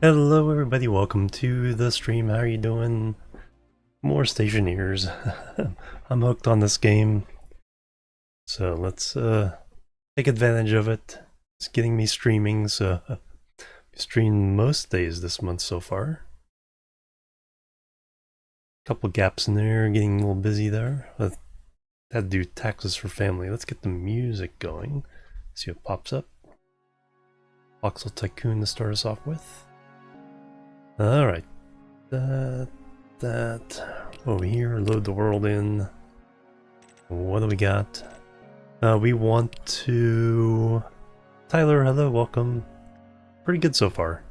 Hello everybody, welcome to the stream. How are you doing? More Stationeers. I'm hooked on this game. So let's take advantage of it. It's getting me streaming, so I've streamed most days this month so far. Couple gaps in there, getting a little busy there. I had to do taxes for family. Let's get the music going. See what pops up. Voxel Tycoon to start us off with. Alright. That over here, load the world in. What do we got? We want to... Tyler, hello, welcome. Pretty good so far.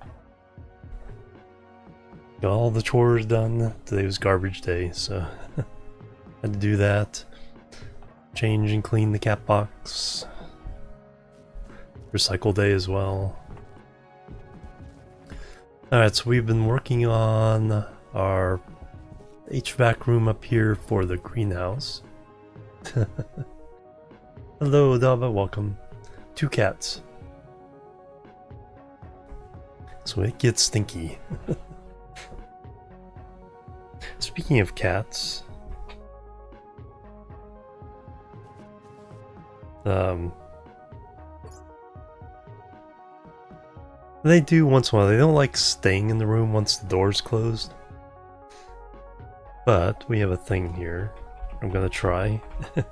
Got all the chores done. Today was garbage day, so had to do that. Change and clean the cat box. Recycle day as well. Alright, so we've been working on our HVAC room up here for the greenhouse. Hello, Dava, welcome. 2 cats. So it gets stinky. Speaking of cats, they do once in a while. They don't like staying in the room once the door's closed. But we have a thing here. I'm gonna try. If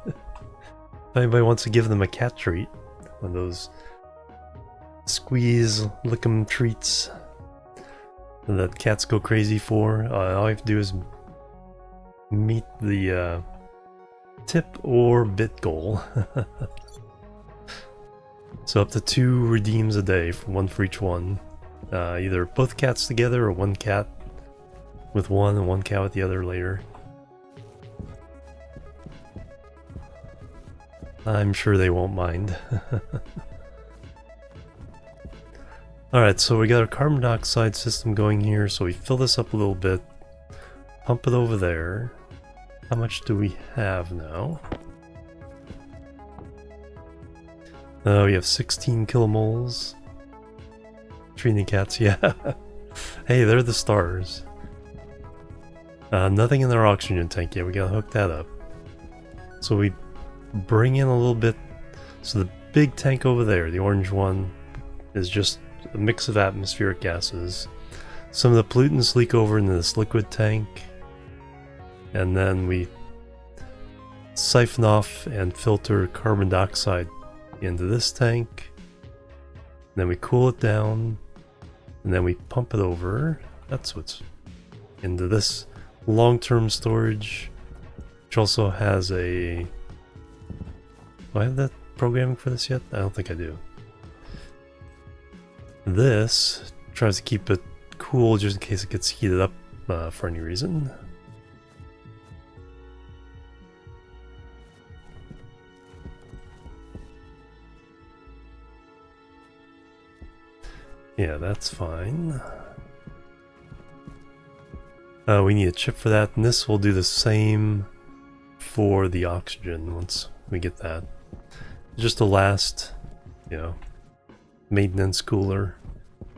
anybody wants to give them a cat treat, one of those squeeze, lick 'em treats that cats go crazy for, all you have to do is meet the tip or bit goal. So up to 2 redeems a day, one for each one. Either both cats together or one cat with one and one cat with the other later. I'm sure they won't mind. Alright, so we got our carbon dioxide system going here, so we fill this up a little bit, pump it over there. How much do we have now? We have 16 kilomoles. Treating cats, yeah. Hey, they're the stars. Nothing in our oxygen tank yet, we gotta hook that up. So we bring in a little bit. So the big tank over there, the orange one, is just a mix of atmospheric gases. Some of the pollutants leak over into this liquid tank. And then we siphon off and filter carbon dioxide into this tank. Then we cool it down. And then we pump it over. That's what's into this long-term storage, which also has a... Do I have that programming for this yet? I don't think I do. This tries to keep it cool just in case it gets heated up for any reason. Yeah, that's fine. We need a chip for that, and this will do the same for the oxygen once we get that. Just the last, you know, maintenance cooler.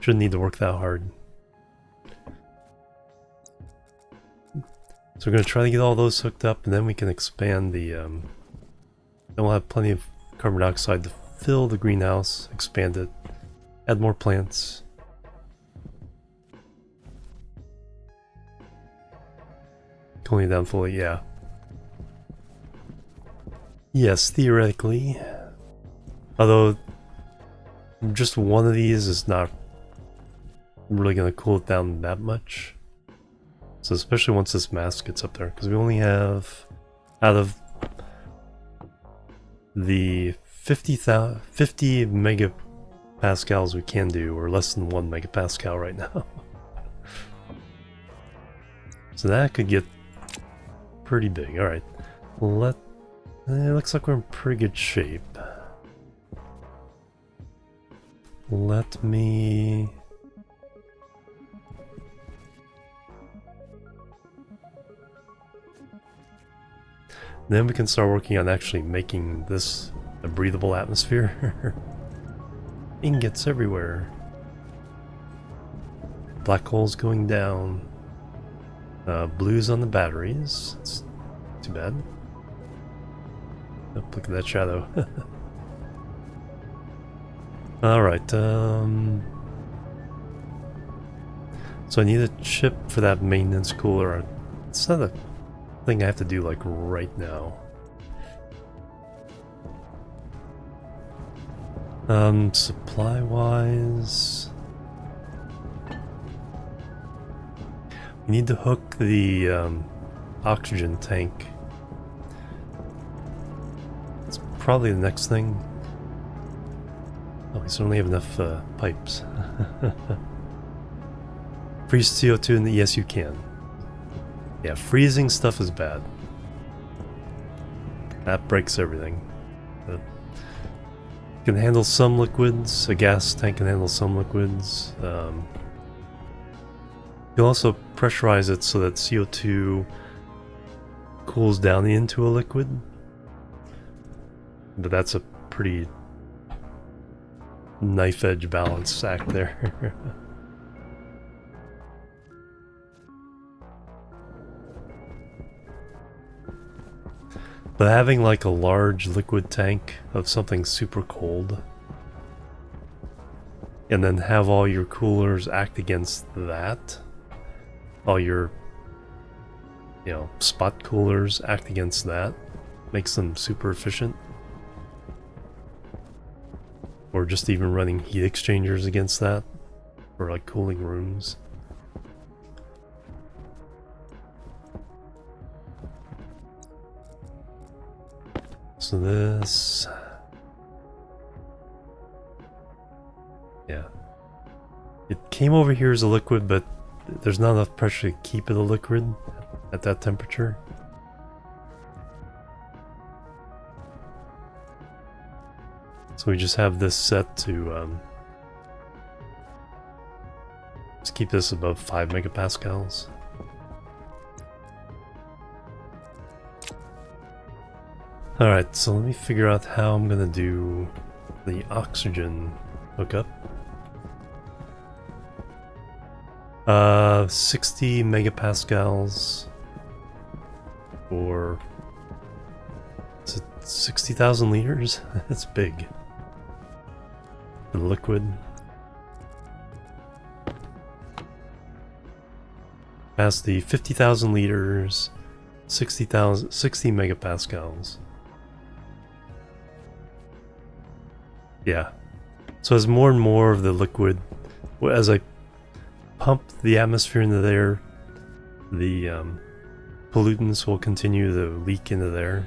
Shouldn't need to work that hard. So we're going to try to get all those hooked up, and then we can expand the... then we'll have plenty of carbon dioxide to fill the greenhouse, expand it, add more plants. Cooling it down fully, yeah. Yes, theoretically. Although, just one of these is not really going to cool it down that much. So especially once this mask gets up there, because we only have, out of the 50 megapascals we can do, we're less than 1 megapascal right now. So that could get pretty big. Alright, it looks like we're in pretty good shape. Let me... Then we can start working on actually making this a breathable atmosphere. Ingots everywhere. black holes going down. Blues on the batteries. It's too bad. Oh, look at that shadow. Alright, so I need a chip for that maintenance cooler. It's not a thing I have to do like right now. Supply wise, we need to hook the oxygen tank. It's probably the next thing. Oh, we certainly have enough pipes. Freeze CO2 in the yes, you can. Yeah, freezing stuff is bad. That breaks everything. But can handle some liquids. A gas tank can handle some liquids. You'll also pressurize it so that CO2 cools down into a liquid. But that's a pretty knife edge balance act there. But having like a large liquid tank of something super cold, and then have all your coolers act against that, all your, you know, spot coolers act against that, makes them super efficient. Or just even running heat exchangers against that, for like cooling rooms. So this... yeah. It came over here as a liquid, but there's not enough pressure to keep it a liquid at that temperature. So we just have this set to just keep this above 5 megapascals. Alright, so let me figure out how I'm gonna do the oxygen hookup. 60 megapascals for 60,000 liters? That's big. The liquid. Past the 50,000 liters, 60 megapascals. Yeah. So as more and more of the liquid, as I pump the atmosphere into there, the pollutants will continue to leak into there.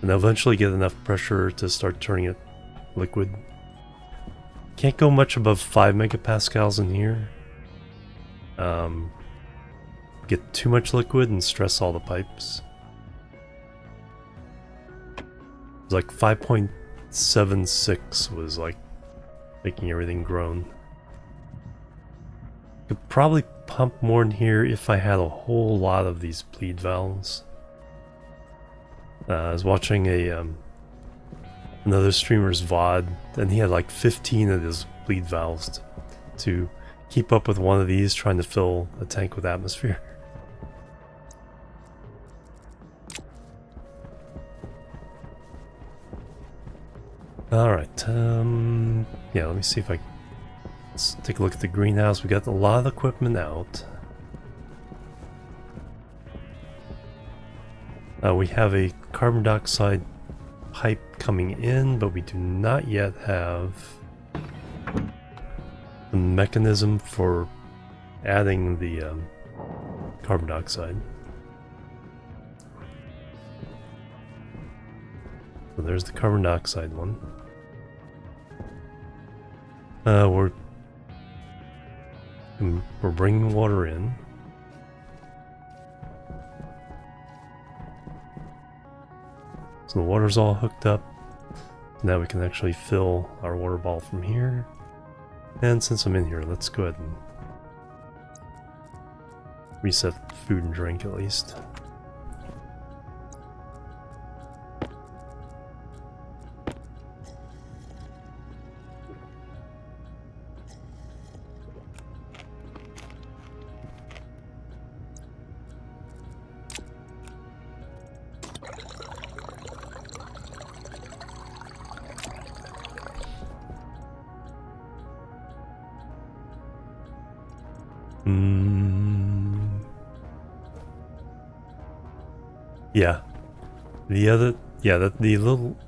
And they'll eventually get enough pressure to start turning it liquid. Can't go much above 5 megapascals in here. Get too much liquid and stress all the pipes. It's like 5.76 was like making everything groan. Could probably pump more in here if I had a whole lot of these bleed valves. I was watching a another streamer's VOD, and he had like 15 of those bleed valves to keep up with one of these, trying to fill a tank with atmosphere. Alright, yeah, let me see if let's take a look at the greenhouse. We got a lot of equipment out. We have a carbon dioxide pipe coming in, but we do not yet have the mechanism for adding the carbon dioxide. So there's the carbon dioxide one. We're bringing water in. So the water's all hooked up. Now we can actually fill our water bottle from here. And since I'm in here, let's go ahead and reset food and drink at least. Yeah. The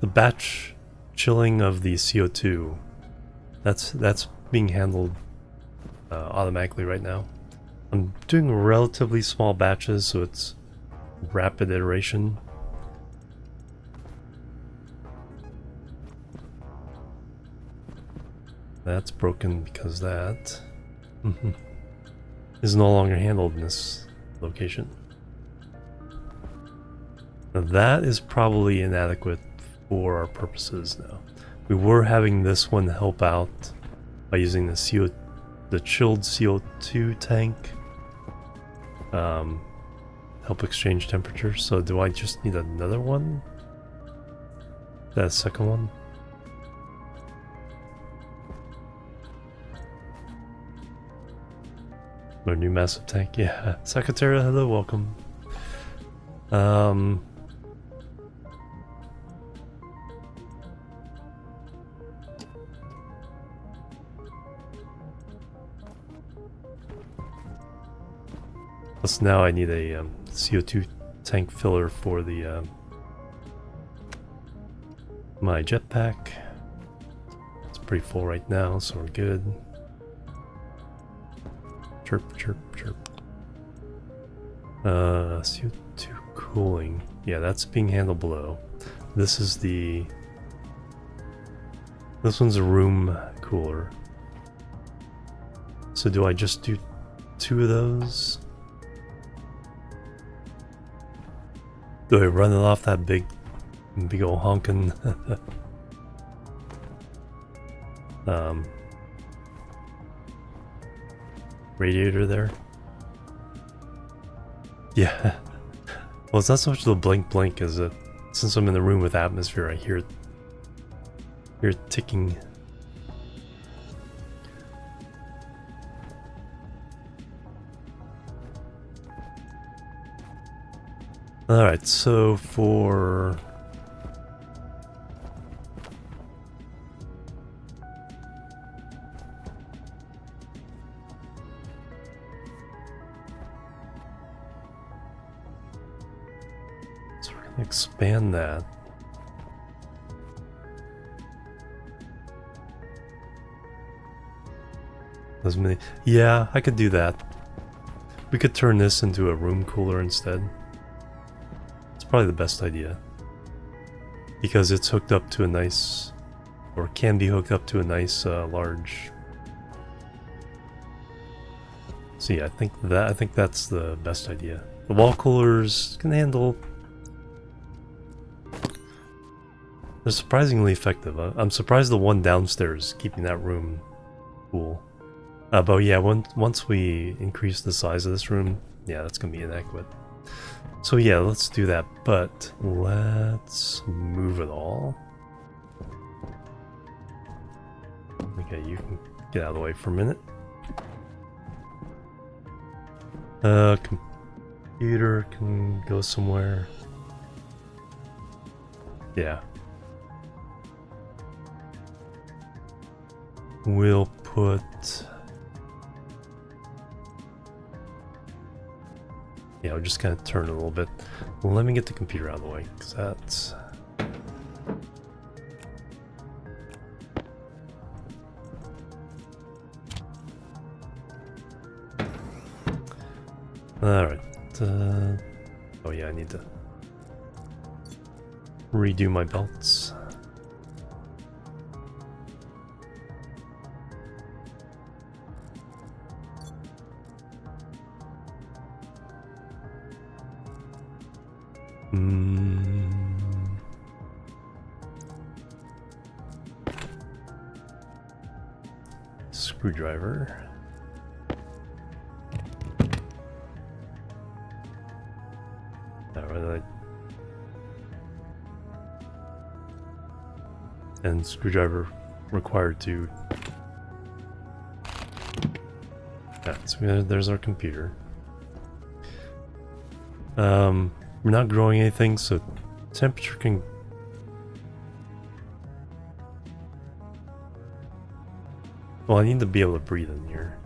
batch chilling of the CO2, that's being handled automatically right now. I'm doing relatively small batches, so it's rapid iteration. That's broken because that is no longer handled in this location. Now that is probably inadequate for our purposes now. We were having this one help out by using the chilled CO2 tank. Help exchange temperature. So do I just need another one? That second one? Our new massive tank, yeah. Secretary, hello, welcome. Plus now I need a CO2 tank filler for the my jetpack. It's pretty full right now, so we're good. Chirp, chirp, chirp. CO2 cooling. Yeah, that's being handled below. This is the... This one's a room cooler. So do I just do 2 of those? Do I run it off that big old honkin' radiator there? Yeah. Well, it's not so much the blink blink as it, since I'm in the room with atmosphere, I hear it ticking. Alright, so for... So we're gonna expand that. As many... Yeah, I could do that. We could turn this into a room cooler instead. Probably the best idea, because it's hooked up to a nice, or can be hooked up to a nice large. So yeah, I think that's the best idea. The wall coolers can handle. They're surprisingly effective. I'm surprised the one downstairs is keeping that room cool. But yeah, once we increase the size of this room, yeah, that's gonna be inadequate. So yeah, let's do that, but let's move it all. Okay, you can get out of the way for a minute. Computer can go somewhere. Yeah. We'll put... Yeah, I'll just kind of turn it a little bit. Well, let me get the computer out of the way, because that's... Alright. Oh yeah, I need to redo my belts. Screwdriver. Alright. And screwdriver required to... Yeah, so there's our computer. We're not growing anything, so temperature can... Well, I need to be able to breathe in here.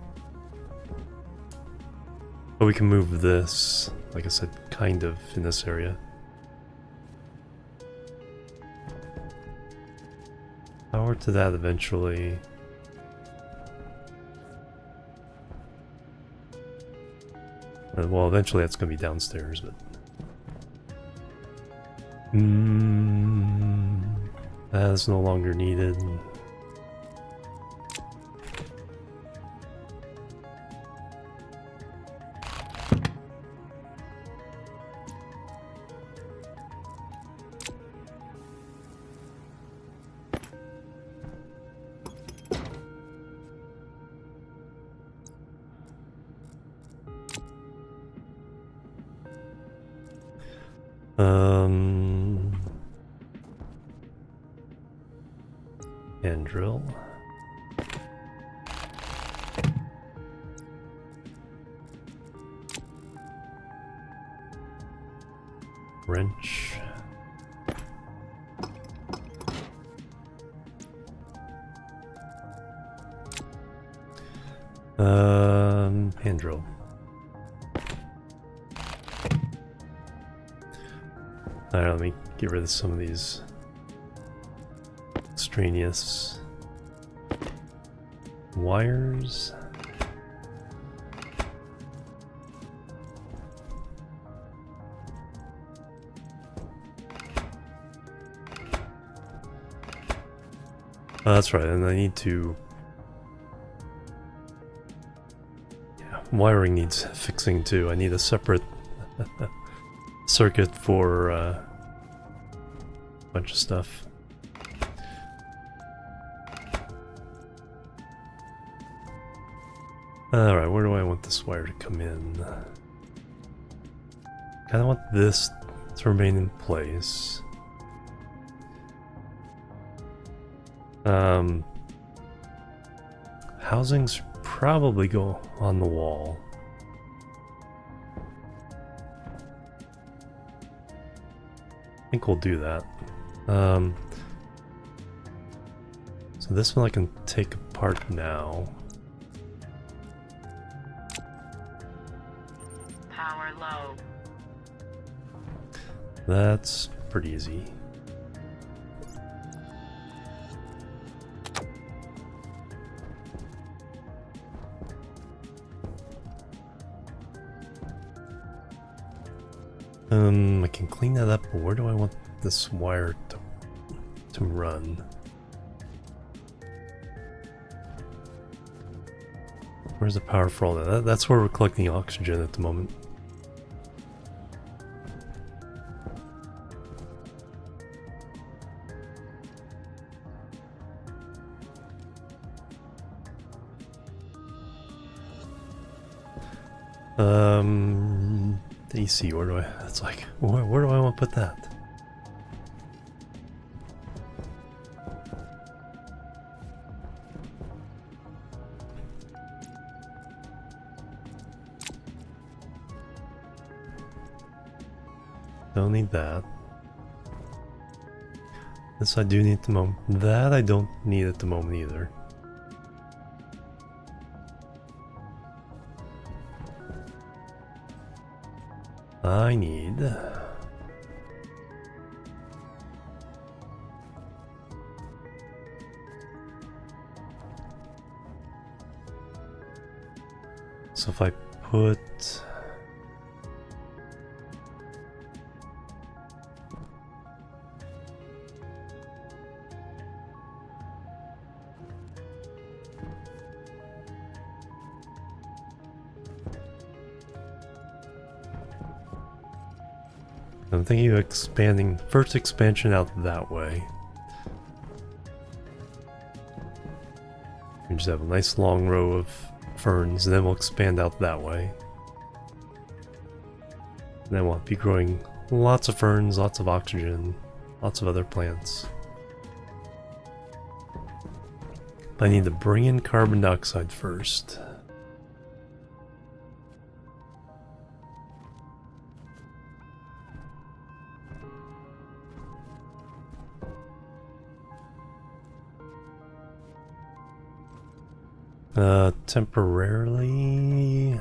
But we can move this, like I said, kind of in this area. Power to that eventually. Well, eventually that's going to be downstairs, but... That's no longer needed. Hand drill. Wrench. Hand drill. Alright, let me get rid of some of these extraneous wires. Oh, that's right, and I need to... Yeah, wiring needs fixing too. I need a separate circuit for a bunch of stuff. Alright, where do I want this wire to come in? Kinda want this to remain in place. Housings probably go on the wall. I think we'll do that. So this one I can take apart now. Power low. That's pretty easy. I can clean that up, but where do I want this wire to run? Where's the power for all that? That's where we're collecting oxygen at the moment. The AC, where do I... It's like, where do I want to put that? Don't need that. This I do need at the moment. That I don't need at the moment either. I need... So if I put... I'm thinking of expanding, first expansion out that way. We just have a nice long row of ferns, and then we'll expand out that way. And then we'll be growing lots of ferns, lots of oxygen, lots of other plants. But I need to bring in carbon dioxide first. Temporarily...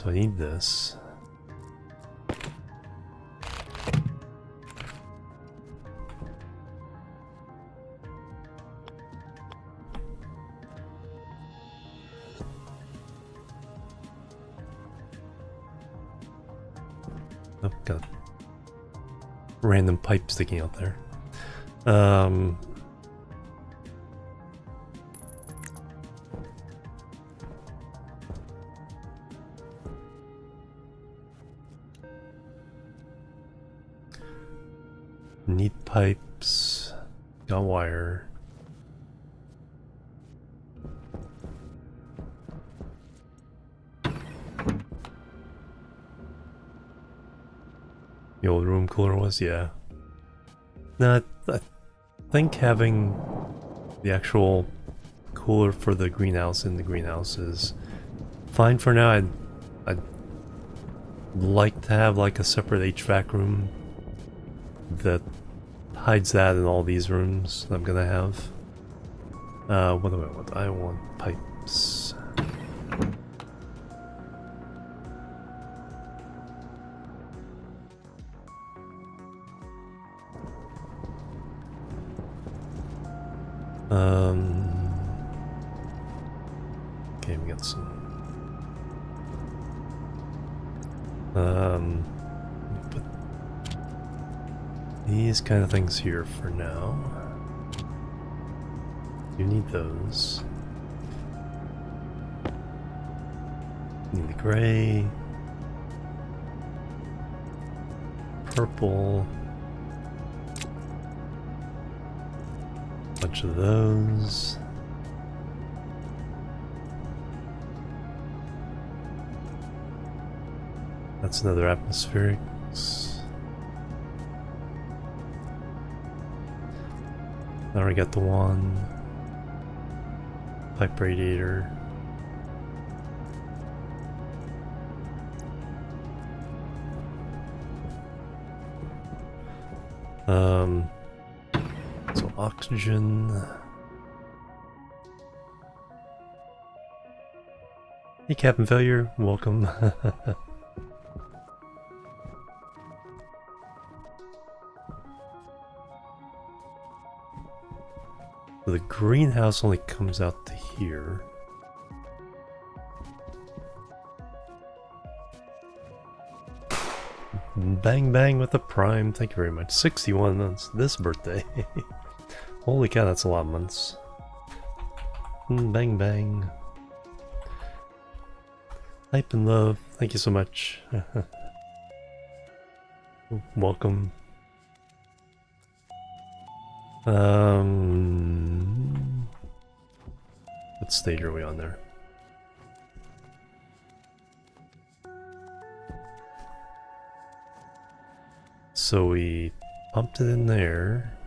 So I need this. Oh, got a random pipe sticking out there. Need pipes. Got wire. The old room cooler was, yeah. No, I think having the actual cooler for the greenhouse in the greenhouse is fine for now. I'd like to have like a separate HVAC room that hides that in all these rooms that I'm gonna have. What do I want? I want pipes. Okay, we got some. Put these kind of things here for now. You need those. Need the gray, purple. Bunch of those. That's another atmospherics. I already got the one. Pipe radiator. So oxygen. Hey, Captain Failure, welcome. The greenhouse only comes out to here. Bang bang with the prime, thank you very much. 61 months this birthday. Holy cow, that's a lot of months. Bang bang. Hype and love, thank you so much. Welcome. What stage are we on there? So we pumped it in there.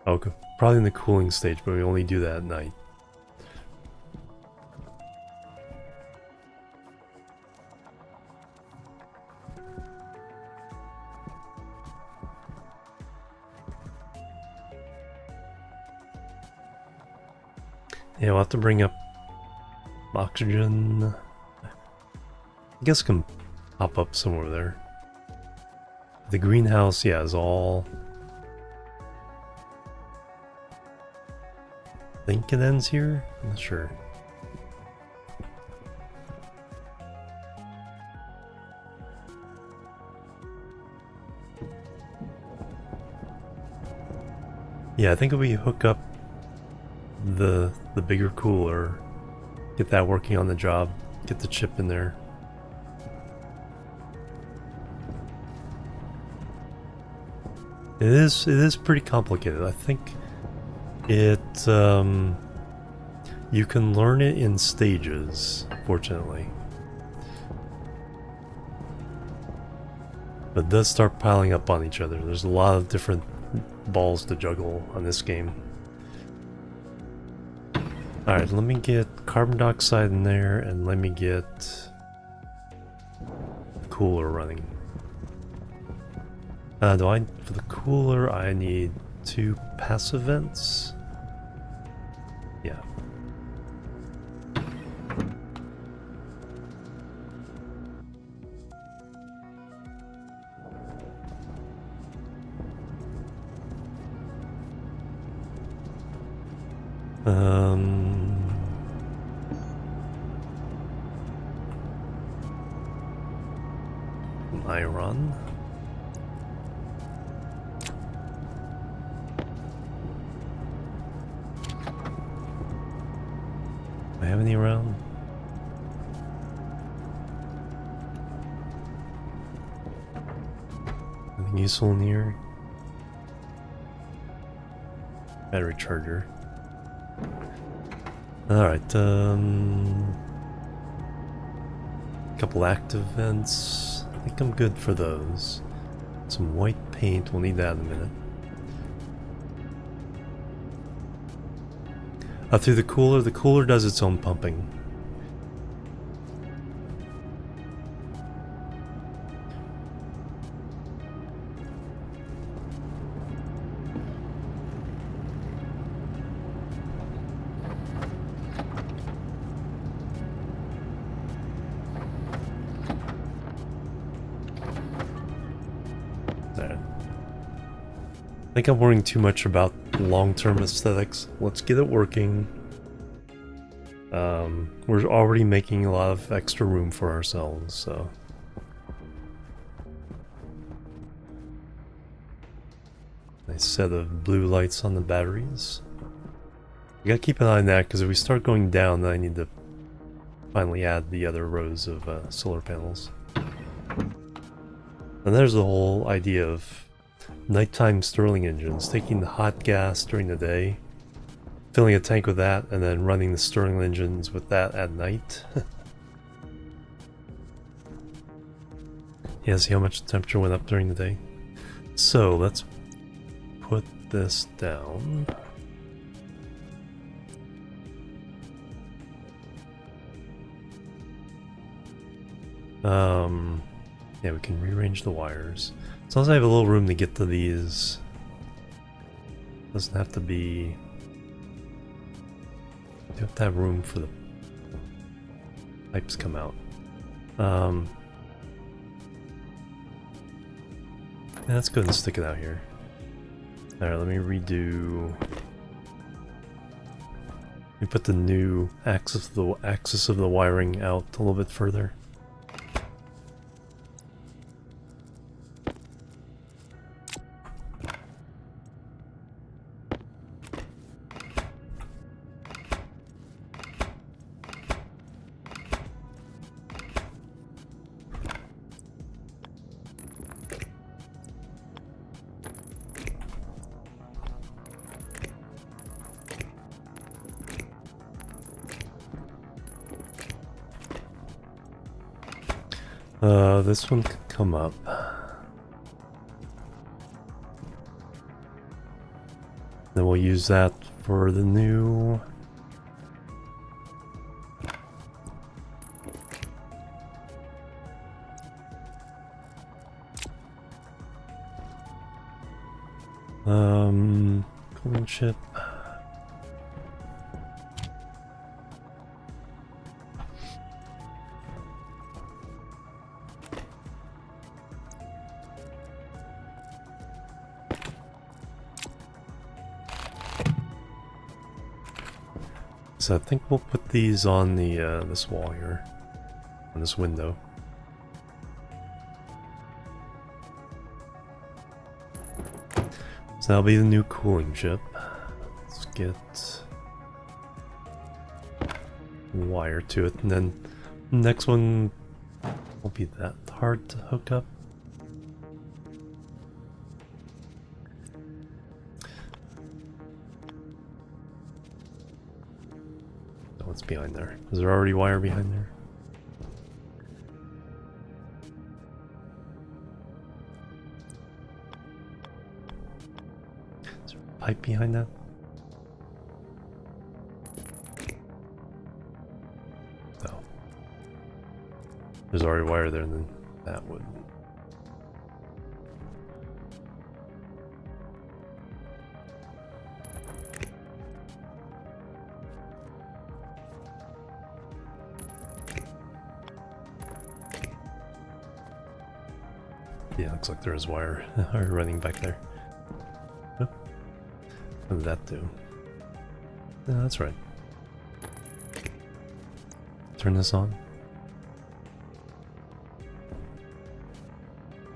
Okay, probably in the cooling stage, but we only do that at night. Yeah, we'll have to bring up oxygen. I guess it can pop up somewhere there. The greenhouse, yeah, is all... I think it ends here? I'm not sure. Yeah, I think if we hook up the bigger cooler, get that working on the job, get the chip in there. It is pretty complicated. I think it you can learn it in stages, fortunately. But it does start piling up on each other. There's a lot of different balls to juggle on this game. Alright, let me get carbon dioxide in there, and let me get the cooler running. For the cooler, I need 2 passive vents. Yeah. Um, iron. Do I have any around? Anything useful in here? Battery charger. Alright, couple active vents. I think I'm good for those. Some white paint, we'll need that in a minute. Through the cooler does its own pumping. I think I'm worrying too much about long-term aesthetics. Let's get it working. We're already making a lot of extra room for ourselves, so... Nice set of blue lights on the batteries. We gotta keep an eye on that, because if we start going down, then I need to finally add the other rows of solar panels. And there's the whole idea of nighttime Stirling engines, taking the hot gas during the day, filling a tank with that, and then running the Stirling engines with that at night. Yeah, see how much the temperature went up during the day? So, let's put this down. Yeah, we can rearrange the wires. As long as I have a little room to get to these. Doesn't have to be... You have to have room for the pipes come out. Yeah, let's go ahead and stick it out here. Alright, let me redo... Let me put the new axis of the wiring out a little bit further. This one could come up. Then we'll use that for the new... cooling chip. So I think we'll put these on the this wall here, on this window. So that'll be the new cooling chip. Let's get wire to it, and then the next one won't be that hard to hook up. What's behind there? Is there already wire behind there? Is there a pipe behind that? No. There's already wire there, and then that would... Yeah, looks like there is wire running back there. Oh. What did that do? Yeah, that's right. Turn this on.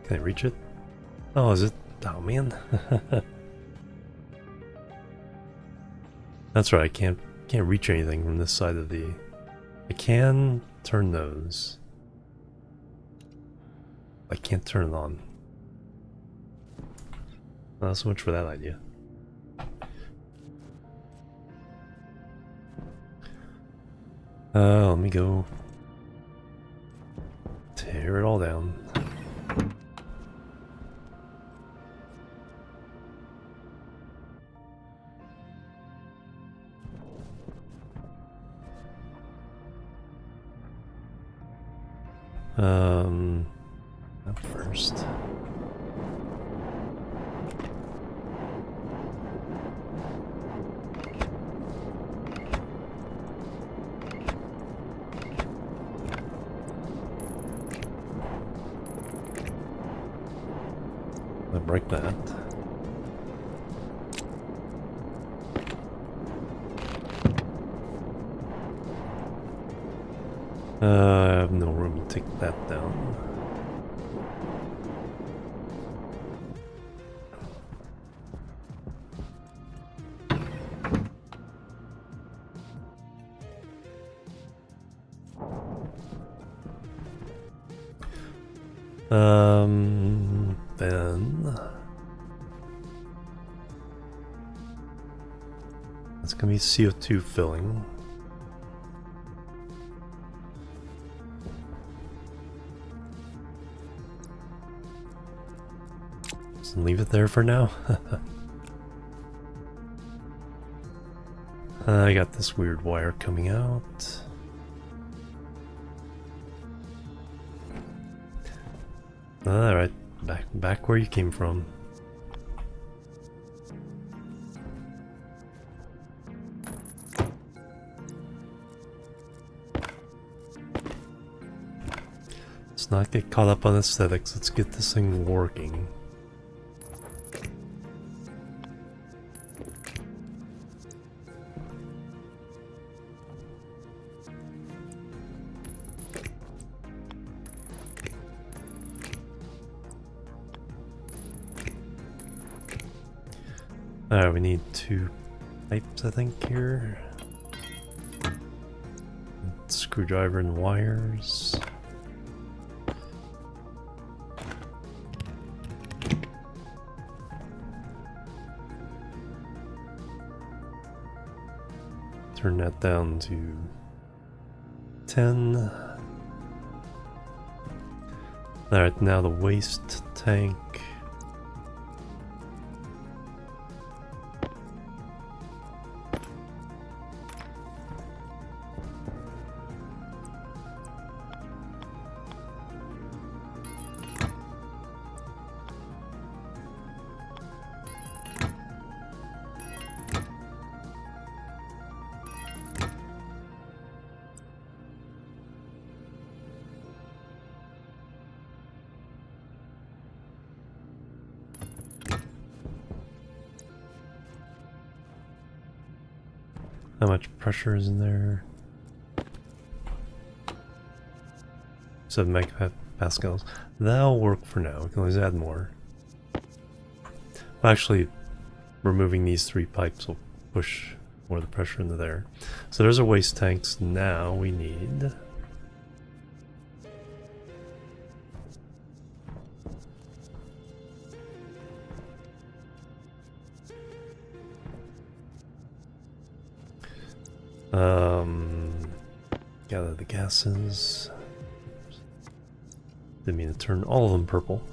Can I reach it? Oh, is it? Oh man. That's right. I can't reach anything from this side of the. I can turn those. I can't turn it on. Not so much for that idea. Let me go tear it all down. Up first. I'll break that. I have no room to take that down. Then it's gonna be CO2 filling. Just leave it there for now. I got this weird wire coming out. Alright, back where you came from. Let's not get caught up on aesthetics, let's get this thing working. Alright, we need 2 pipes, I think, here. Screwdriver and wires. Turn that down to 10. Alright, now the waste tank. How much pressure is in there? 7 megapascals. That'll work for now. We can always add more. Well, actually, removing these 3 pipes will push more of the pressure into there. So there's our waste tanks. Now we need... gather the gases. Didn't mean to turn all of them purple.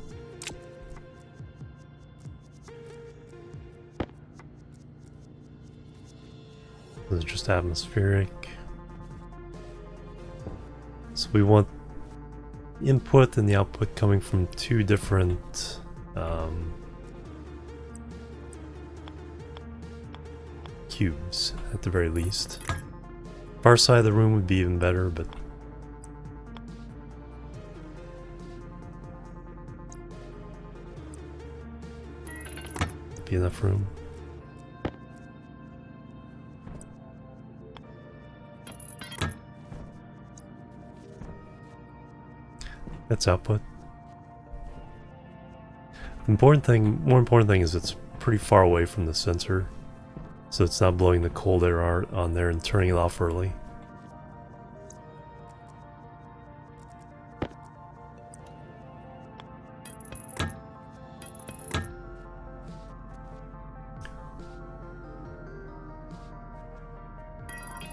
This is just atmospheric. So we want input and the output coming from 2 different cubes at the very least. Far side of the room would be even better, but be enough room. That's output. More important thing is it's pretty far away from the sensor, so it's not blowing the cold air on there and turning it off early.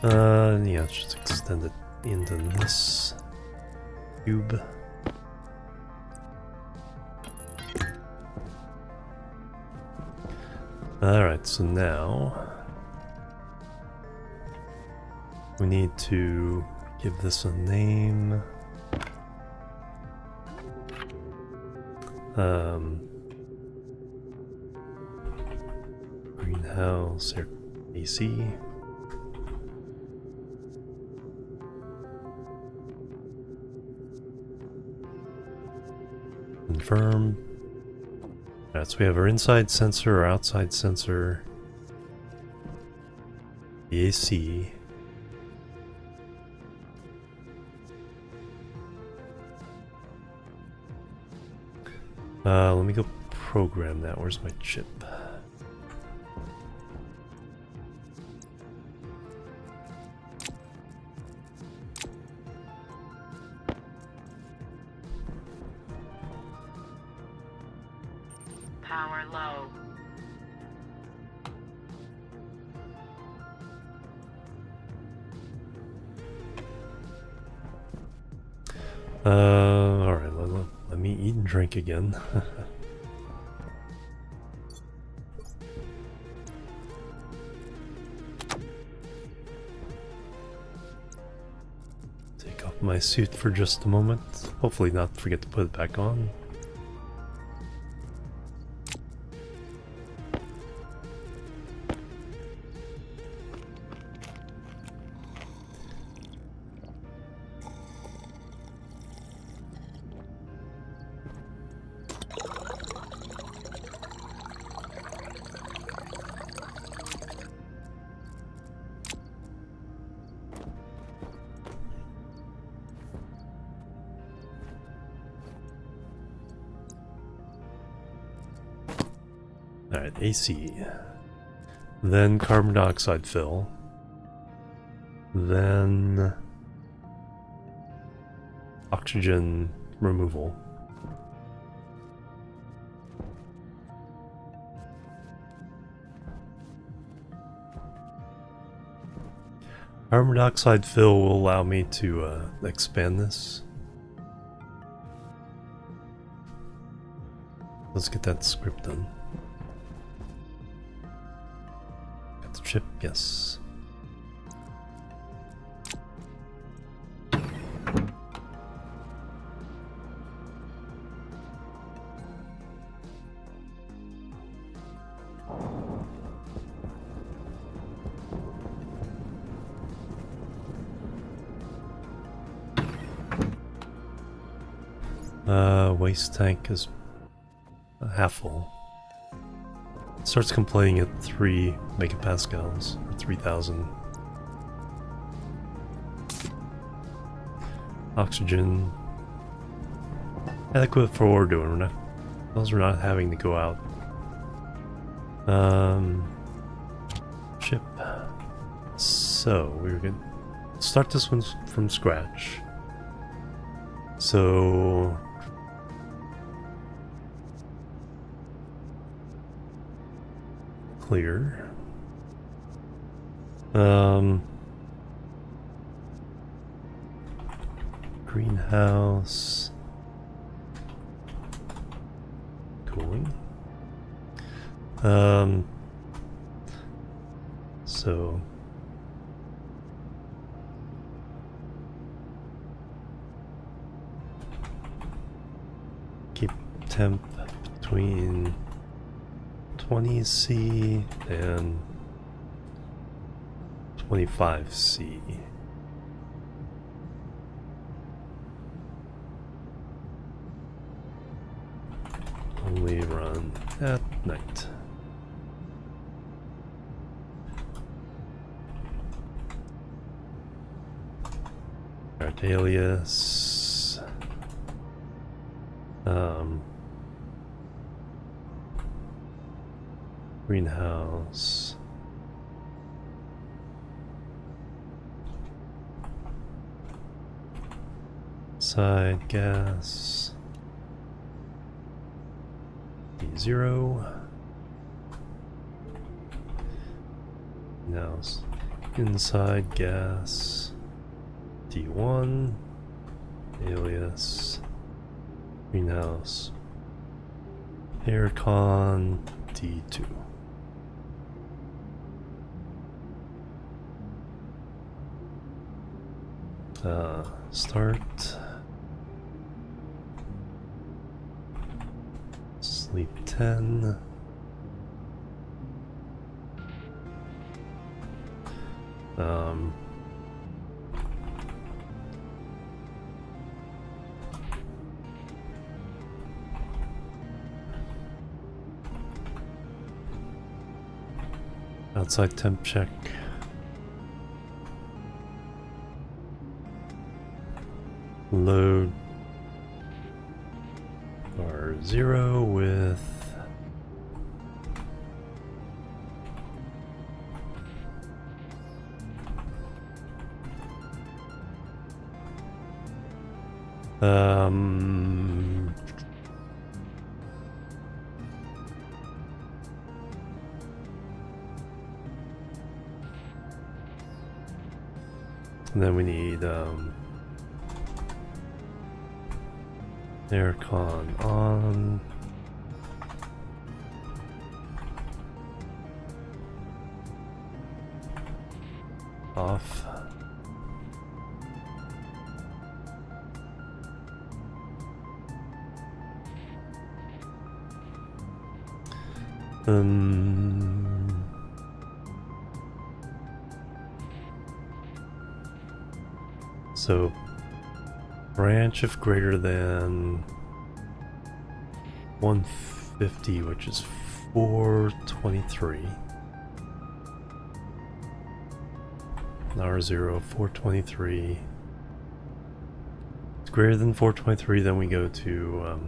Yeah, let's just extend it into this tube. Alright, so now we need to give this a name. Greenhouse air AC. Confirm. Alright, so we have our inside sensor, our outside sensor, the AC. Let me go program that. Where's my chip? Power low. Alright, let me eat and drink again. Take off my suit for just a moment. Hopefully not forget to put it back on. Alright, AC. Then carbon dioxide fill. Then oxygen removal. Carbon dioxide fill will allow me to expand this. Let's get that script done. Got the chip, yes. Waste tank is half full. It starts complaining at 3 megapascals, or 3000. Oxygen. Adequate for what we're doing. We're not having to go out. Chip. So, we're gonna start this one from scratch. So clear. Greenhouse. Cooling. So keep temp between 20C and 25C. Only run at night. Alright, alias. Greenhouse. Side gas. D0. Now inside gas. D1. Alias. Greenhouse. Aircon. D2. Start. Sleep 10. Outside temp check. Load R0 with and then we need aircon on. Off. So branch if greater than 150, which is 423. R0, 423. It's greater than 423, then we go to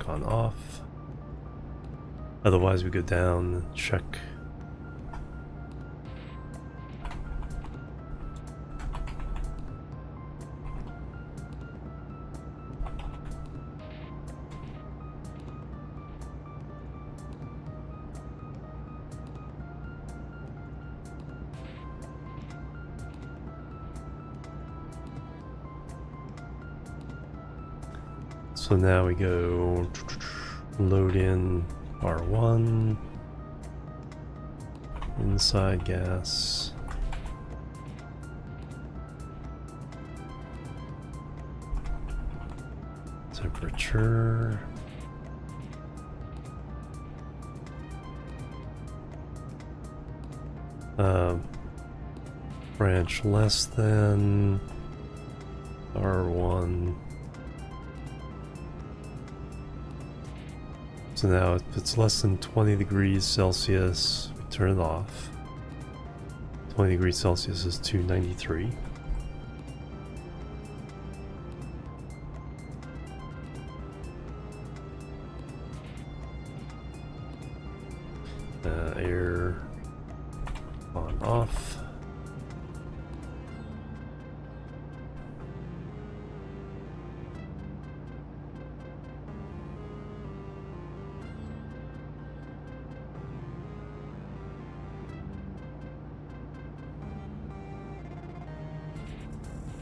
on off. Otherwise we go down and check. So now we go load in R1, inside gas, temperature, branch less than R1. So now if it's less than 20 degrees Celsius, we turn it off. 20 degrees Celsius is 293. Air on off.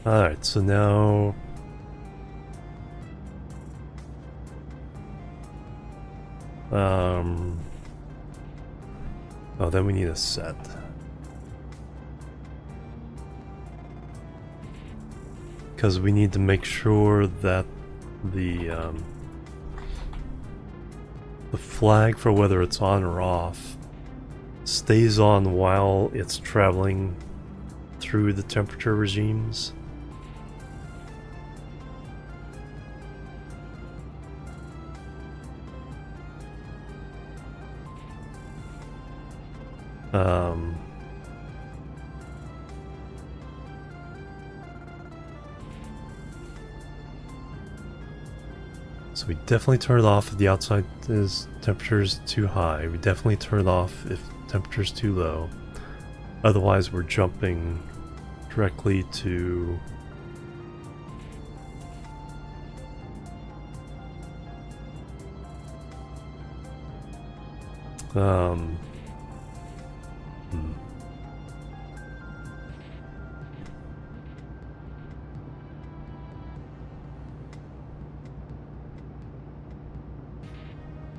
Alright, so now oh, then we need a set. Because we need to make sure that the flag for whether it's on or off stays on while it's traveling through the temperature regimes. So we definitely turn it off if the outside temperature is too high. We definitely turn it off if temperature is too low. Otherwise, we're jumping directly to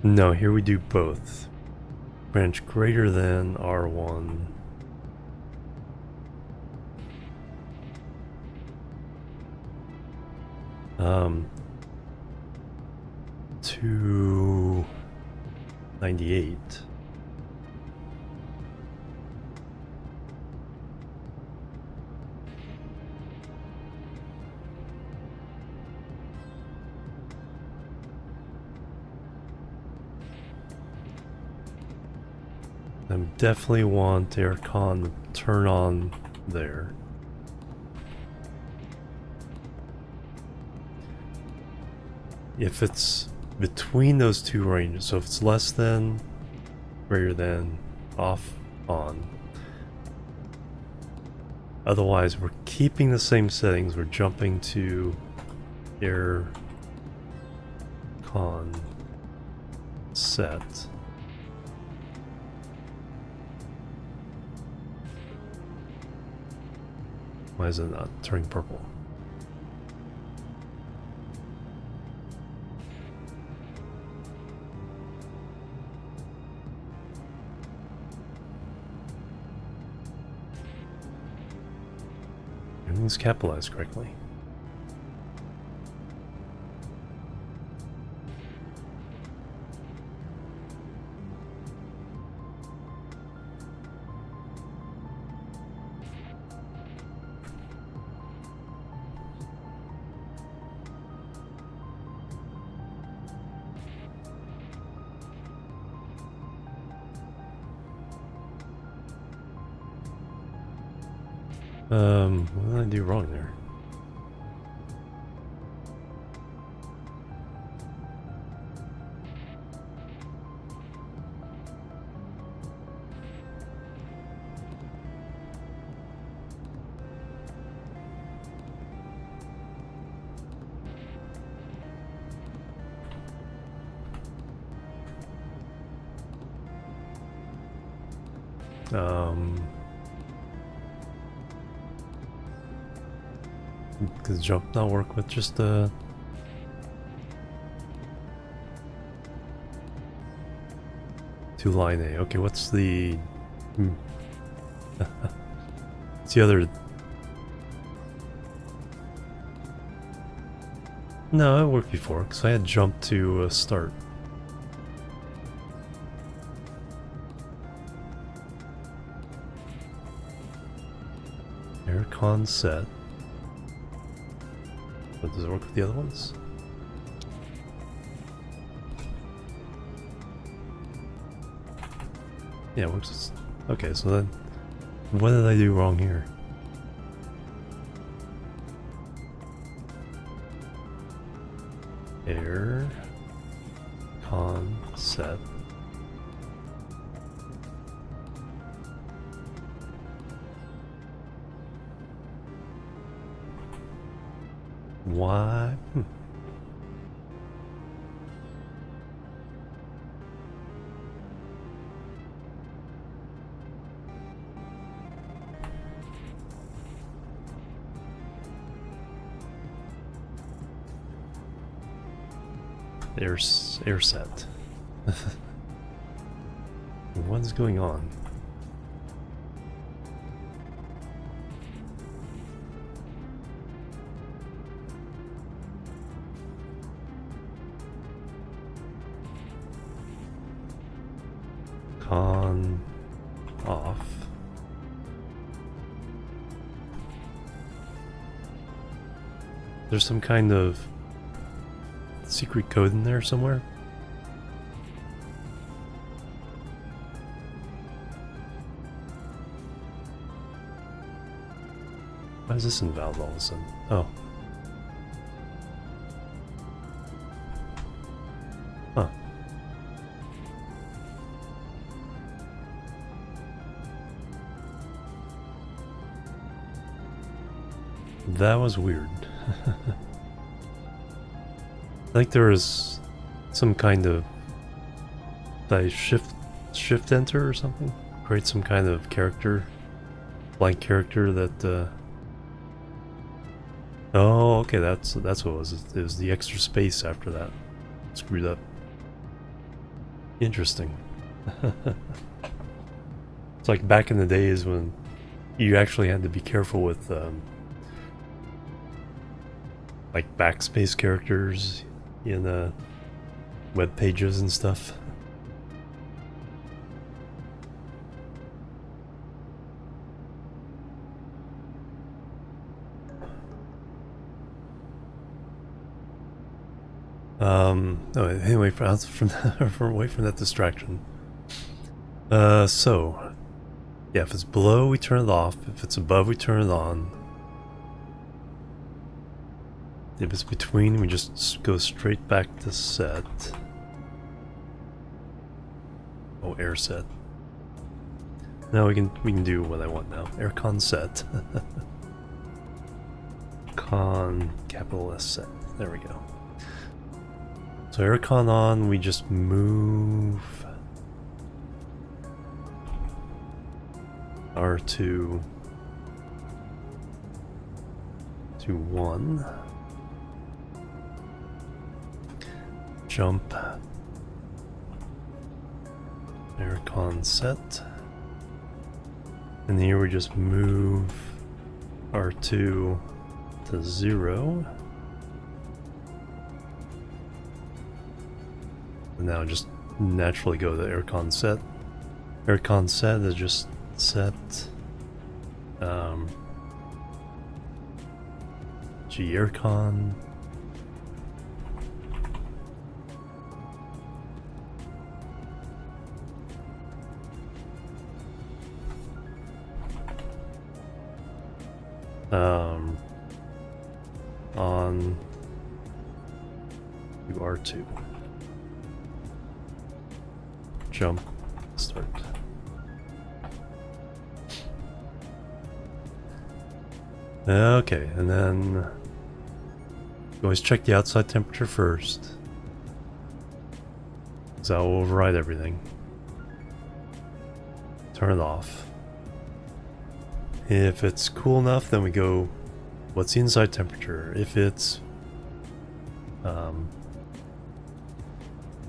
No, here we do both. Branch greater than R1. To 98. I definitely want aircon to turn on there. If it's between those two ranges, so if it's less than, greater than, off, on. Otherwise, we're keeping the same settings. We're jumping to air con set. Why is it not turning purple? Everything's capitalized correctly. What did I do wrong there? Does jump not work with just two line A? Okay, what's the what's the other? No, it worked before because I had jump to start. Aircon set. But does it work with the other ones? Yeah, it works. Okay, so then what did I do wrong here? Air con set. Why? Air set. What's going on? Con off. There's some kind of secret code in there somewhere. Why is this invalid all of a sudden? Oh. That was weird. I think there is some kind of shift enter or something. Create some kind of character, blank character that. Oh, okay, that's what it was. It was the extra space after that. Screwed up. Interesting. It's like back in the days when you actually had to be careful with like backspace characters in web pages and stuff. No, anyway, away from that distraction. So, yeah, if it's below, we turn it off. If it's above, we turn it on. If it's between, we just go straight back to set. Oh, air set. Now we can do what I want now. Aircon set. Con capital S set. There we go. So aircon on, we just move R2 to 1. Jump. Aircon set. And here we just move R2 to 0. And now just naturally go to aircon set. Aircon set is just set G aircon. On to R2. Jump, start. Okay, and then you always check the outside temperature first, because that will override everything. Turn it off. If it's cool enough, then we go, what's the inside temperature? If it's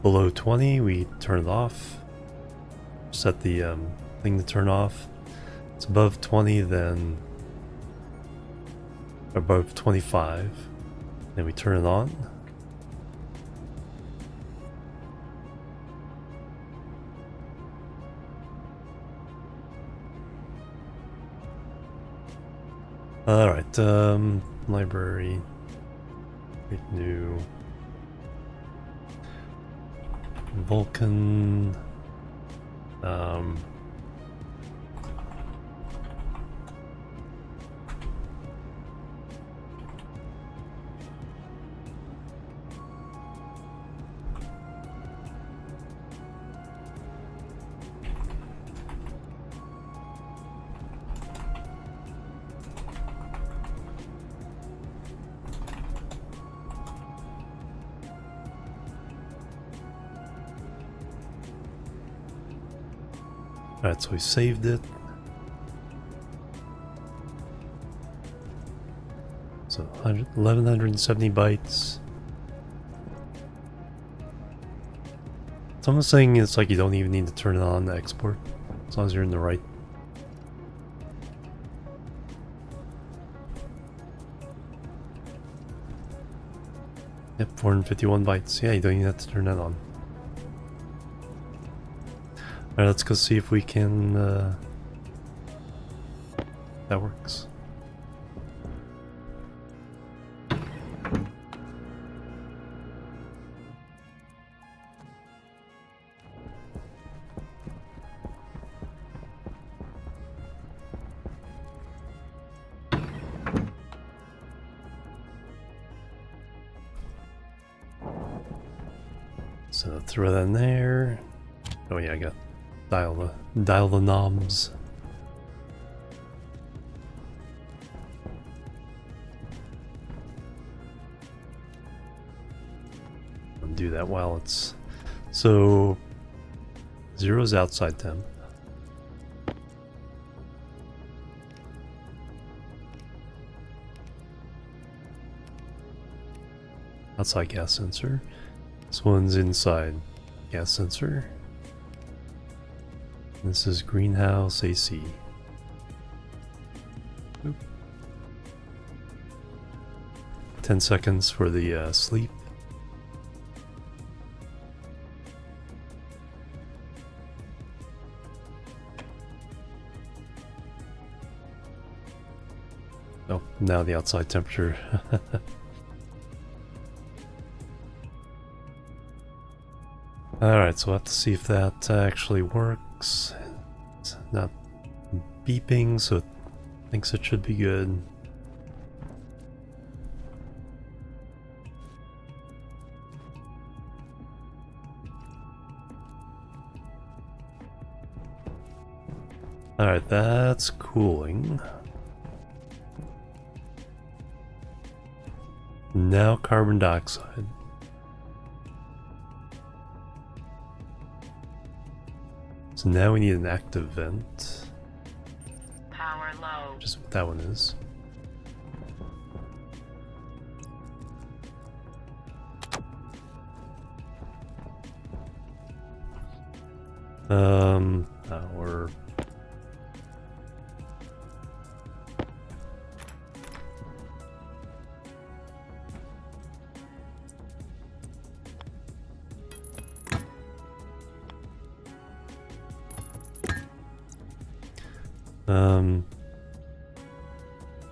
below 20, we turn it off. Set the thing to turn off. It's above 20, then above 25, then we turn it on. Alright, library, create new, Vulcan, alright, so we saved it. So 1170 bytes. Someone's saying it's like you don't even need to turn it on to export, as long as you're in the right. Yep, 451 bytes. Yeah, you don't even have to turn that on. Alright, let's go see if we can, that works. So throw that in there. Oh yeah, I got dial the knobs. do that while it's... So 0 is outside temp. Outside gas sensor. This one's inside gas sensor. This is greenhouse AC. Oop. 10 seconds for the sleep. Oh, now the outside temperature. Alright, so we'll have to see if that actually works. It's not beeping, so it thinks it should be good. Alright, that's cooling. Now carbon dioxide. So now we need an active vent. Power low. Just what that one is. Or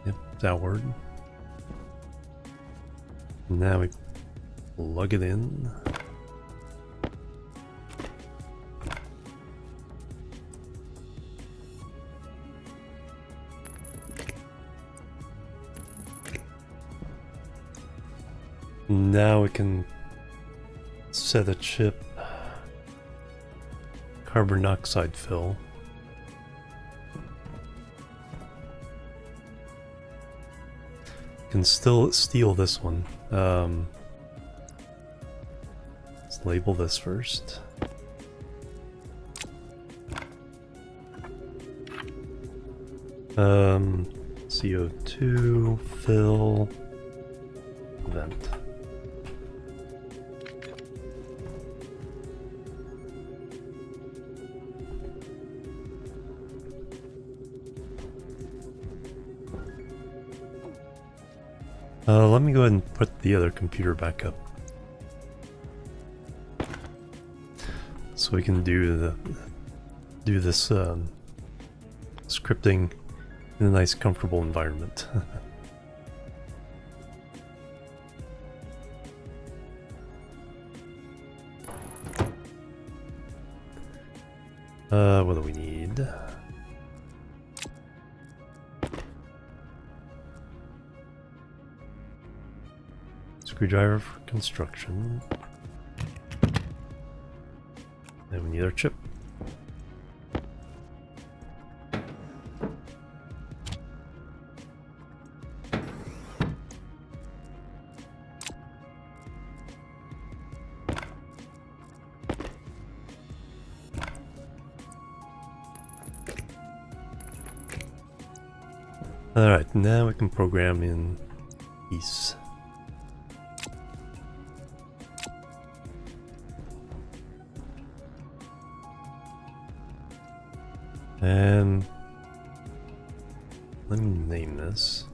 yep, downward. Now we plug it in. Now we can set a chip carbon dioxide fill. Can still steal this one. Let's label this first. CO2 fill vent. Let me go ahead and put the other computer back up, so we can do this scripting in a nice, comfortable environment. What do we need? Screwdriver for construction. Then we need our chip. Alright, now we can program in peace. And let me name this.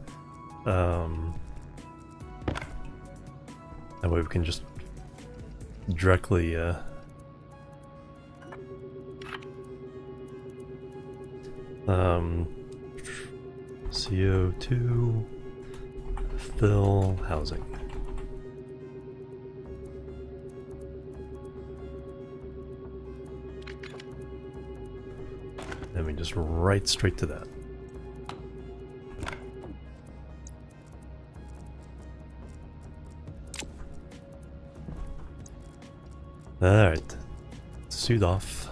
That way we can just directly CO2 fill housing. And we just write straight to that. Alright, suit off.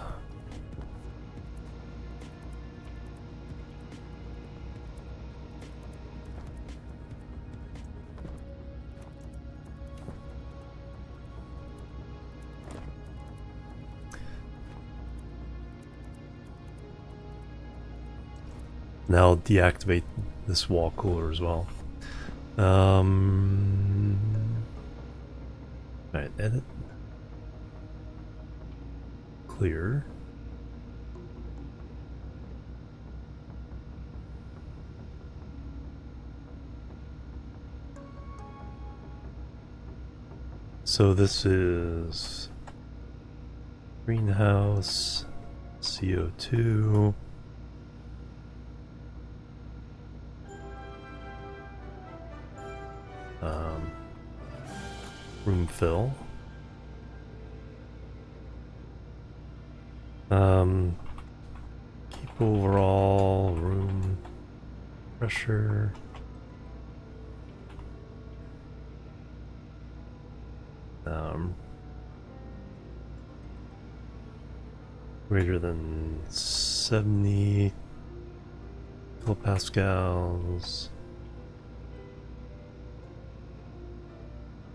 Now I'll deactivate this wall cooler as well. Alright, edit. Clear. So this is greenhouse, CO2. Room fill. Keep overall room pressure. Greater than 70 kilopascals.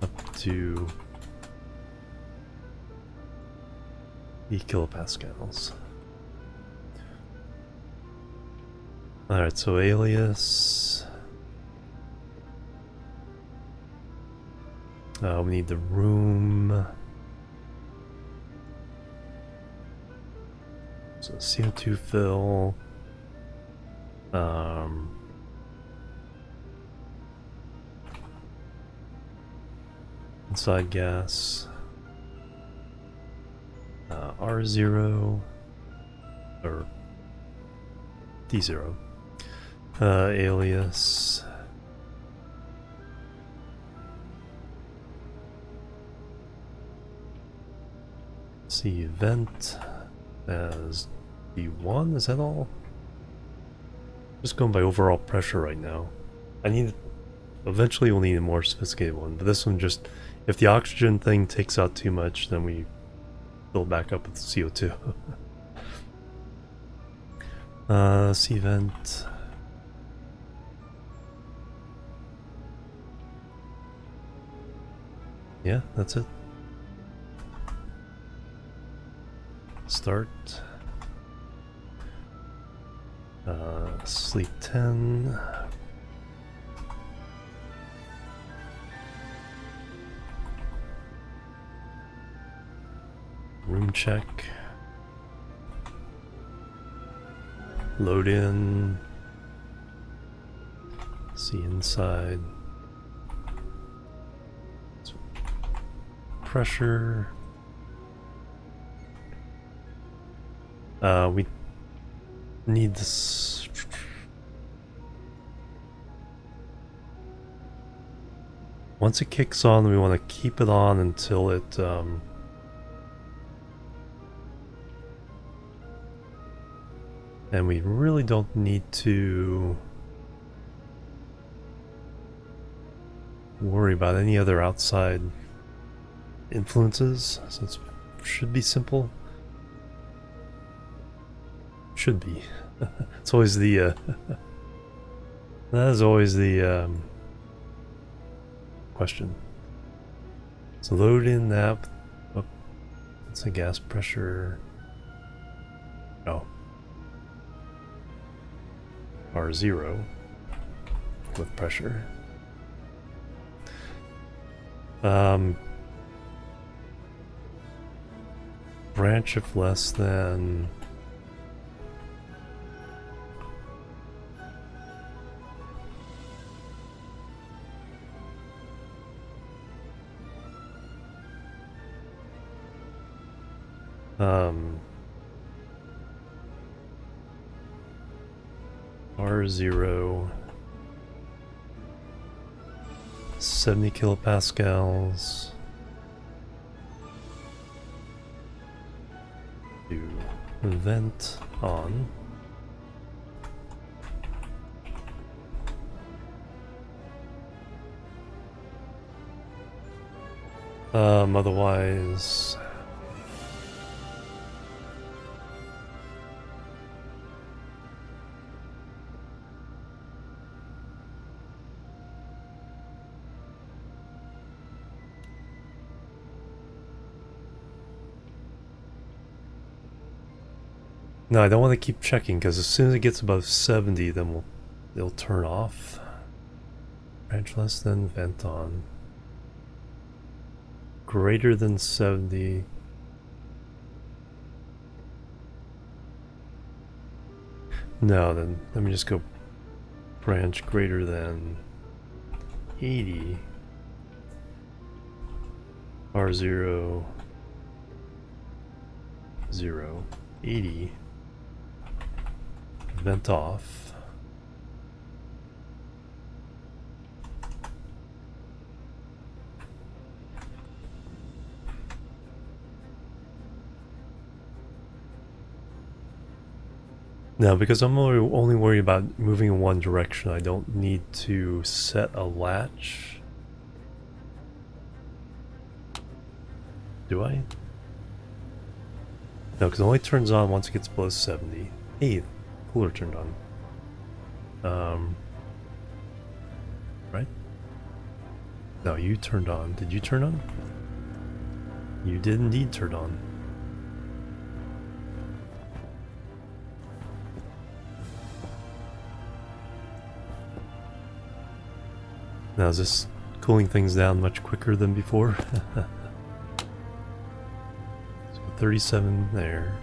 Up to 8 kilopascals. Alright, so alias. We need the room. So CO2 fill. Inside gas. R0 or D0. Alias. See event as D1, is that all? Just going by overall pressure right now. Eventually we'll need a more sophisticated one, but this one just, if the oxygen thing takes out too much, then we fill back up with CO2. See event. Yeah, that's it. Start. Sleep 10. Room check. Load in. See inside. Pressure. We need this. Once it kicks on, we want to keep it on until it and we really don't need to worry about any other outside influences, so it should be simple. Should be. It's always the that is always the question. So load in that. Oh, it's a gas pressure. Oh, R0 with pressure. Branch if less than R0 70 kilopascals to vent on. Otherwise No, I don't want to keep checking because as soon as it gets above 70, then it'll turn off. Branch less than vent on. Greater than 70. No, then let me just go branch greater than 80. R0 0 80. Vent off. Now, because I'm only worried about moving in one direction, I don't need to set a latch. Do I? No, because it only turns on once it gets below 70. Hey, cooler turned on. Right? No, you turned on. Did you turn on? You did indeed turn on. Now, is this cooling things down much quicker than before? So 37 there.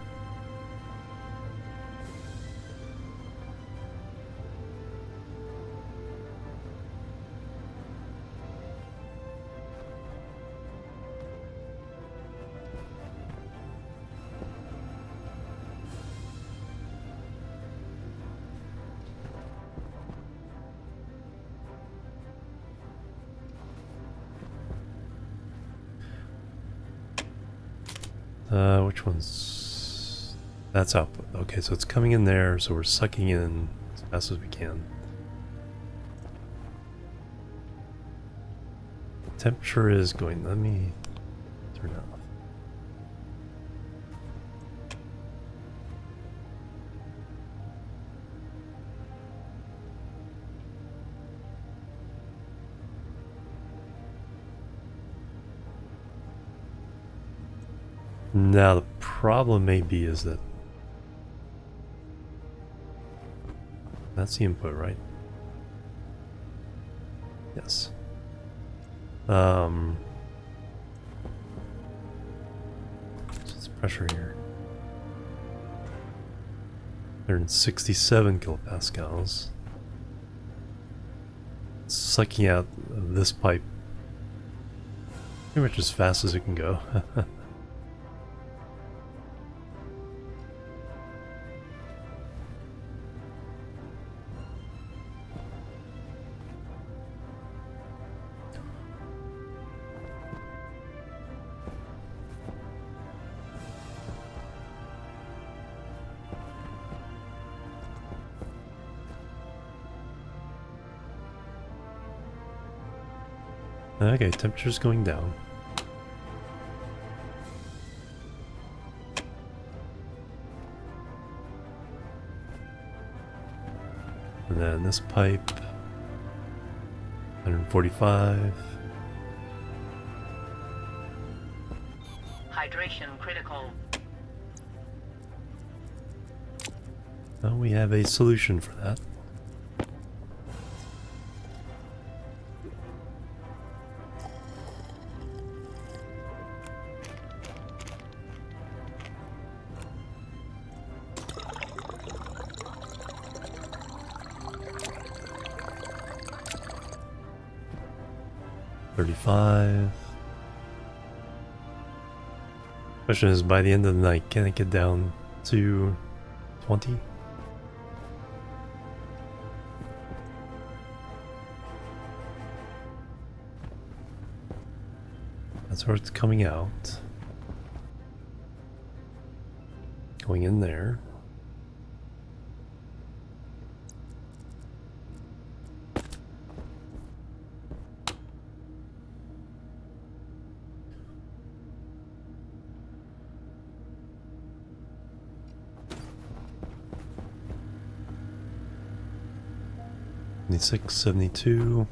Which one's... That's output. Okay, so it's coming in there, so we're sucking in as fast as we can. Temperature is going... Let me turn it off. Now the problem may be is that that's the input, right? Yes. What's the pressure here? 167 kilopascals. It's sucking out this pipe pretty much as fast as it can go. Okay, temperature's going down. And then this pipe, 145. Hydration critical. Well, we have a solution for that. Question is, by the end of the night, can it get down to 20? That's where it's coming out. Going in there. Six 72.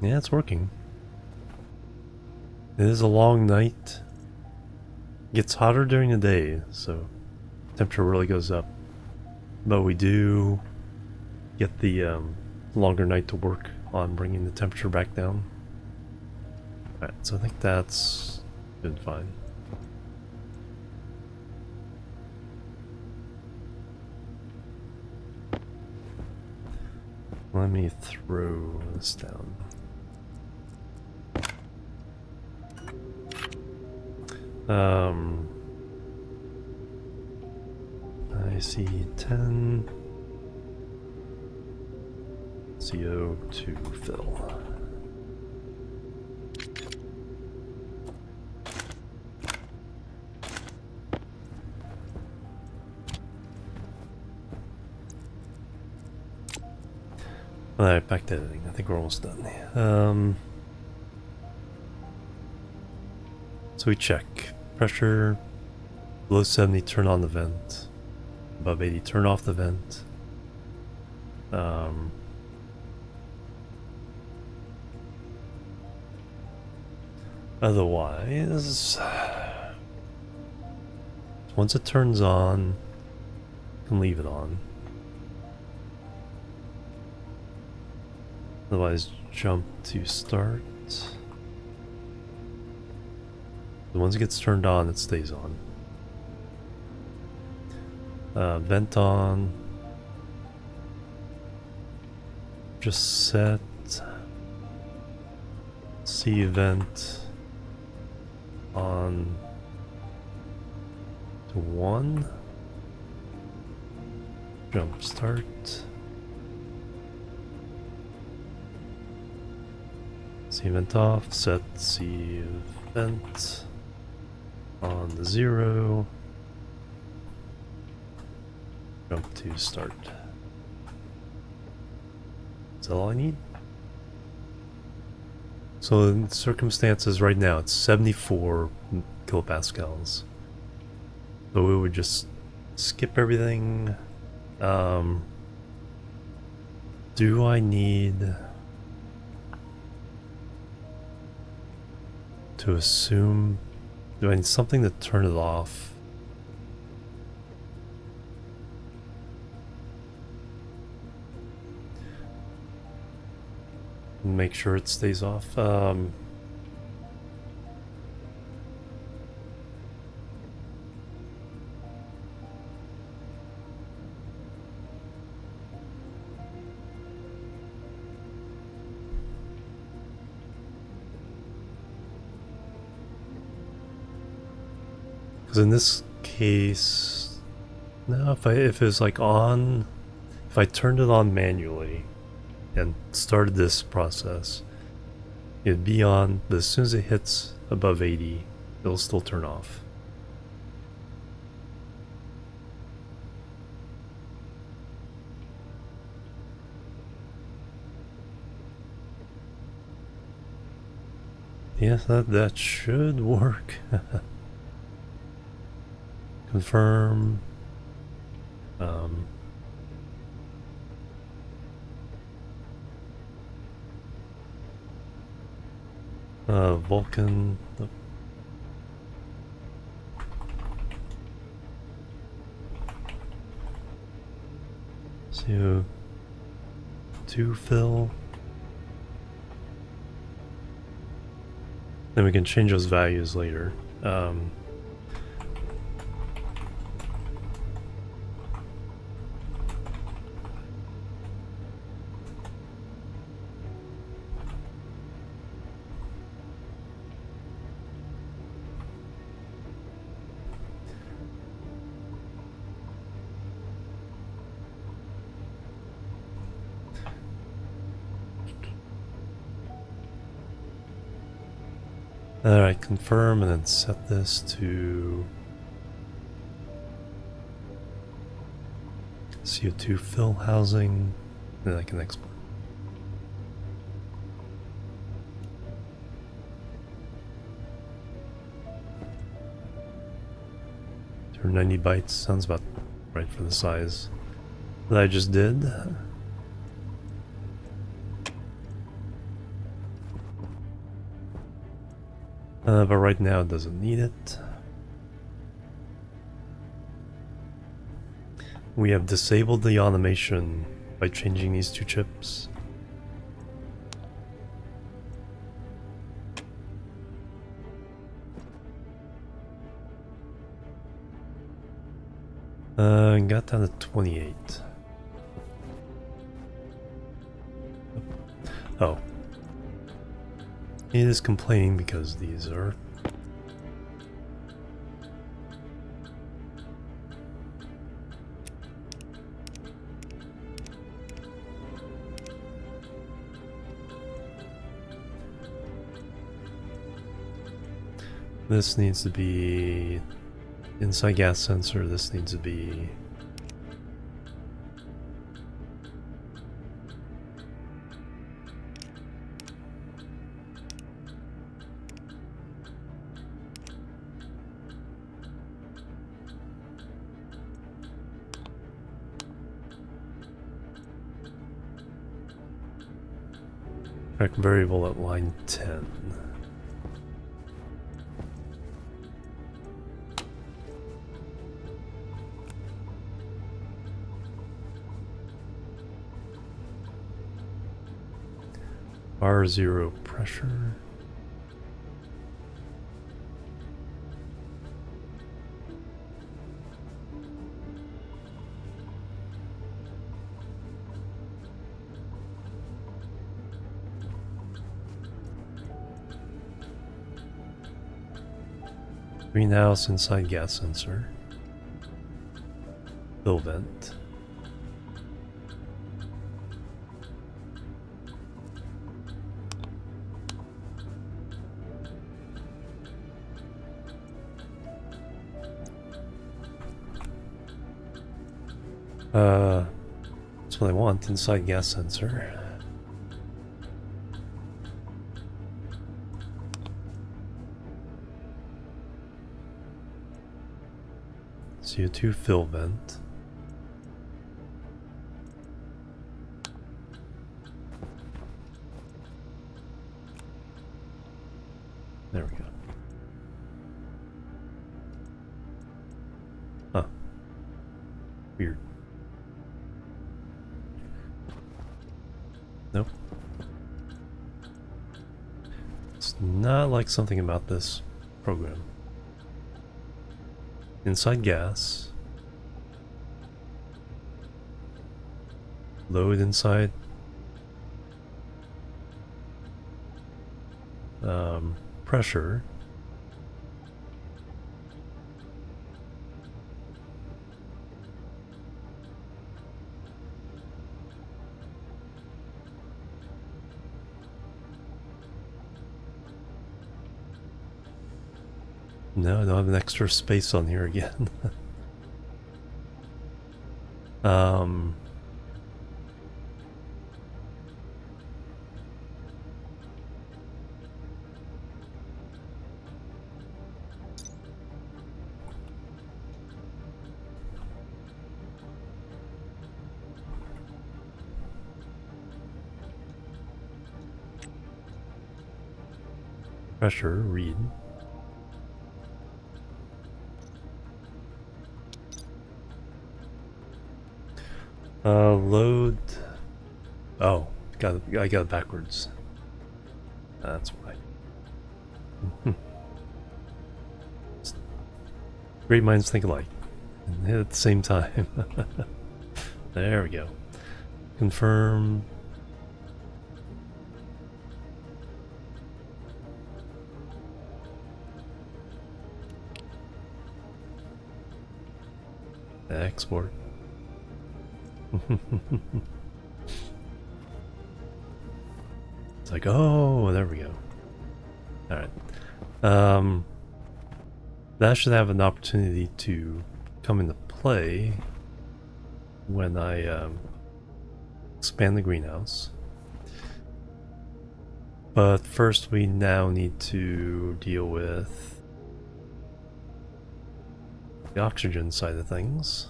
Yeah, it's working. It is a long night. It gets hotter during the day, so temperature really goes up. But we do get the longer night to work on bringing the temperature back down. Alright, so I think that's been fine. Let me throw this down. I see 10 CO2 fill. Alright, back to editing. I think we're almost done. So we check. Pressure below 70, turn on the vent. Above 80, turn off the vent. Otherwise, once it turns on, you can leave it on. Otherwise, jump to start. Once it gets turned on, it stays on. Vent on. Just set C vent on to 1. Jump start. C vent off, set C vent on the 0. Jump to start. That's all I need. So in circumstances right now, it's 74 kilopascals. So we would just skip everything. Do I need to assume? Do I need something to turn it off? Make sure it stays off. Because in this case, no, if it was like on, if I turned it on manually and started this process, it'd be on, but as soon as it hits above 80, it'll still turn off. Yes, that should work. Confirm. Vulcan. CO2 fill. Then we can change those values later. Alright, confirm and then set this to CO2 fill housing, then I can export. For 90 bytes, sounds about right for the size that I just did. But right now it doesn't need it. We have disabled the automation by changing these two chips. Got down to 28. Oh. It is complaining because these are... This needs to be inside gas sensor, this needs to be... Correct variable at line 10. R0 pressure. Greenhouse inside gas sensor. Fill vent. That's what I want, inside gas sensor. CO2 fill vent. There we go. Huh. Weird. Nope. It's not like something about this program. Inside gas. Load inside. Pressure. No, I don't have an extra space on here again. Pressure, read. Load. Oh, I got it backwards. That's why. Great minds think alike. At the same time. There we go. Confirm. Export. It's like, oh, there we go. Alright. That should have an opportunity to come into play when I expand the greenhouse. But first we now need to deal with the oxygen side of things.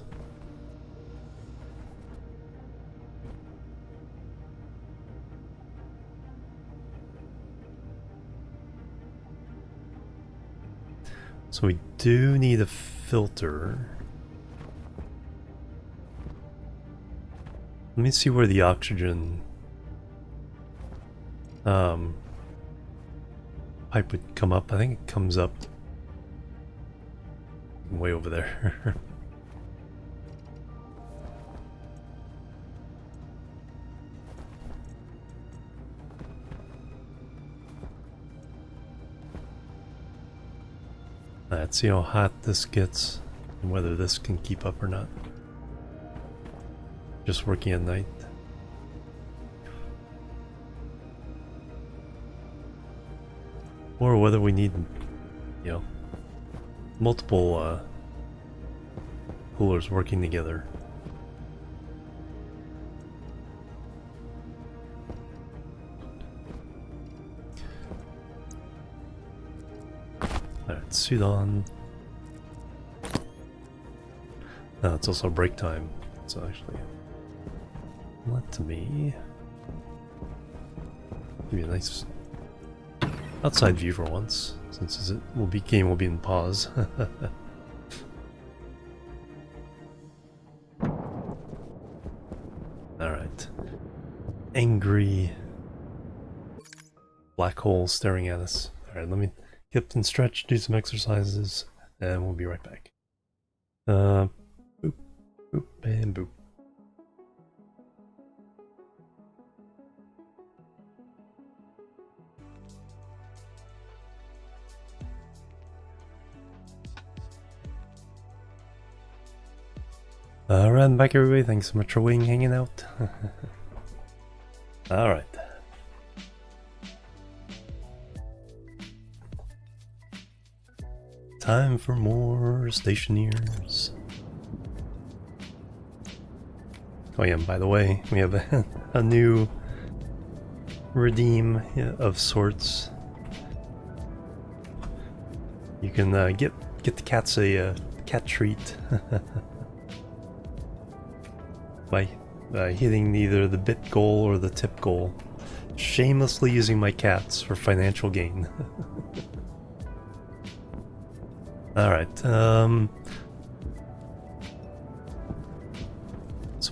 So we do need a filter. Let me see where the oxygen pipe would come up. I think it comes up way over there. Let's see how hot this gets and whether this can keep up or not. Just working at night. Or whether we need, you know, multiple coolers working together. Alright, suit on. No, it's also break time. So actually, not to me. Give me a nice outside view for once, since game will be in pause. Alright. Angry black hole staring at us. Alright, let me get and stretch, do some exercises, and we'll be right back. Boop, boop, and boop. Alright, I'm back everybody, thanks so much for waiting, hanging out. Alright. Time for more Stationeers. Oh yeah, and by the way, we have a new redeem of sorts. You can get the cats a cat treat. By hitting either the bit goal or the tip goal. Shamelessly using my cats for financial gain. Alright, so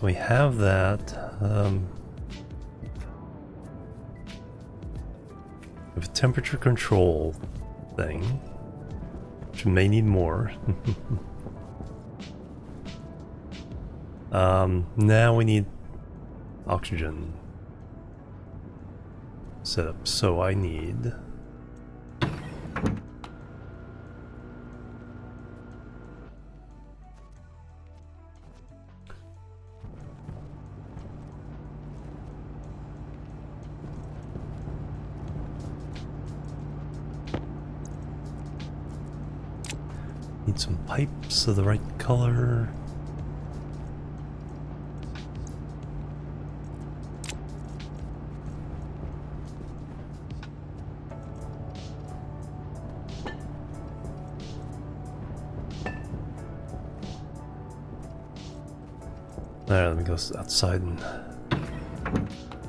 we have that. We have a temperature control thing, which may need more. Now we need oxygen setup, so I need some pipes of the right color. Alright, let me go outside and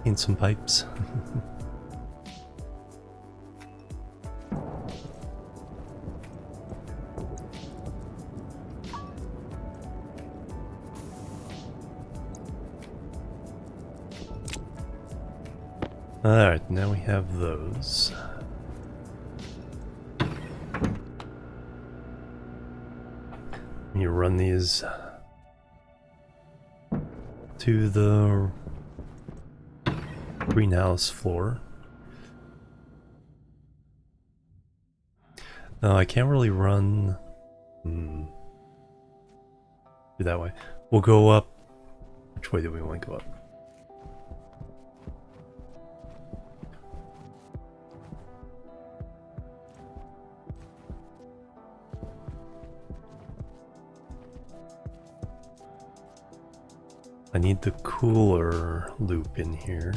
clean some pipes. Alright, now we have those. You run these to the greenhouse floor. No, I can't really run. Do that way. We'll go up. Which way do we want to go up? I need the cooler loop in here.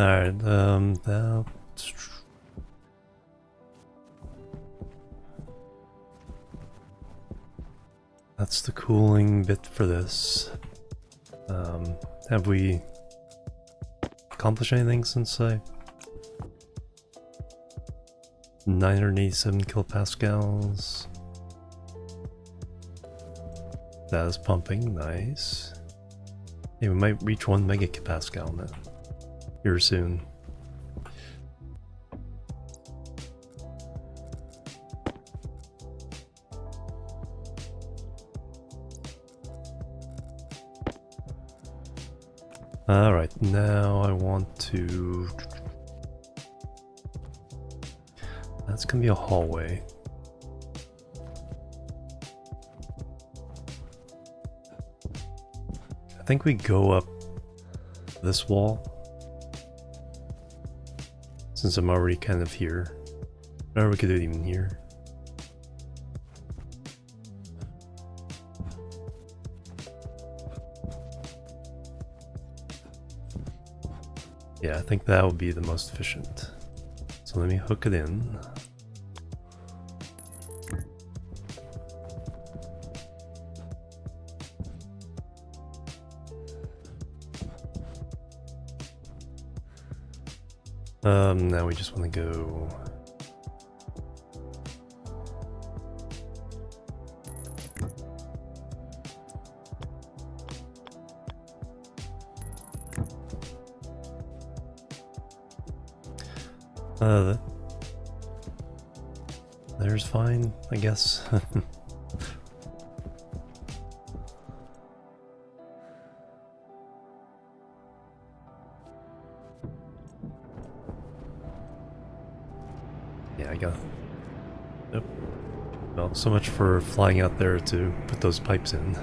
Alright, that... That's the cooling bit for this. Have we accomplished anything since I... 987 kilopascals. That is pumping, nice. Hey, we might reach 1 megapascal now. Here soon. Alright, now I want to... That's gonna be a hallway. I think we go up this wall. Since I'm already kind of here. Or we could do it even here. Yeah, I think that would be the most efficient. So let me hook it in. Now we just want to go... There's fine, I guess. Yeah, I got... Yep. Well, so much for flying out there to put those pipes in.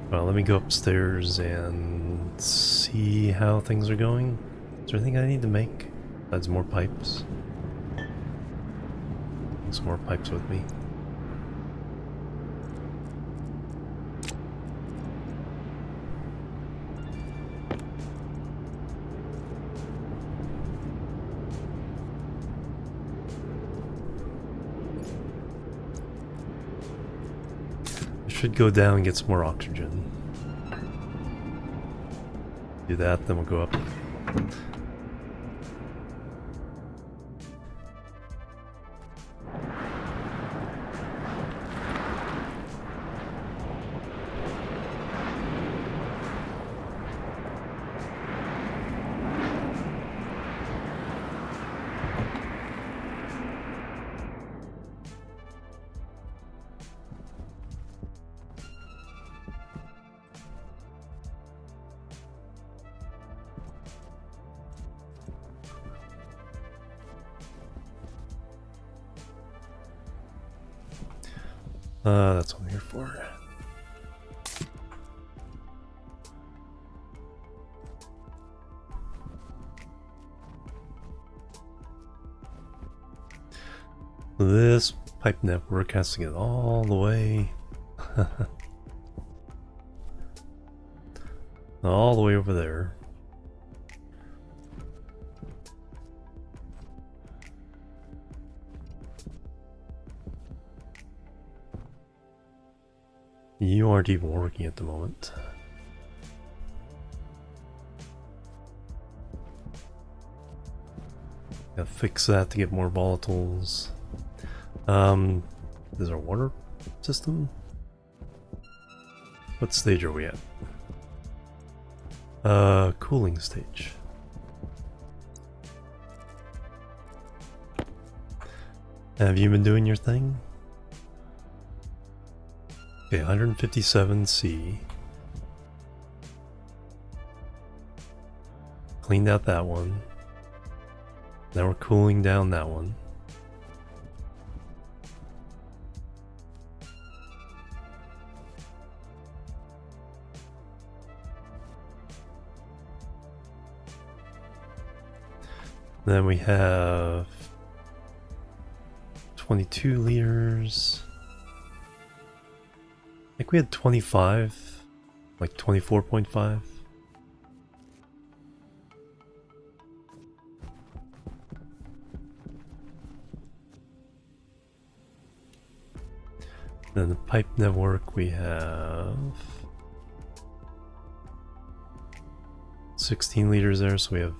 Well, let me go upstairs and see how things are going. Is there anything I need to make? Besides more pipes? Some more pipes with me. Should go down and get some more oxygen. Do that, then we'll go up. That's what I'm here for. This pipe network has to get all the way all the way over there. You aren't even working at the moment. Gotta fix that to get more volatiles. Is our water system? What stage are we at? Cooling stage. Have you been doing your thing? Okay, 157C. Cleaned out that one. Now we're cooling down that one. Then we have 22 liters. I think we had 25, like 24.5. Then the pipe network we have 16 liters there, so we have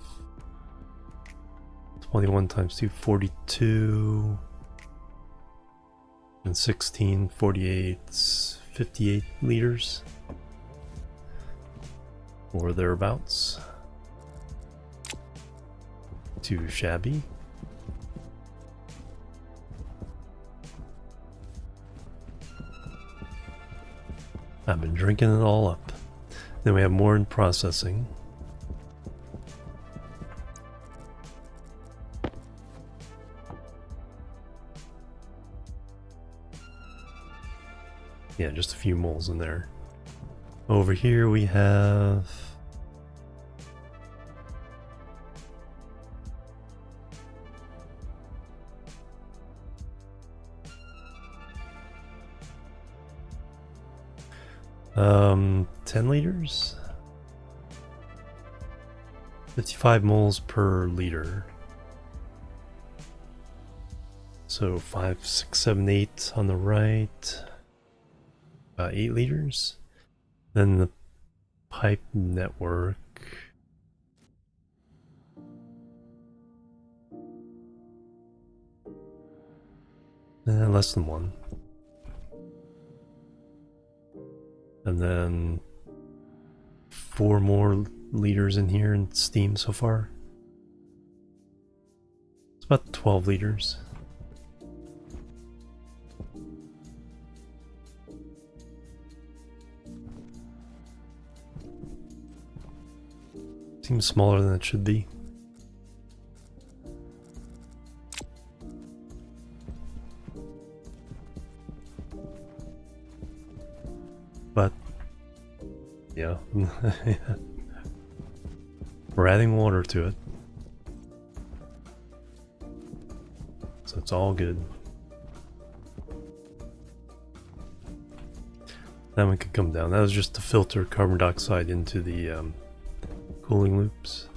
21 times 2, 42, and 16, 48, 58 liters, or thereabouts. Too shabby. I've been drinking it all up. Then we have more in processing. Yeah, just a few moles in there. Over here we have um, 10 liters? 55 moles per liter. So 5, 6, 7, 8 on the right. About 8 liters. Then the pipe network. Less than 1. And then 4 more liters in here in steam so far. It's about 12 liters. Seems smaller than it should be. But yeah. We're adding water to it. So it's all good. Then we could come down. That was just to filter carbon dioxide into the cooling loops.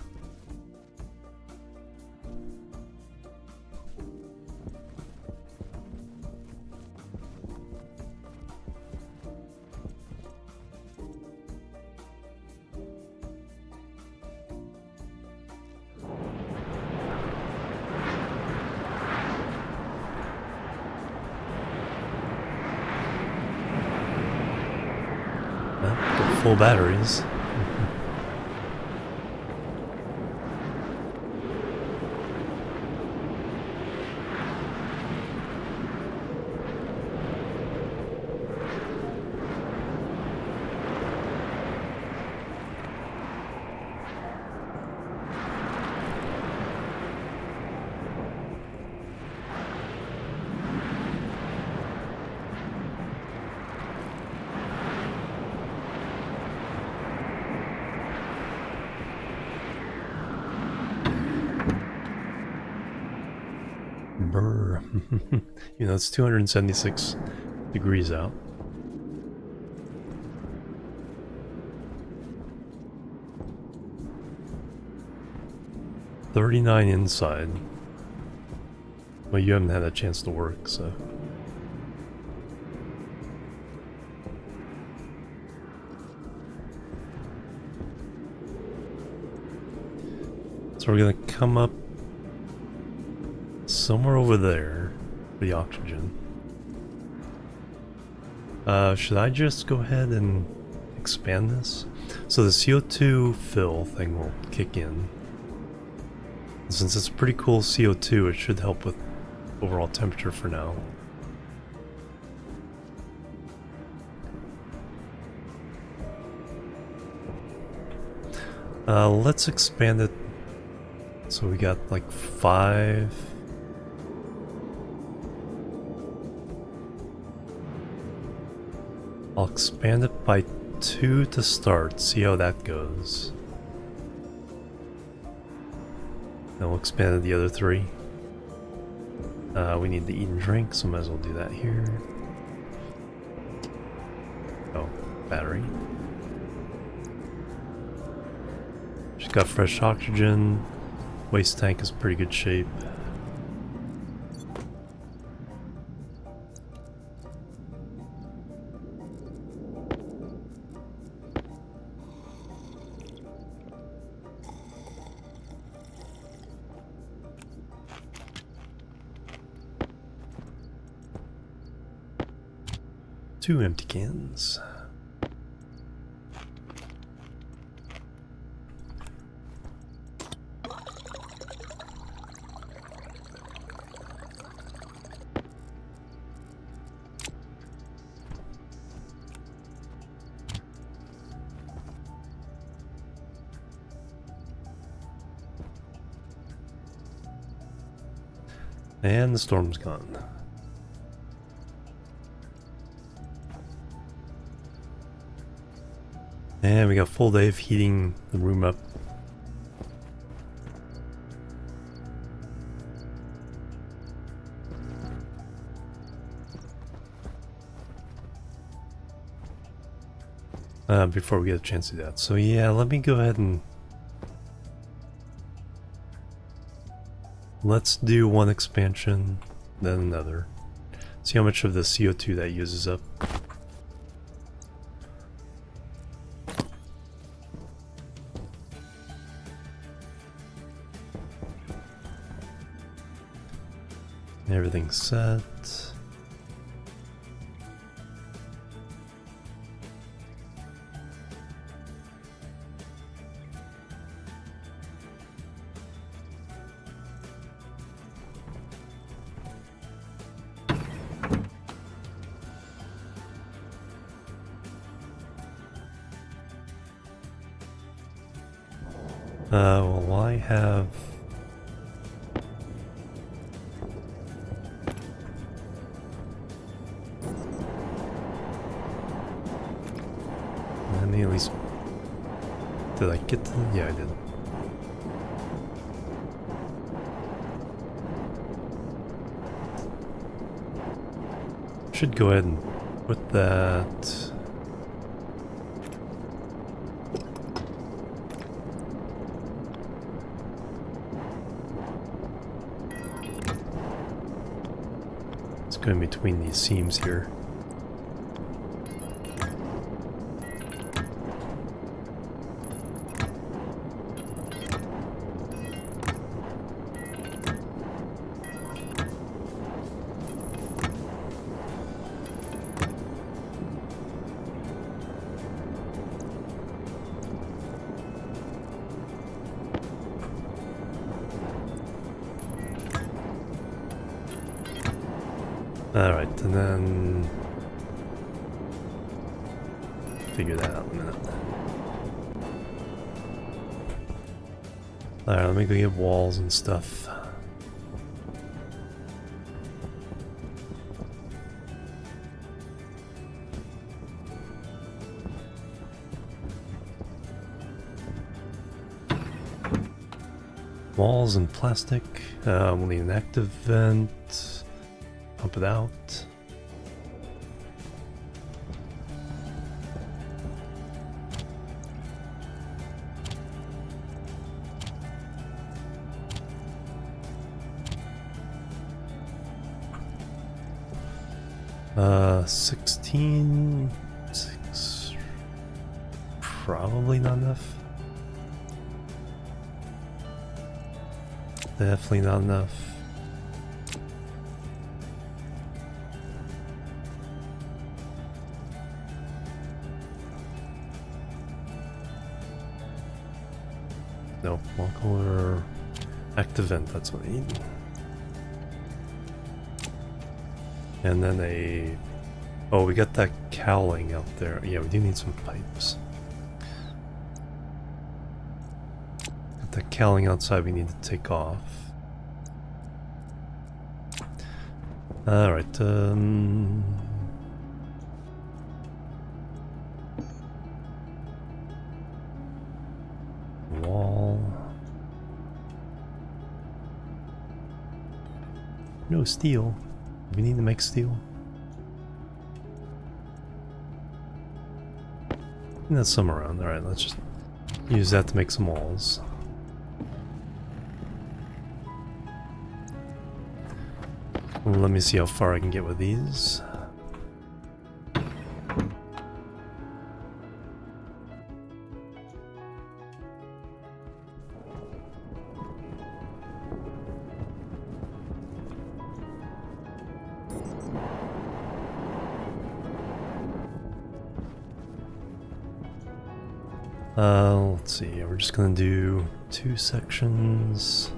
Got full batteries. Brr. You know, it's 276 degrees out. $39 inside. Well, you haven't had a chance to work, so. So we're gonna come up somewhere over there for the oxygen. Should I just go ahead and expand this? So the CO2 fill thing will kick in. Since it's pretty cool CO2, it should help with overall temperature for now. Let's expand it. So we got like 5. I'll expand it by 2 to start, see how that goes. Then we'll expand it the other 3. We need to eat and drink, so might as well do that here. Oh, battery. Just got fresh oxygen. Waste tank is pretty good shape. Two empty cans. And the storm's gone. And we got a full day of heating the room up. Before we get a chance to do that. So yeah, let me go ahead and let's do one expansion, then another. See how much of the CO2 that uses up. Everything's set. Well, I have let me at least did I get to yeah I did. Should go ahead and put that go in between these seams here. Alright, and then figure that out in a minute. Alright, let me go get walls and stuff. Walls and plastic. We'll need an active vent. Pump it out. Uh, 16, 6, probably not enough. Definitely not enough. No, or active vent, that's what I need. And then a... Oh, we got that cowling out there. Yeah, we do need some pipes. Got that cowling outside we need to take off. Alright, wall. No steel. We need to make steel. And that's some around. Alright, let's just use that to make some walls. Well, let me see how far I can get with these. Let's see, we're just gonna do 2 sections.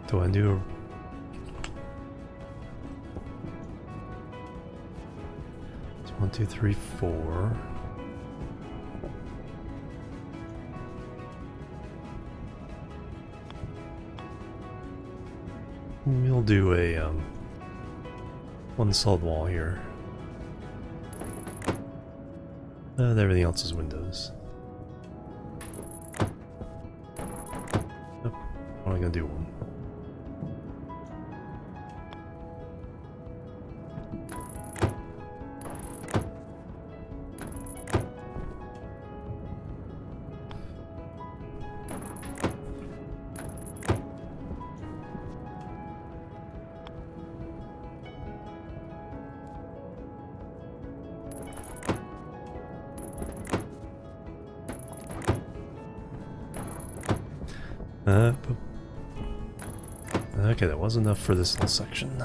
Do I do it's 1, 2, 3, 4. We'll do a one solid wall here. Everything else is windows. Nope. I'm only gonna do one. Okay, that was enough for this little section.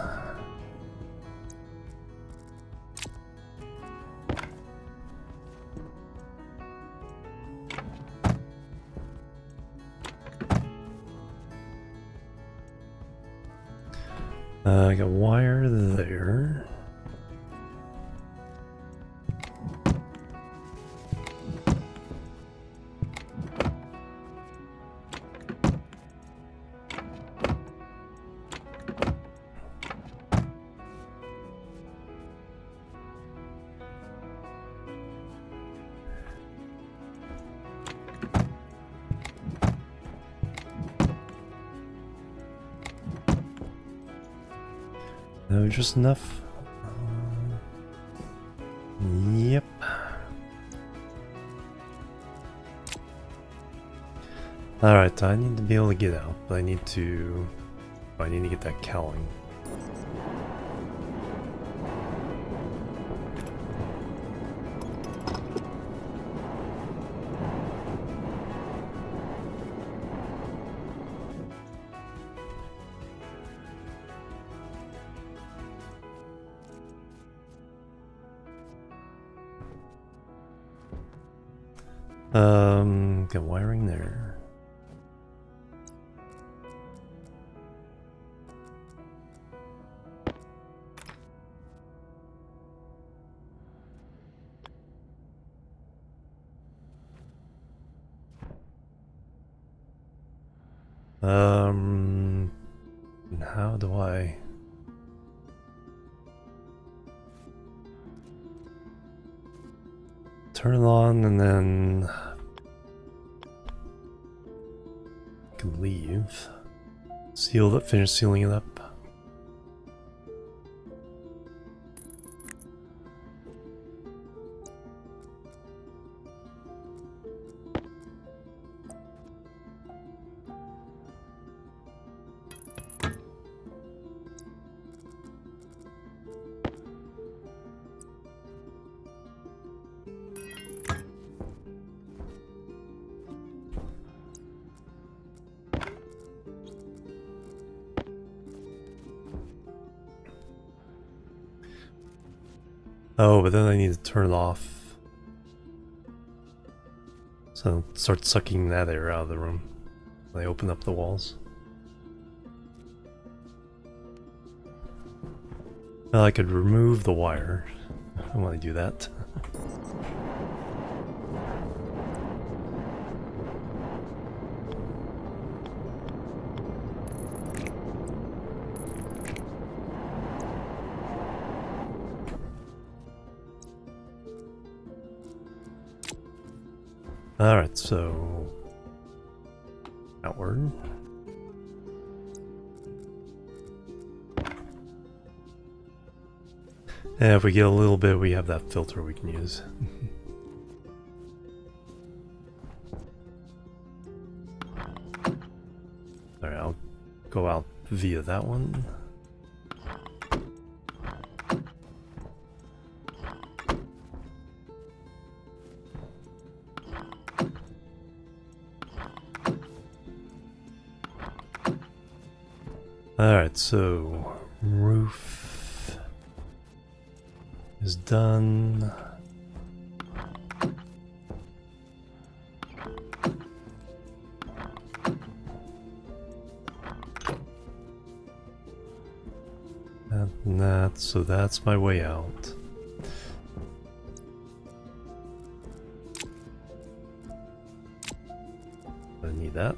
I got wire there. No, just enough. Yep. Alright, I need to be able to get out, but I need to get that cowling. Got wiring there. How do I turn it on and then I can leave. Seal it, finish sealing it up. Oh, but then I need to turn it off. So start sucking that air out of the room. I open up the walls. Well, I could remove the wire. I don't want to do that. Alright, so outward. And if we get a little bit, we have that filter we can use. Alright, I'll go out via that one. Alright, so roof is done. And that, so that's my way out. I need that.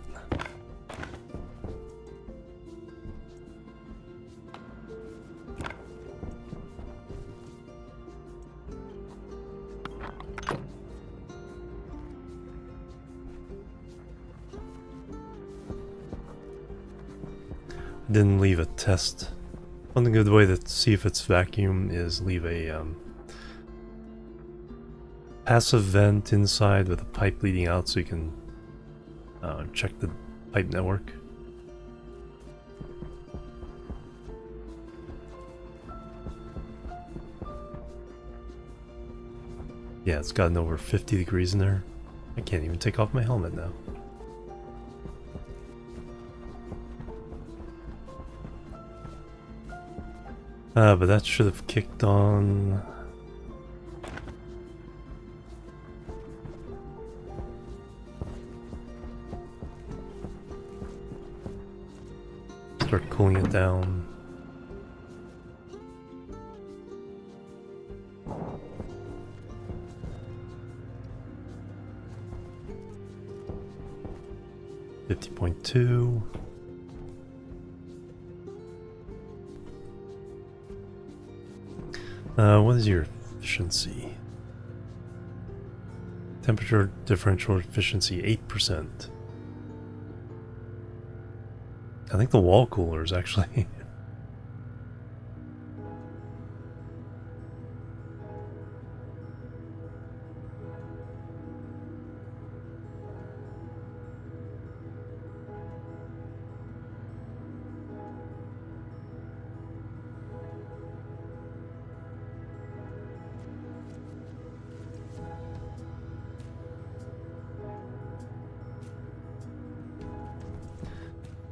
Didn't leave a test. One good way to see if it's vacuum is leave a passive vent inside with a pipe leading out so you can check the pipe network. Yeah, it's gotten over 50 degrees in there. I can't even take off my helmet now. But that should have kicked on. Start cooling it down. .2. What is your efficiency? Temperature differential efficiency 8%. I think the wall cooler is actually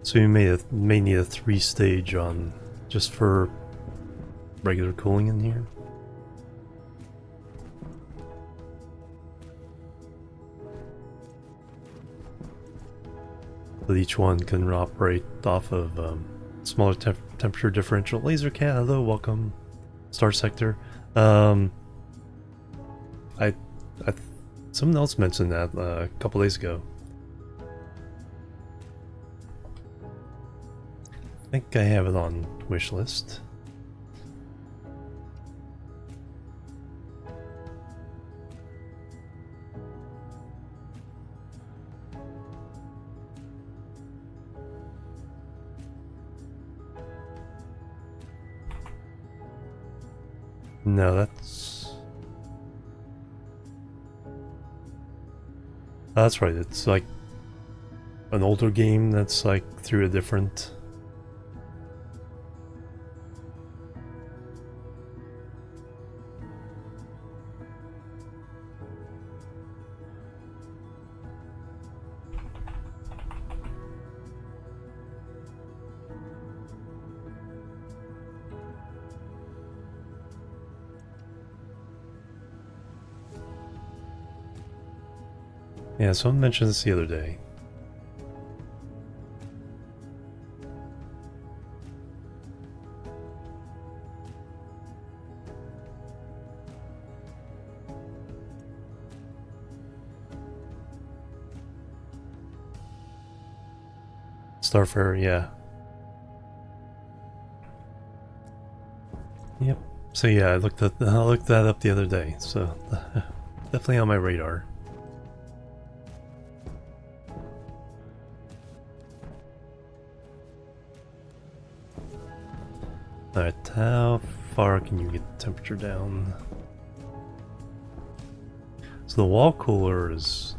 so you may need a 3-stage on just for regular cooling in here. But each one can operate off of smaller temperature differential. Laser Cat, hello, welcome. Star Sector. I someone else mentioned that a couple days ago. I think I have it on wish list. No, that's right. It's like an older game that's like through a different. Yeah, someone mentioned this the other day. Starfarer, yeah. Yep. So yeah, I looked that up the other day. So definitely on my radar. Alright, how far can you get the temperature down? So the wall coolers...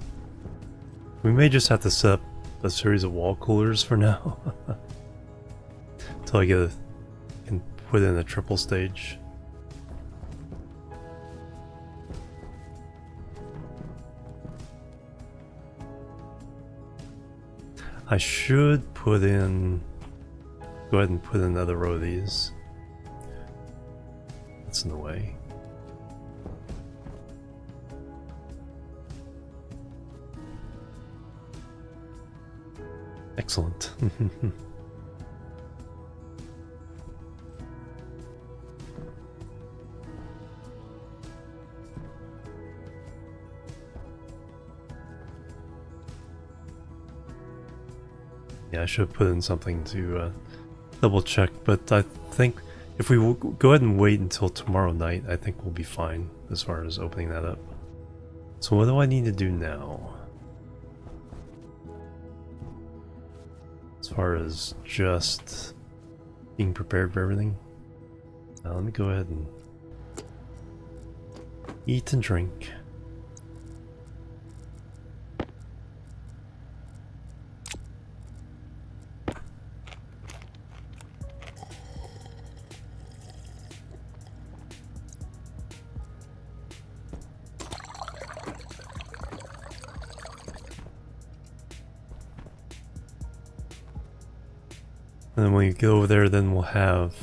We may just have to set up a series of wall coolers for now. Until I can put in a triple stage. I should go ahead and put in another row of these. That's in the way. Excellent. Yeah, I should put in something to double check, but I think if we go ahead and wait until tomorrow night, I think we'll be fine as far as opening that up. So what do I need to do now? As far as just being prepared for everything. Let me go ahead and eat and drink. And then when we go over there, then we'll have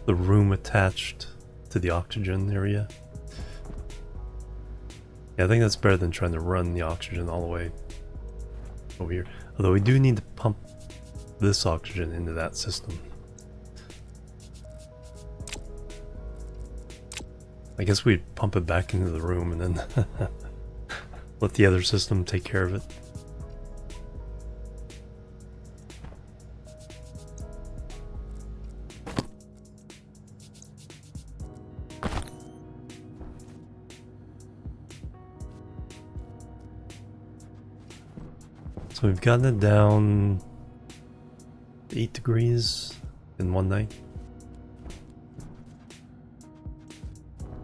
the room attached to the oxygen area. Yeah, I think that's better than trying to run the oxygen all the way over here. Although we do need to pump this oxygen into that system. I guess we'd pump it back into the room and then let the other system take care of it. So we've gotten it down 8 degrees in one night.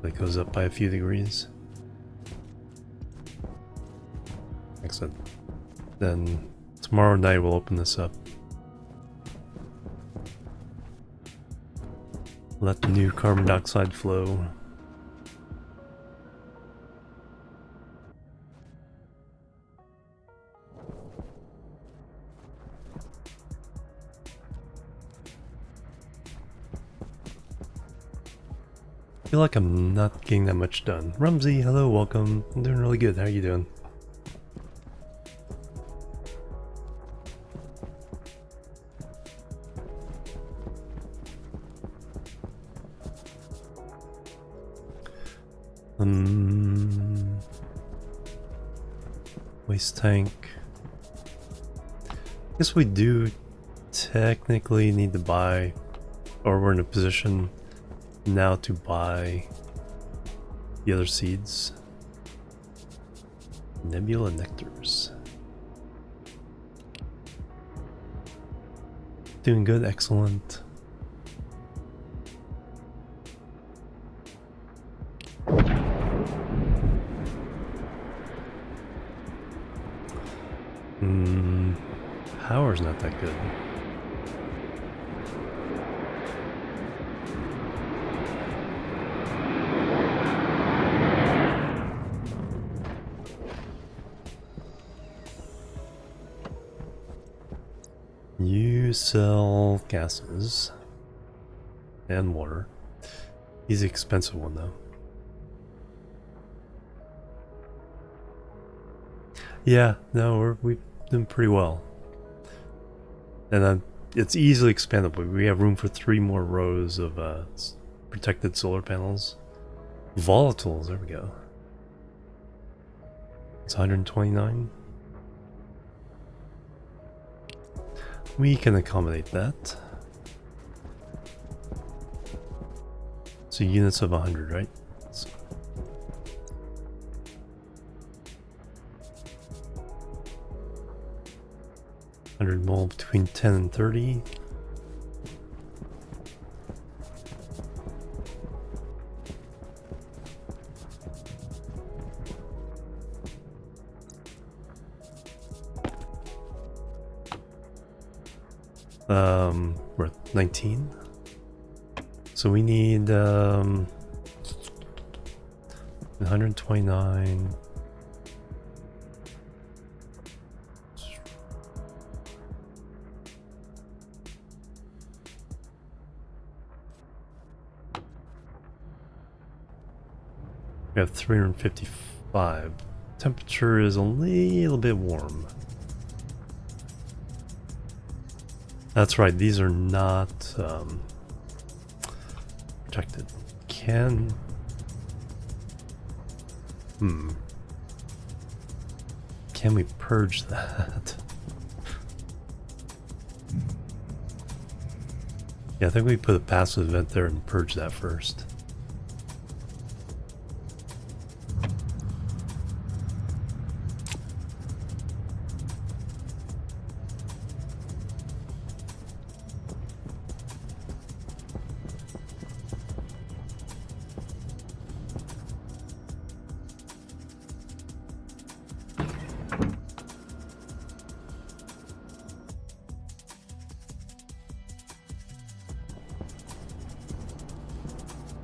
That goes up by a few degrees. Excellent. Then tomorrow night we'll open this up. Let the new carbon dioxide flow. I feel like I'm not getting that much done. Rumsey, hello, welcome. I'm doing really good. How are you doing? Waste tank. I guess we do technically need to buy, or we're in a position now to buy the other seeds. Nebula nectars. Doing good, excellent. Power's not that good. You sell gases and water. He's the expensive one though. Yeah, no, we've done pretty well. And it's easily expandable. We have room for 3 more rows of protected solar panels. Volatiles, there we go. It's 129. We can accommodate that. So units of 100, right? So 100 mole between 10 and 30. We're at 19. So we need 129. We have 355. Temperature is a little bit warm. That's right, these are not protected. Can we purge that? Yeah, I think we put a passive event there and purge that first.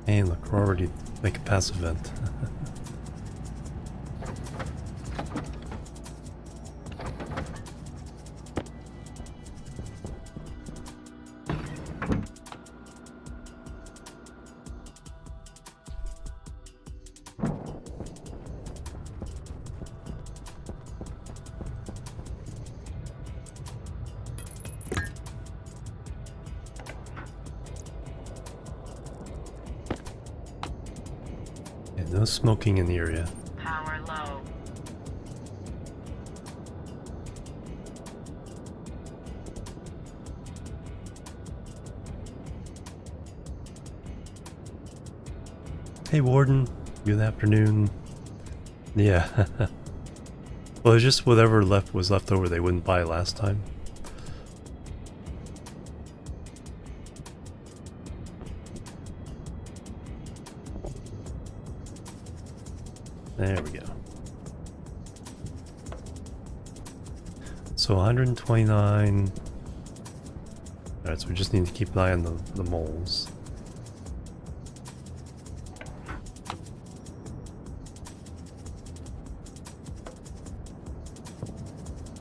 Hey, look, we're already make a passive event. No smoking in the area. Power low. Hey Warden, good afternoon. Yeah. Well, it's just whatever was left over they wouldn't buy last time. There we go. So 129. Alright, so we just need to keep an eye on the moles.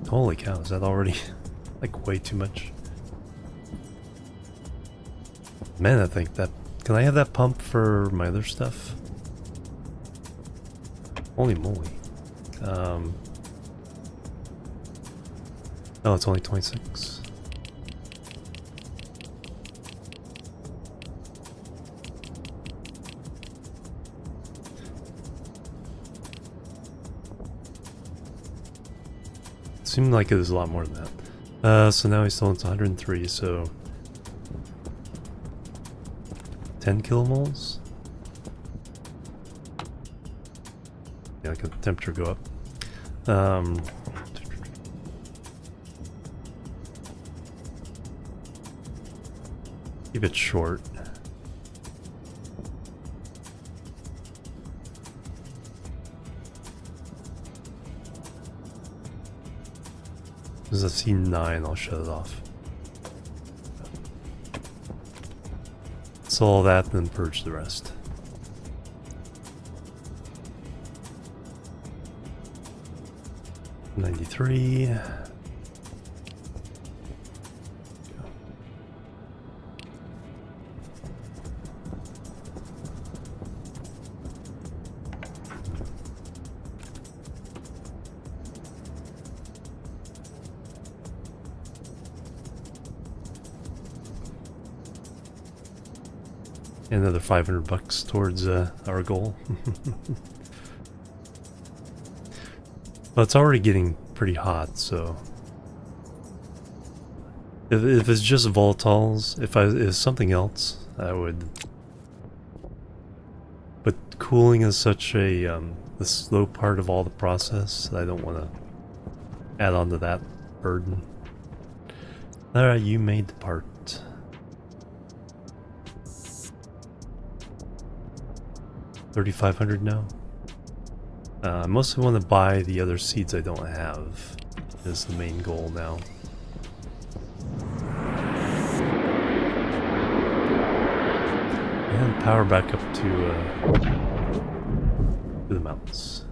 Holy cow, is that already like way too much? Man, I think that... Can I have that pump for my other stuff? Holy moly. Oh, it's only 26. Seemed like it was a lot more than that. So now he's still into 103, so 10 kilomoles? Yeah, like the temperature go up. Keep it short. As I see 9, I'll shut it off. So all that, and then purge the rest. $93. Another $500 towards our goal. Well, it's already getting pretty hot, so if it's just volatiles, if it's something else, I would. But cooling is such a the slow part of all the process. I don't want to add on to that burden. All right, you made the part. 3,500 now. I mostly want to buy the other seeds I don't have. Is the main goal now. And power back up to the mountains.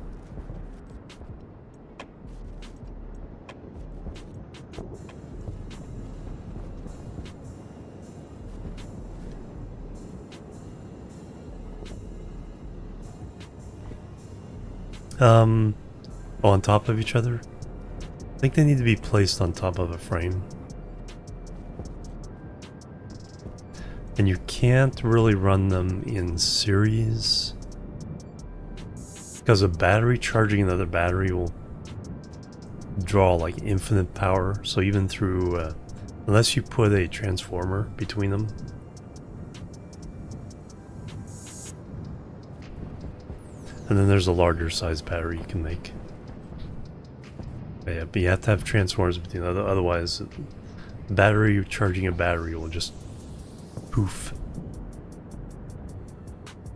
On top of each other? I think they need to be placed on top of a frame. And you can't really run them in series, because a battery charging another battery will draw like infinite power. So even through, unless you put a transformer between them. And then there's a larger size battery you can make. Yeah, but you have to have transformers between them, otherwise battery charging a battery will just poof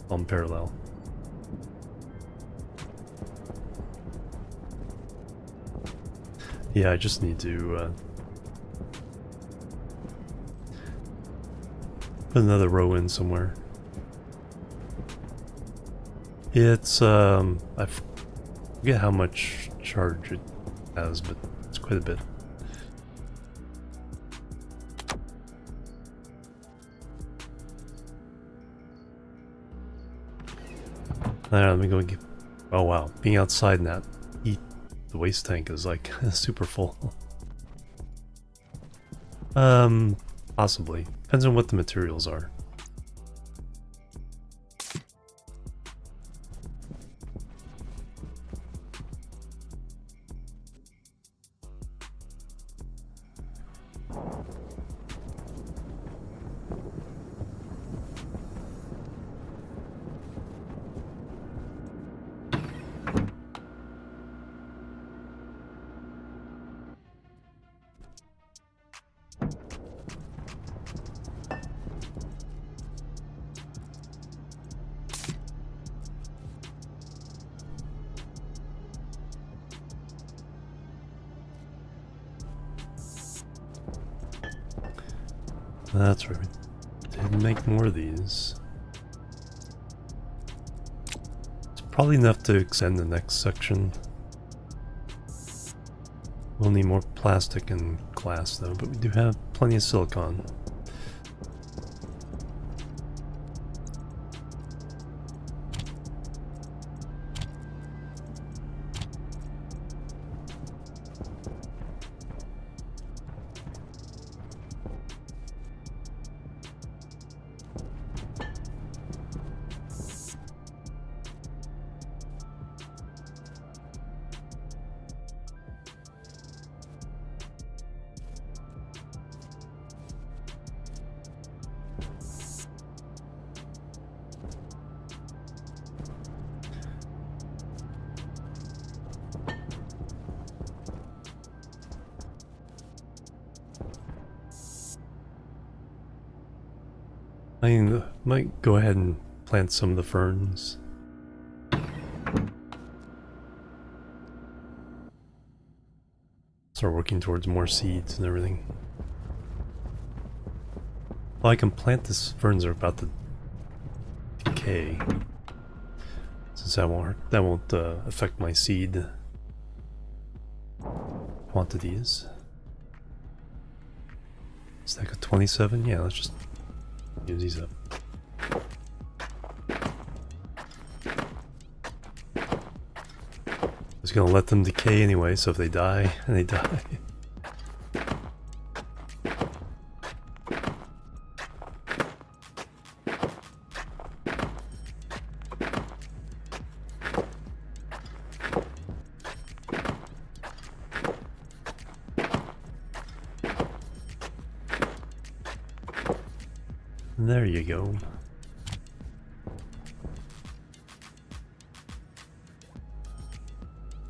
on parallel. Yeah, I just need to put another row in somewhere. It's I forget how much charge it has, but it's quite a bit. Alright, let me go get... Oh wow, being outside in that heat, the waste tank is like super full. Possibly. Depends on what the materials are. That's right. Didn't make more of these. It's probably enough to extend the next section. We'll need more plastic and glass though, but we do have plenty of silicon. I might go ahead and plant some of the ferns. Start working towards more seeds and everything. Well, I can plant these ferns are about to decay, since that won't affect my seed quantities. Stack of 27. Yeah, let's just use these up. I was gonna let them decay anyway, so if they die, and they die. There you go.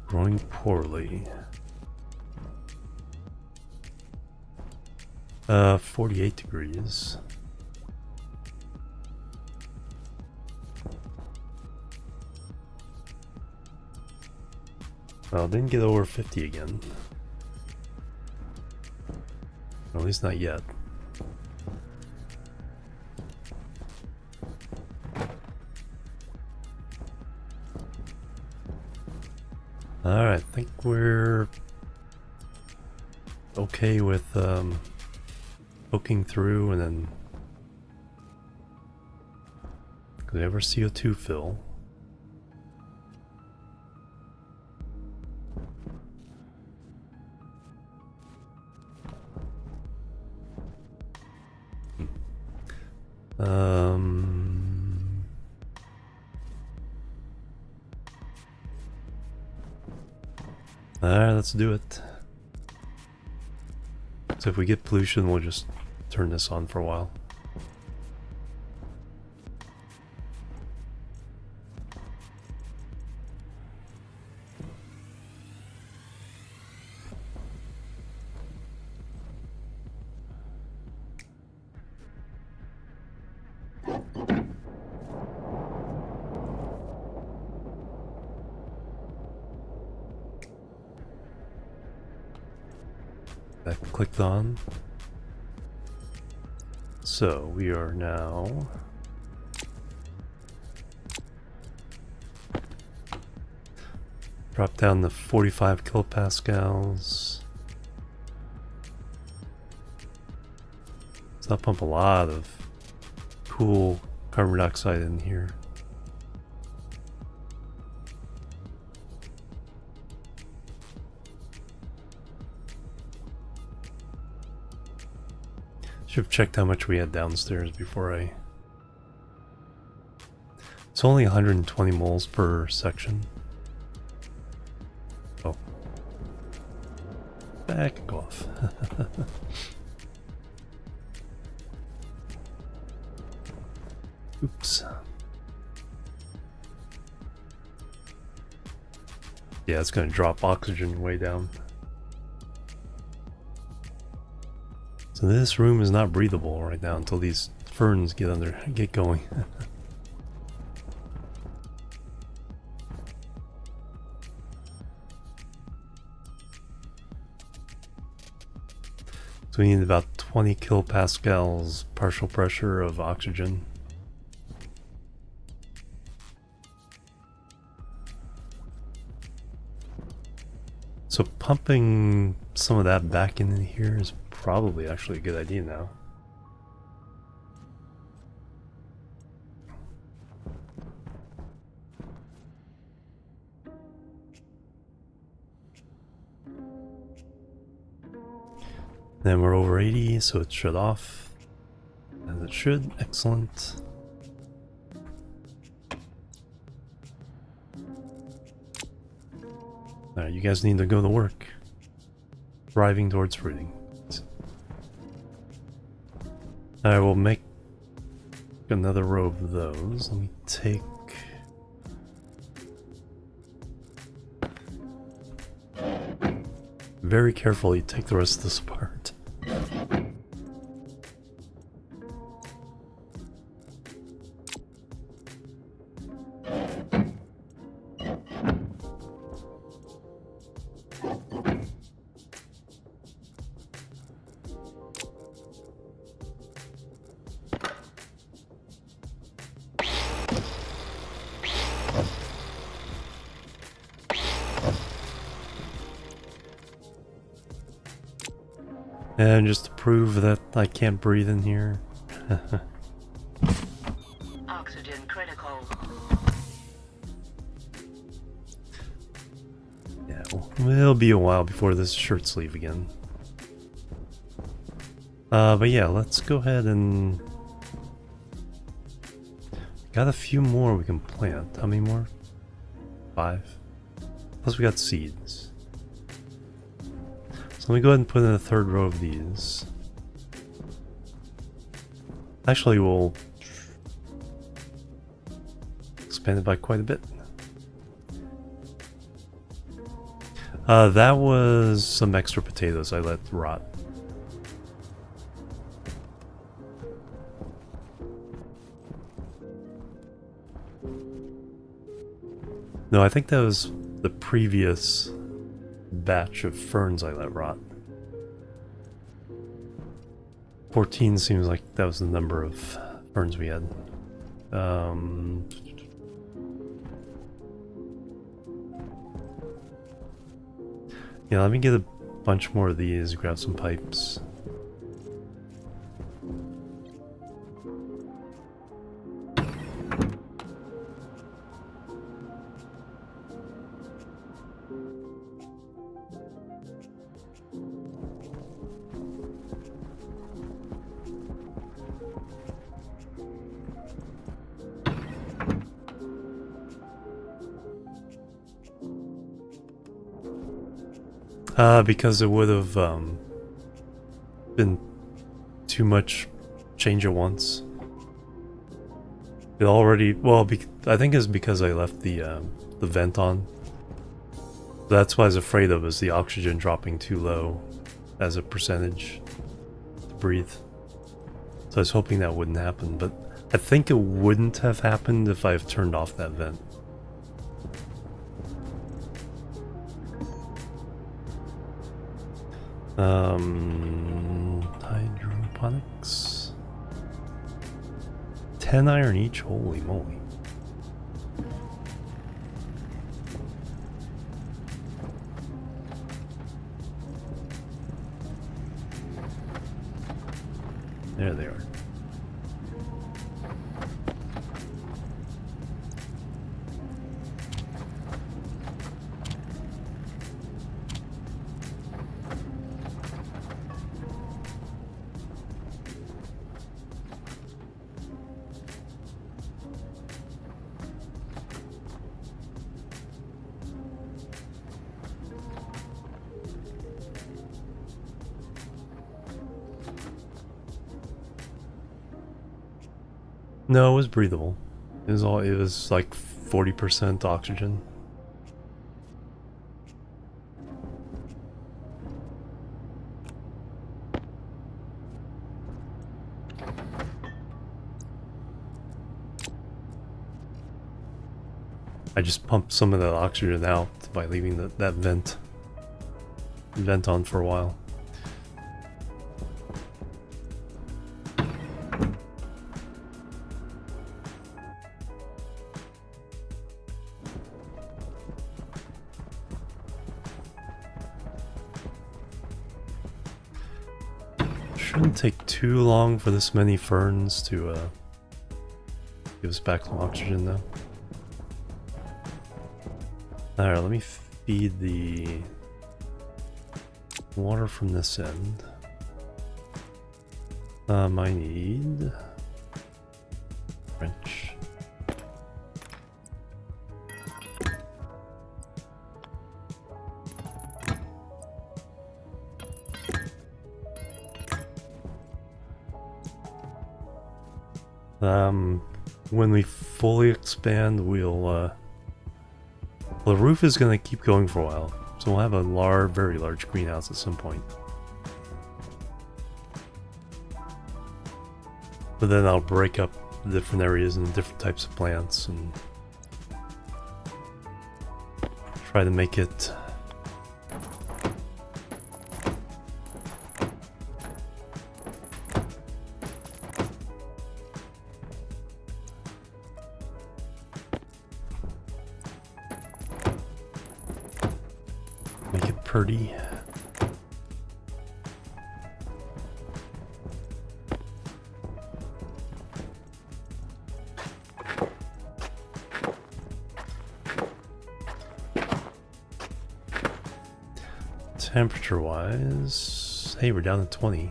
Growing poorly. 48 degrees. Well, didn't get over 50 again. Or at least not yet. Alright, I think we're okay with poking through and then... Do they ever CO2 fill? Alright, let's do it. So if we get pollution, we'll just turn this on for a while. That clicked on. So we are now drop down to 45 kilopascals. So I'll pump a lot of cool carbon dioxide in here. Should have checked how much we had downstairs before I... It's only 120 moles per section. Oh. Back off. Oops. Yeah, it's gonna drop oxygen way down. So this room is not breathable right now until these ferns get going. So we need about 20 kilopascals partial pressure of oxygen. So pumping some of that back in here is probably actually a good idea now. Then we're over 80, so it's shut off. As it should. Excellent. Alright, you guys need to go to work. Driving towards fruiting. Alright, we'll make another row of those. Let me take... Very carefully take the rest of this apart. And just to prove that I can't breathe in here. Oxygen critical. Yeah, well, it'll be a while before this shirt sleeve again. But yeah, let's go ahead and... Got a few more we can plant. How many more? 5. Plus we got seeds. So let me go ahead and put in a third row of these. Actually, we'll expand it by quite a bit. That was some extra potatoes I let rot. No, I think that was the previous batch of ferns I let rot. 14 seems like that was the number of ferns we had. Yeah, let me get a bunch more of these, grab some pipes. Because it would have been too much change at once. It already, well, I think it's because I left the vent on. That's what I was afraid of, is the oxygen dropping too low as a percentage to breathe. So I was hoping that wouldn't happen, but I think it wouldn't have happened if I've turned off that vent. Hydroponics. 10 iron each, holy moly. There they are. No, it was breathable. It was like 40% oxygen. I just pumped some of that oxygen out by leaving that vent on for a while. Shouldn't take too long for this many ferns to give us back some oxygen though. Alright, let me feed the water from this end. I need wrench. When we fully expand, we'll the roof is going to keep going for a while, so we'll have a very large greenhouse at some point. But then I'll break up the different areas and different types of plants and try to make it pretty. Temperature wise, hey, we're down to 20.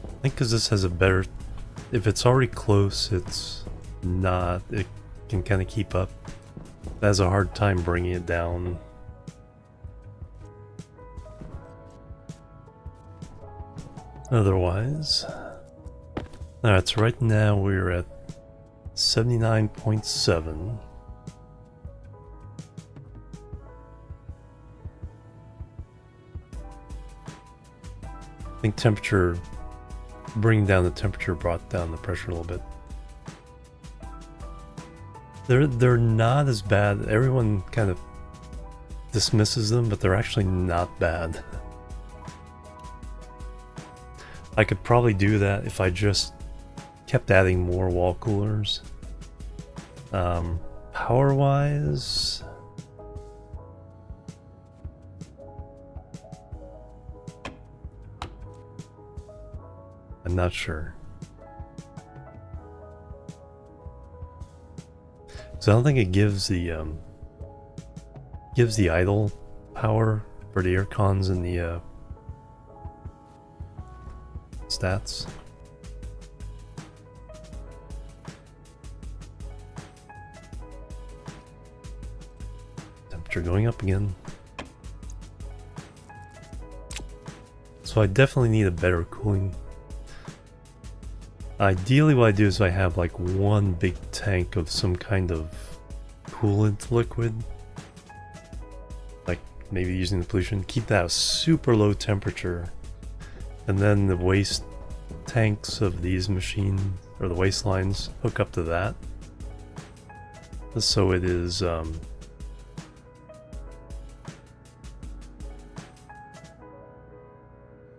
I think because this has a better, if it's already close, it's not, it can kind of keep up. It has a hard time bringing it down. Otherwise, alright, so right now we're at 79.7. I think temperature, bringing down the temperature brought down the pressure a little bit. They're not as bad. Everyone kind of dismisses them, but they're actually not bad. I could probably do that if I just kept adding more wall coolers. Power-wise... I'm not sure. So I don't think it gives the idle power for the air cons and the stats. Temperature going up again. So I definitely need a better cooling. Ideally what I do is I have like one big tank of some kind of coolant liquid. Like maybe using the pollution. Keep that at super low temperature. And then the waste tanks of these machines, or the waste lines, hook up to that. So it is... you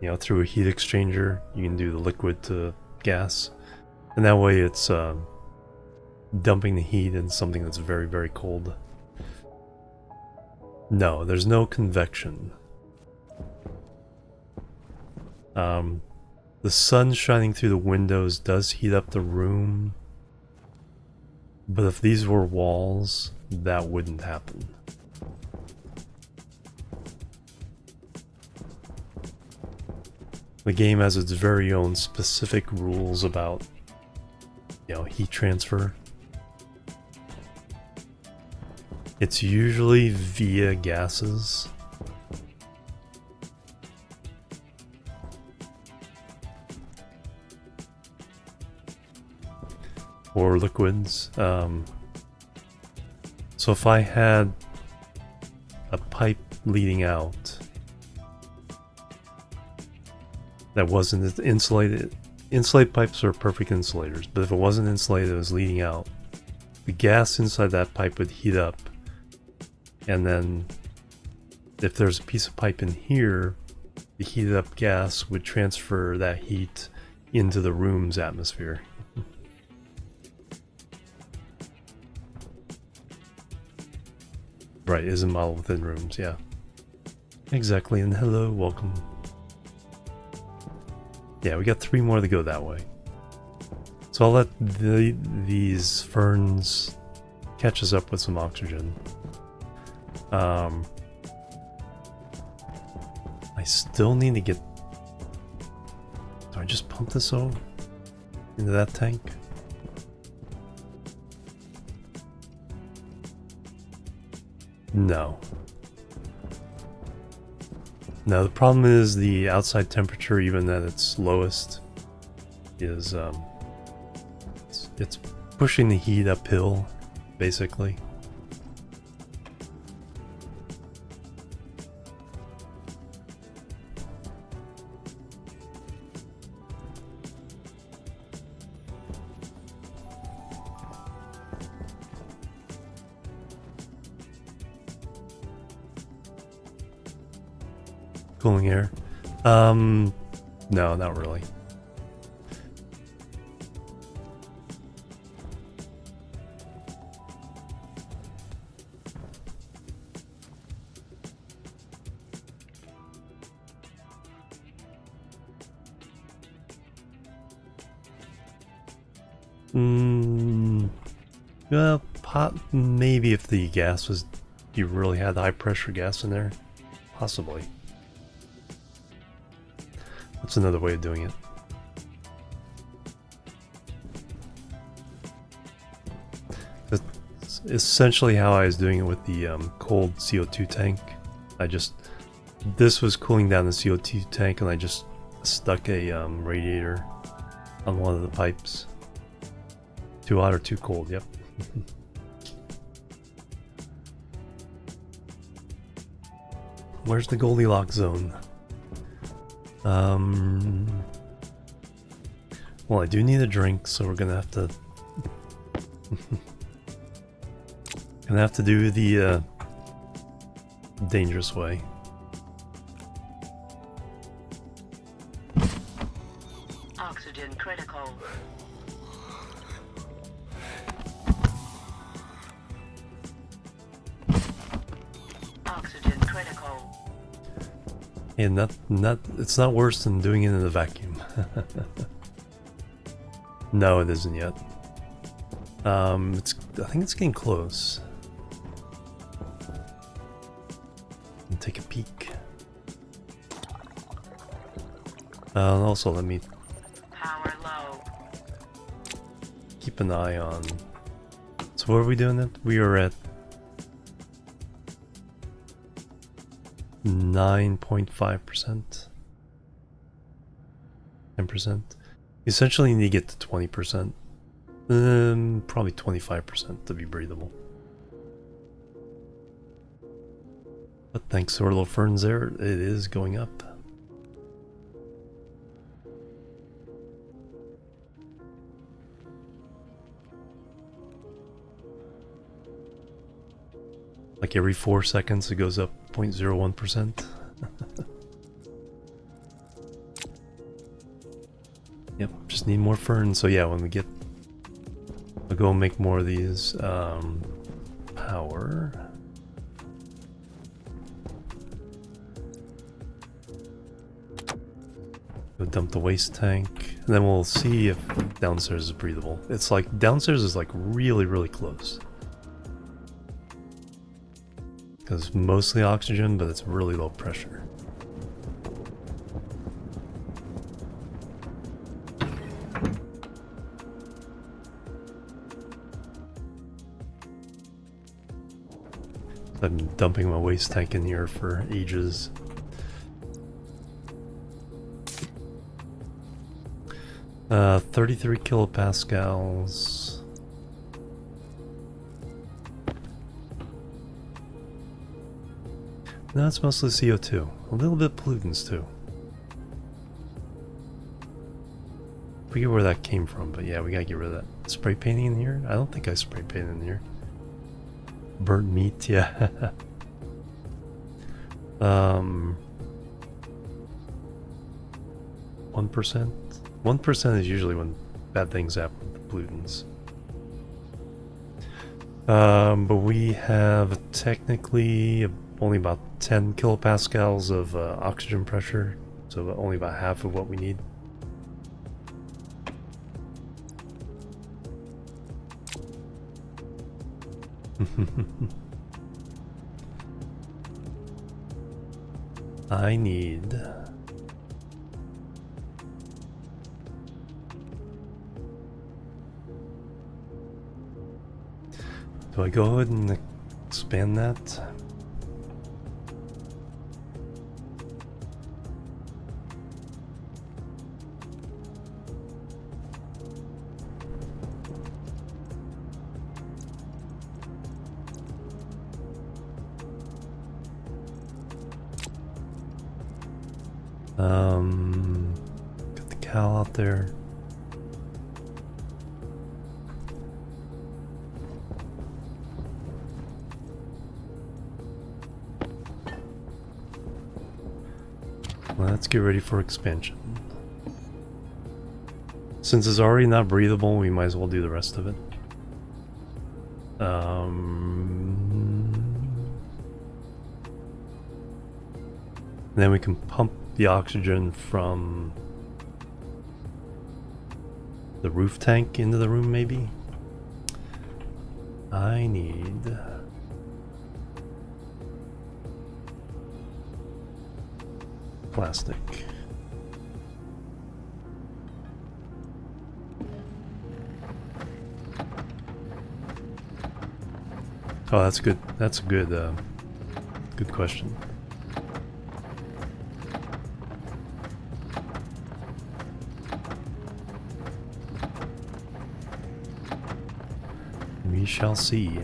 know, through a heat exchanger, you can do the liquid to gas, and that way it's dumping the heat in something that's very, very cold. No, there's no convection. The sun shining through the windows does heat up the room, but if these were walls, that wouldn't happen. The game has its very own specific rules about, you know, heat transfer. It's usually via gases. Or liquids. So if I had a pipe leading out that wasn't insulated. Insulated pipes are perfect insulators, but if it wasn't insulated, it was leading out. The gas inside that pipe would heat up, and then if there's a piece of pipe in here, the heated up gas would transfer that heat into the room's atmosphere. Right, is a model within rooms, yeah. Exactly, and hello, welcome. Yeah, we got 3 more to go that way. So I'll let these ferns catch us up with some oxygen. I still need to get... Do I just pump this over into that tank? No. Now the problem is the outside temperature, even at its lowest, is it's pushing the heat uphill, basically. Cooling air? No, not really. Well, maybe if the gas was, you really had high pressure gas in there, possibly. That's another way of doing it. That's essentially how I was doing it with the cold CO2 tank. This was cooling down the CO2 tank, and I just stuck a radiator on one of the pipes. Too hot or too cold, yep. Where's the Goldilocks zone? Well, I do need a drink, so we're gonna have to do the dangerous way. Oxygen critical. critical. And it's not worse than doing it in a vacuum. No, it isn't yet. I think it's getting close. And take a peek. And also let me Power low. keep an eye on. So what are we doing? We are at 9.5%. 10%. Essentially you need to get to 20%. Probably 25% to be breathable. But thanks to our little ferns there, it is going up. Like every 4 seconds it goes up 0.01%. Yep, just need more ferns. So yeah, when we get... I'll go and make more of these. Power. Go dump the waste tank. And then we'll see if downstairs is breathable. It's like, downstairs is like really, really close. Because mostly oxygen, but it's really low pressure. I've been dumping my waste tank in here for ages. Uh, 33 kilopascals. No, it's mostly CO2. A little bit pollutants too. Forget where that came from, but yeah, we gotta get rid of that. Spray painting in here? I don't think I spray painted in here. Burnt meat, yeah. 1%. 1% is usually when bad things happen with pollutants. But we have technically only about 10 kilopascals of oxygen pressure, so only about half of what we need. I need... Do I go ahead and expand that? Got the cow out there. Let's get ready for expansion. Since it's already not breathable, we might as well do the rest of it. Then we can pump the oxygen from the roof tank into the room, maybe? I need... plastic. Oh, that's good. That's a good, good question. We shall see.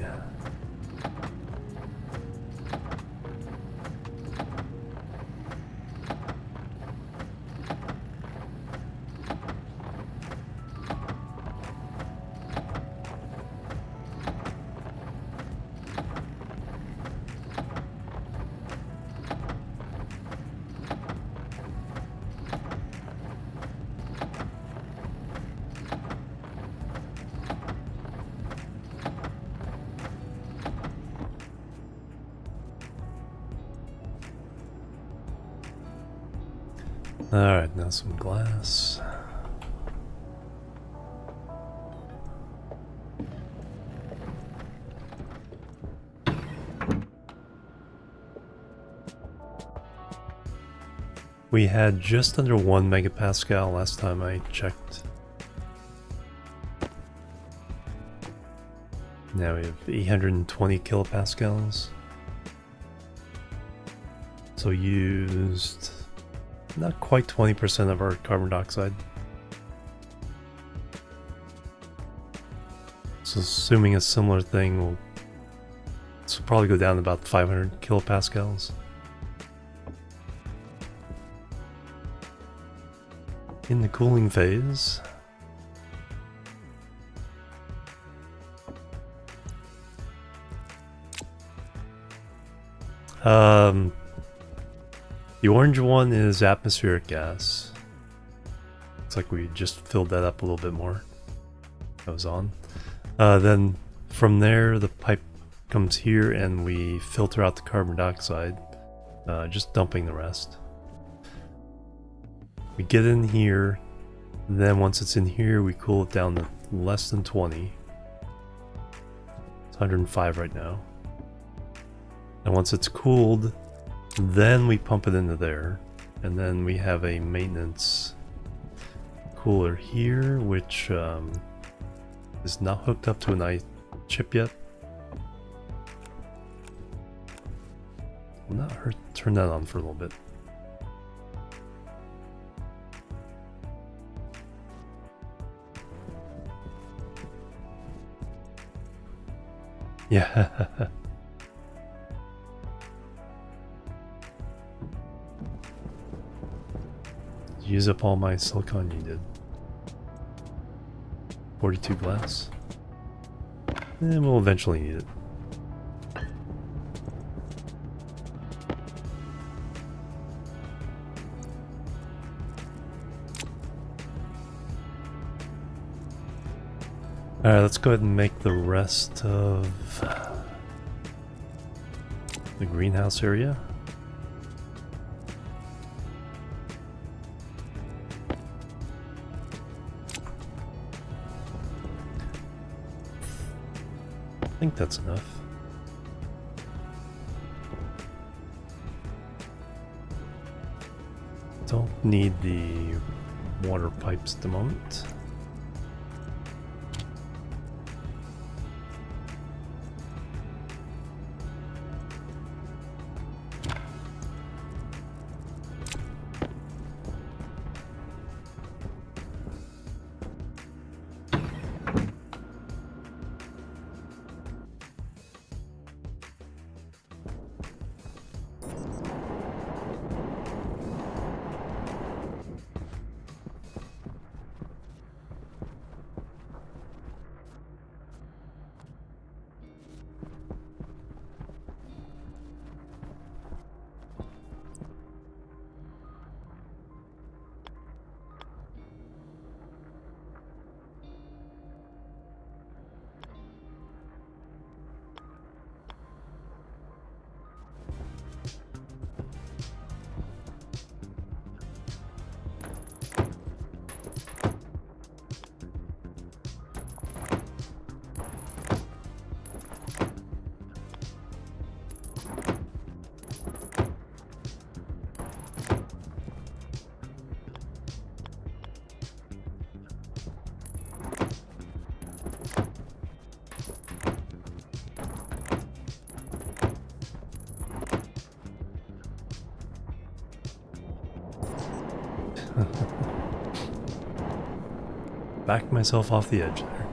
Alright, now some glass. We had just under 1 megapascal last time I checked. Now we have 820 kilopascals. So used not quite 20% of our carbon dioxide. So assuming a similar thing, this will probably go down to about 500 kilopascals. In the cooling phase, the orange one is atmospheric gas. Looks like we just filled that up a little bit more. That was on. Then from there, the pipe comes here and we filter out the carbon dioxide, just dumping the rest. We get in here, then once it's in here, we cool it down to less than 20. It's 105 right now. And once it's cooled, then we pump it into there. And then we have a maintenance cooler here, which is not hooked up to an I chip yet. Will not hurt, turn that on for a little bit. Yeah. Use up all my silicon you did. 42 glass. And we'll eventually need it. Alright, let's go ahead and make the rest of the greenhouse area. I think that's enough. Don't need the water pipes at the moment. Backed myself off the edge there.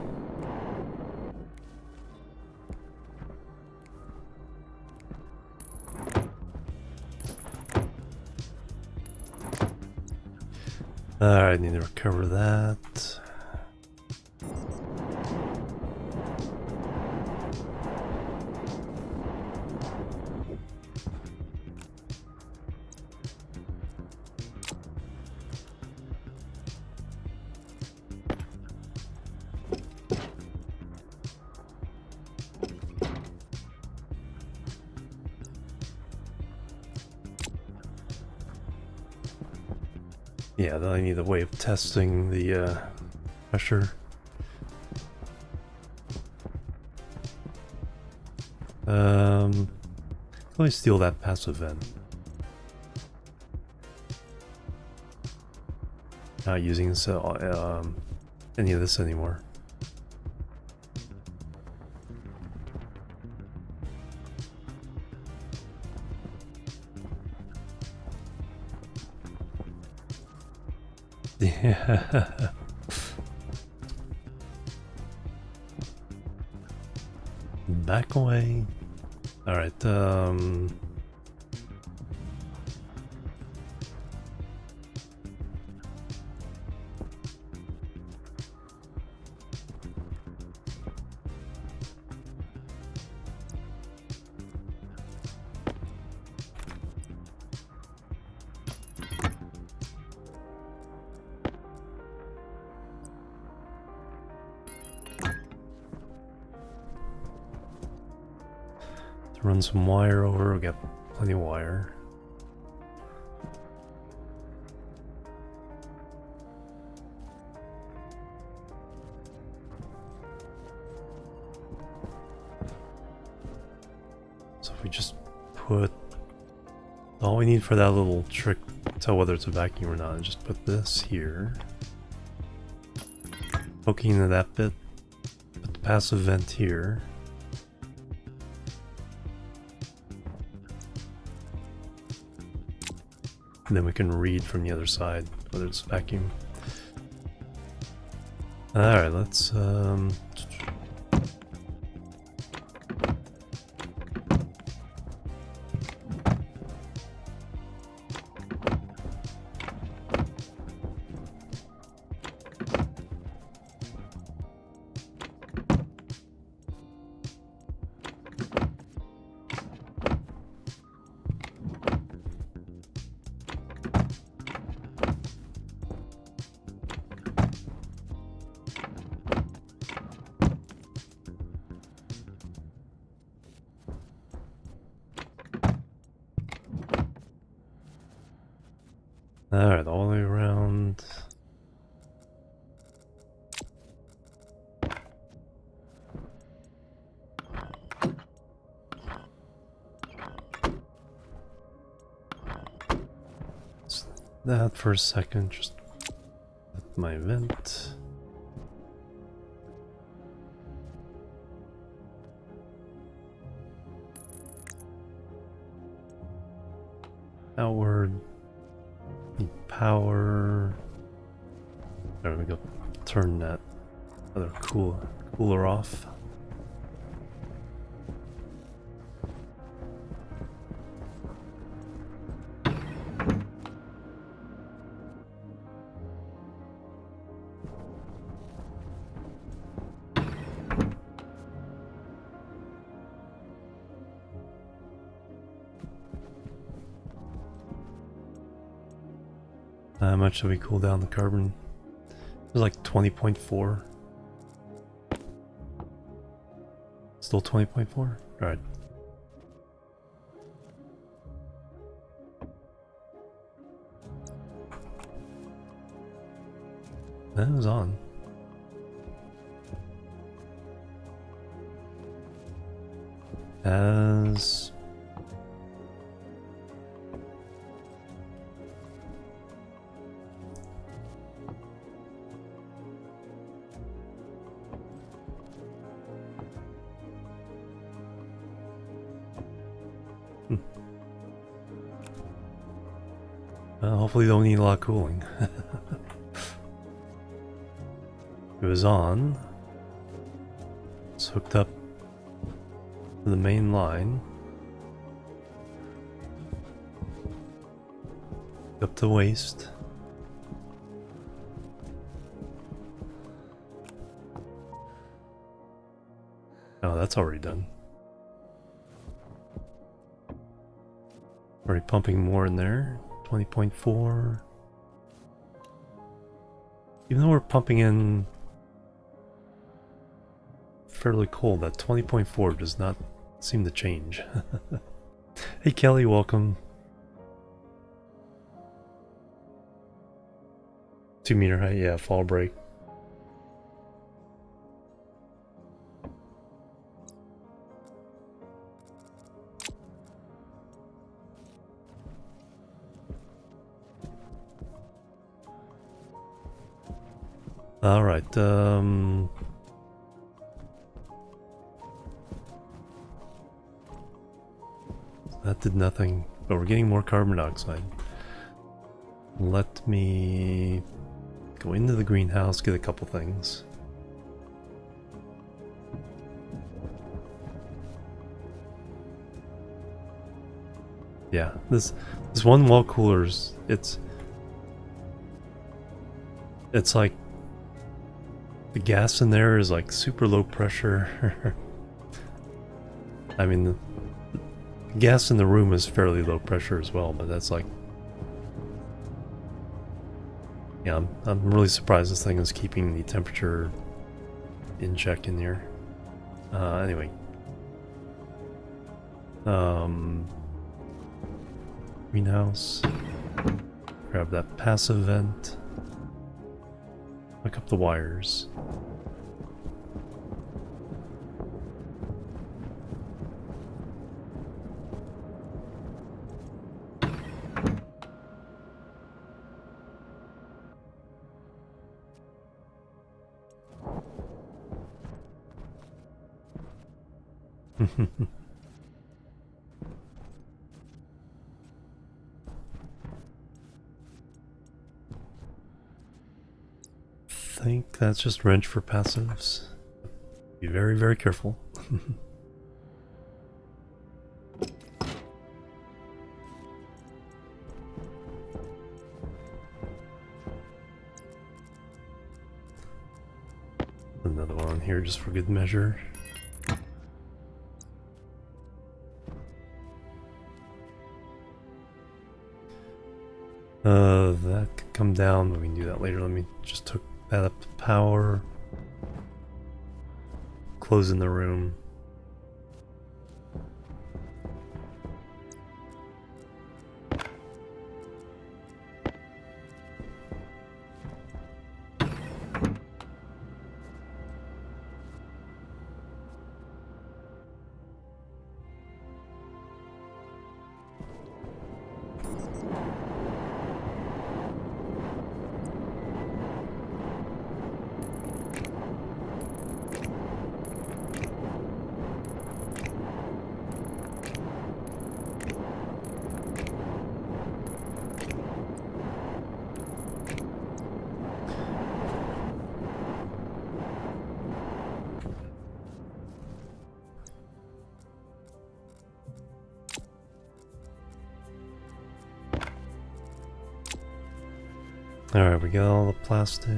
Alright, need to recover that. Yeah, then I need a way of testing the pressure. Let me steal that passive vent. Not using this, any of this anymore. Yeah. Back away. Alright, to run some wire over, we got plenty of wire. So if we just put all we need for that little trick to tell whether it's a vacuum or not is just put this here, poking into that bit, put the passive vent here. And then we can read from the other side whether it's vacuum. Alright, let's alright, all the way around. That for a second, just with my vent. Outward. Need power. There we go. Turn that other cooler off. How much do we cool down the carbon? It was like 20.4. Still 20.4? Alright. That was on. As hopefully don't need a lot of cooling. It was on. It's hooked up to the main line. Up to waste. Oh, that's already done. Already pumping more in there. 20.4. Even though we're pumping in fairly cold, that 20.4 does not seem to change. Hey Kelly, welcome. 2 meter height, yeah, fall break. Alright, that did nothing, but we're getting more carbon dioxide. Let me go into the greenhouse, get a couple things. Yeah, this one wall cooler's it's like the gas in there is like super low pressure. I mean, the gas in the room is fairly low pressure as well, but that's like, yeah, I'm really surprised this thing is keeping the temperature in check in here. Anyway, greenhouse. Grab that passive vent. Hook up the wires. Think that's just wrench for passives. Be very, very careful. Another one on here just for good measure. That could come down, but we can do that later. Let me just hook that up to power. Closing the room. Alright, we got all the plastic.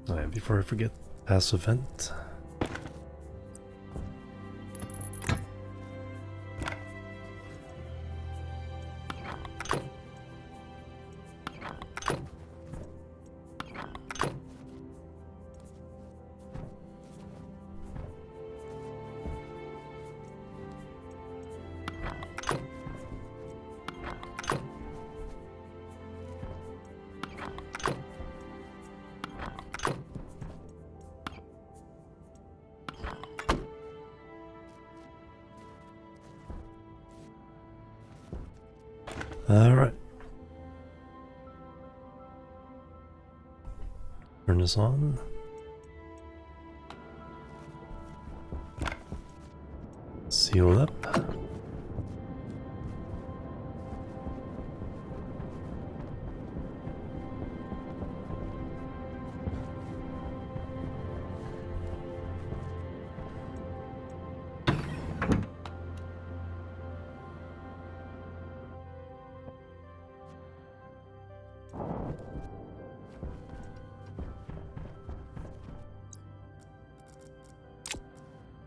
Alright, before I forget, passive vent. Alright. Turn this on. Seal it up.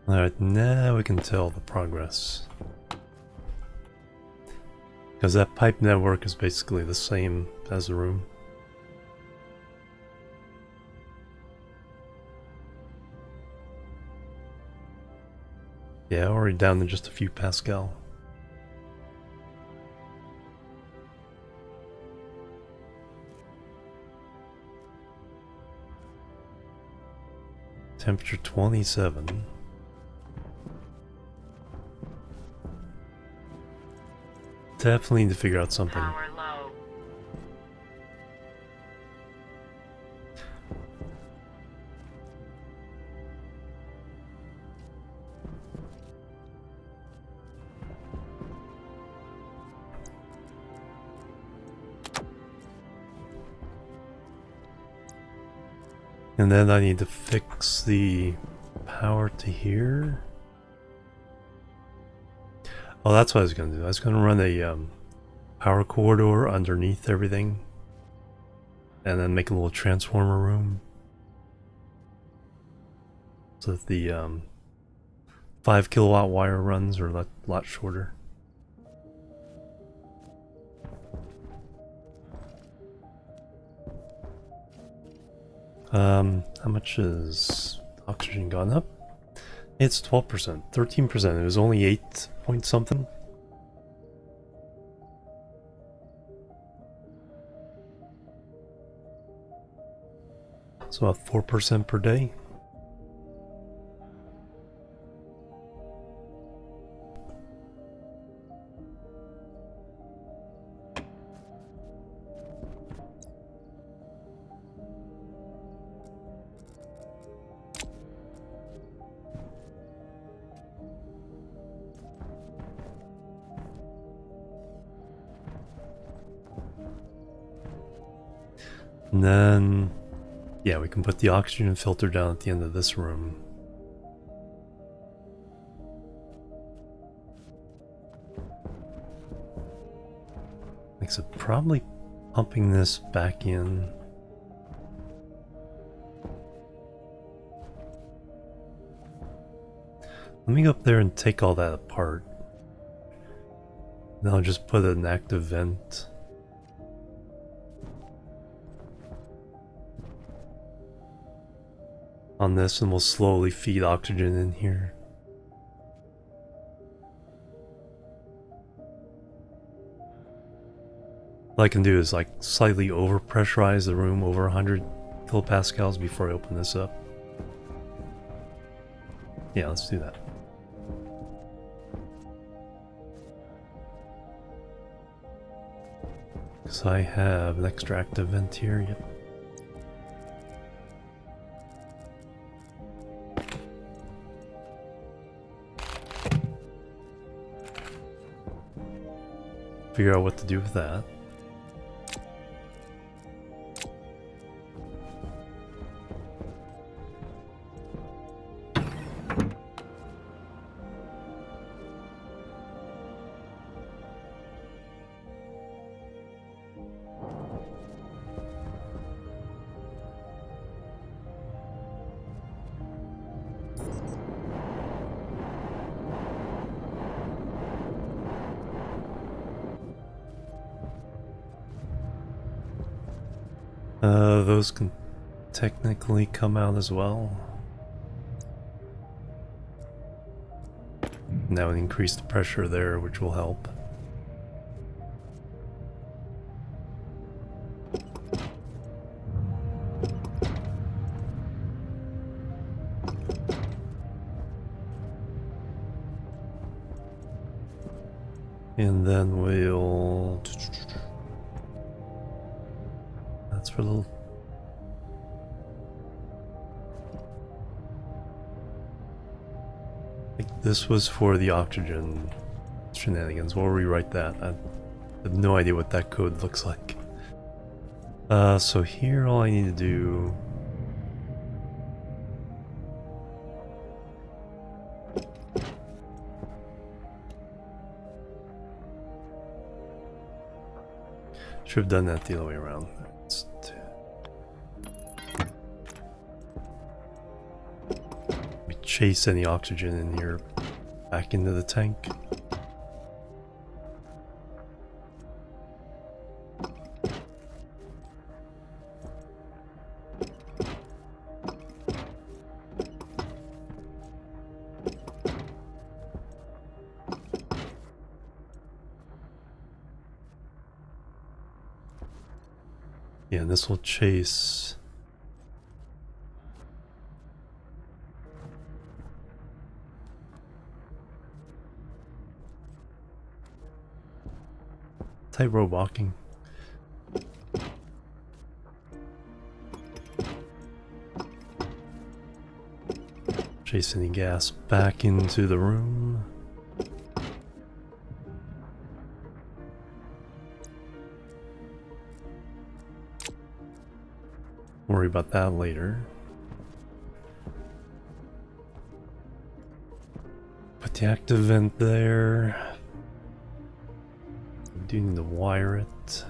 Alright, now we can tell the progress. Because that pipe network is basically the same as the room. Yeah, already down to just a few Pascal. Temperature 27. Definitely need to figure out something. Power low. And then I need to fix the power to here. Oh, that's what I was going to do. I was going to run a power corridor underneath everything. And then make a little transformer room. So that the 5 kilowatt wire runs are a lot shorter. How much is oxygen gone up? It's 12%, 13%. It was only 8 point something. So about 4% per day. And then, yeah, we can put the oxygen filter down at the end of this room. Like, so probably pumping this back in. Let me go up there and take all that apart. Then I'll just put an active vent. On this, and we'll slowly feed oxygen in here. What I can do is like slightly overpressurize the room over 100 kilopascals before I open this up. Yeah, let's do that. Because I have an extra active vent here, yep. Figure out what to do with that. Those can technically come out as well. Now increase the pressure there, which will help. And then we'll... That's for a little... This was for the oxygen shenanigans. We'll rewrite that. I have no idea what that code looks like. So here all I need to do... Should have done that the other way around. We chase any oxygen in here back into the tank. Yeah, and this will chase. Tightrope walking. Chase any gas back into the room. Worry about that later. Put the active vent there. We do need to wire it.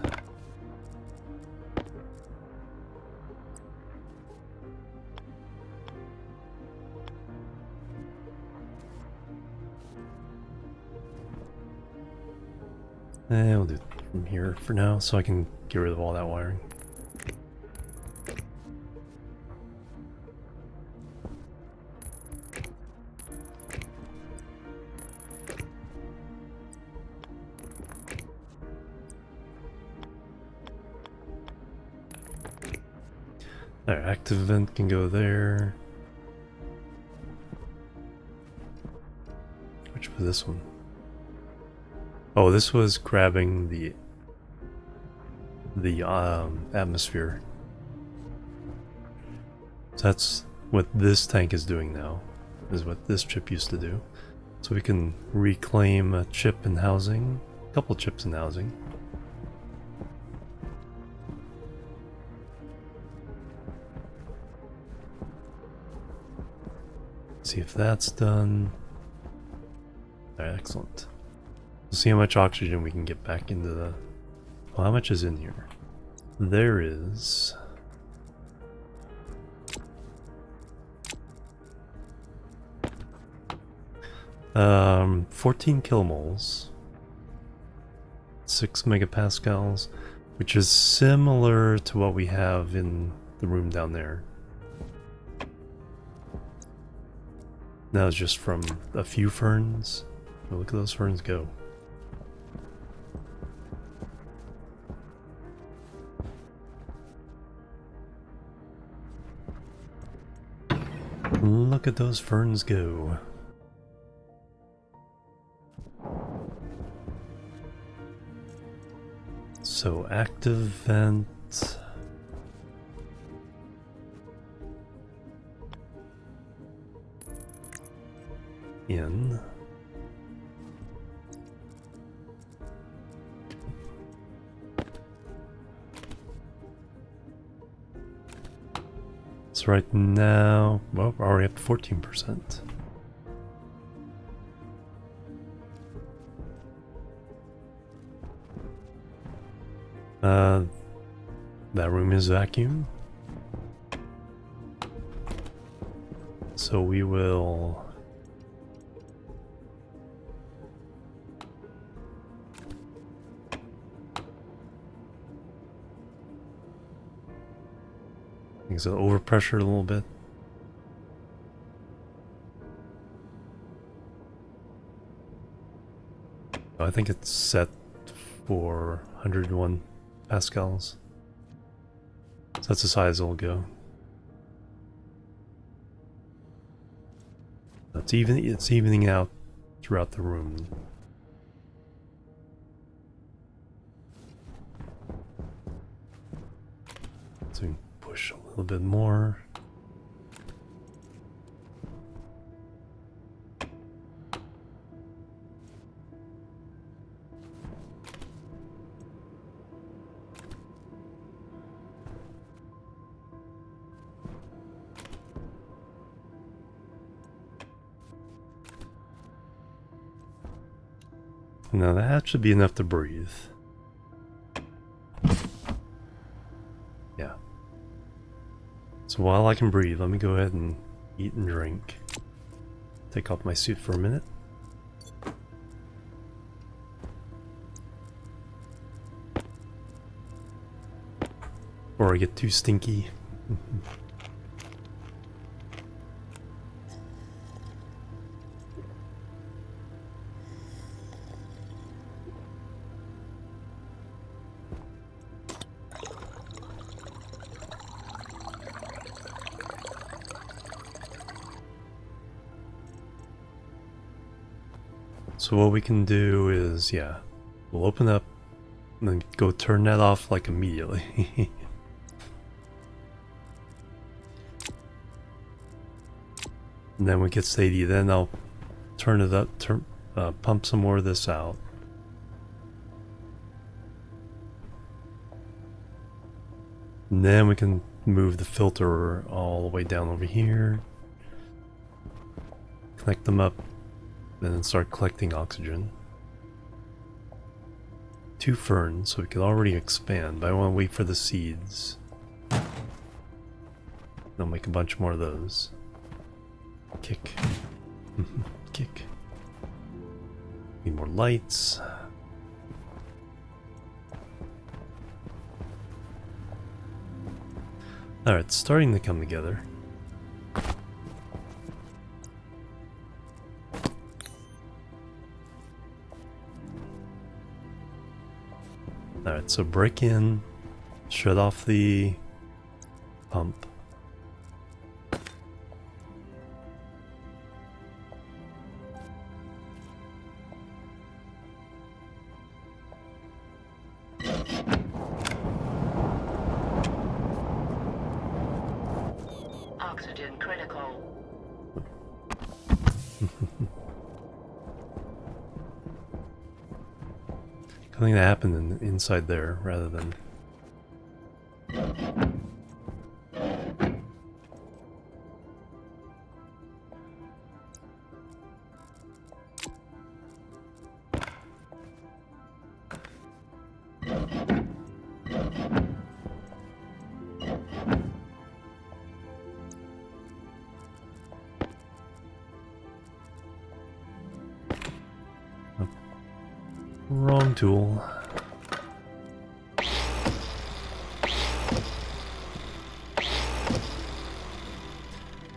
And we'll do it from here for now, so I can get rid of all that wiring. Our active vent can go there. Which was this one? Oh, this was grabbing the atmosphere. So that's what this tank is doing now, is what this chip used to do. So we can reclaim a chip in housing, a couple chips in housing. See if that's done. Alright, excellent. We'll see how much oxygen we can get back into the... Well, how much is in here? There is... 14 kilomoles. 6 megapascals, which is similar to what we have in the room down there. That was just from a few ferns. Oh, look at those ferns go. Look at those ferns go. So active vent. In. So right now, well, we're already up to 14%. That room is vacuum. So we will... Things are overpressured a little bit. I think it's set for 101 pascals. So that's the size it'll go. It's evening out throughout the room. So we can push a little bit more. Now that should be enough to breathe. Yeah. So while I can breathe, let me go ahead and eat and drink. Take off my suit for a minute. Before I get too stinky. So what we can do is, yeah, we'll open up and then go turn that off like immediately. And then when it gets to 80, then I'll turn it up, pump some more of this out. And then we can move the filter all the way down over here. Connect them up, and then start collecting oxygen. 2 ferns, so we could already expand, but I want to wait for the seeds. I'll make a bunch more of those. Kick. Kick. Need more lights. Alright, it's starting to come together. Alright, so break in, shut off the pump. Oxygen critical. Something that happened inside there rather than... Wrong tool.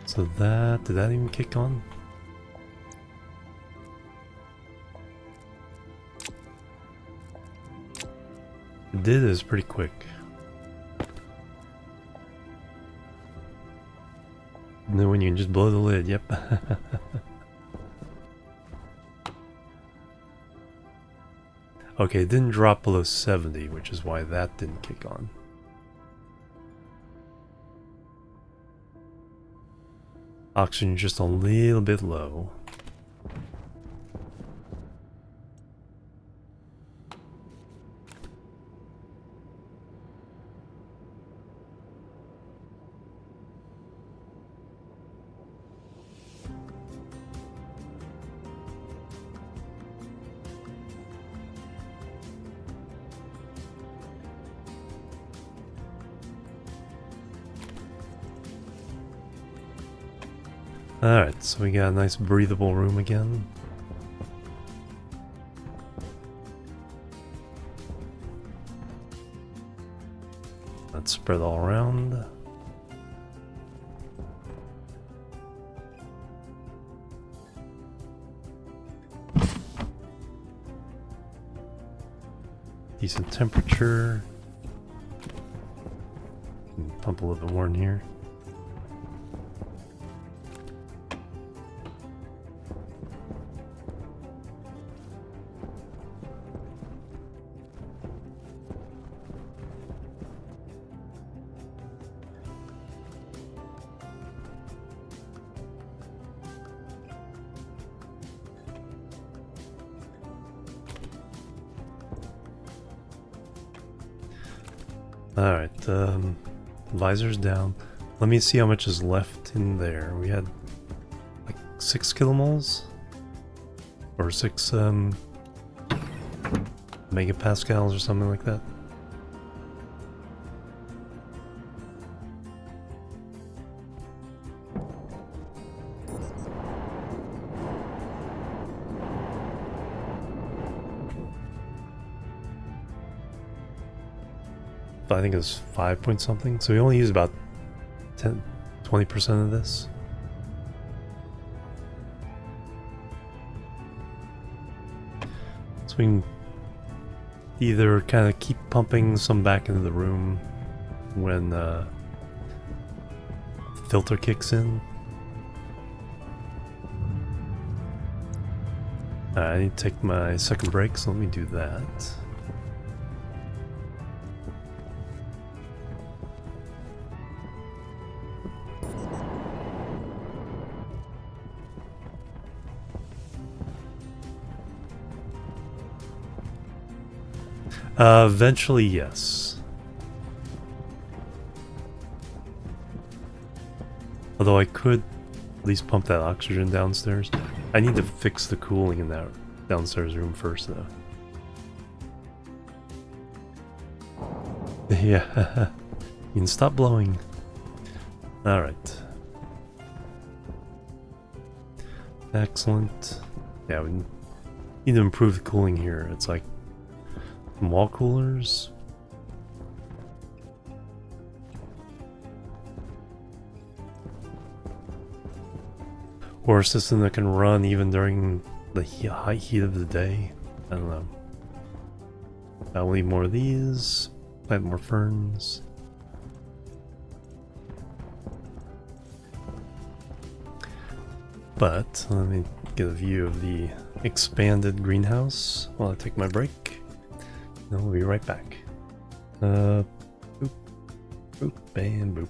So that, did that even kick on? It did, is pretty quick. And then when you can just blow the lid, yep. Okay, it didn't drop below 70, which is why that didn't kick on. Oxygen just a little bit low. Alright, so we got a nice breathable room again. Let's spread all around. Decent temperature. Can pump a little bit more in here. Alright, visor's down. Let me see how much is left in there. We had like 6 kilomoles? Or 6 megapascals or something like that. I think it was 5 point something, so we only use about 20% of this. So we can either kind of keep pumping some back into the room when the filter kicks in. I need to take my second break, so let me do that. Eventually, yes. Although I could at least pump that oxygen downstairs. I need to fix the cooling in that downstairs room first, though. Yeah. You can stop blowing. Alright. Excellent. Yeah, we need to improve the cooling here. It's like wall coolers. Or a system that can run even during the high heat of the day. I don't know. I'll leave more of these. Plant more ferns. But let me get a view of the expanded greenhouse while I take my break. And we'll be right back. Boop, boop, and boop.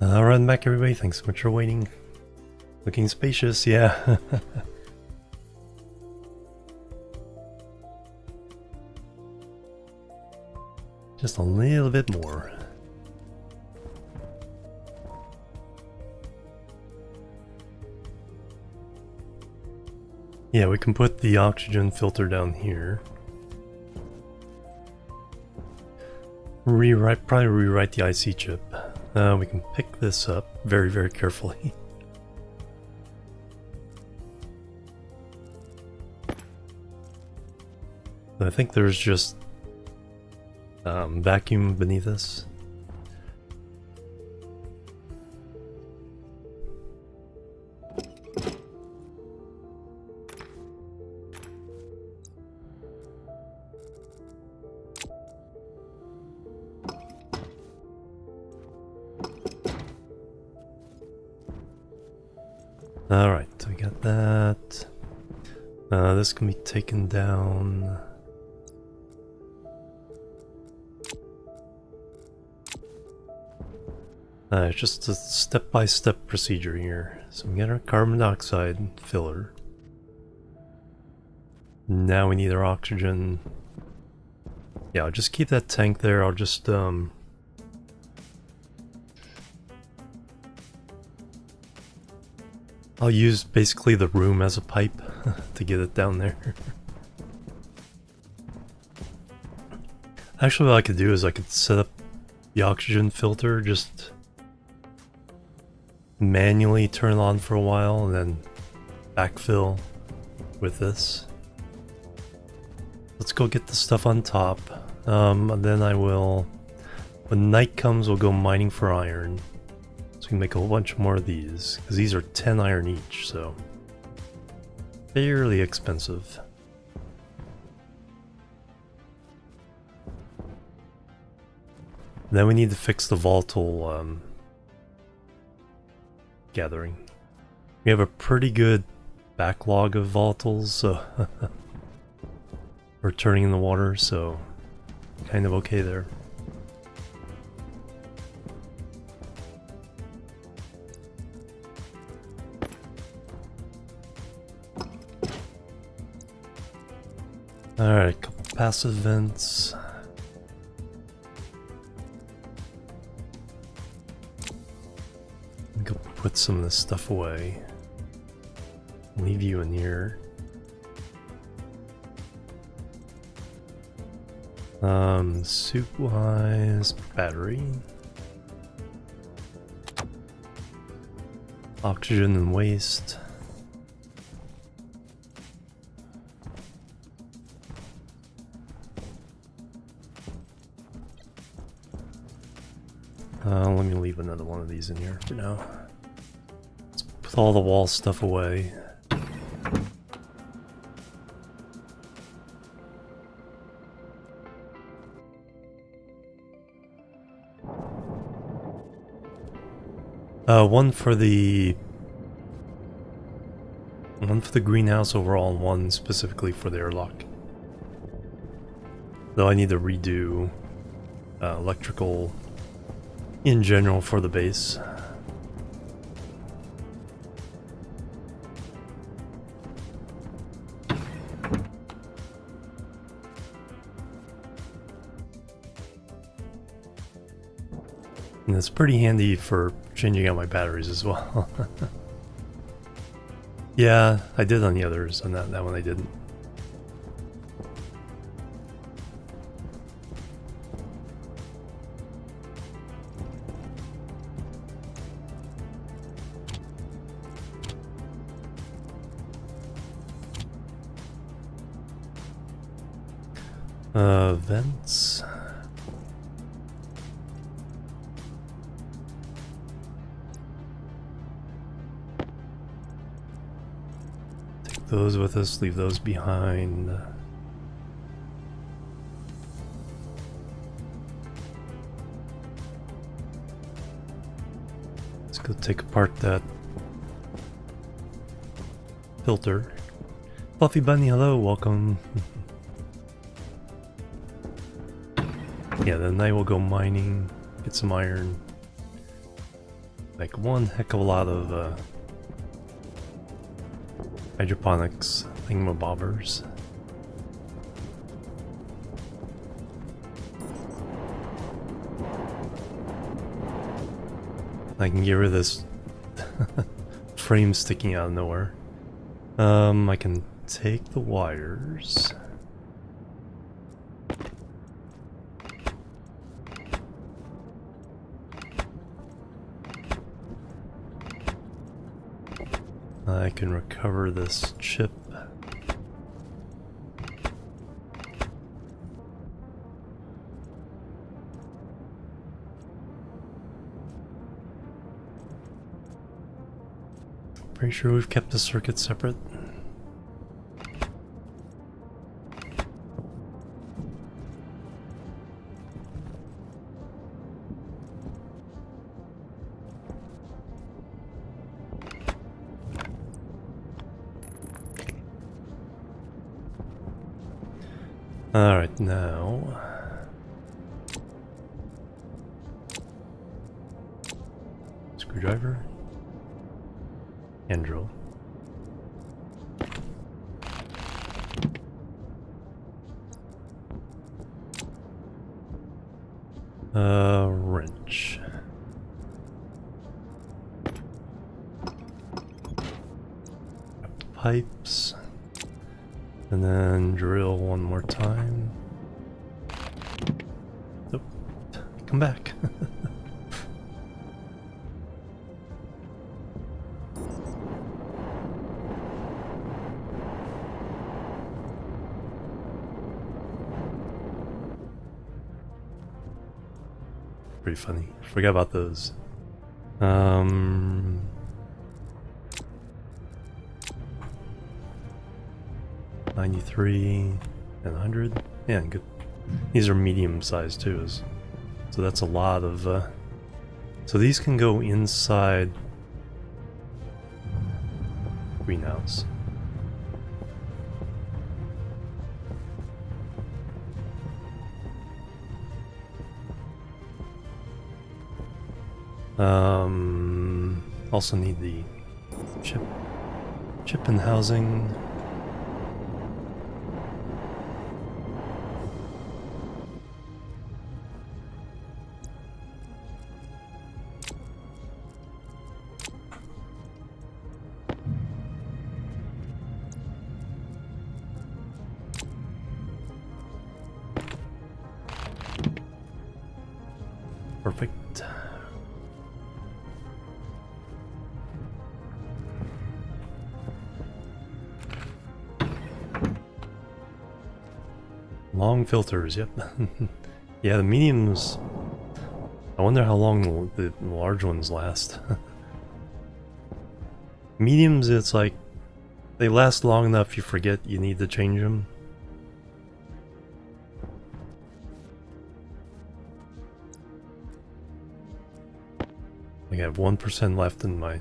Alright, I'm back everybody, thanks so much for waiting. Looking spacious, yeah. Just a little bit more. Yeah, we can put the oxygen filter down here. Probably rewrite the IC chip. We can pick this up very, very carefully. I think there's just vacuum beneath us. Alright, we got that. This can be taken down. It's just a step-by-step procedure here. So we got our carbon dioxide filler. Now we need our oxygen. Yeah, I'll just keep that tank there. I'll just I'll use basically the room as a pipe to get it down there. Actually, what I could do is I could set up the oxygen filter, just manually turn it on for a while, and then backfill with this. Let's go get the stuff on top. And then I will, when night comes, we'll go mining for iron. So we can make a whole bunch more of these, because these are 10 iron each, so fairly expensive. Then we need to fix the volatile gathering. We have a pretty good backlog of volatiles, so we're turning in the water, so kind of okay there. Alright, couple passive vents. Go put some of this stuff away. Leave you in here. Soup-wise, battery. Oxygen and waste. Let me leave another one of these in here for now. Let's put all the wall stuff away. One for the greenhouse overall, and one specifically for the airlock. Though I need to redo electrical in general for the base. And it's pretty handy for changing out my batteries as well. Yeah, I did on the others, on that one I didn't. Vents. Take those with us, leave those behind. Let's go take apart that filter. Fluffy Bunny, hello, welcome. Yeah, then I will go mining, get some iron. Like one heck of a lot of hydroponics thingamabobbers. I can get rid of this frame sticking out of nowhere. I can take the wires. I can recover this chip. Pretty sure we've kept the circuit separate. Alright, now screwdriver and drill. Wrench. Pipes. And then drill one more time. Oh, come back. Pretty funny. Forgot about those. 93 and 100. Yeah, good. These are medium sized too, so that's a lot of. So these can go inside greenhouse. Also need the chip and housing. Perfect. Long filters, yep. Yeah, the mediums. I wonder how long the large ones last. Mediums, it's like they last long enough you forget you need to change them. Like I have 1% left in my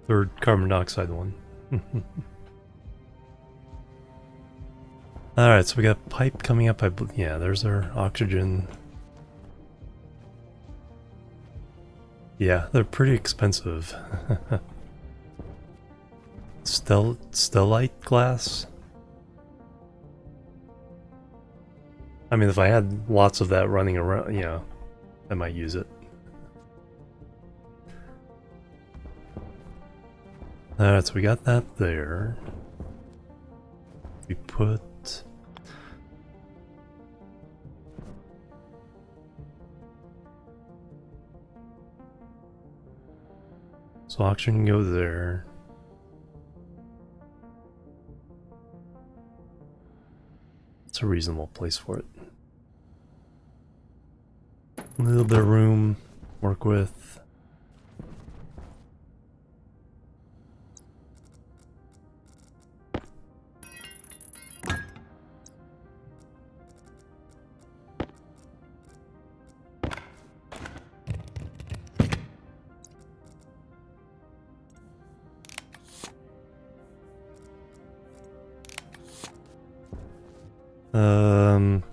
third carbon dioxide one. Alright, so we got a pipe coming up. Yeah, there's our oxygen. Yeah, they're pretty expensive. Stellite glass? I mean, if I had lots of that running around, yeah, I might use it. Alright, so we got that there. We put... So oxygen can go there. It's a reasonable place for it. A little bit of room to work with.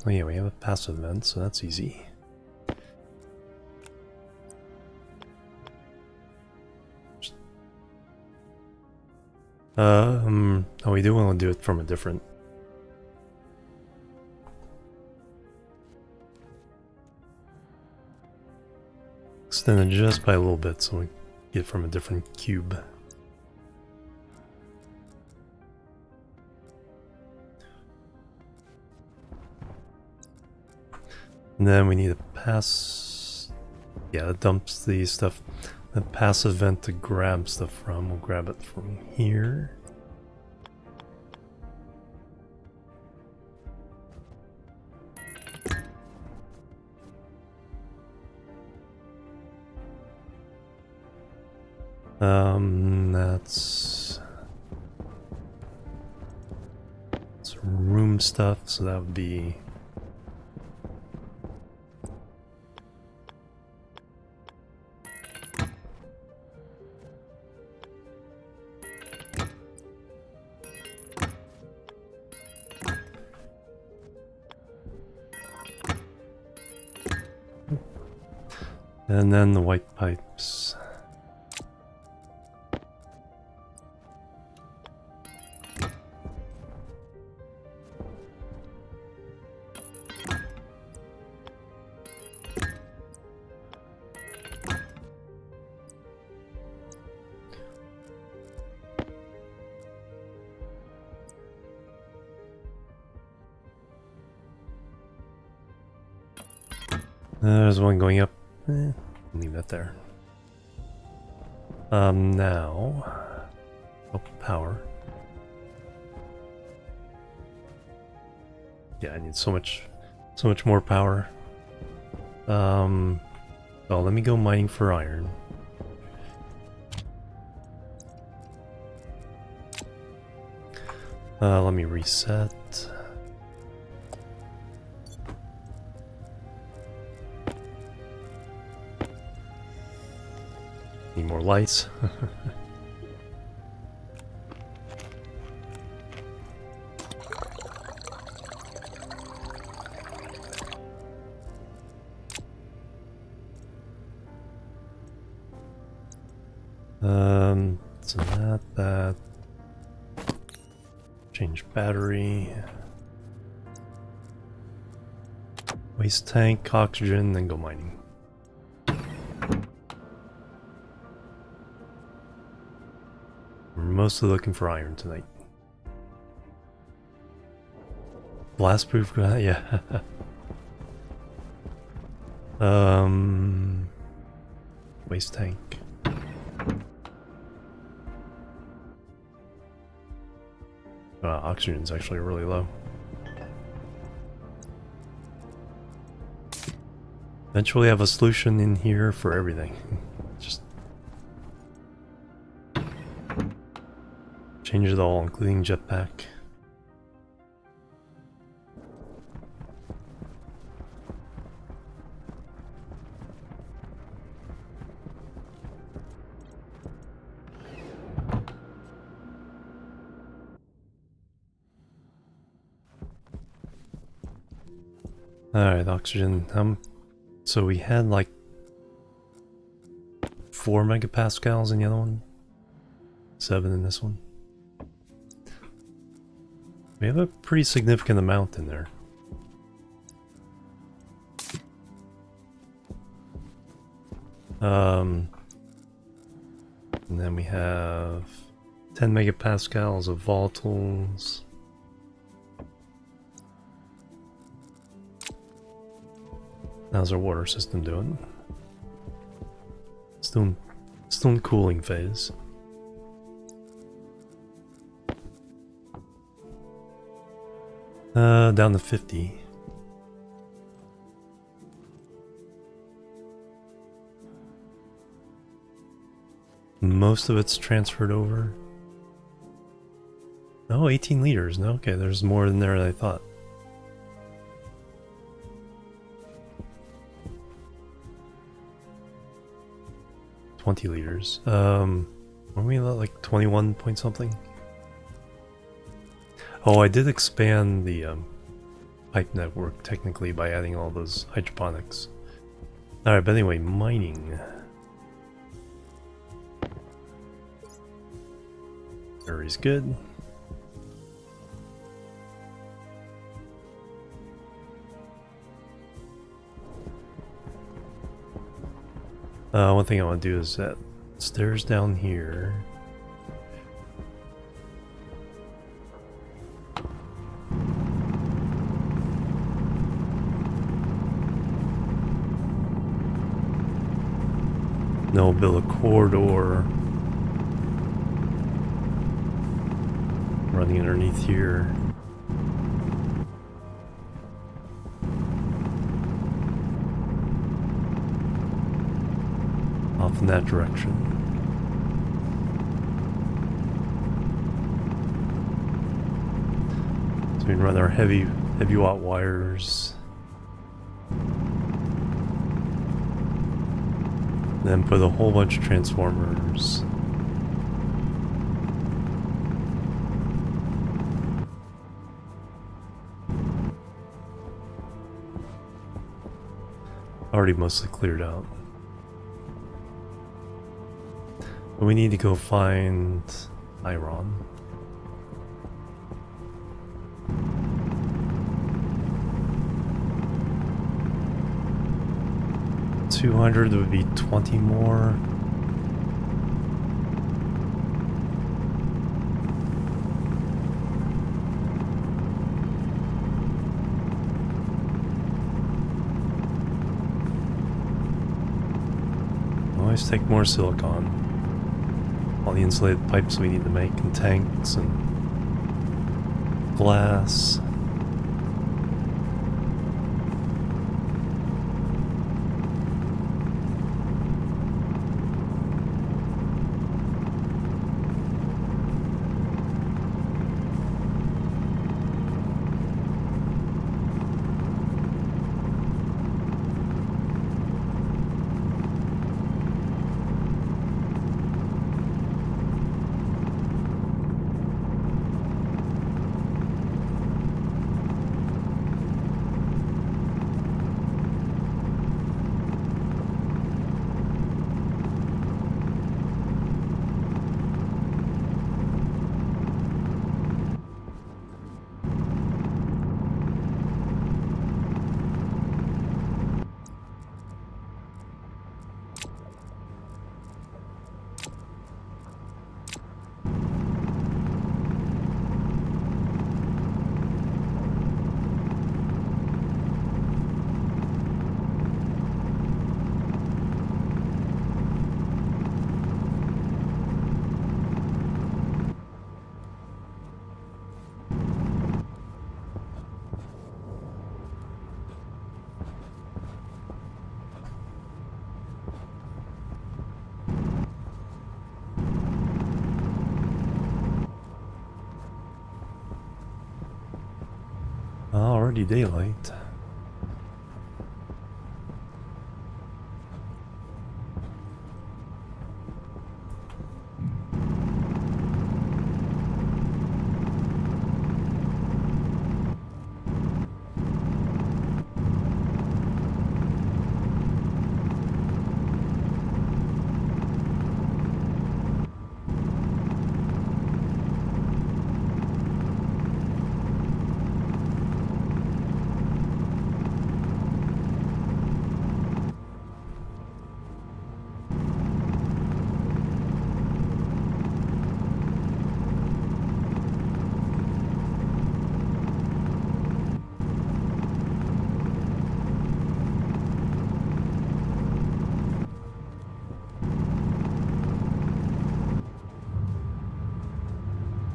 Oh yeah, we have a passive vent, so that's easy. Oh, we do want to do it from a different... Extend it just by a little bit, so we get it from a different cube. And then we need a pass... Yeah, that dumps the stuff. The passive vent to grab stuff from. We'll grab it from here. That's room stuff, so that would be... And then the white pipes. There's one going up. Leave that there. Now... Oh, power. Yeah, I need so much more power. Well, let me go mining for iron. Let me reset. Need more lights. So that. Change battery. Waste tank, oxygen, then go mining. We're mostly looking for iron tonight. Blast proof, yeah. Waste tank. Oxygen's actually really low. Eventually have a solution in here for everything. Just change it all, including jetpack. Alright, oxygen. So we had like 4 megapascals in the other one. 7 in this one. We have a pretty significant amount in there. And then we have 10 megapascals of volatiles. How's our water system doing? Still in cooling phase. Down to 50. Most of it's transferred over. Oh, 18 liters. No, okay, there's more in there than I thought. $20 liters. Weren't we at like 21 point something? Oh, I did expand the pipe network technically by adding all those hydroponics. Alright, but anyway, mining. Very good. One thing I want to do is that stairs down here. No, build a corridor running underneath here. Off in that direction. So we can run our heavy watt wires. Then put a whole bunch of transformers. Already mostly cleared out. But we need to go find iron. $200 would be 20 more. Always take more silicon. All the insulated pipes we need to make, and tanks and glass. Already daylight.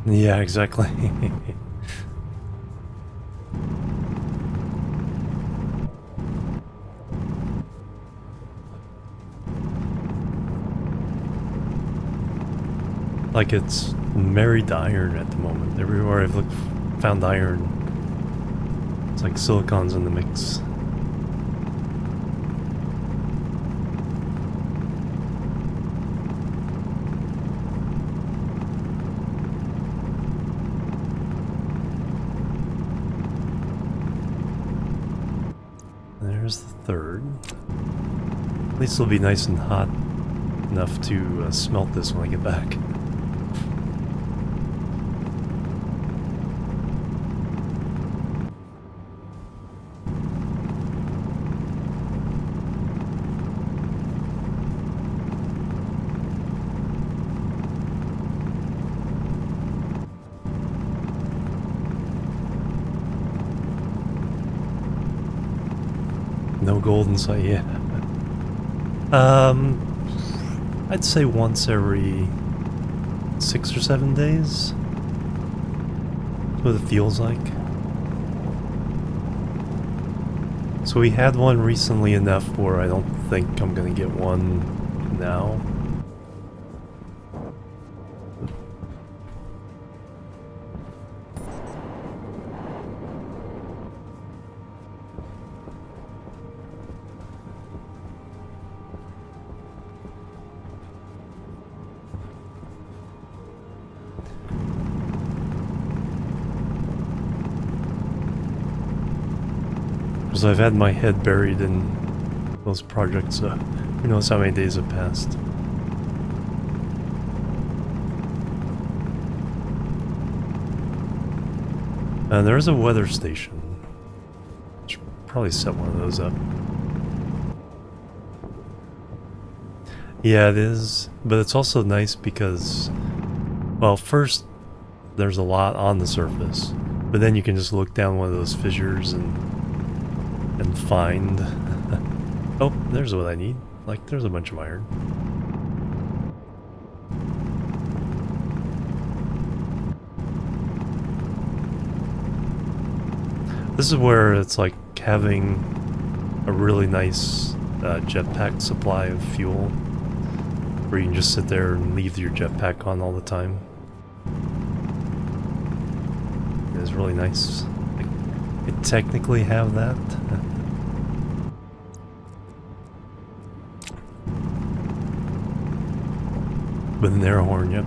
Yeah, exactly. Like it's married to iron at the moment. Everywhere I've looked, found iron. It's like silicon's in the mix. There's the third. At least it'll be nice and hot enough to smelt this when I get back. No gold in sight, yeah. I'd say once every 6 or 7 days. That's what it feels like. So we had one recently enough where I don't think I'm gonna get one now. Because I've had my head buried in those projects, who knows how many days have passed. And there is a weather station. Should probably set one of those up. Yeah, it is, but it's also nice because, well, first, there's a lot on the surface, but then you can just look down one of those fissures and find... Oh, there's what I need. Like, there's a bunch of iron. This is where it's like having a really nice jetpack supply of fuel, where you can just sit there and leave your jetpack on all the time. It is really nice. I technically have that. With an air horn, yep.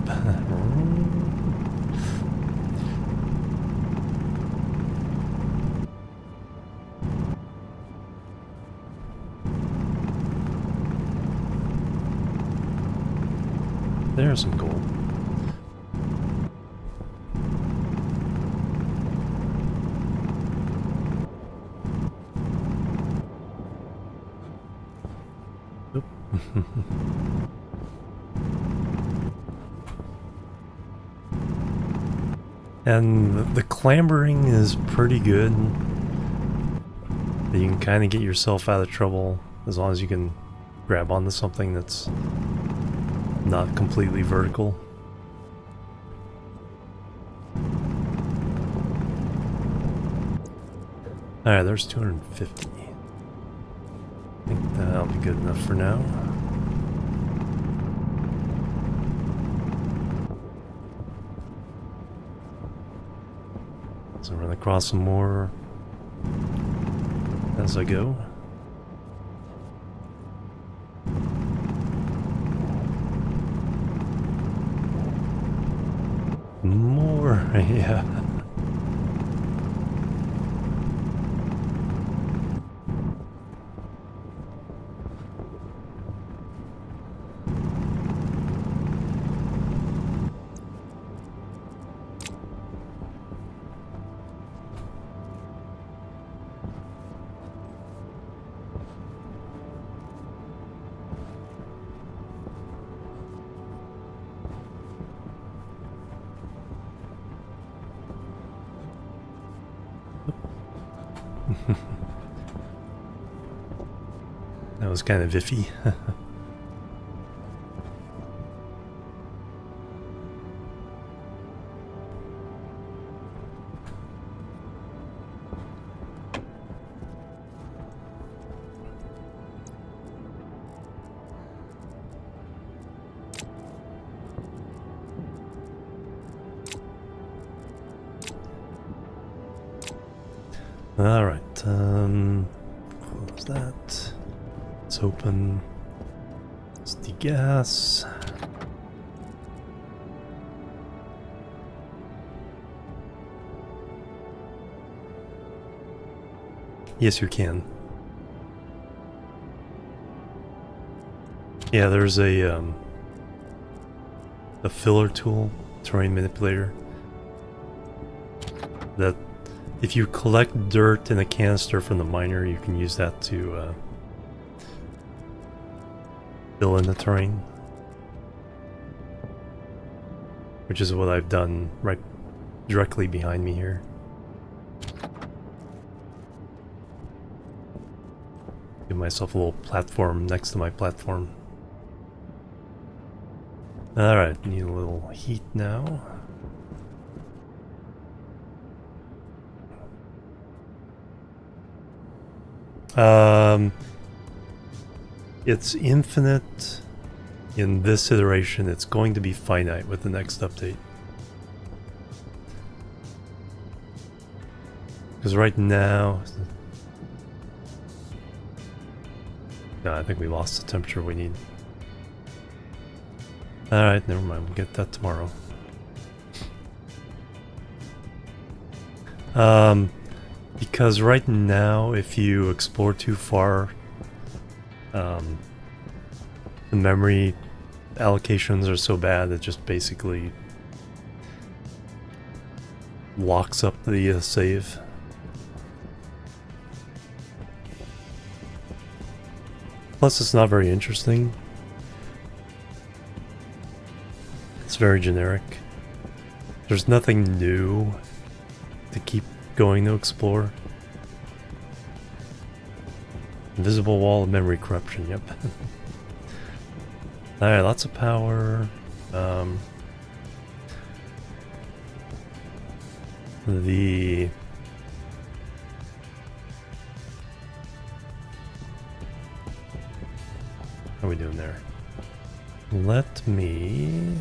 There's some gold. Oop. And the clambering is pretty good. You can kind of get yourself out of trouble as long as you can grab onto something that's not completely vertical. Alright, there's 250. I think that'll be good enough for now. So run across some more as I go. More, yeah. That was kind of iffy. Alright, close that. Let's open. Let's degas. Yes, you can. Yeah, there's a filler tool, terrain manipulator, that if you collect dirt in a canister from the miner, you can use that to fill in the terrain. Which is what I've done right directly behind me here. Give myself a little platform next to my platform. Alright, need a little heat now. It's infinite in this iteration. It's going to be finite with the next update. Because right now... No, I think we lost the temperature we need. Alright, never mind. We'll get that tomorrow. Because right now, if you explore too far, the memory allocations are so bad it just basically locks up the save. Plus, it's not very interesting. It's very generic. There's nothing new to keep going to explore. Invisible wall of memory corruption, yep. Alright, lots of power. How are we doing there? Let me...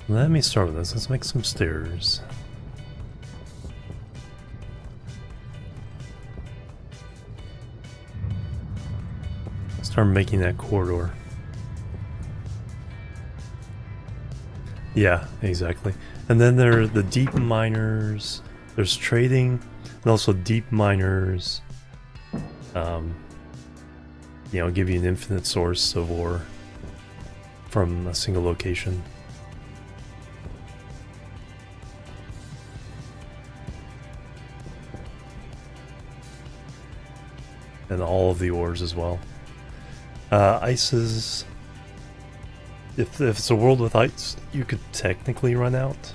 Let me start with this. Let's make some stairs. Start making that corridor. Yeah, exactly. And then there are the deep miners. There's trading, and also deep miners. You know, give you an infinite source of ore from a single location. And all of the ores as well. Ices. If it's a world with ice, you could technically run out.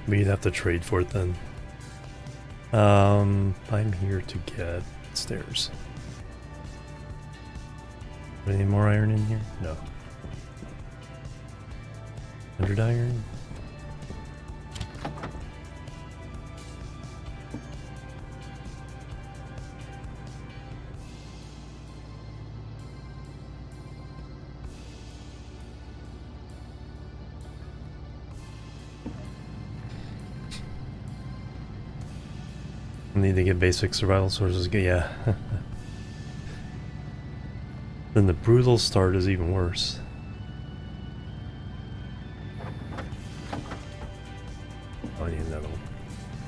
But you'd have to trade for it then. I'm here to get stairs. Any more iron in here? No. 100 iron? Need to get basic survival sources. Yeah. Then the brutal start is even worse. Oh, I need another one.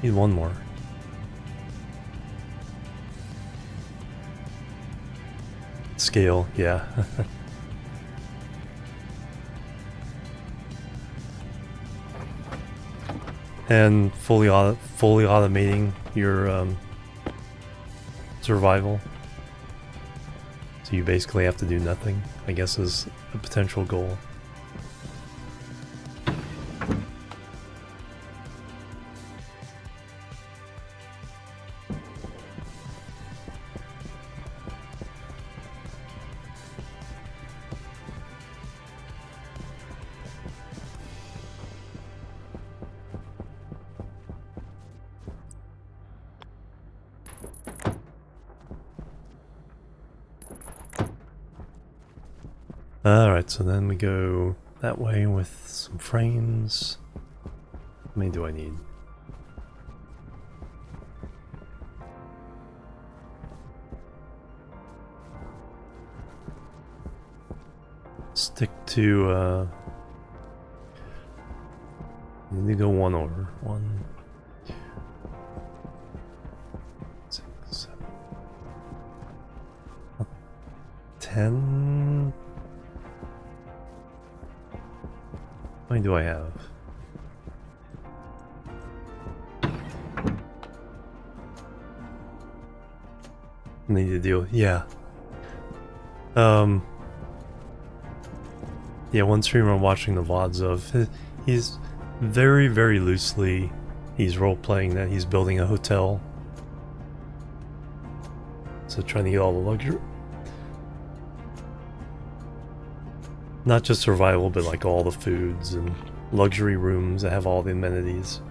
Need one more. Scale, yeah. And fully automating your survival, so you basically have to do nothing, I guess, is a potential goal. Alright, so then we go that way with some frames. How many do I need? Stick to, I need to go one over. 1, 2, 6, 7, 10. How many do I have? Need to deal. Yeah. Yeah, one streamer I'm watching the VODs of, he's very, very loosely, he's role-playing that he's building a hotel. So trying to get all the luxury. Not just survival, but like all the foods and luxury rooms that have all the amenities.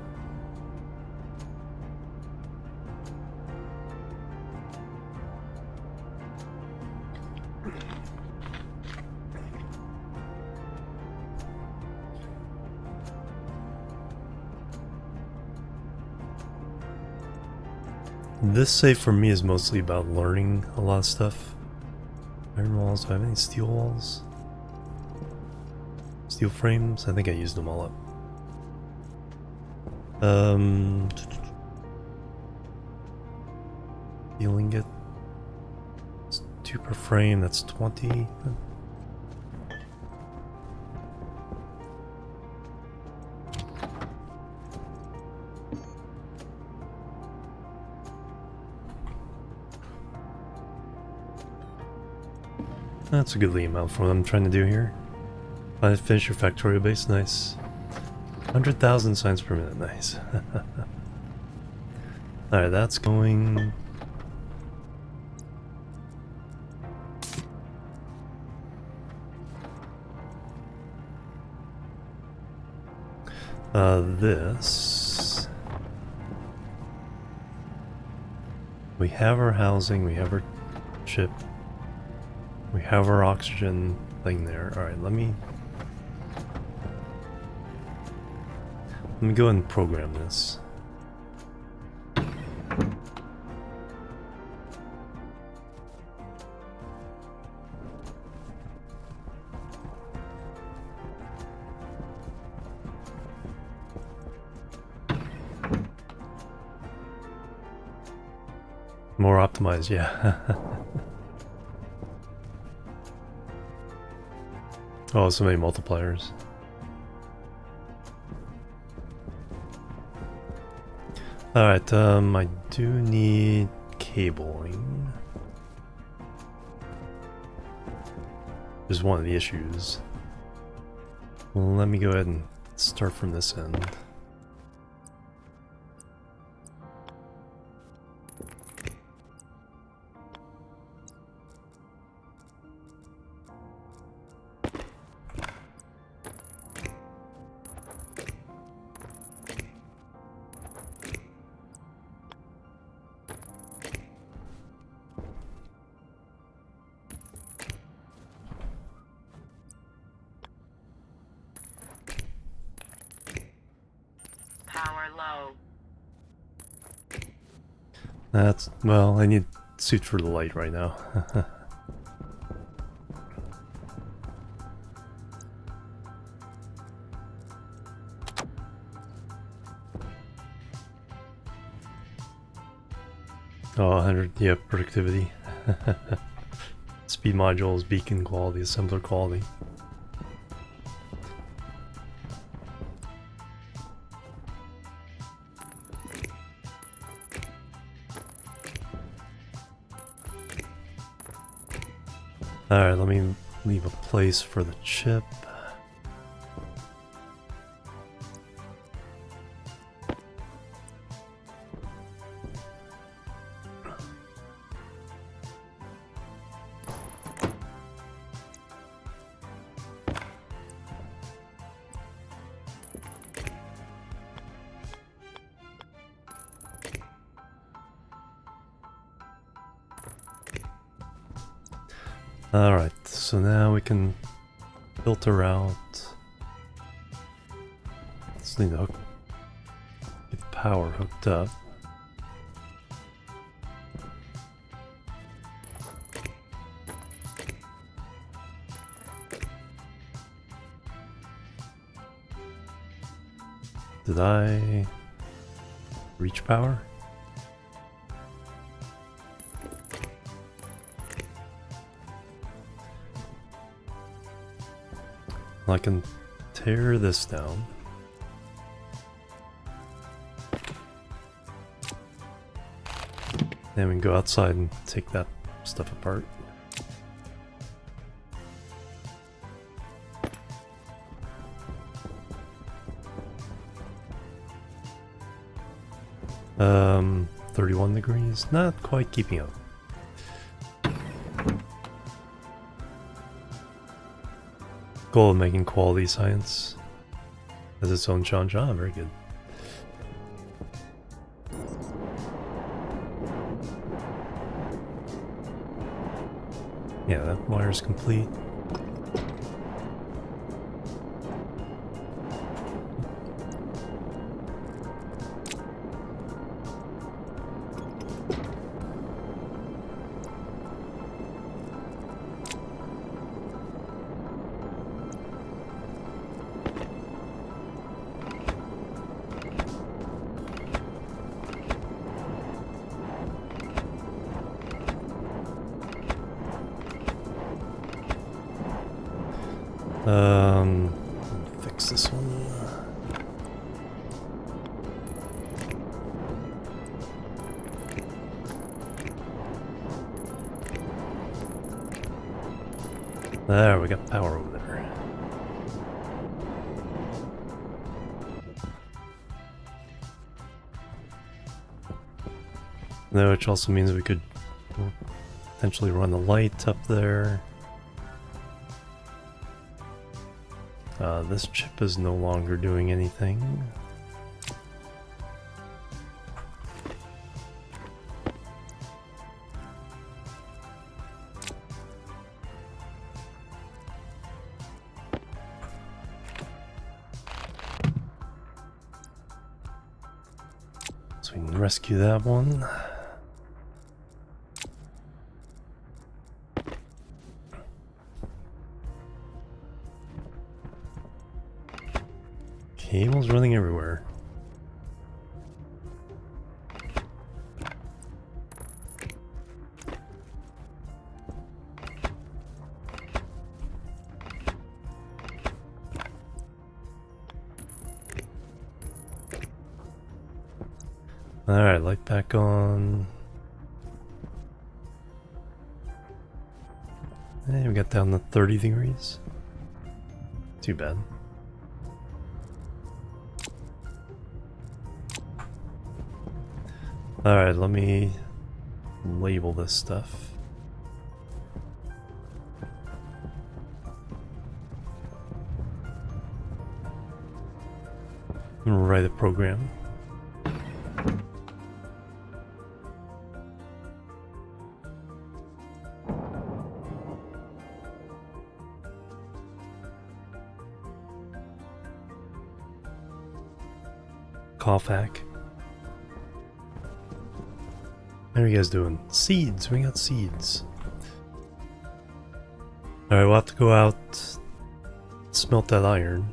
This save for me is mostly about learning a lot of stuff. Iron walls, do I have any steel walls? Steel frames? I think I used them all up. Steel ingot. It's 2 per frame, that's 20. That's a goodly amount for what I'm trying to do here. Finish your factorial base, nice. 100,000 signs per minute, nice. Alright, that's going... this... We have our housing, we have our ship. We have our oxygen thing there. Alright, let me go ahead and program this. More optimized, yeah. Oh, so many multipliers. Alright, I do need cabling. Is one of the issues. Well, let me go ahead and start from this end. Power low. That's, well, I need suit for the light right now. Oh, 100, yeah, productivity. Speed modules, beacon quality, assembler quality. Alright, let me leave a place for the chip. Alright, so now we can filter out. Just need to hook, get the power hooked up. Did I reach power? I can tear this down. Then we can go outside and take that stuff apart. Um, 31 degrees, not quite keeping up. Goal of making quality science as its own genre. Ah, very good. Yeah, that wire's complete. Fix this one. There, we got power over there. No, which also means we could potentially run the light up there. This chip is no longer doing anything. So we can rescue that one. Cables running everywhere. Alright, light back on. And we got down to 30 degrees. Too bad. Alright, let me label this stuff. And write a program. Callback. How are you guys doing? Seeds, we got seeds. Alright, we'll have to go out, smelt that iron.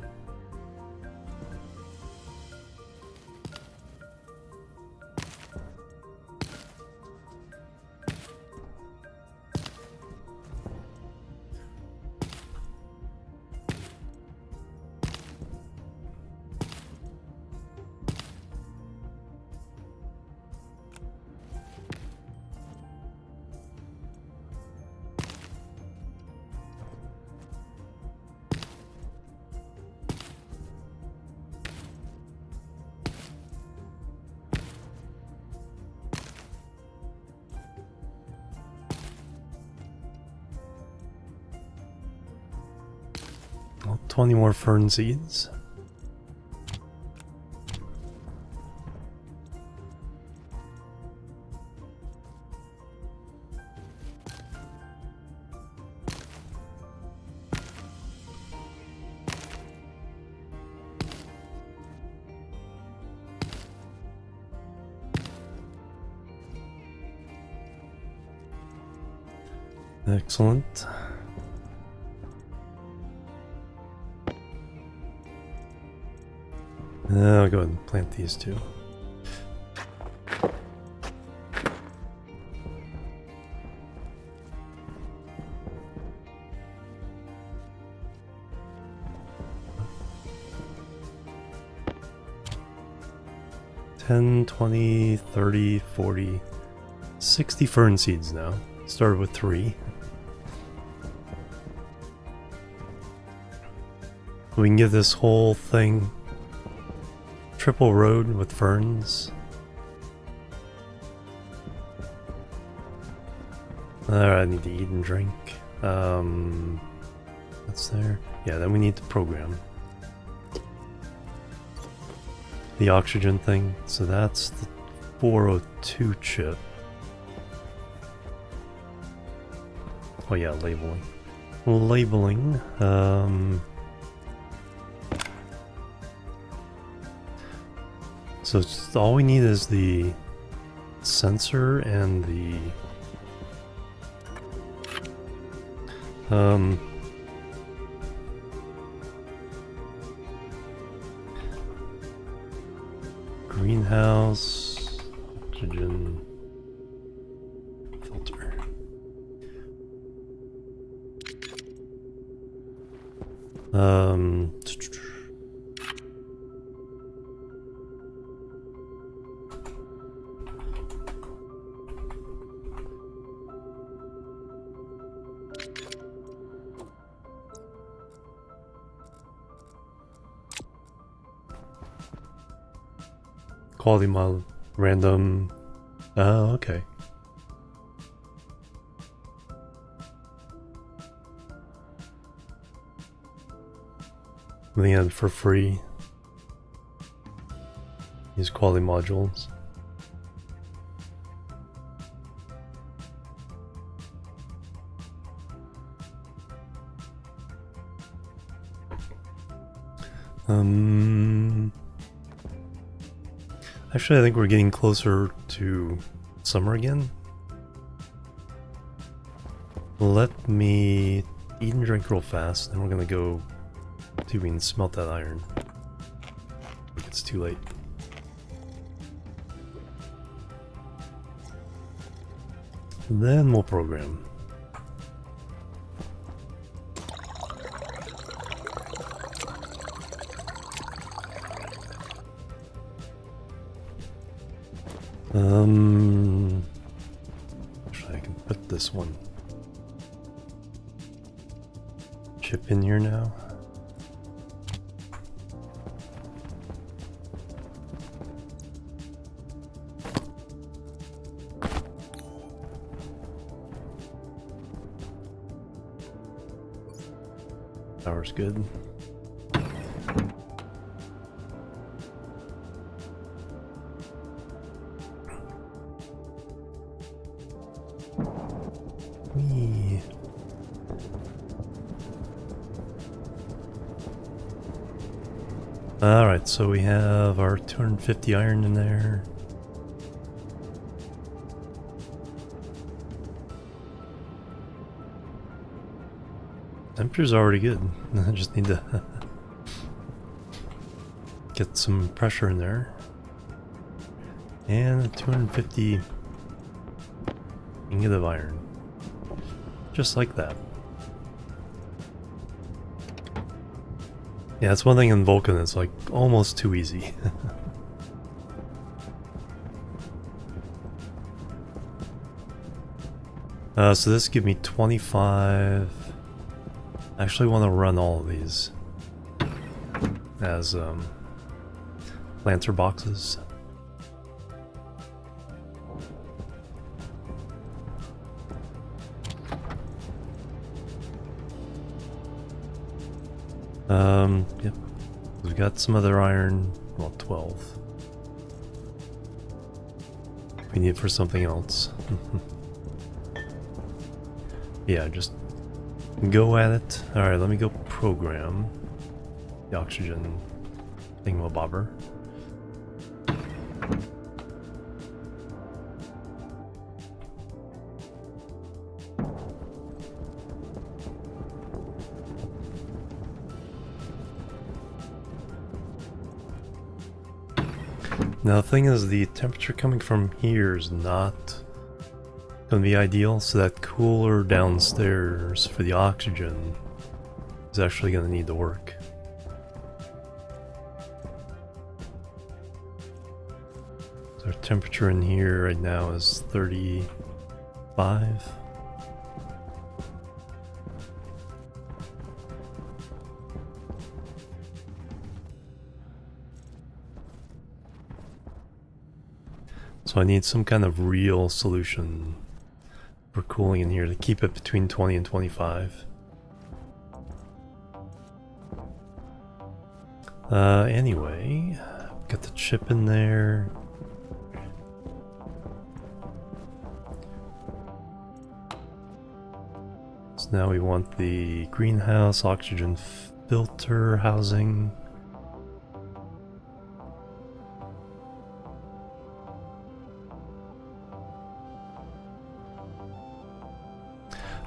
Well, 20 more fern seeds. Excellent. I'll go ahead and plant these two. $10, $20, $30, $40, $60 fern seeds now. Started with 3. We can give this whole thing triple road with ferns. Alright, I need to eat and drink. That's there. Yeah, then we need to program the oxygen thing. So that's the 402 chip. Oh yeah, labeling. Labeling. So all we need is the sensor and the greenhouse oxygen filter. Quality model, random. Oh, okay. In the end, for free. Use quality modules. Actually, I think we're getting closer to summer again. Let me eat and drink real fast, and we're gonna go see if we can smelt that iron. It's too late. And then we'll program. Actually, I can put this one chip in here now. Power's good. Alright, so we have our 250 iron in there. Temperature's already good. I just need to get some pressure in there. And 250 ingot of iron. Just like that. Yeah, that's one thing in Vulcan, it's like almost too easy. So this gives me 25. I actually want to run all of these as planter boxes. Yep. We've got some other iron. Well, 12. We need it for something else. Yeah, just go at it. Alright, let me go program the oxygen thingamabobber. Now the thing is, the temperature coming from here is not going to be ideal, so that cooler downstairs for the oxygen is actually going to need to work. So our temperature in here right now is 35. So I need some kind of real solution for cooling in here to keep it between 20 and 25. Anyway, got the chip in there. So now we want the greenhouse oxygen filter housing.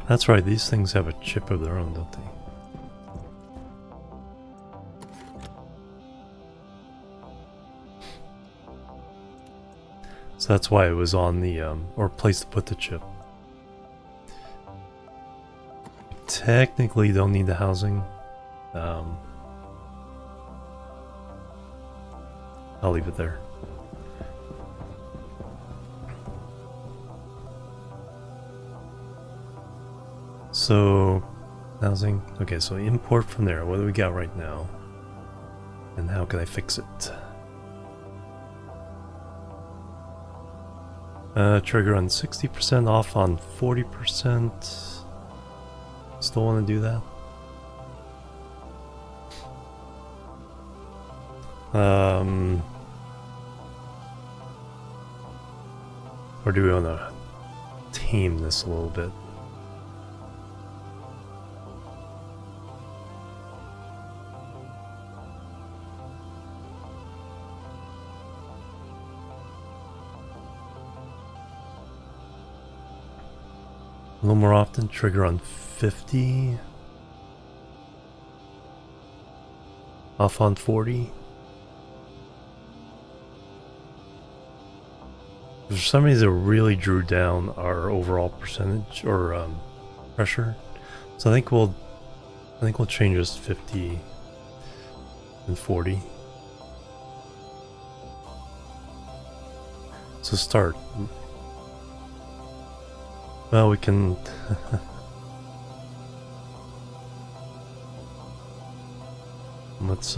That's right, these things have a chip of their own, don't they? So that's why it was on the, or place to put the chip. Technically don't need the housing. I'll leave it there. So, housing. Okay, so import from there. What do we got right now? And how can I fix it? Trigger on 60%, off on 40%. Still want to do that? Or do we want to tame this a little bit? A little more often, trigger on 50. Off on 40. For some reason, it really drew down our overall percentage or pressure. So I think we'll change this 50 and 40. So start. Well, we can. Let's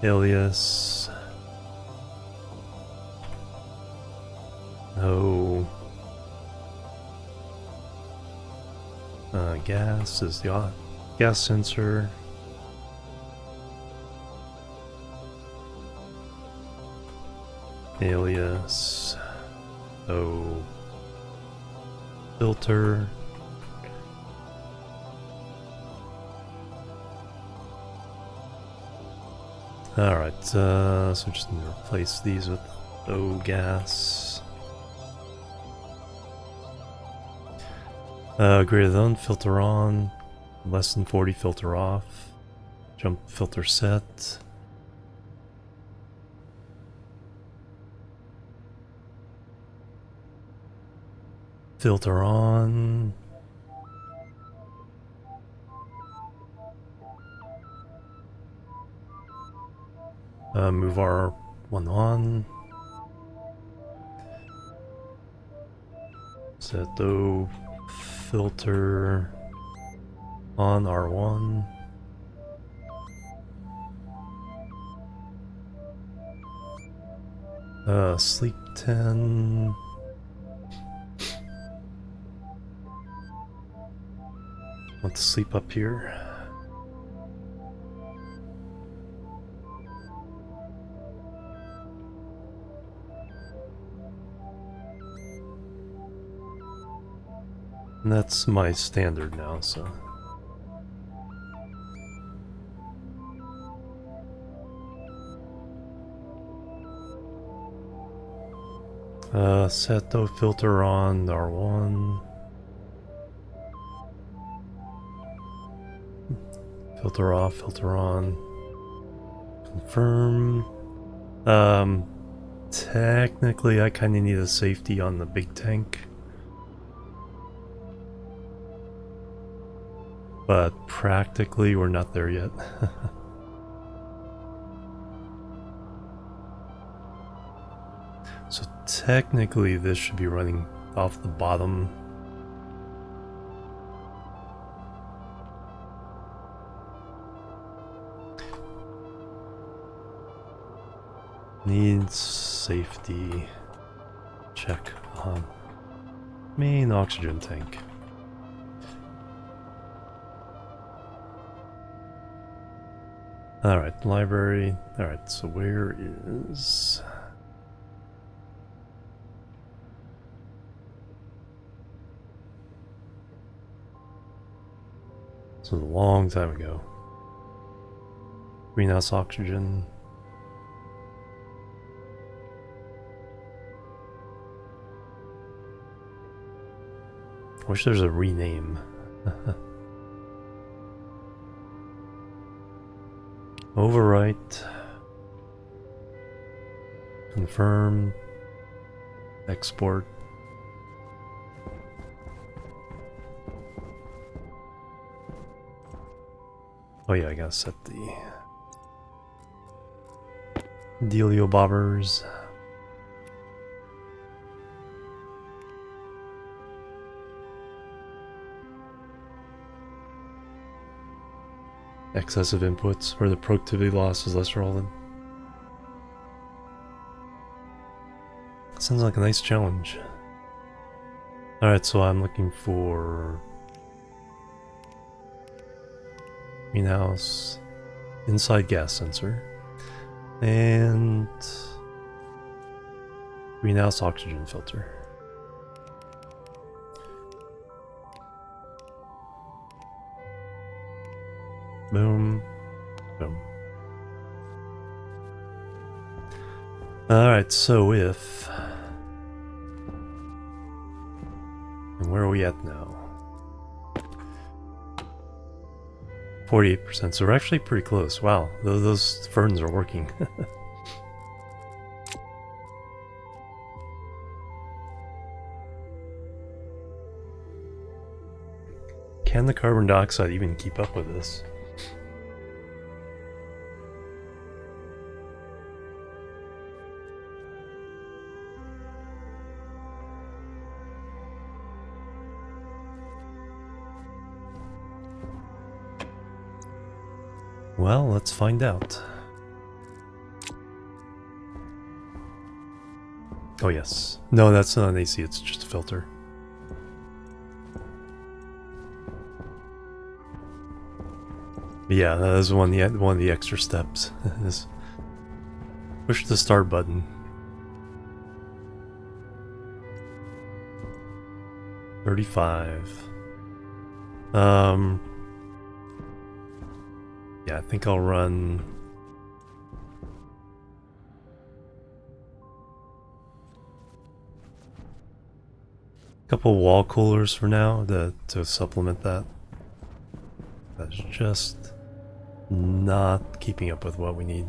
alias. No. Gas is the gas sensor. Alias. Oh. Filter. Alright, so just need to replace these with O gas. Greater than, filter on. Less than 40, filter off. Jump filter set. Filter on. Move our one on. Set O filter on R1. Sleep 10. Want to sleep up here. And that's my standard now, so. Set the filter on R1. Filter off, filter on. Confirm. Technically, I kind of need a safety on the big tank. But practically, we're not there yet. So technically, this should be running off the bottom. Needs safety. Check on main oxygen tank. Alright, library. Alright, so where is... This was a long time ago. Greenhouse oxygen. Wish there's a rename. Overwrite. Confirm. Export. Oh yeah, I gotta set the dealio bobbers. Excessive inputs, where the productivity loss is less relevant. Sounds like a nice challenge. Alright, so I'm looking for greenhouse, inside gas sensor, and greenhouse oxygen filter. Boom. Boom. Alright, so if... And where are we at now? 48%, so we're actually pretty close. Wow, those ferns are working. Can the carbon dioxide even keep up with this? Well, let's find out. Oh yes. No, that's not an AC, it's just a filter. But yeah, that is one of the extra steps. Is push the start button. 35. Yeah, I think I'll run a couple wall coolers for now to supplement that. That's just not keeping up with what we need.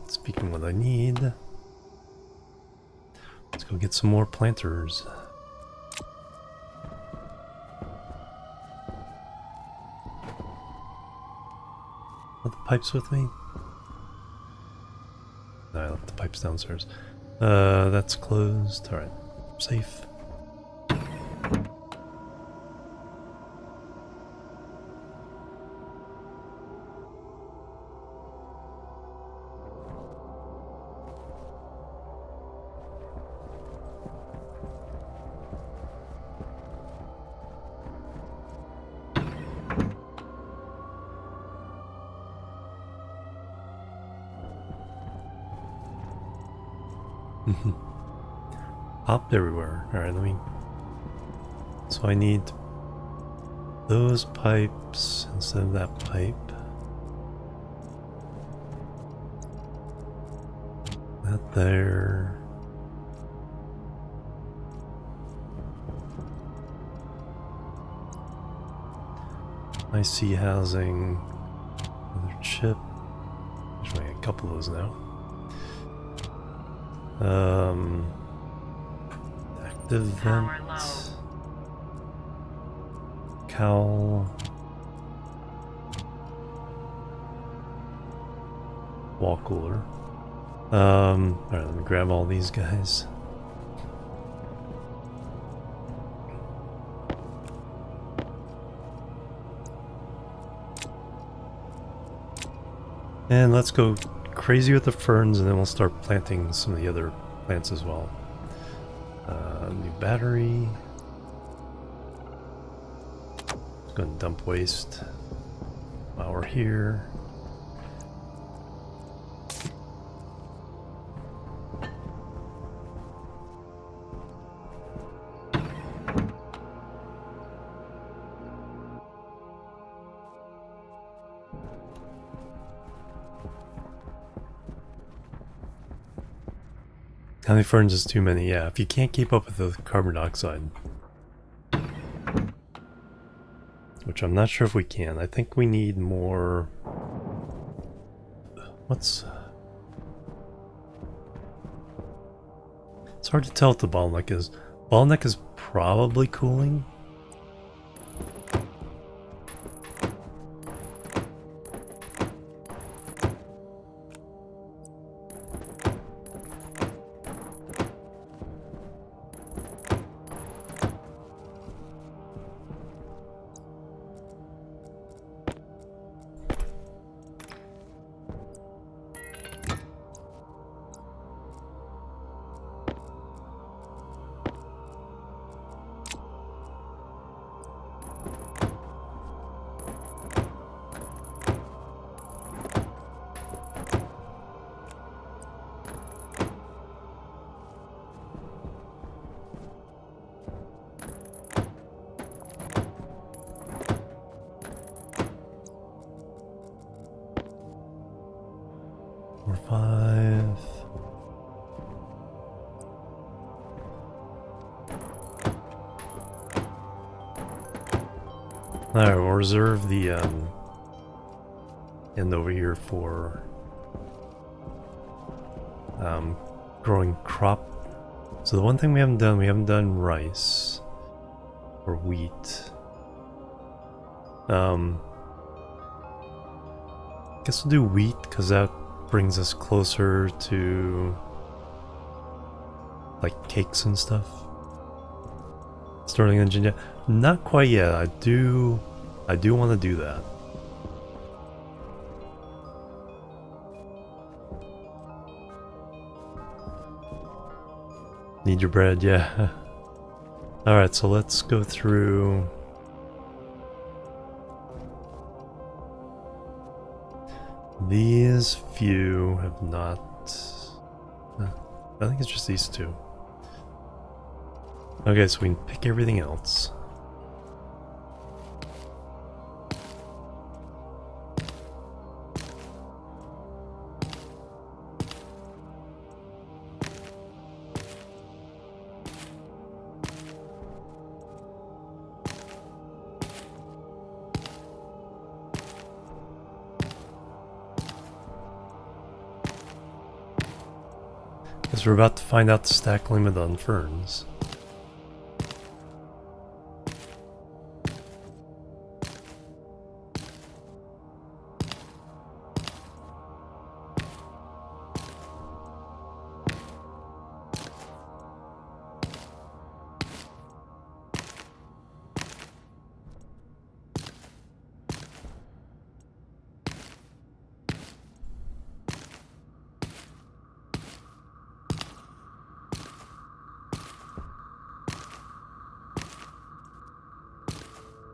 Speaking of what I need, let's go get some more planters. Left the pipes with me? No, I left the pipes downstairs. That's closed. Alright, safe. Popped everywhere. Alright, let me... So I need those pipes instead of that pipe. That there. IC housing. Another chip. There's only a couple of those now. Active vent. Power low. Cowl. Wall cooler. Alright, let me grab all these guys. And let's go crazy with the ferns, and then we'll start planting some of the other plants as well. New battery. Let's go and dump waste while we're here. How many ferns is too many? Yeah, if you can't keep up with the carbon dioxide. Which I'm not sure if we can. I think we need more... What's... It's hard to tell what the bottleneck is. Bottleneck is probably cooling. Five. Alright, we'll reserve the end over here for growing crop. So the one thing we haven't done rice or wheat. Guess we'll do wheat because that brings us closer to like cakes and stuff. Sterling engine yet? Not quite yet. I do want to do that. Need your bread, yeah. Alright, so let's go through. These few have not... I think it's just these two. Okay, so we can pick everything else. Because we're about to find out the stack limit on ferns.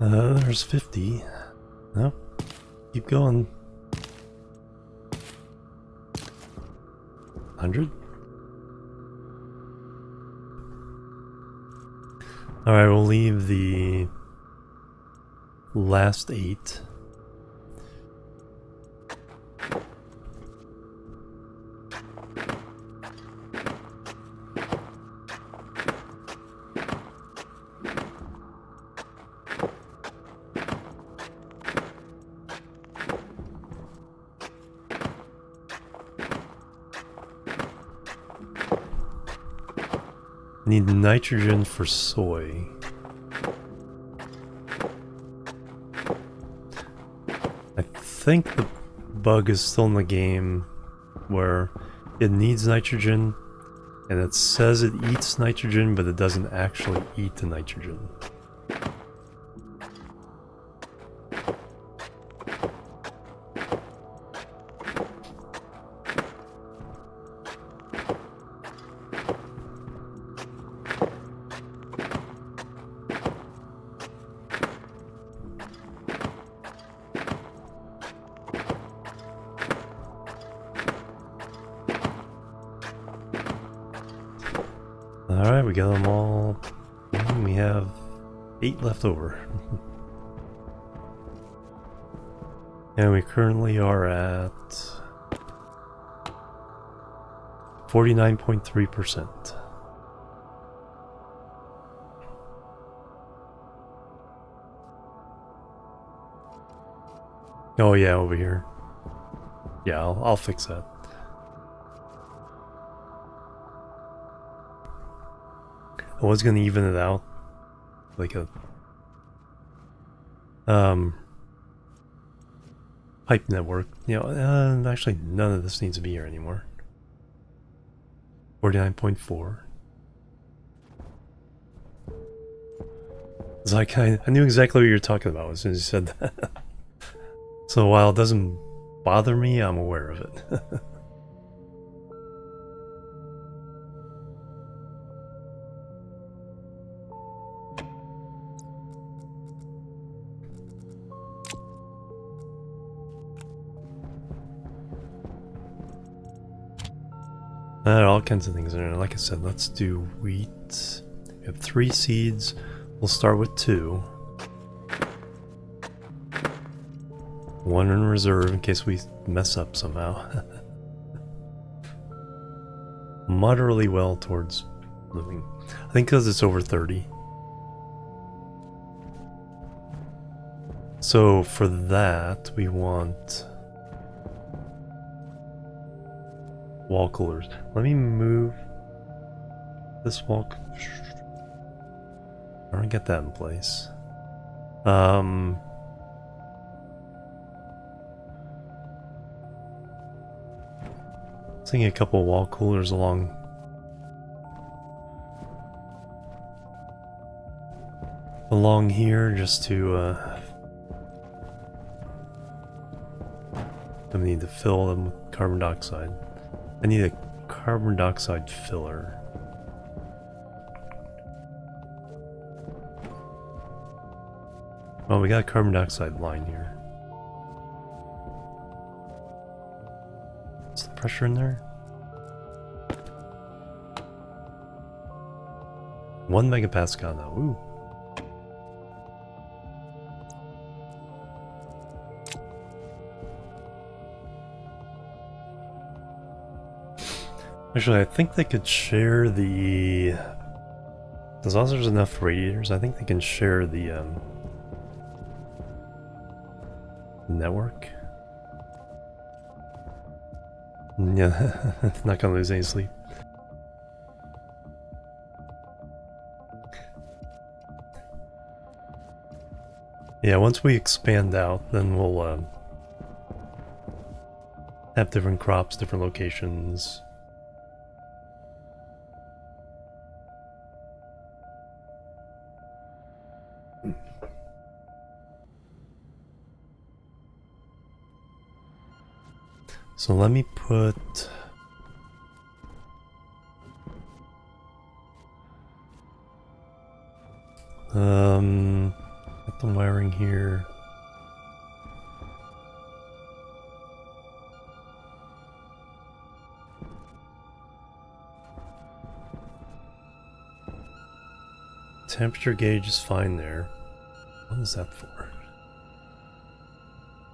There's 50. No, keep going. 100? Alright, we'll leave the last 8. Need nitrogen for soy. I think the bug is still in the game where it needs nitrogen and it says it eats nitrogen, but it doesn't actually eat the nitrogen. Alright, we got them all. And we have 8 left over. And we currently are at 49.3%. Oh yeah, over here. Yeah, I'll fix that. I was gonna even it out, like a pipe network. You know, actually none of this needs to be here anymore. 49.4. It's like I knew exactly what you were talking about as soon as you said that. So while it doesn't bother me, I'm aware of it. All kinds of things in there. Like I said, let's do wheat. We have 3 seeds. We'll start with 2. 1 in reserve in case we mess up somehow. Moderately well towards living. I think because it's over 30. So for that, we want wall coolers. Let me move this wall. I don't get that in place. Thinking a couple wall coolers along here just to I need to fill them with carbon dioxide. I need a carbon dioxide filler. Well, we got a carbon dioxide line here. What's the pressure in there? 1 megapascal now. Ooh. Actually, I think they could share the... As long as there's enough radiators, I think they can share the network. Yeah, not gonna lose any sleep. Yeah, once we expand out, then we'll have different crops, different locations. So let me put got the wiring here. Temperature gauge is fine there. What is that for?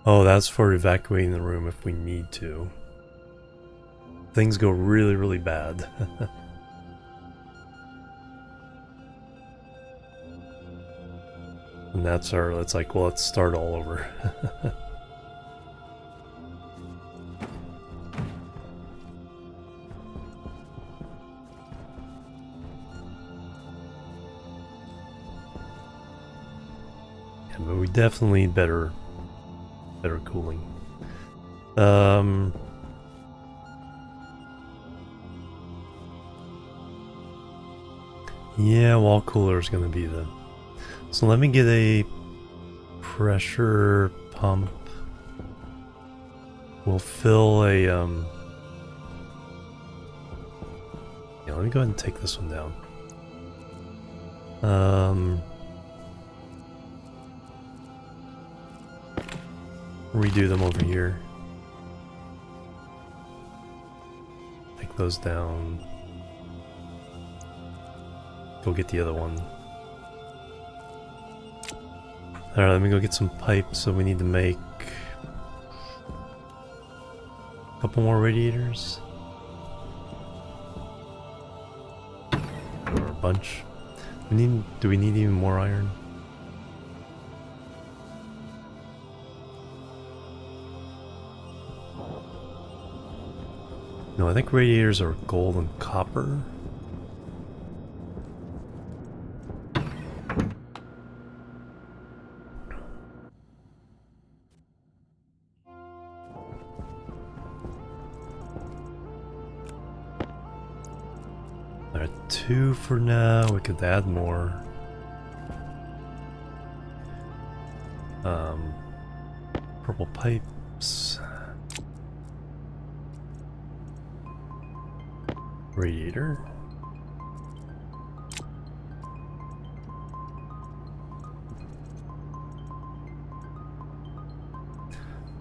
Oh, that's for evacuating the room if we need to. Things go really, really bad. And that's like, well, let's start all over. Yeah, but we definitely need better cooling. Yeah, wall cooler is gonna be the... So let me get a pressure pump. We'll fill a, yeah, let me go ahead and take this one down. Redo them over here. Take those down. Go get the other one. Alright, let me go get some pipes. So we need to make a couple more radiators. Or a bunch. Do we need even more iron? No, I think radiators are gold and copper. There are 2 for now. We could add more. Purple pipes. Radiator.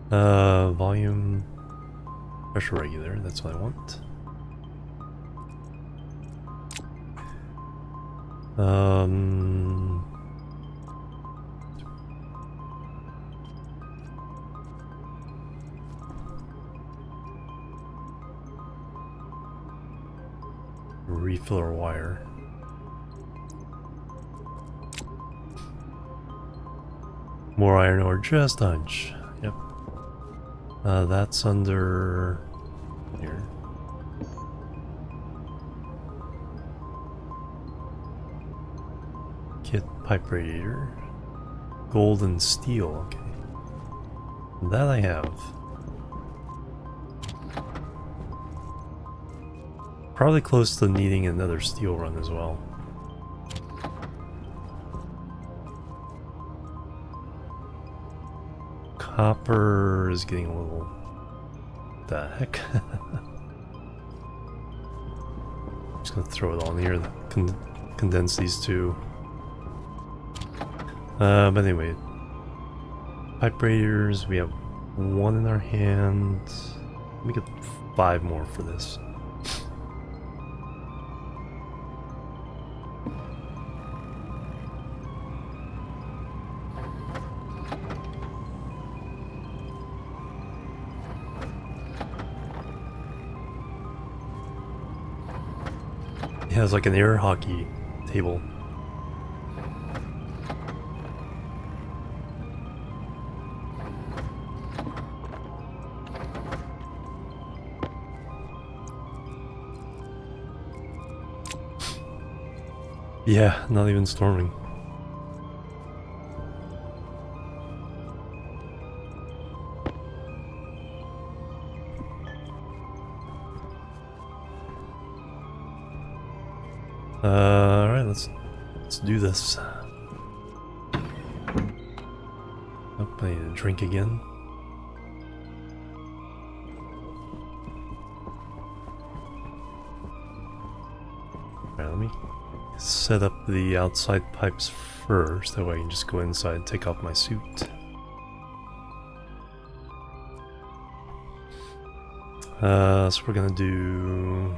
Volume, pressure regular, that's what I want. Refiller wire. More iron ore, just a hunch. Yep. That's under here. Kit pipe radiator. Gold and steel, okay. That I have. Probably close to needing another steel run as well. Copper is getting a little... the heck? Just gonna throw it on here, condense these two. But anyway, pipe radiators, we have 1 in our hand. Let me get 5 more for this. It has like an air hockey table. Yeah, not even storming. Alright, let's do this. Oh, I need to drink again. Alright, let me set up the outside pipes first, that way I can just go inside and take off my suit. So we're gonna do...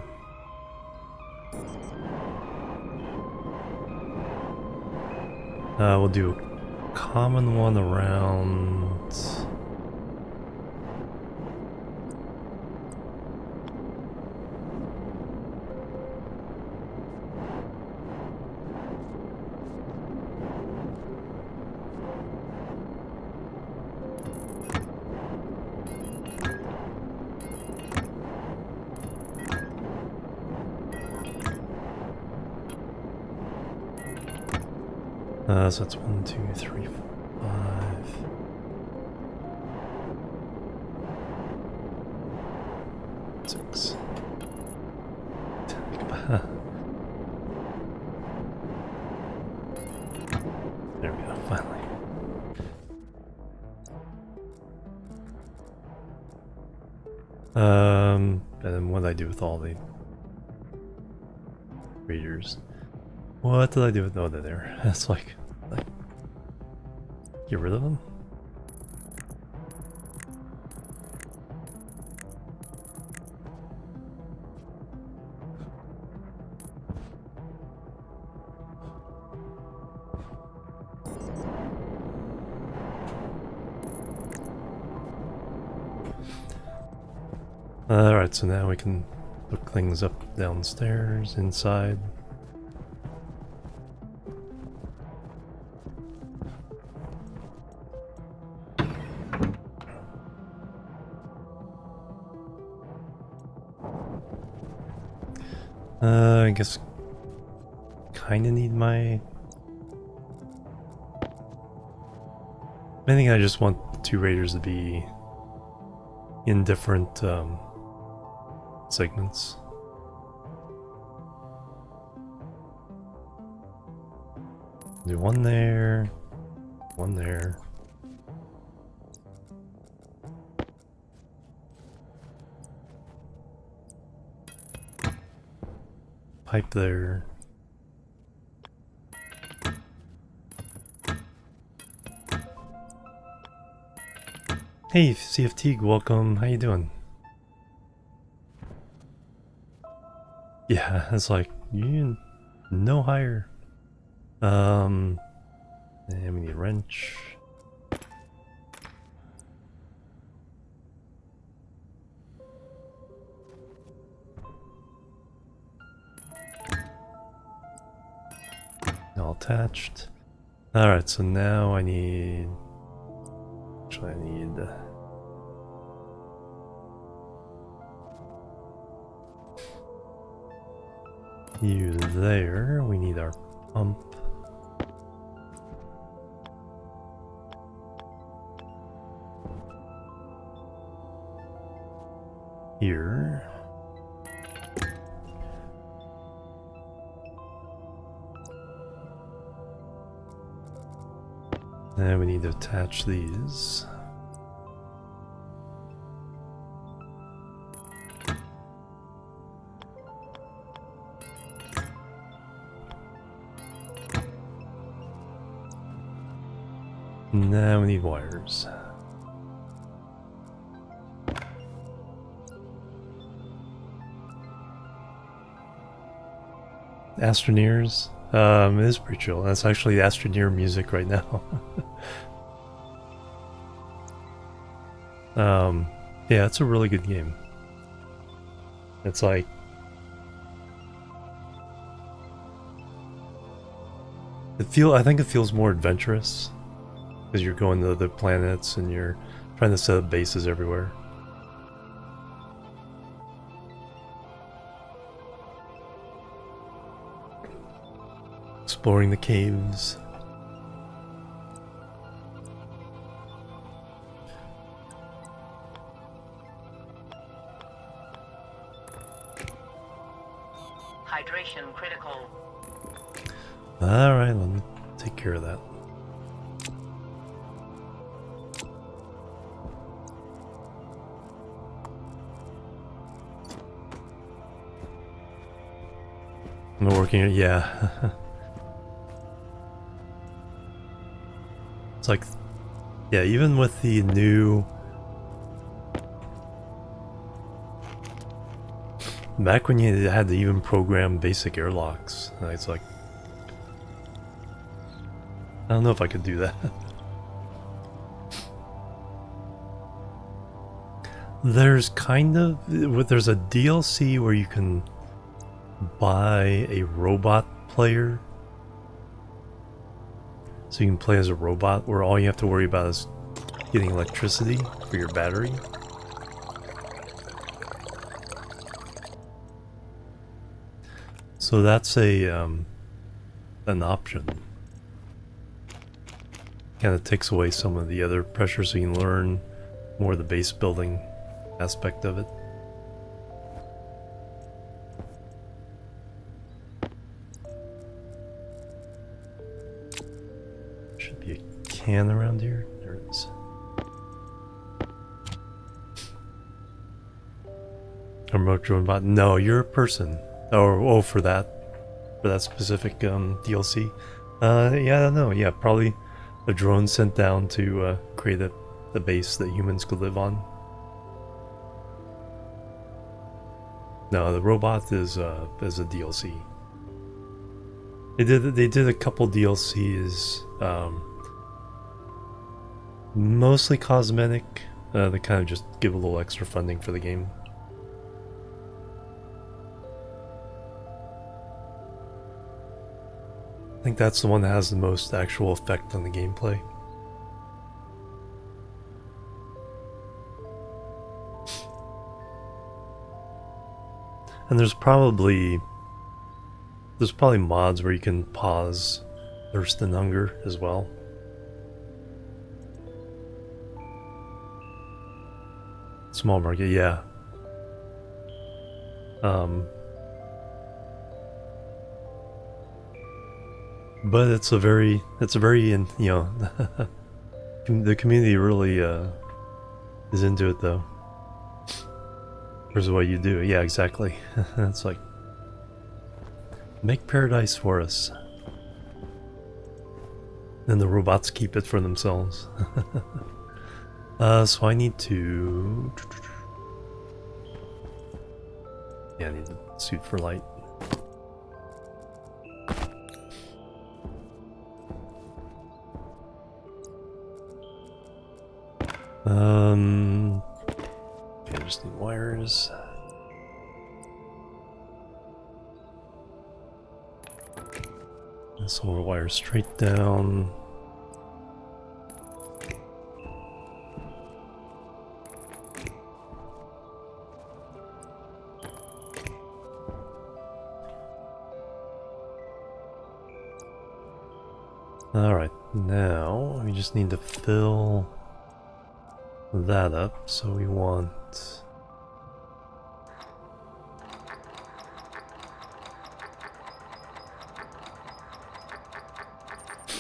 we'll do a common one around So that's 1, 2, 3, 4, 5. Six. There we go, finally. And then what did I do with all the readers? What did I do with? No, they're there. That's like, get rid of them. Alright, so now we can hook things up downstairs, inside. I guess kinda need my... I think I just want the two raiders to be in different segments. Do one there, one there. Pipe there. Hey, CFT, welcome. How you doing? Yeah, it's like you no higher. And we need a wrench. All attached. Alright, so now I need... Actually, I need... you there. We need our pump. Here. And we need to attach these. Now we need wires. Stationeers. It is pretty chill. That's actually Stationeer music right now. Yeah, it's a really good game. It's like... I think it feels more adventurous. Because you're going to other planets and you're trying to set up bases everywhere. Exploring the caves. Hydration critical. Alright, let me take care of that. I'm working, yeah. It's like, yeah, even with the new... Back when you had to even program basic airlocks, it's like... I don't know if I could do that. There's kind of... There's a DLC where you can buy a robot player. So you can play as a robot where all you have to worry about is getting electricity for your battery. So that's a an option. kind of takes away some of the other pressure, so you can learn more of the base building aspect of it. Should be a can around here. There it is. A remote drone bot. No, you're a person. Oh, for that specific DLC. Yeah, I don't know. Yeah, probably a drone sent down to create the base that humans could live on. No, the robot is a DLC. They did a couple DLCs, mostly cosmetic. They kind of just give a little extra funding for the game. I think that's the one that has the most actual effect on the gameplay. And there's probably mods where you can pause thirst and hunger as well. Small market, yeah. But it's a very, you know, the community really is into it though. Here's what you do. Yeah, exactly. It's like, make paradise for us. Then the robots keep it for themselves. So I need to... Yeah, I need a suit for light. Okay, just need wires. So we'll wire straight down. Alright, now we just need to fill that up. So we want...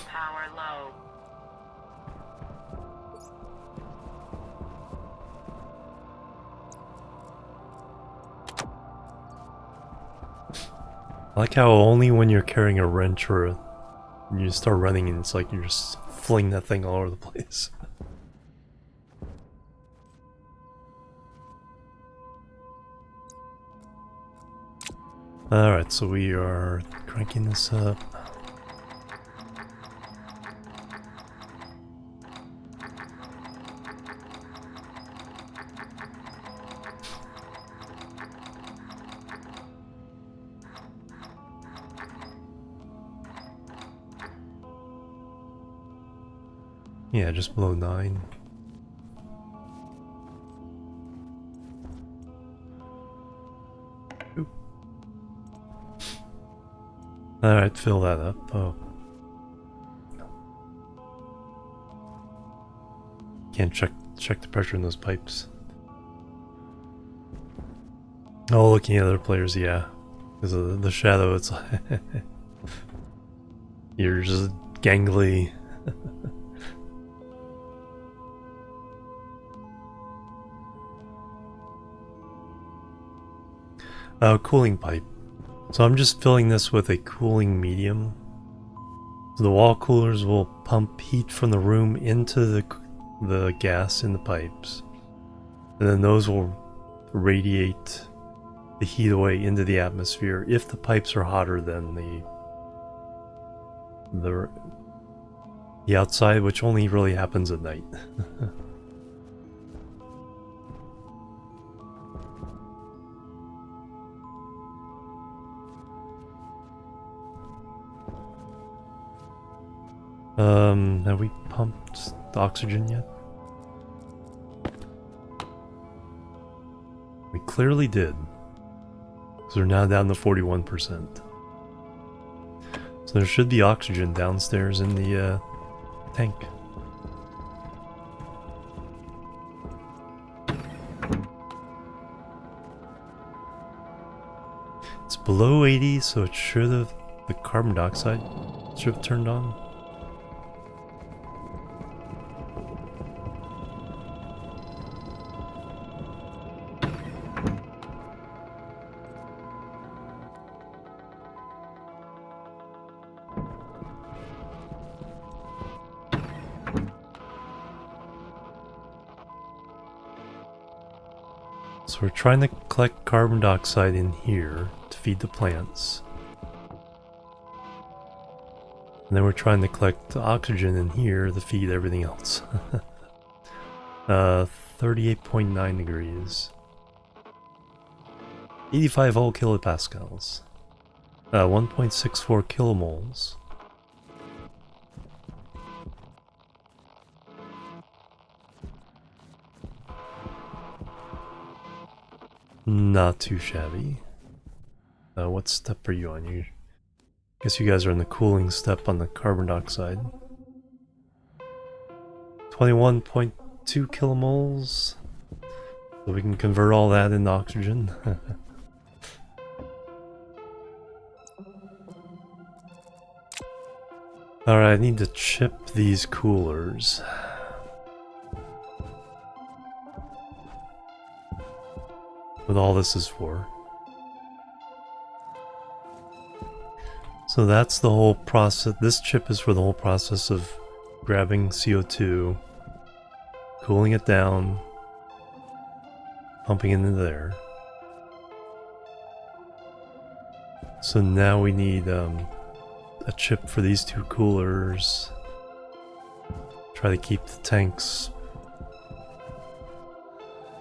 Power low. I like how only when you're carrying a wrench or you start running and it's like you're just flinging that thing all over the place. Alright, so we are cranking this up. Yeah, just below 9. Alright, fill that up. Oh. Can't check the pressure in those pipes. Oh, looking at other players, yeah. Because of the shadow, it's like... You're just gangly. Cooling pipe. So I'm just filling this with a cooling medium. So the wall coolers will pump heat from the room into the gas in the pipes. And then those will radiate the heat away into the atmosphere if the pipes are hotter than the outside, which only really happens at night. Have we pumped the oxygen yet? We clearly did. So we're now down to 41%. So there should be oxygen downstairs in the tank. below 80, so it should have, the carbon dioxide should have turned on. So we're trying to collect carbon dioxide in here to feed the plants. And then we're trying to collect oxygen in here to feed everything else. 38.9 degrees. 85 whole kilopascals. 1.64 kilomoles. Not too shabby. What step are you on? I guess you guys are in the cooling step on the carbon dioxide. 21.2 kilomoles. So we can convert all that into oxygen. Alright, I need to chip these coolers. What all this is for. So that's the whole process. This chip is for the whole process of grabbing CO2, cooling it down, pumping it into there. So now we need a chip for these two coolers. Try to keep the tanks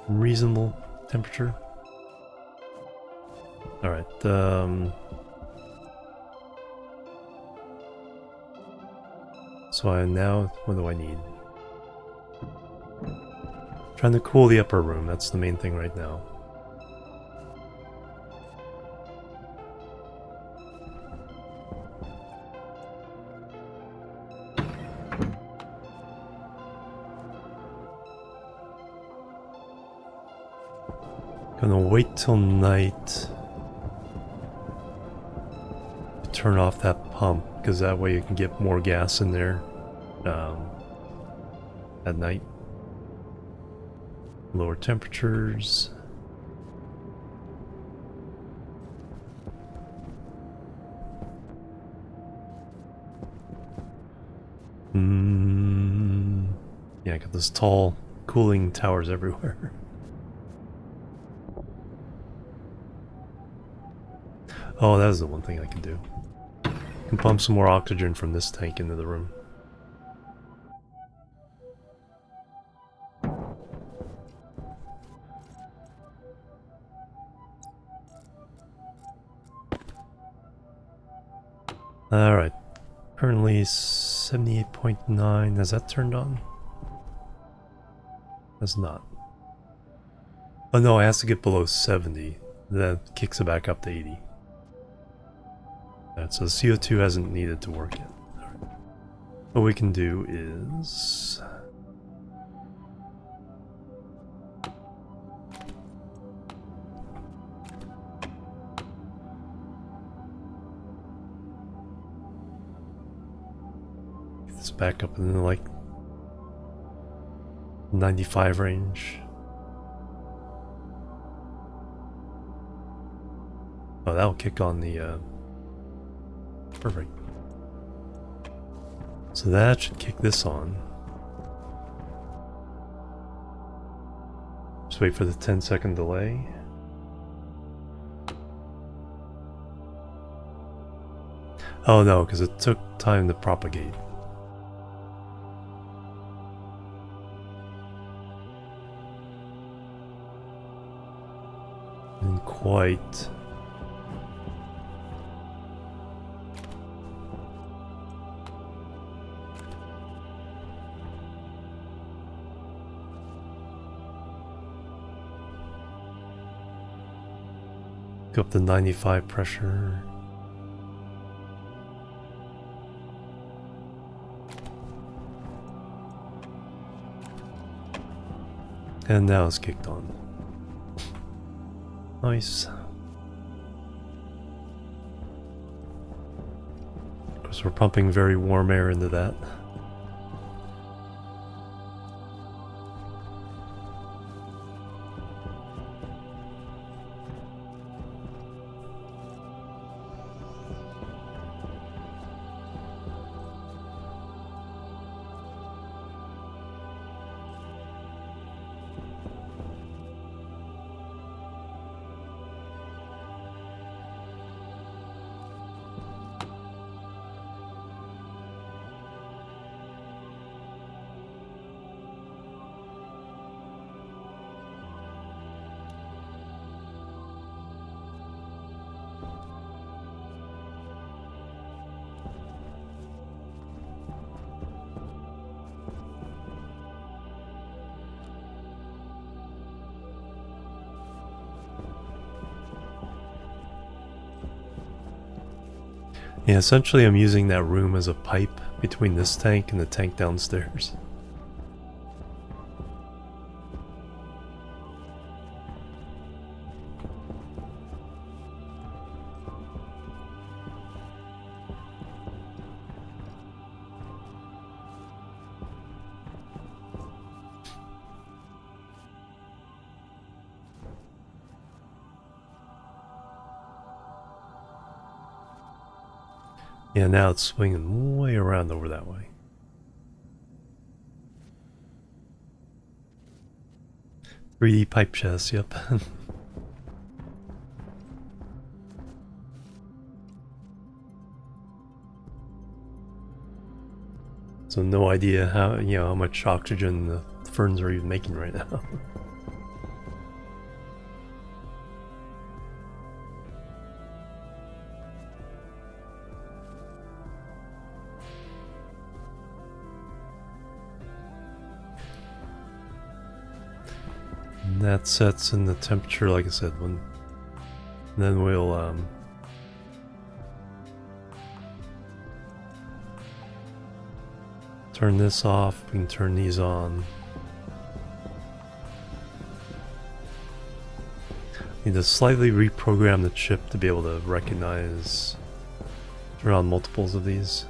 reasonable temperature. Alright, so what do I need? Trying to cool the upper room, that's the main thing right now. Gonna wait till night to turn off that pump, because that way you can get more gas in there at night. Lower temperatures. Yeah, I got those tall cooling towers everywhere. Oh, that is the one thing I can do. I can pump some more oxygen from this tank into the room. Alright. Currently 78.9. Has that turned on? Has not. Oh no, it has to get below 70. That kicks it back up to 80. Alright, so the CO2 hasn't needed to work yet. Right. What we can do is... get this back up in the, like, 95 range. Oh, that'll kick on the, perfect. So that should kick this on. Just wait for the 10-second delay. Oh no, because it took time to propagate. Didn't quite. Go up to 95 pressure. And now it's kicked on. Nice. So we're pumping very warm air into that. Yeah, essentially I'm using that room as a pipe between this tank and the tank downstairs. Yeah, now it's swinging way around over that way. "3D pipe chest," yep. So no idea how much oxygen the ferns are even making right now. And that sets in the temperature, like I said, then we'll turn this off. We can turn these on. Need to slightly reprogram the chip to be able to recognize around multiples of these.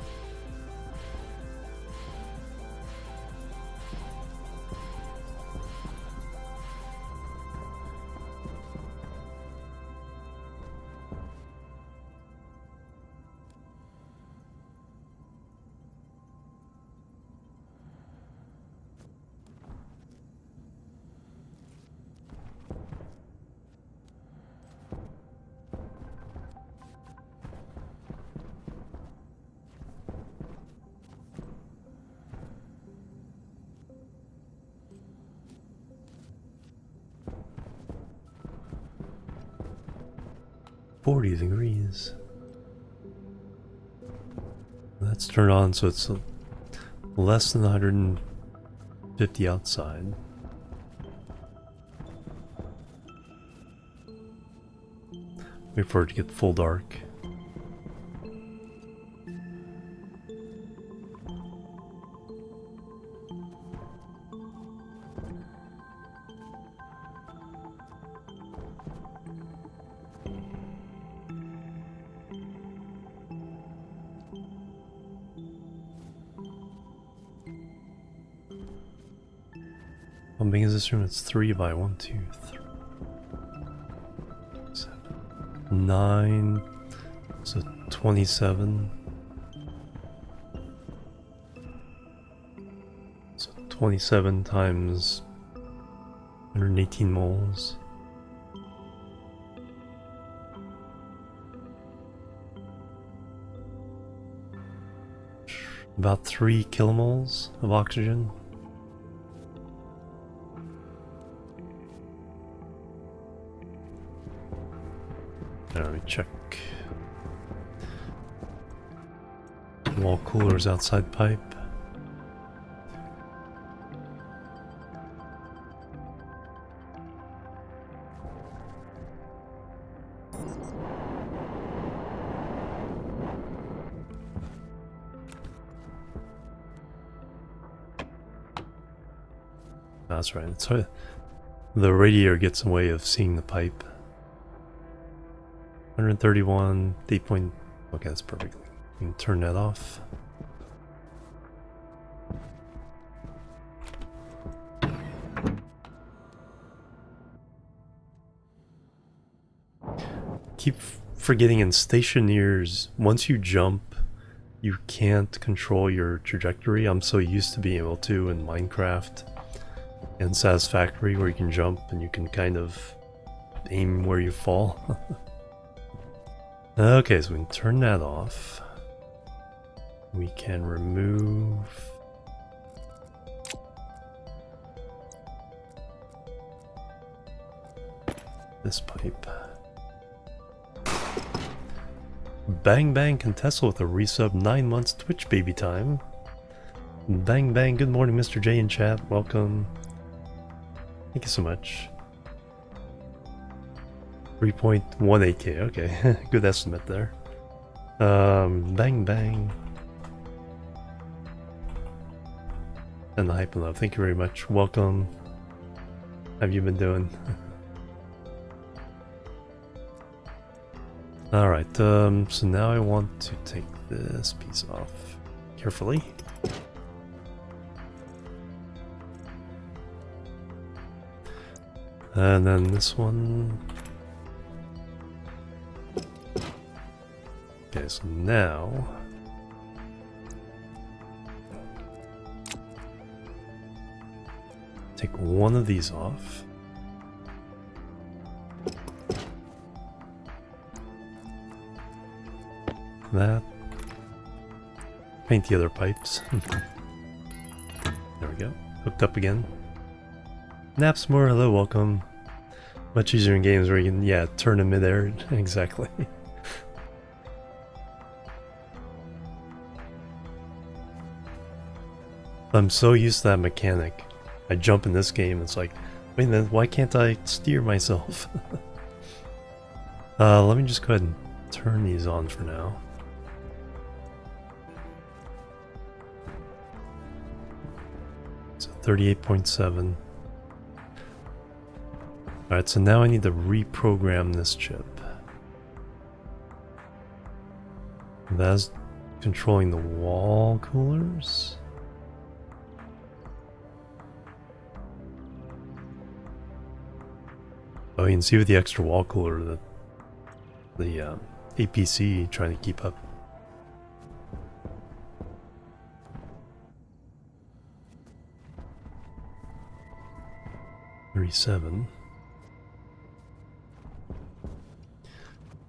"40 degrees. Let's turn on so it's less than 150 outside. Wait for it to get full dark. How big is this room? It's 3 by 1, 2, 3, 7, 9. So 27. So 27 times 118 moles. About 3 kilomoles of oxygen. Let me check. Wall coolers outside pipe. That's right. So the radiator gets in the way of seeing the pipe. 131, 8 point. Okay, that's perfect. You can turn that off. Keep forgetting in Stationeers, once you jump, you can't control your trajectory. I'm so used to being able to in Minecraft and Satisfactory, where you can jump and you can kind of aim where you fall. Okay, so we can turn that off. We can remove this pipe. Bang Bang Contessa with a resub 9 months Twitch baby time. Bang Bang, good morning Mr. J in chat, welcome. Thank you so much. 3.18k, okay, good estimate there. Bang Bang. And the Hype and Love, thank you very much, welcome. How have you been doing? Alright, so now I want to take this piece off carefully. And then this one. Okay, so now take one of these off. That. Paint the other pipes. There we go. Hooked up again. Napsmore, hello, welcome. Much easier in games where you can, yeah, turn in midair. Exactly. I'm so used to that mechanic. I jump in this game, it's like, wait a minute, why can't I steer myself? Let me just go ahead and turn these on for now. So 38.7. Alright, so now I need to reprogram this chip. That's controlling the wall coolers. Oh, you can see with the extra wall cooler that the APC trying to keep up. $37.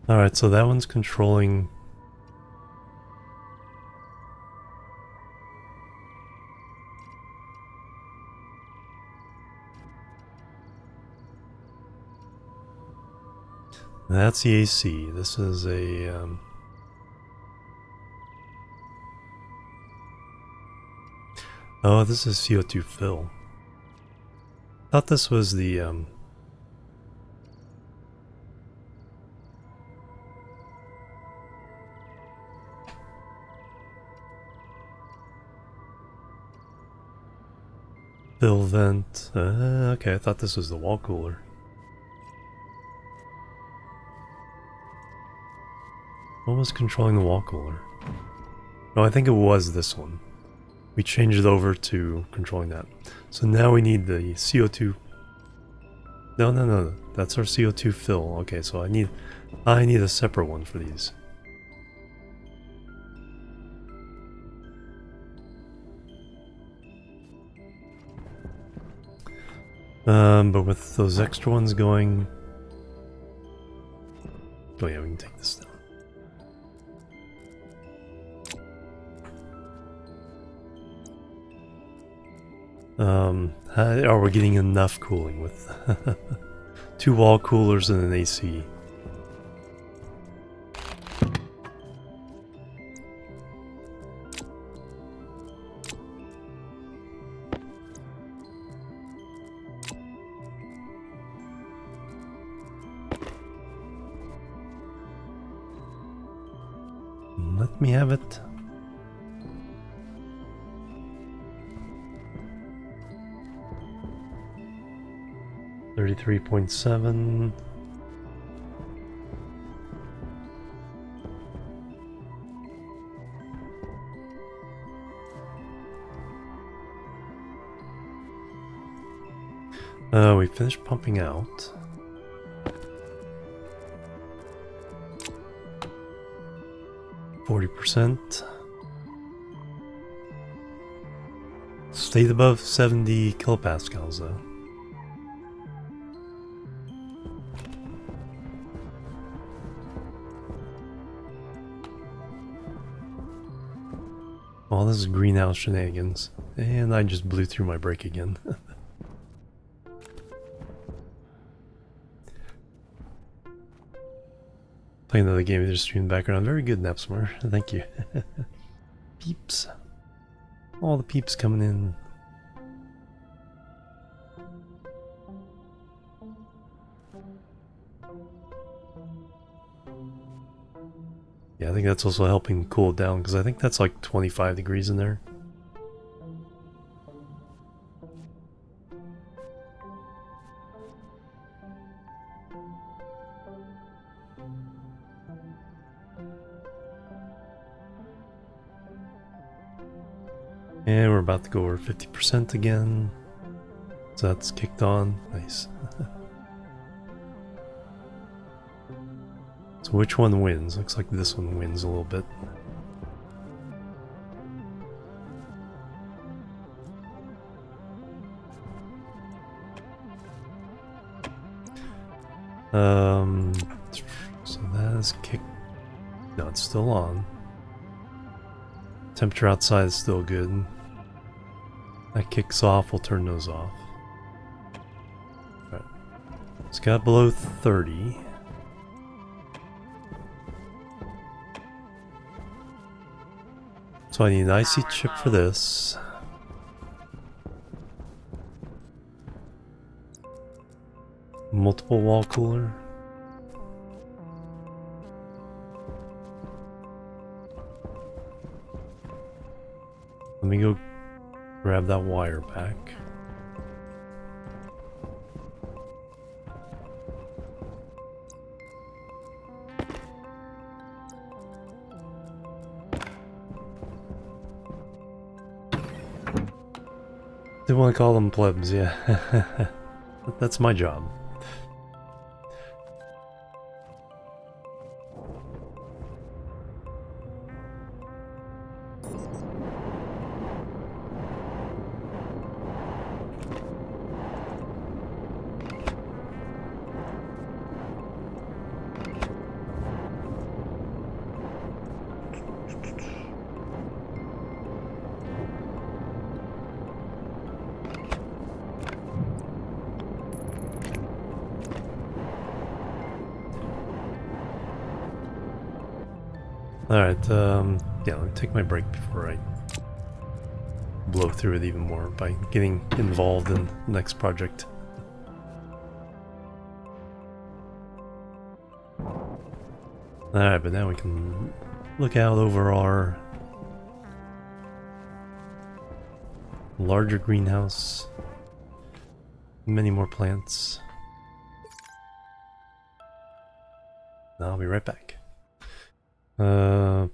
Alright, so that one's controlling. That's the AC. This is a oh, this is CO2 fill. Thought this was the fill vent. Okay, I thought this was the wall cooler. What was controlling the wall cooler? Oh, I think it was this one. We changed it over to controlling that. So now we need the CO2. No. That's our CO2 fill. Okay, so I need a separate one for these. But with those extra ones going. Oh yeah, we can take this down. Are we getting enough cooling with 2 wall coolers and an AC? Let me have it. $33.7. We finished pumping out. %. Stayed above 70 kilopascals though. Well, this is greenhouse shenanigans. And I just blew through my brake again. Playing another game of the stream in the background. Very good, Napsmar. Thank you. Peeps. All the peeps coming in. Yeah, I think that's also helping cool it down, because I think that's like 25 degrees in there. And we're about to go over 50% again. So that's kicked on. Nice. So which one wins? Looks like this one wins a little bit. So that is kicked. No, it's still on. Temperature outside is still good. That kicks off, we'll turn those off. Alright. It's got below 30. So I need an IC chip for this. Multiple wall cooler. Let me go grab that wire back. They want to call them plebs, yeah. That's my job. Alright, yeah, let me take my break before I blow through it even more by getting involved in the next project. Alright, but now we can look out over our larger greenhouse. Many more plants. I'll be right back. Boop,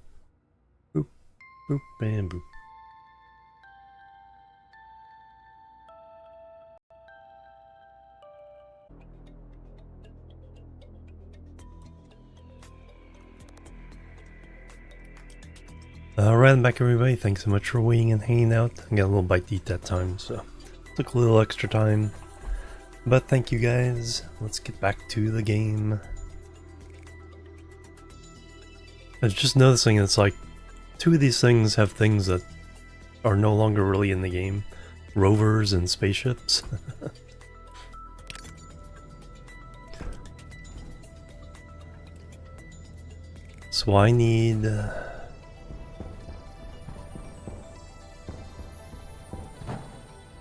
boop, and boop. Alright, I'm back everybody. Thanks so much for waiting and hanging out. I got a little bite to eat that time, so took a little extra time. But thank you guys. Let's get back to the game. I was just noticing it's like two of these things have things that are no longer really in the game. Rovers and spaceships. So I need...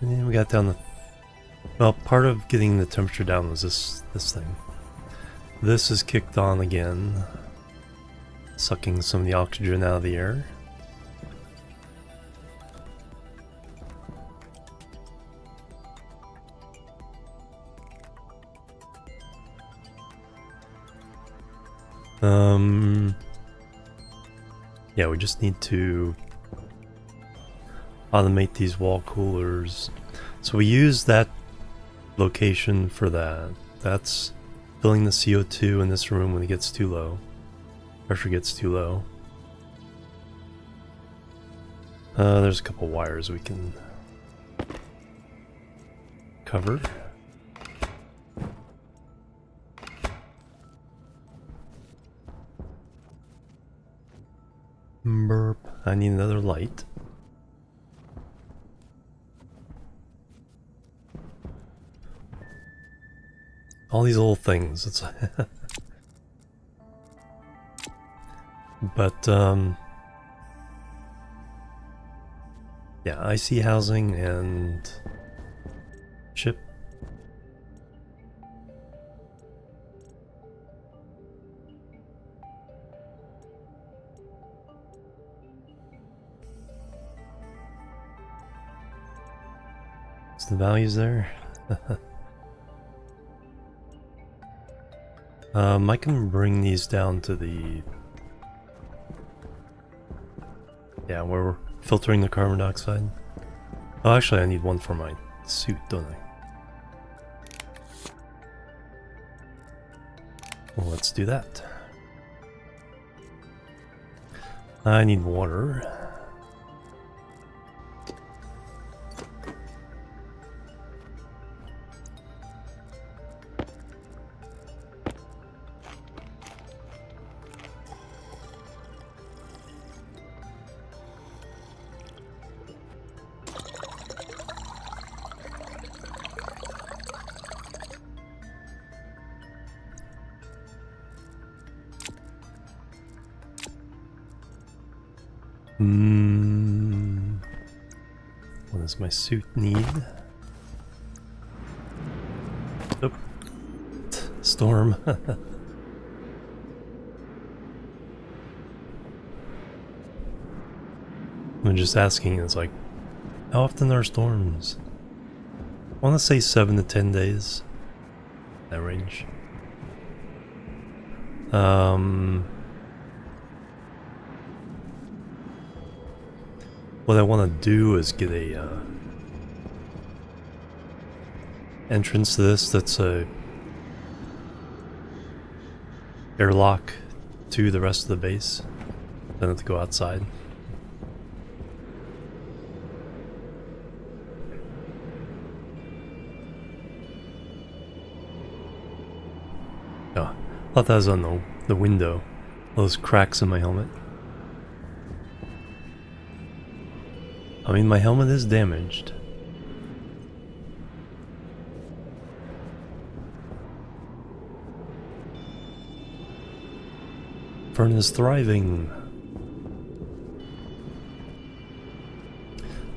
and we got down the... Well, part of getting the temperature down was this thing. This is kicked on again. Sucking some of the oxygen out of the air. Yeah, we just need to automate these wall coolers. So we use that location for that. That's filling the CO2 in this room when it gets too low. Pressure gets too low. There's a couple wires we can cover. Burp. I need another light. All these little things. It's but yeah, IC housing and chip. What's the values there? I can bring these down to the... Yeah, where we're filtering the carbon dioxide. Oh, actually I need one for my suit, don't I? Well, let's do that. I need water. What does my suit need? Oh. Storm. I'm just asking, it's like, how often are storms? I want to say 7 to 10 days. That range. What I want to do is get a entrance to this that's a airlock to the rest of the base. Then have to go outside. Oh, I thought that was on the window. Those cracks in my helmet. I mean, my helmet is damaged. Fern is thriving.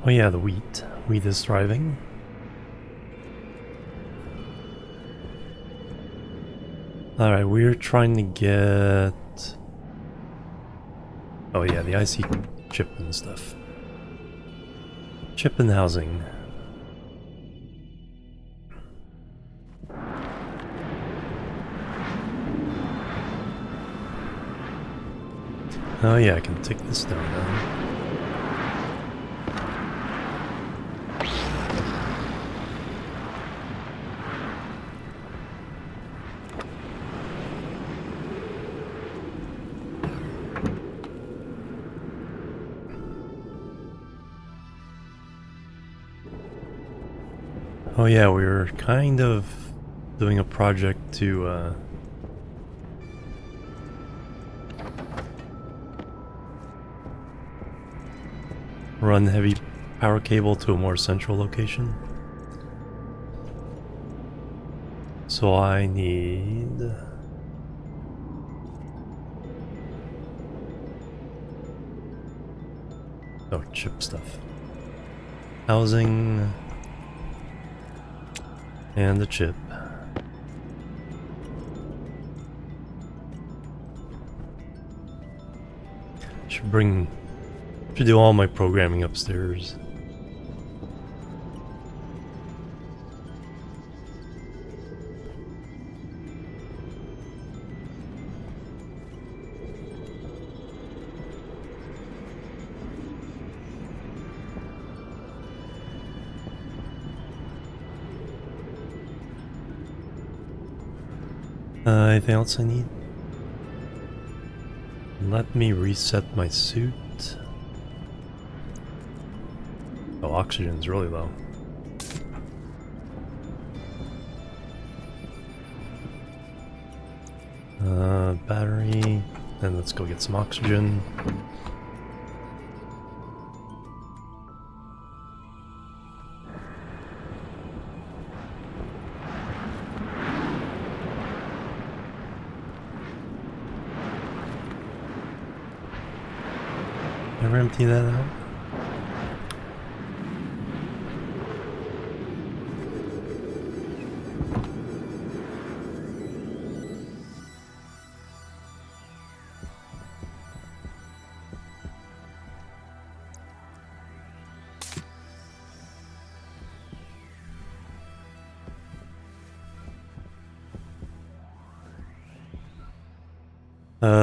Oh yeah, the wheat. Wheat is thriving. Alright, we're trying to get... Oh yeah, the IC chip and stuff. Chip and housing. Oh yeah, I can take this down now. Oh yeah, we were kind of doing a project to run heavy power cable to a more central location. So I need... Oh, chip stuff. Housing... and the chip. Should do all my programming upstairs. Anything else I need? Let me reset my suit. Oh, oxygen's really low. Battery. Then let's go get some oxygen. Ever empty that out?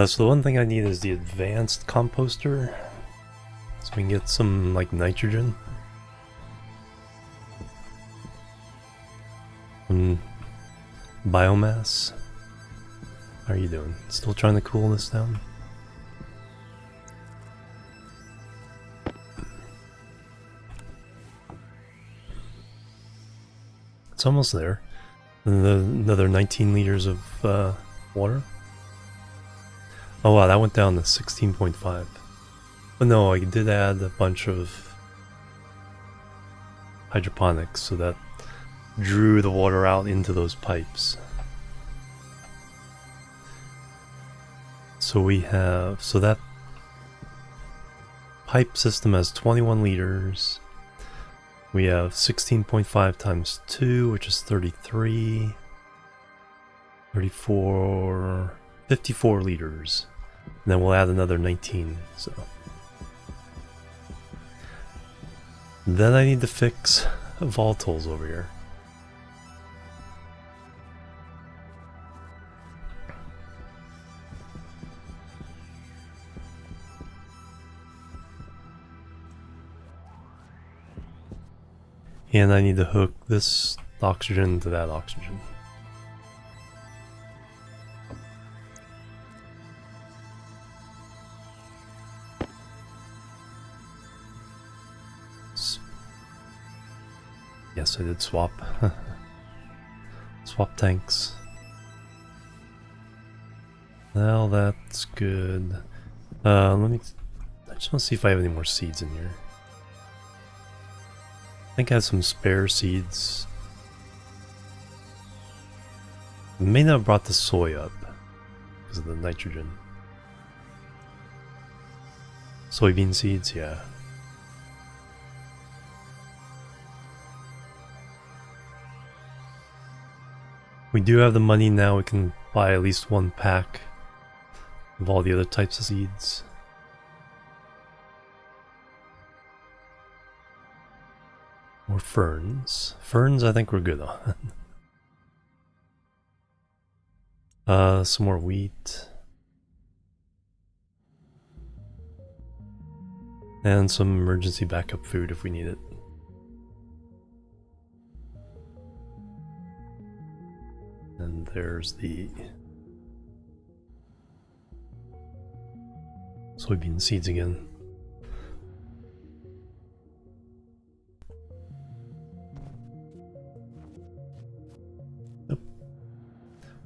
So the one thing I need is the advanced composter. So we can get some, like, nitrogen. Biomass. How are you doing? Still trying to cool this down? It's almost there. Another 19 liters of water. Oh wow, that went down to 16.5. But no, I did add a bunch of hydroponics, so that drew the water out into those pipes. So we have, so that pipe system has 21 liters. We have 16.5 times 2, which is 33, 34, 54 liters. And then we'll add another 19, so. Then I need to fix volatiles over here. And I need to hook this oxygen to that oxygen. Yes, I did swap. Swap tanks. Well, that's good. I just want to see if I have any more seeds in here. I think I have some spare seeds. I may not have brought the soy up because of the nitrogen. Soybean seeds, yeah. We do have the money now, we can buy at least one pack of all the other types of seeds. More ferns. Ferns I think we're good on. Some more wheat. And some emergency backup food if we need it. And there's the soybean seeds again. Yep.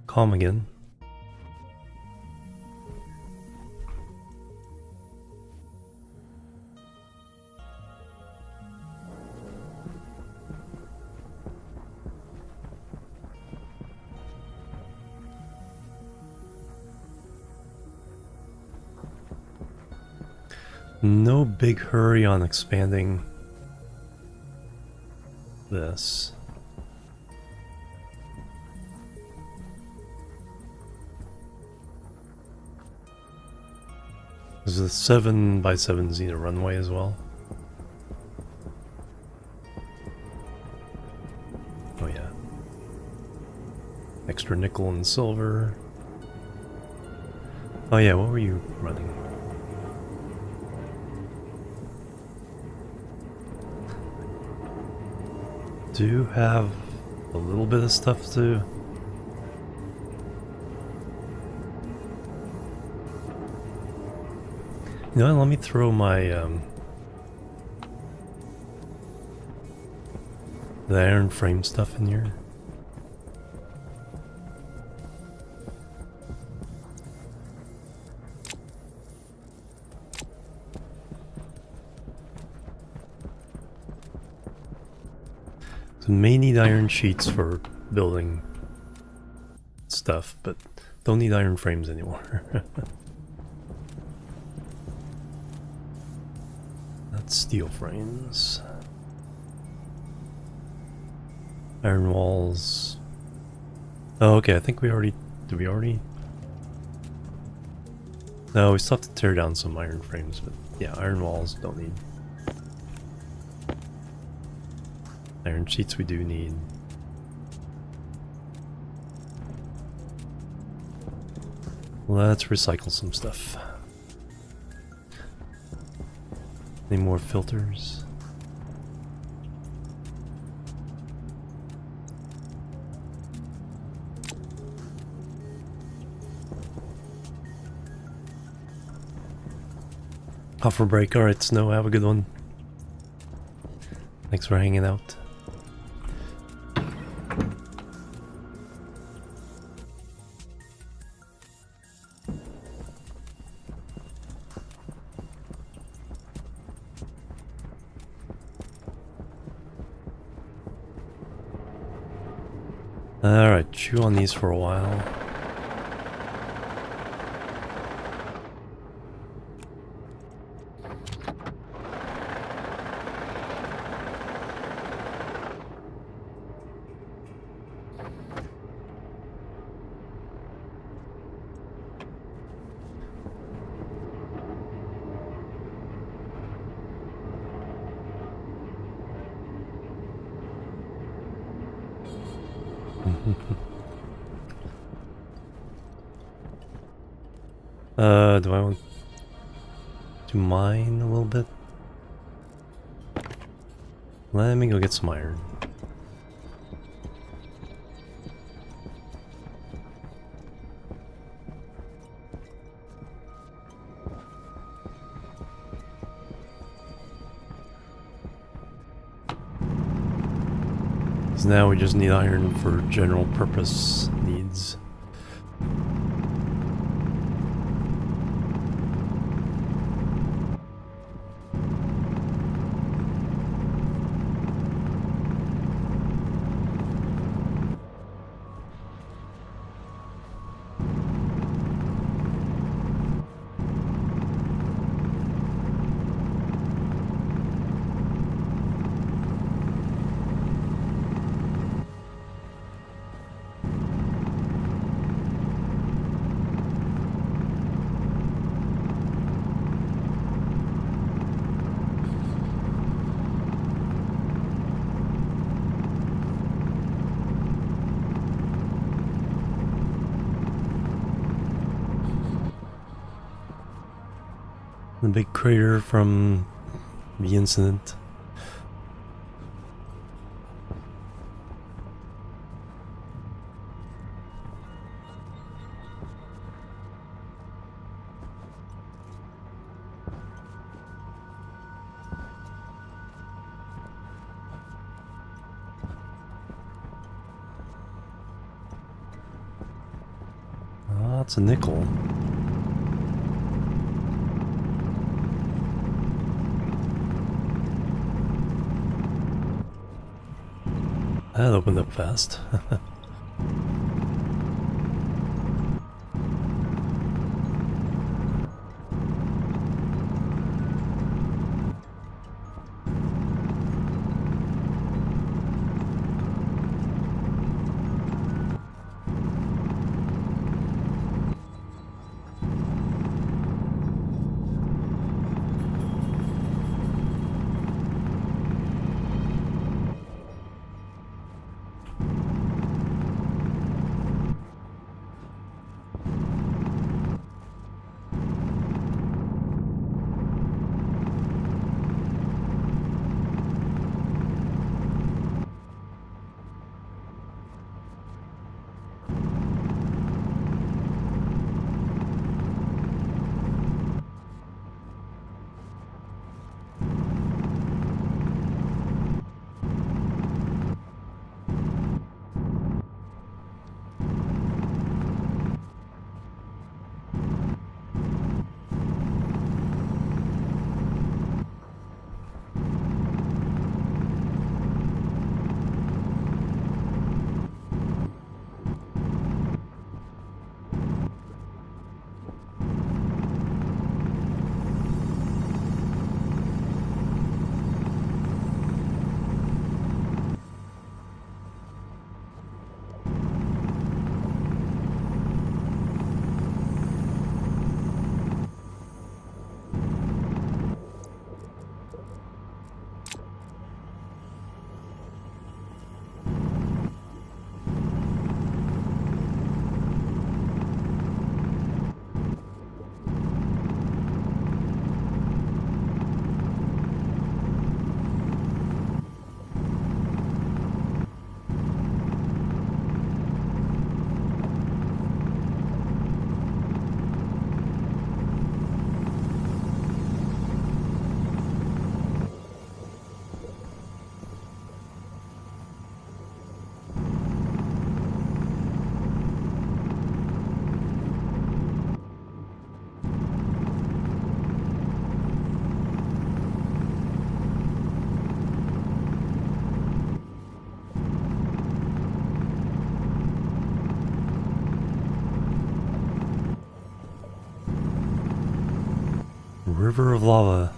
Calm again. No big hurry on expanding this. There's a 7x7 need a runway as well. Oh yeah. Extra nickel and silver. Oh yeah, what were you running? Do have a little bit of stuff to You know what, let me throw my the iron frame stuff in here. So may need iron sheets for building stuff, but don't need iron frames anymore. That's steel frames. Iron walls. Oh, okay, I think we already... Did we already? No, we still have to tear down some iron frames, but yeah, iron walls don't need. Iron sheets we do need. Let's recycle some stuff. Any more filters? Offer break. Alright, Snow, have a good one. Thanks for hanging out. Alright, chew on these for a while. Do I want to mine a little bit? Let me go get some iron. Because now we just need iron for general purpose needs. The big crater from the incident. Ah, it's a nickel. That opened up fast. river of lava.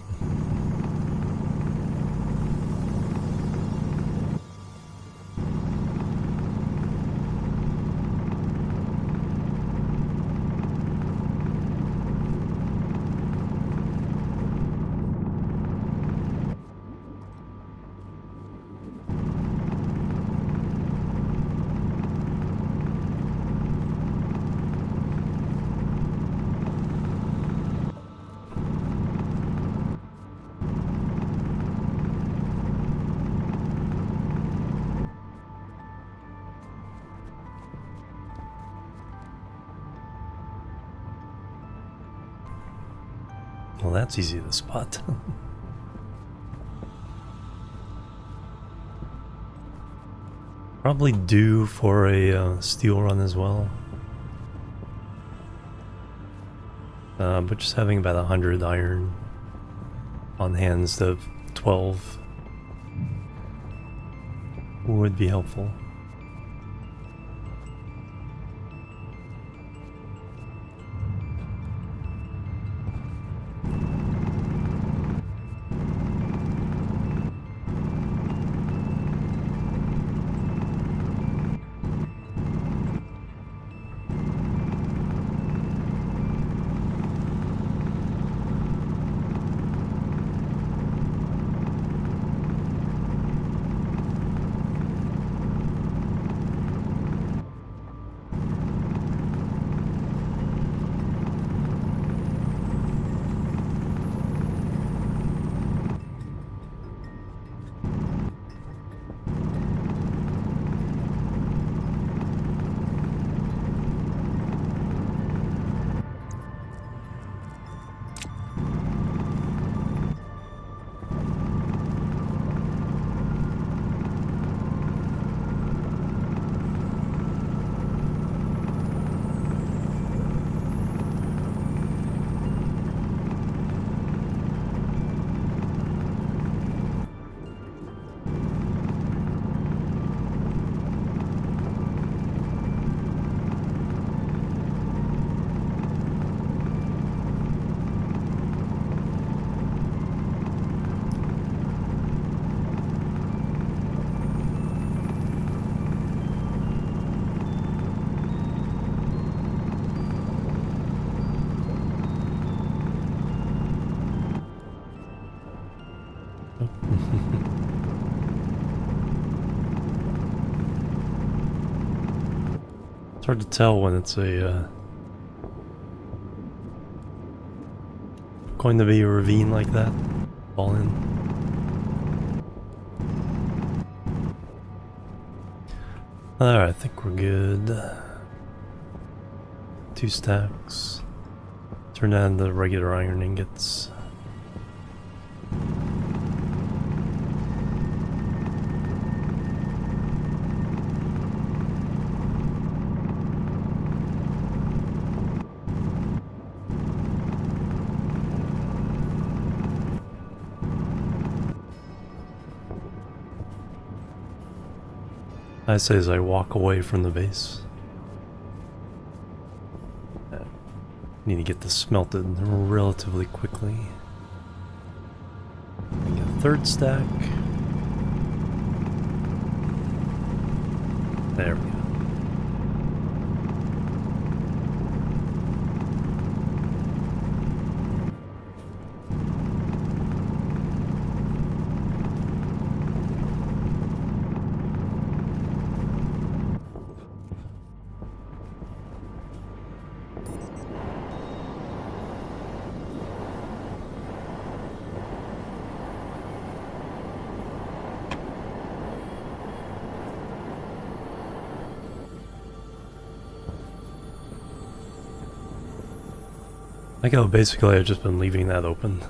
Well, that's easy to spot. Probably due for a steel run as well. But just having about 100 iron on hand instead of 12 would be helpful. It's hard to tell when it's going to be a ravine like that. Fall in. Alright, I think we're good. 2 stacks. Turn on the regular iron ingots. I say as I walk away from the base. Need to get this smelted relatively quickly. Get a 3rd stack. There we go. I go basically I've just been leaving that open.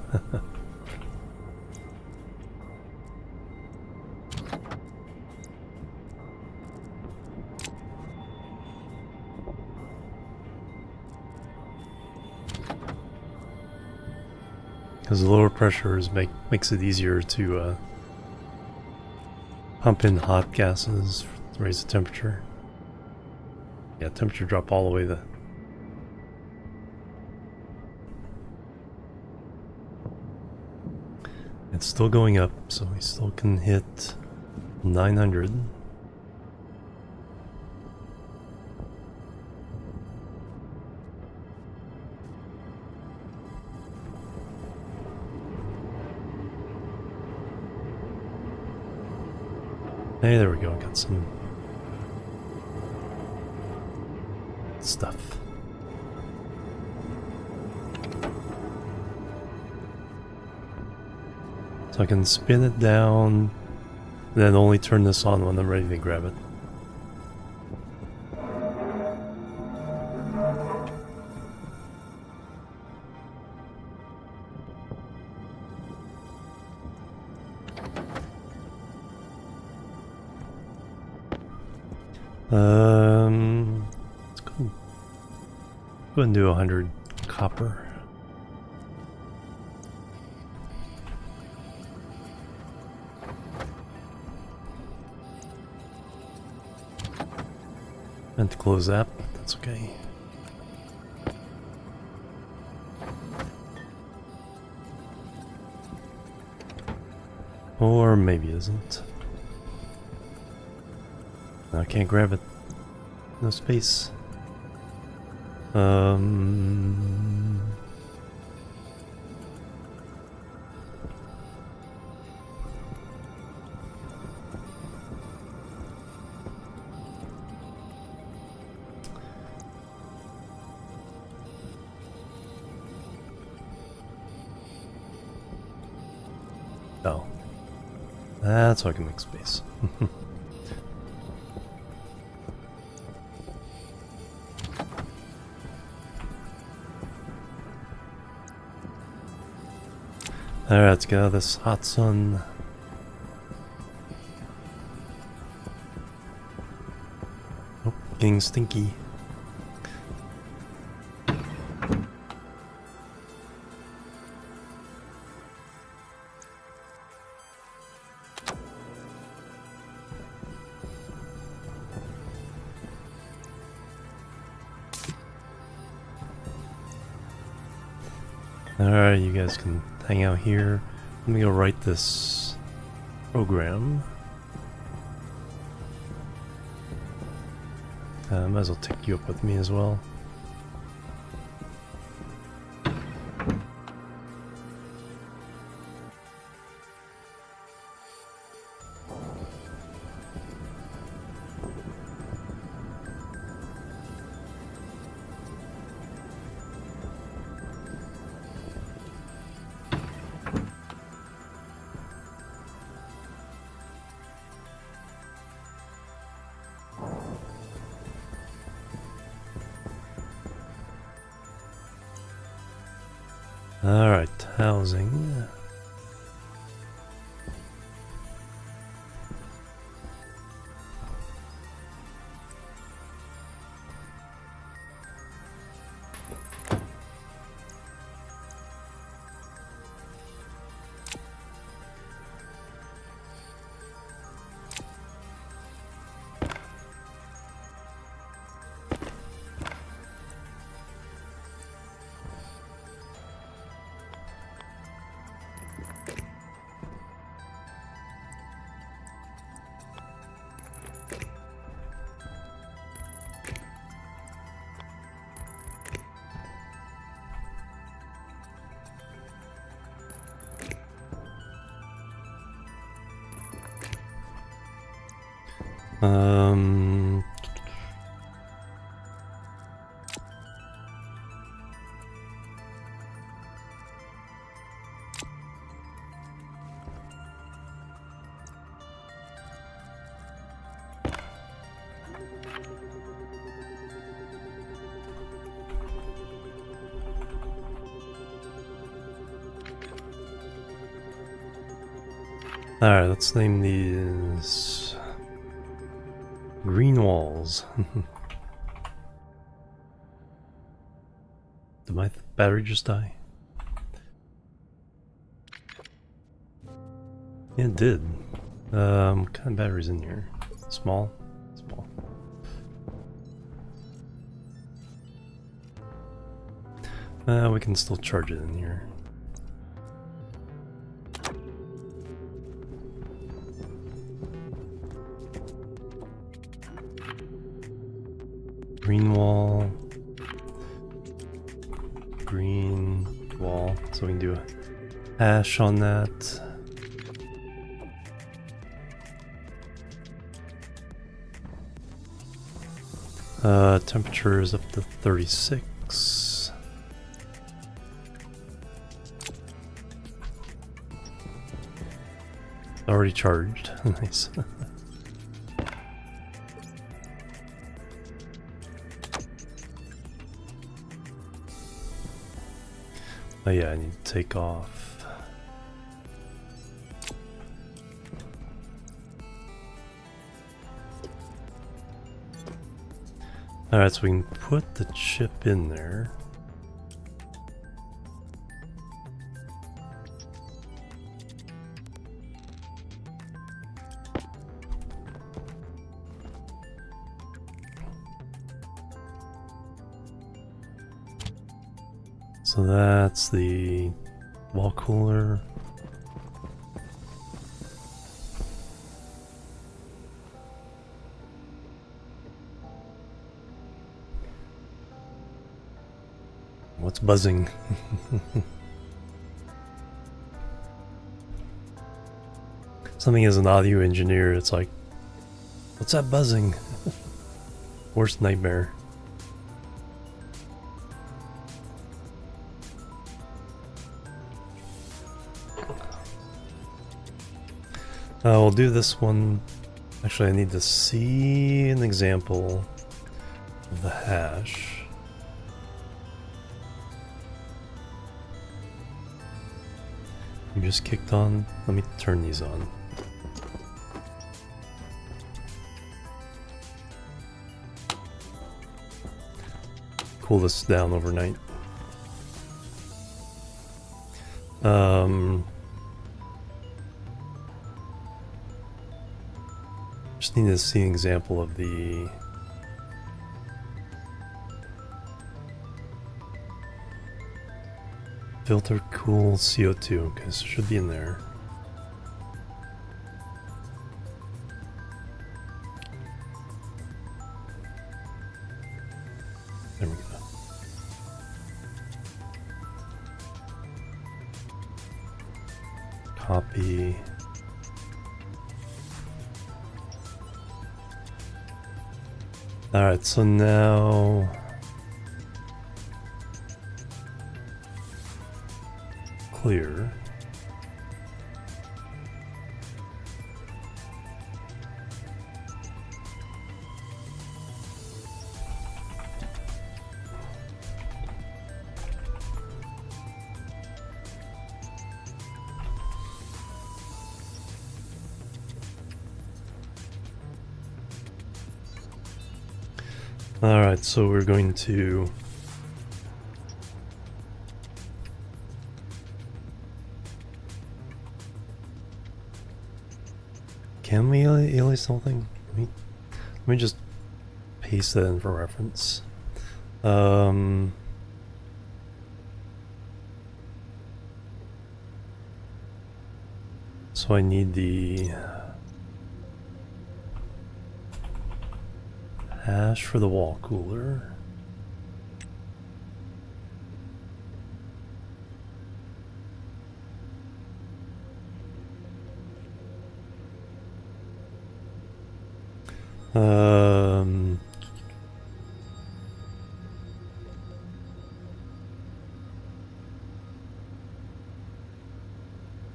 Because the lower pressures makes it easier to pump in hot gases to raise the temperature. Yeah, temperature drop all the way to It's still going up, so we still can hit 900. Hey, there we go. Got some stuff. So I can spin it down, and then only turn this on when I'm ready to grab it. Let's go and do 100 copper. Meant to close that, but that's okay. Or maybe it isn't. I can't grab it. No space. Oh. That's how I can make space. Alright, let's get out of this hot sun. Oh, getting stinky. Alright, you guys can hang out here. Let me go write this program. Might as well take you up with me as well. Alright, housing. Um, Alright, let's name these green walls. Did my battery just die? Yeah, it did. What kind of battery's in here? Small? Small. We can still charge it in here. green wall, green wall, so we can do a hash on that. Temperature is up to 36. Already charged. Nice. Oh yeah, I need to take off. Alright, so we can put the chip in there. So that's the wall cooler. What's buzzing? Something as an audio engineer, it's like, what's that buzzing? Worst nightmare. We'll do this one. Actually, I need to see an example of the hash. I'm just kicked on. Let me turn these on. Cool this down overnight. Just need to see an example of the filter cool CO2, because it should be in there. There we go. Copy. Alright, so now clear. Alright, so we're going to can we alias something? Let me just paste that in for reference. So I need the hash for the wall cooler.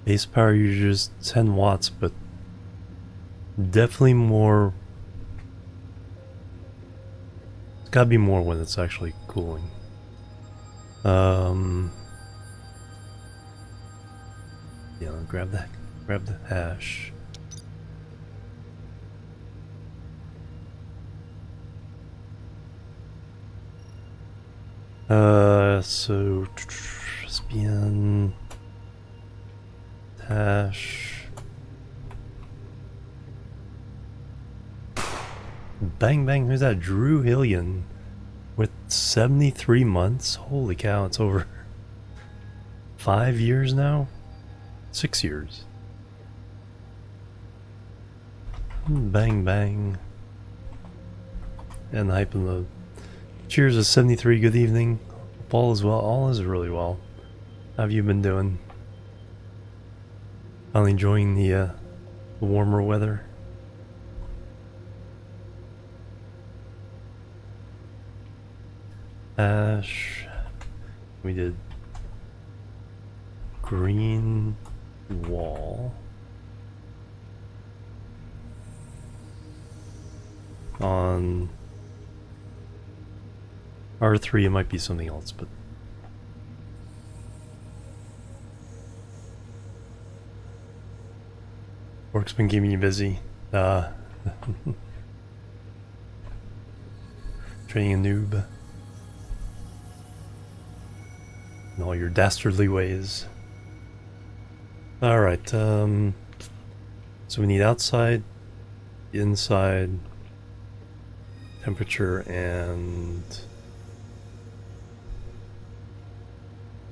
Base power uses 10 watts, but definitely more. It's gotta be more when it's actually cooling. Yeah, grab the hash. So SPN hash. Bang bang, who's that? Drew Hillian with 73 months. Holy cow, it's over 5 years now? 6 years. Bang bang. And hyping the Cheers is 73, good evening. All is well, all is really well. How have you been doing? Finally enjoying the warmer weather? Ash. We did green wall. On R3 it might be something else, but work's been keeping you busy. Training a noob in all your dastardly ways. Alright, so we need outside, inside, temperature, and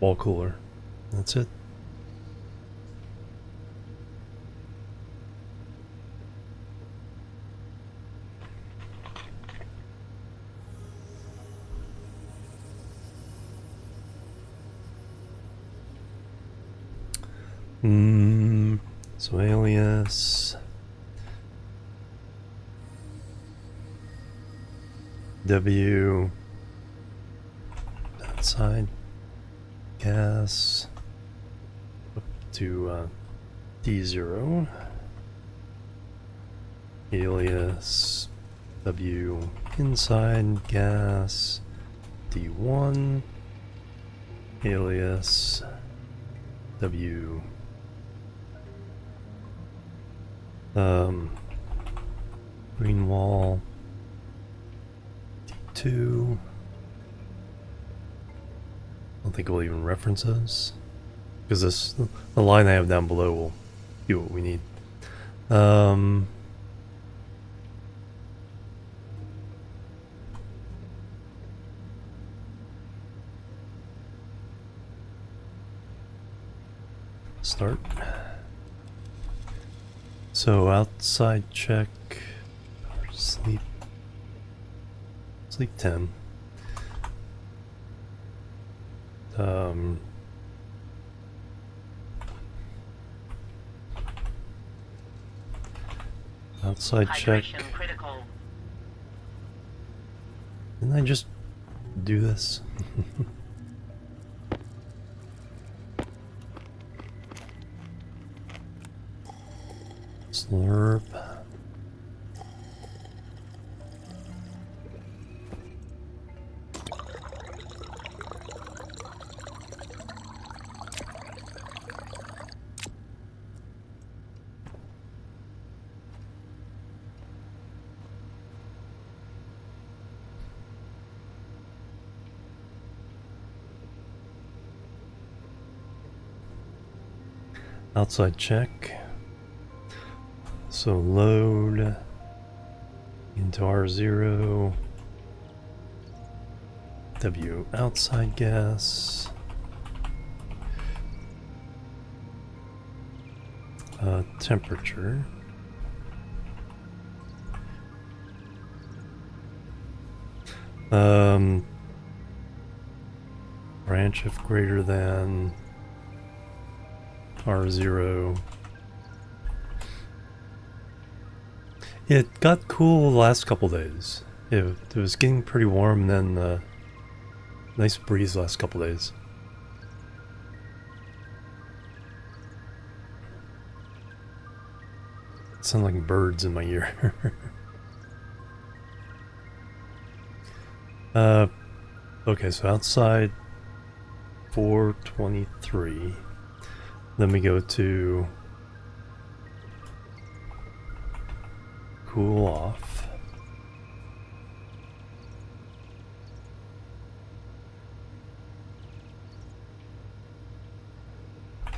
wall cooler. That's it. So alias W outside gas up to D0 alias W inside gas D1 alias W green wall D2. I don't think we'll even reference those because this the line I have down below will be what we need. Start. So outside check, sleep 10. Outside check. Hydration critical. Didn't I just do this? Slurp. Outside check. So load into R0, W outside gas, temperature, branch if greater than R0. It got cool the last couple days. It was getting pretty warm, and then nice breeze the last couple days. It sounded like birds in my ear. Okay, so outside 423. Then we go to cool off.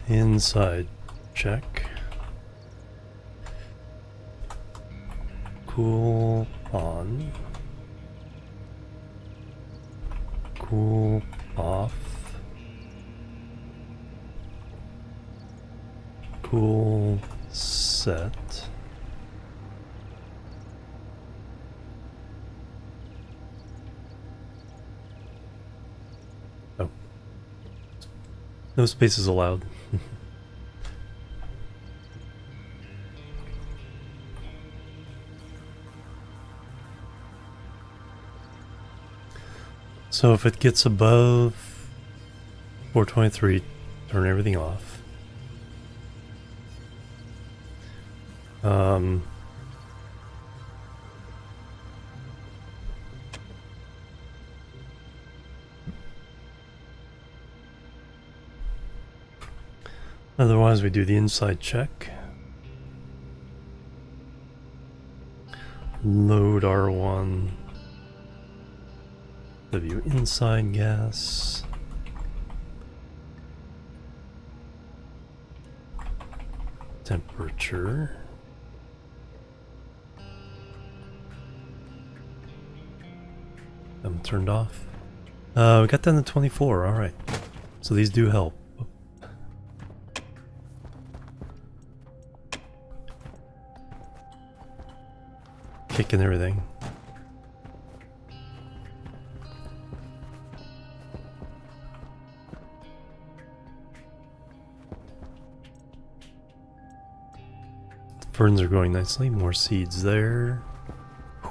Inside check. Cool on. Cool off. Cool set. No spaces allowed. So if it gets above 423, turn everything off. Otherwise, we do the inside check. Load R1. W inside gas. Temperature. I'm turned off. We got down to 24, alright. So these do help. Kicking everything. Ferns are growing nicely. More seeds there.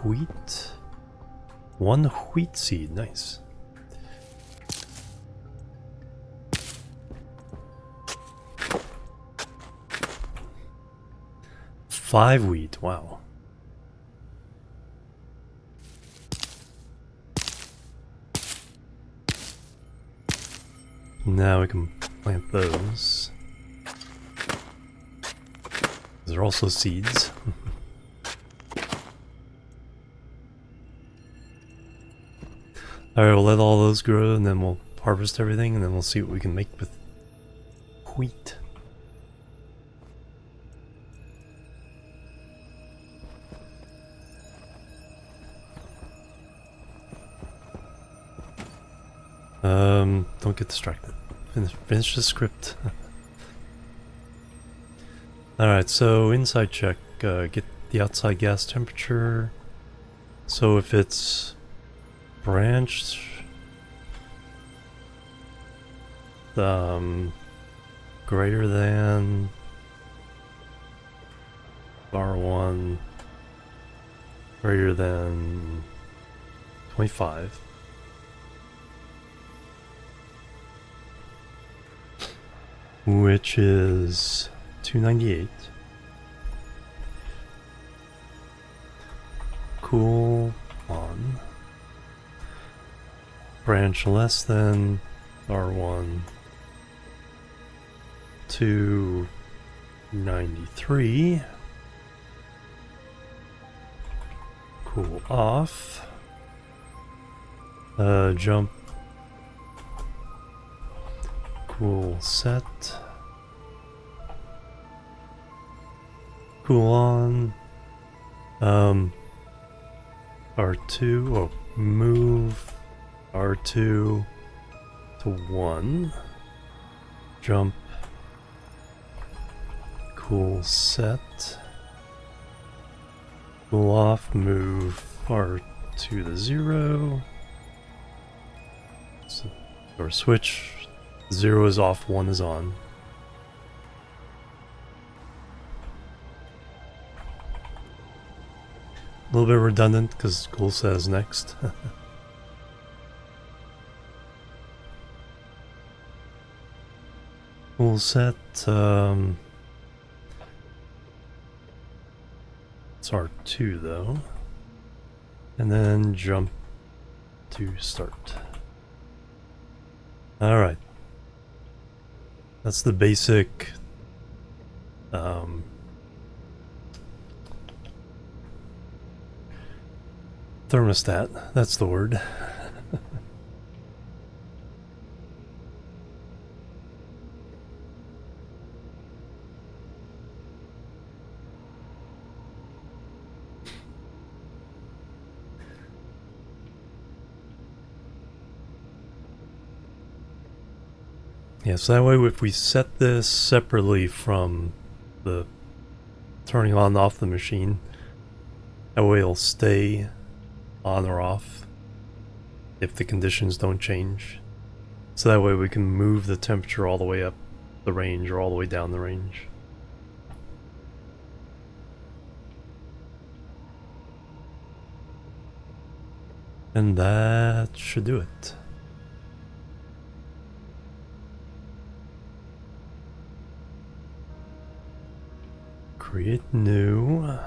Wheat. One wheat seed. Nice. Five wheat. Wow. Now we can plant those. They're also seeds. Alright, we'll let all those grow and then we'll harvest everything and then we'll see what we can make with wheat. Don't get distracted. Finish the script. Alright, so inside check, get the outside gas temperature. So if it's branched, greater than R1, greater than 25. Which is 298. Cool on. Branch less than R1. 293. Cool off. Jump. Cool set. Cool on. R2. Oh, move R2 to 1. Jump. Cool set. Cool off. Move R2 to 0. So, or switch. 0 is off, 1 is on. A little bit redundant because cool says next. Cool set. It's R2 though. And then jump to start. Alright. That's the basic thermostat. That's the word. Yeah, so that way if we set this separately from the turning on and off the machine, that way it'll stay on or off if the conditions don't change. So that way we can move the temperature all the way up the range or all the way down the range. And that should do it. Create new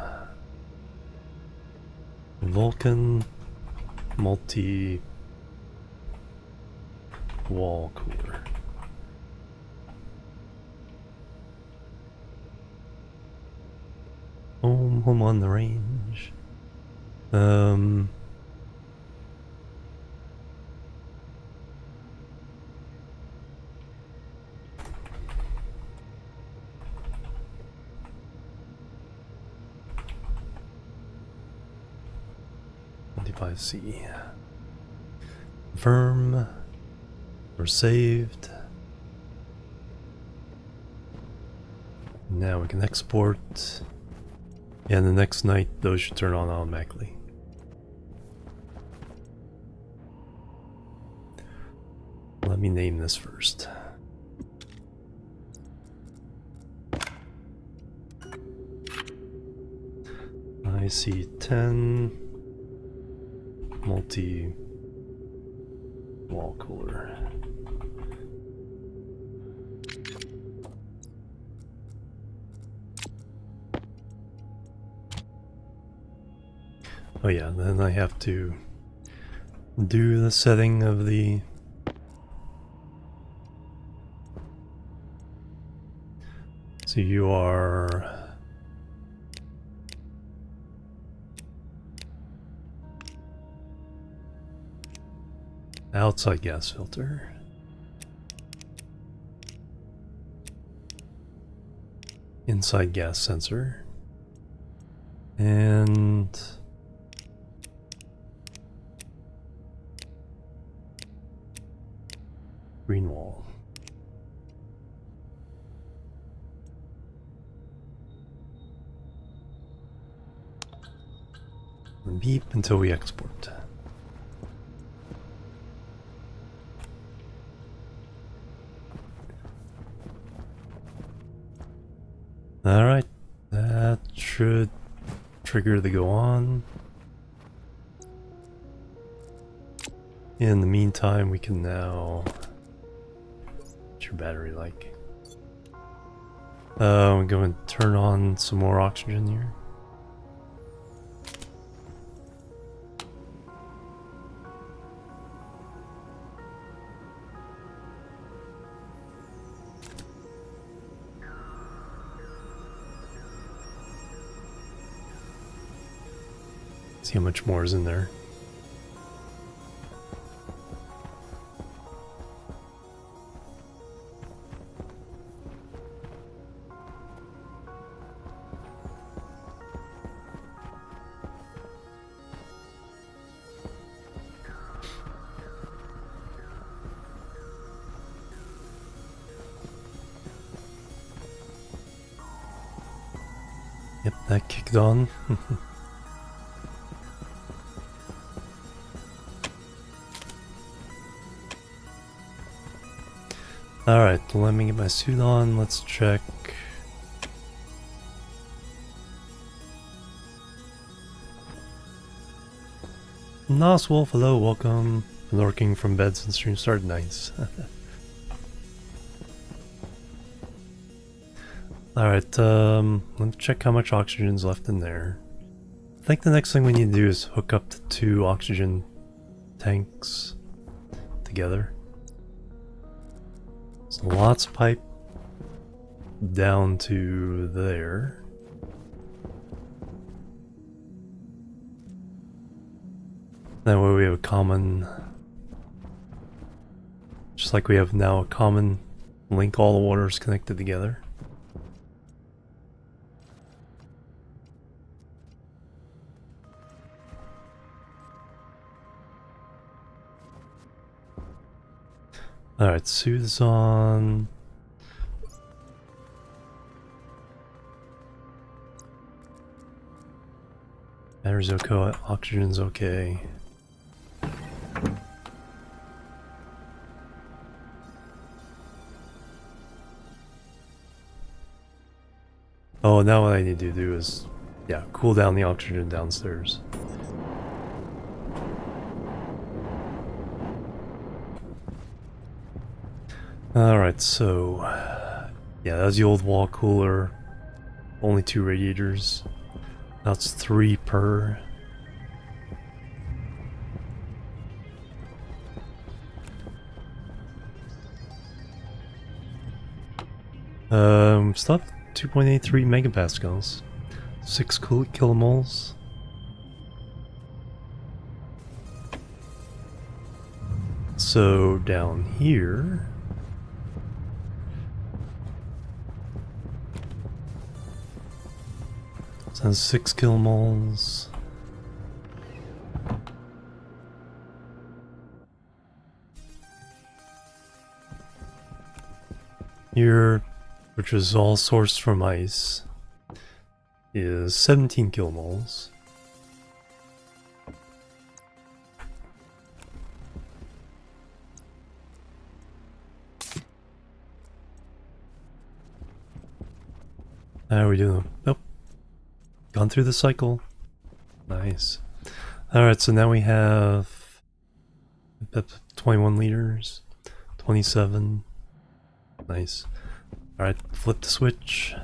Vulcan multi wall cooler. Home on the range. Device C. Confirm. We're saved. Now we can export. And the next night, those should turn on automatically. Let me name this first. IC10 multi wall cooler. Oh yeah, then I have to do the setting of the so you are outside gas filter. Inside gas sensor. And green wall. And beep until we export. Alright, that should trigger the go on. In the meantime, we can now... What's your battery like? I'm going to turn on some more oxygen here. See how much more is in there. Yep, that kicked on. Alright, let me get my suit on, let's check. Nos Wolf, hello, welcome. Been lurking from bed since stream started, nice. Alright, let's check how much oxygen's left in there. I think the next thing we need to do is hook up the two oxygen tanks together. So lots of pipe down to there. That way we have a common, just like we have now a common link, all the waters connected together. Alright, suit is on. Battery's okay, oxygen's okay. Oh, now what I need to do is, yeah, cool down the oxygen downstairs. Alright, so... yeah, that's the old wall cooler. Only 2 radiators. Now it's 3 per. Stuff 2.83 megapascals. 6 kilomoles. So down here... That's 6 kilomoles. Here, which is all sourced from ice, is 17 kilomoles. How are we doing? Nope. Gone through the cycle. Nice. Alright, so now we have 21 liters, 27. Nice. Alright, flip the switch.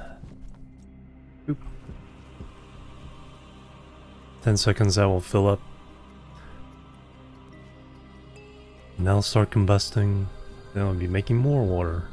Oop. 10 seconds, that will fill up. And that'll start combusting. Then it'll be making more water.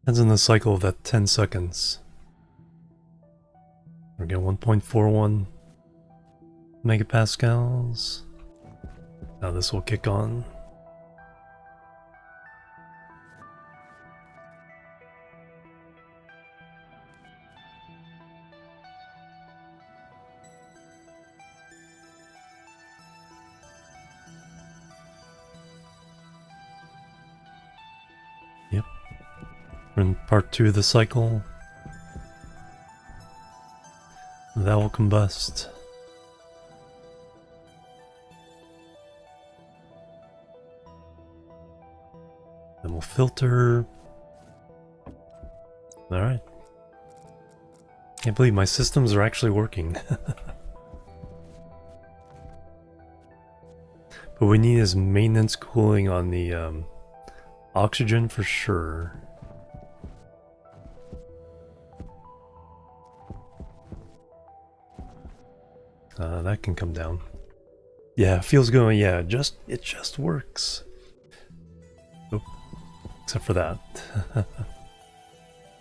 Depends on the cycle of that 10 seconds. We're getting 1.41 megapascals. Now this will kick on. Yep. We're in part 2 of the cycle. That will combust. Then we'll filter. Alright. Can't believe my systems are actually working. But we need is maintenance cooling on the oxygen for sure. That can come down. Yeah, feels good. Yeah, it just works. Oh, except for that.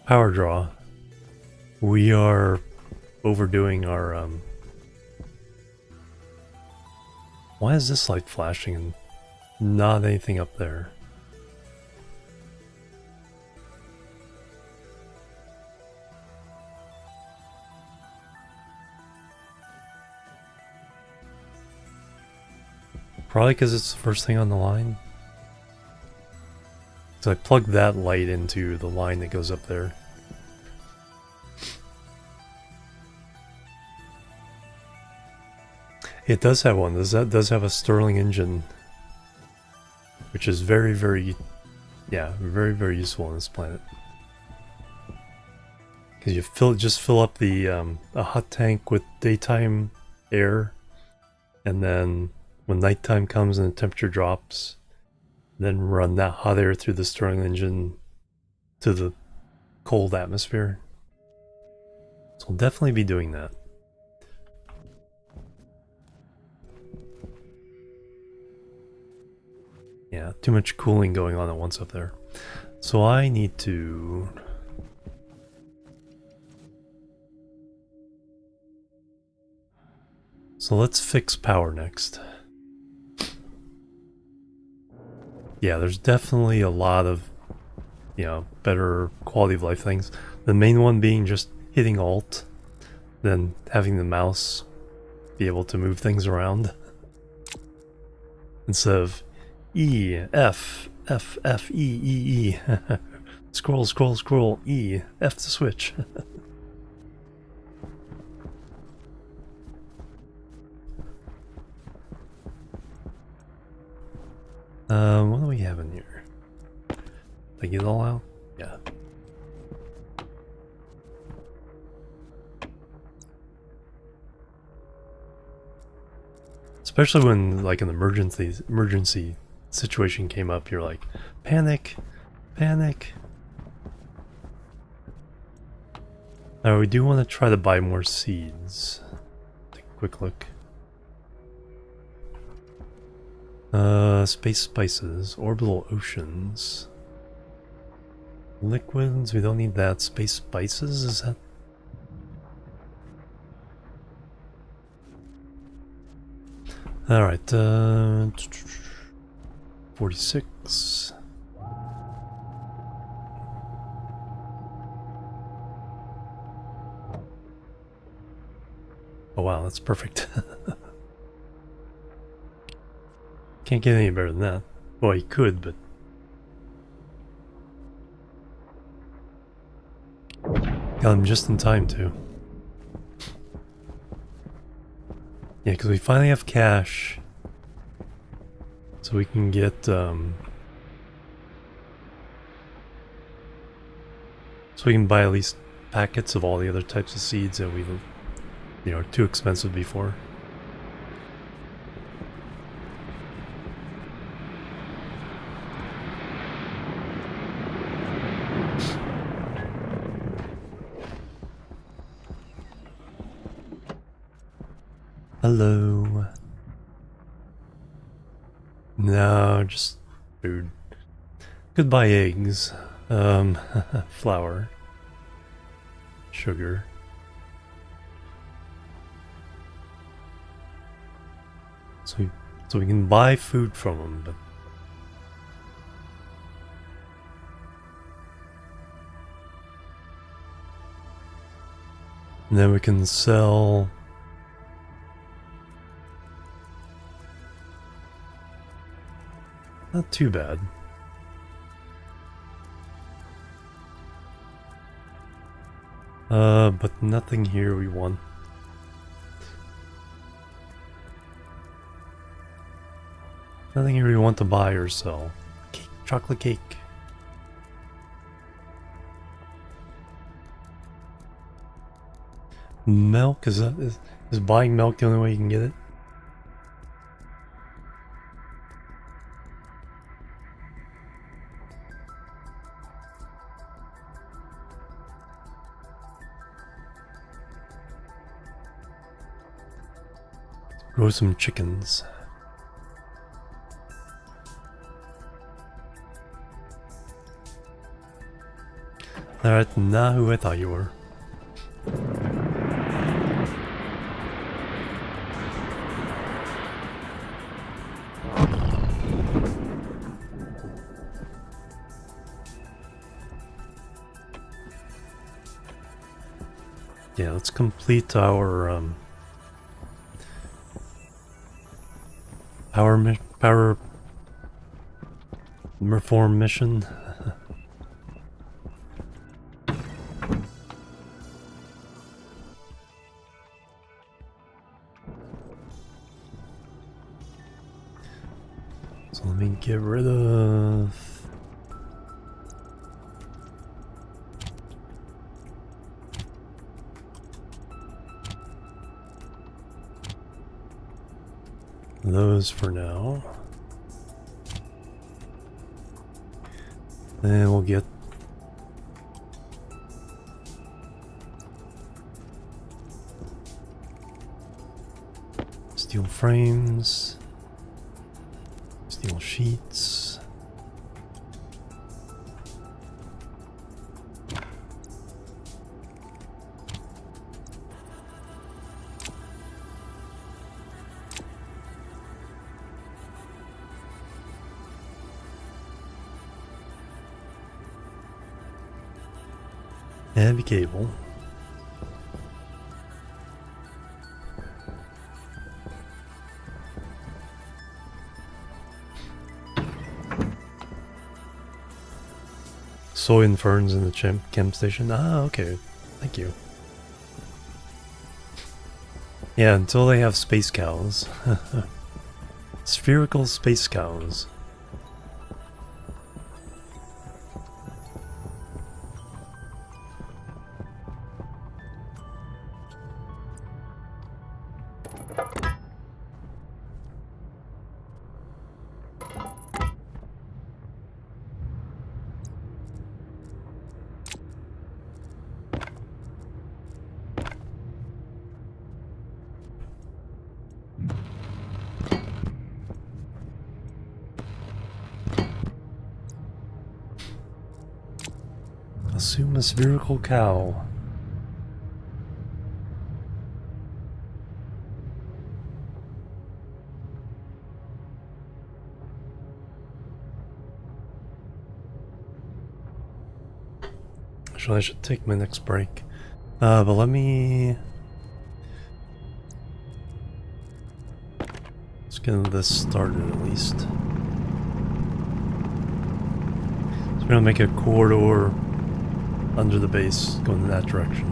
Power draw. We are overdoing our why is this light flashing and not anything up there? Probably because it's the first thing on the line. So I plugged that light into the line that goes up there. It does have one. That does have a Stirling engine, which is very, very, yeah, very, very useful on this planet. Because you just fill up the a hot tank with daytime air, and then when nighttime comes and the temperature drops, then run that hot air through the Stirling engine to the cold atmosphere. So we'll definitely be doing that. Yeah, too much cooling going on at once up there. So I need to... So let's fix power next. Yeah, there's definitely a lot of, you know, better quality of life things. The main one being just hitting Alt, then having the mouse be able to move things around. Instead of E, F, F, F, E, E, E. Scroll, scroll, scroll. E. F to switch. What do we have in here? Did I get it all out? Yeah. Especially when like an emergency situation came up, you're like, panic, panic. Now we do want to try to buy more seeds. Take a quick look. Space spices, orbital oceans, liquids. We don't need that. Space spices, is that? All right. 46. Oh wow, that's perfect. Can't get any better than that. Well, he could, but... got him just in time, too. Yeah, because we finally have cash. So we can get, so we can buy at least packets of all the other types of seeds that we, you know, are too expensive before. Hello. No, just food. Could buy eggs. Flour. Sugar. So we can buy food from them, but and then we can sell not too bad. But nothing here we want. Nothing here we want to buy or sell. Cake, chocolate cake. Milk, is buying milk the only way you can get it? Grow some chickens. Alright, not who I thought you were. Yeah, let's complete our power reform mission. So let me get rid of those for now. Then we'll get steel frames, steel sheets. Heavy cable. soy and ferns in the chem station. Ah, okay. Thank you. Yeah, until they have space cows. Spherical space cows. Assume a spherical cow. Actually, I should take my next break. But let me... Let's get this started at least. So we're gonna make a corridor under the base, going in that direction.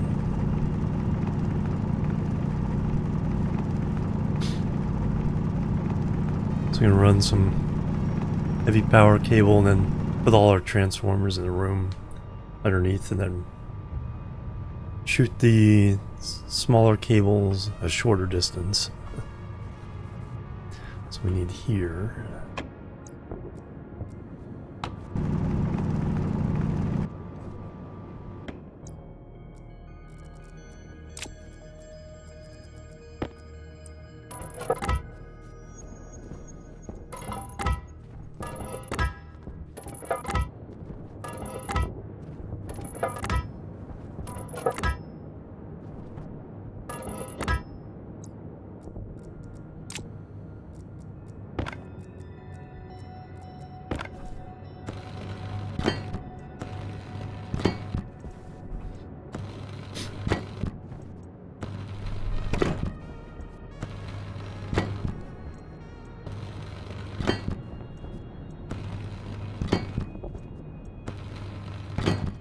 So we're gonna run some heavy power cable and then put all our transformers in a room underneath, and then shoot the smaller cables a shorter distance. So we need here.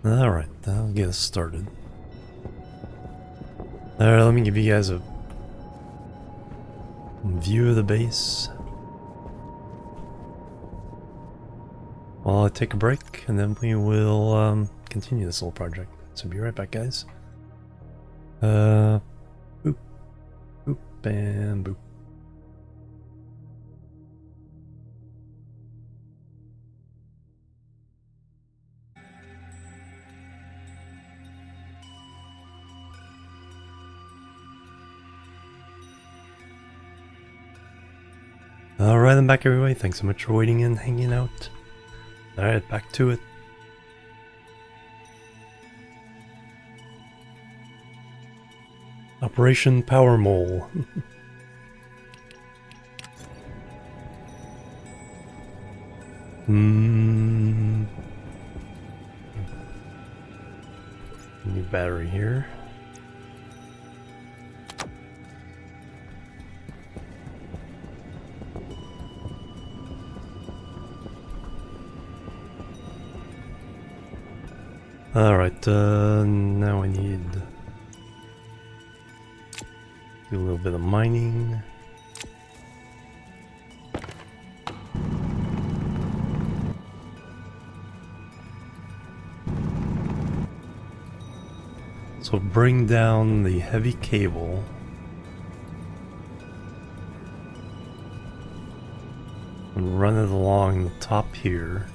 Alright, that'll get us started. Alright, let me give you guys a view of the base while I take a break, and then we will continue this little project. So be right back, guys. Boop, boop, and boop. Alright, I'm back everybody. Thanks so much for waiting and hanging out. Alright, back to it. Operation Power Mole. New battery here. Alright, now I need to do a little bit of mining. So bring down the heavy cable. And run it along the top here.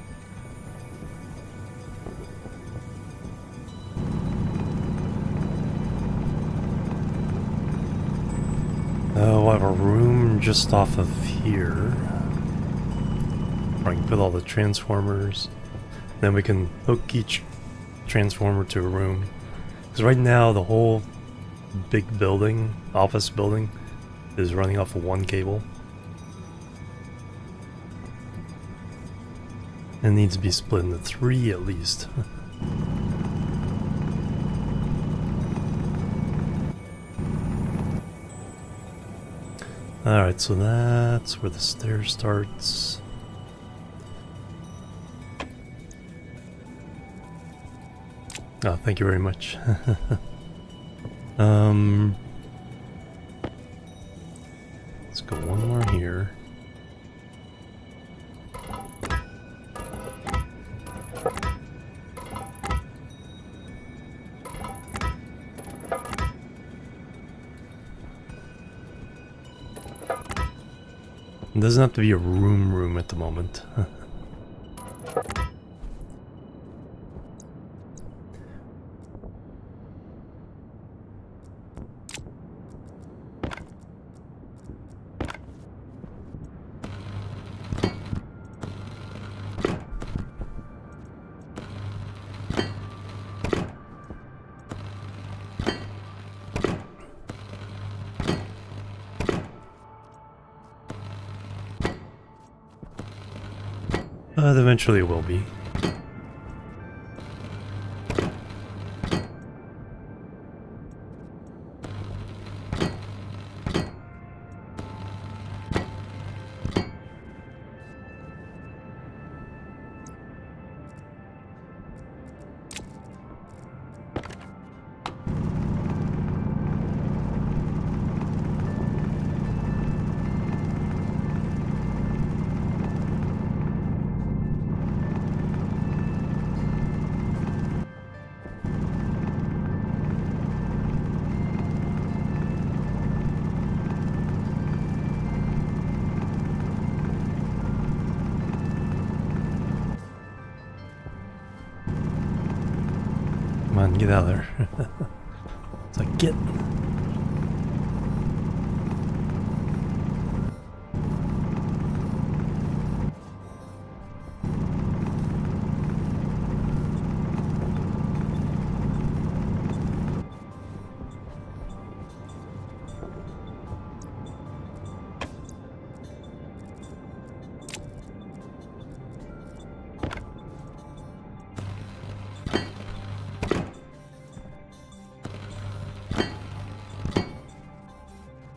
We'll have a room just off of here where I can put all the transformers. Then we can hook each transformer to a room. Because right now the whole big building, office building, is running off of one cable. It needs to be split into 3 at least. Alright, so that's where the stair starts. Oh, thank you very much. Let's go one more here. It doesn't have to be a room at the moment. But eventually it will be. Come on, get out of there. It's like, get.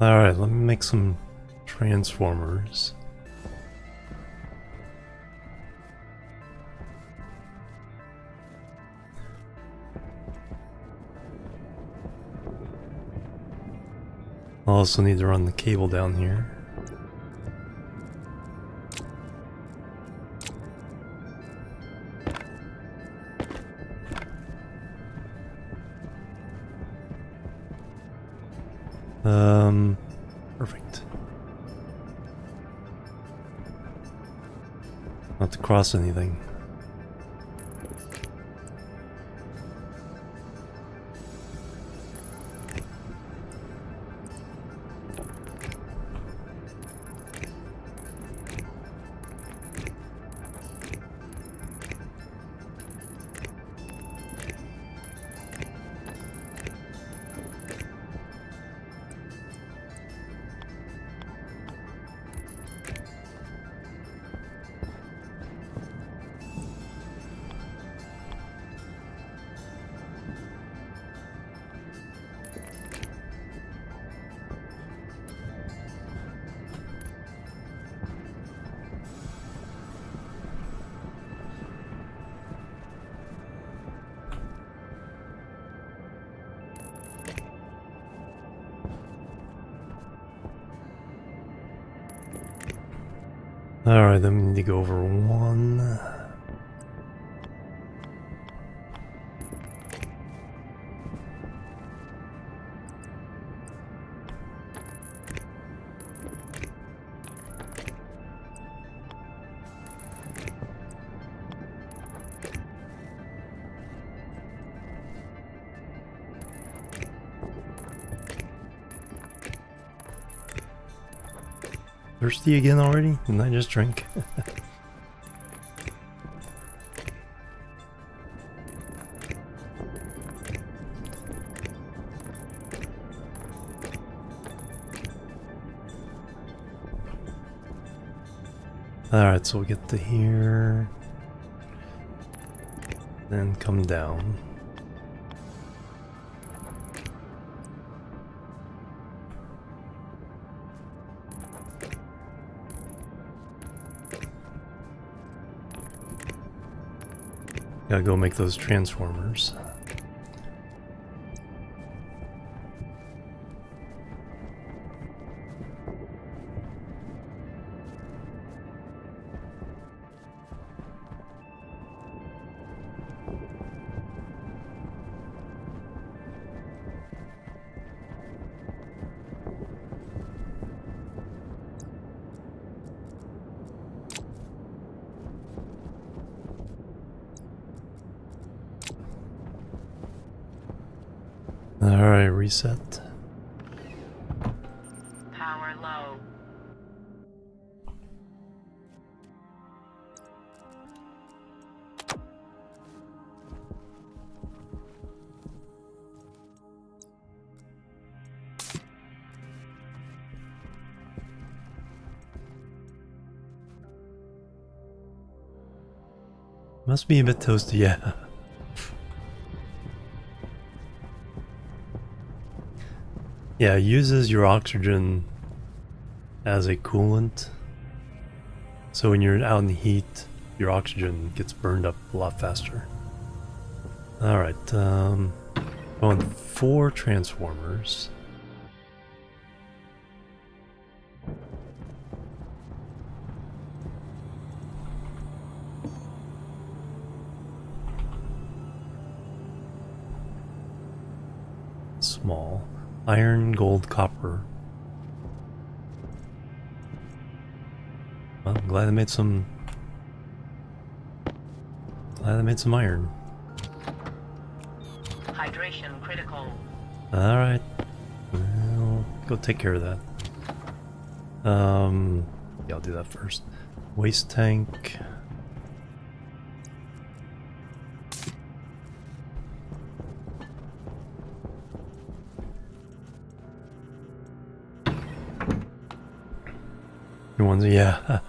Alright, let me make some transformers. I'll also need to run the cable down here. Perfect. Not to cross anything. Alright, then we need to go over one. Thirsty again already? Didn't I just drink? Alright, so we'll get to here. Then come down. Gotta go make those transformers. reset. Power low. Must be a bit toasty, yeah. Yeah, it uses your oxygen as a coolant. So when you're out in the heat, your oxygen gets burned up a lot faster. Alright, going 4 transformers. Small. Iron, gold, copper. Well, I'm glad I made some... iron. Hydration critical. Alright. Well, go take care of that. Yeah, I'll do that first. Waste tank. Your ones, yeah.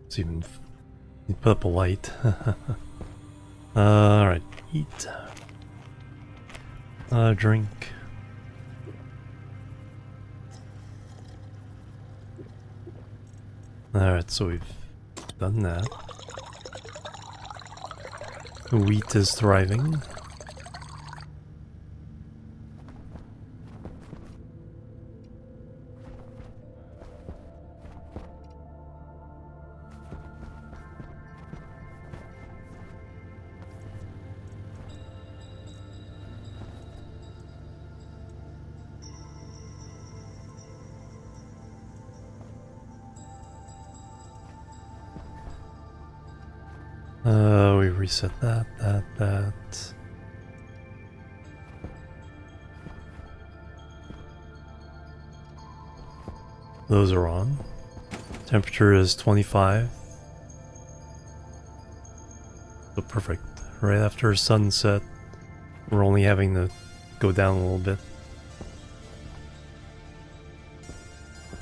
Let's even put up a light. Alright, eat. Drink. Alright, so we've done that. The wheat is thriving. We reset that. Those are on. Temperature is 25. So perfect. Right after sunset, we're only having to go down a little bit.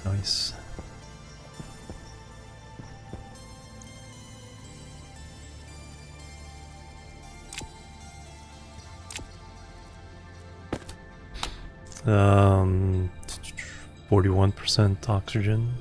Nice. Um, 41% oxygen.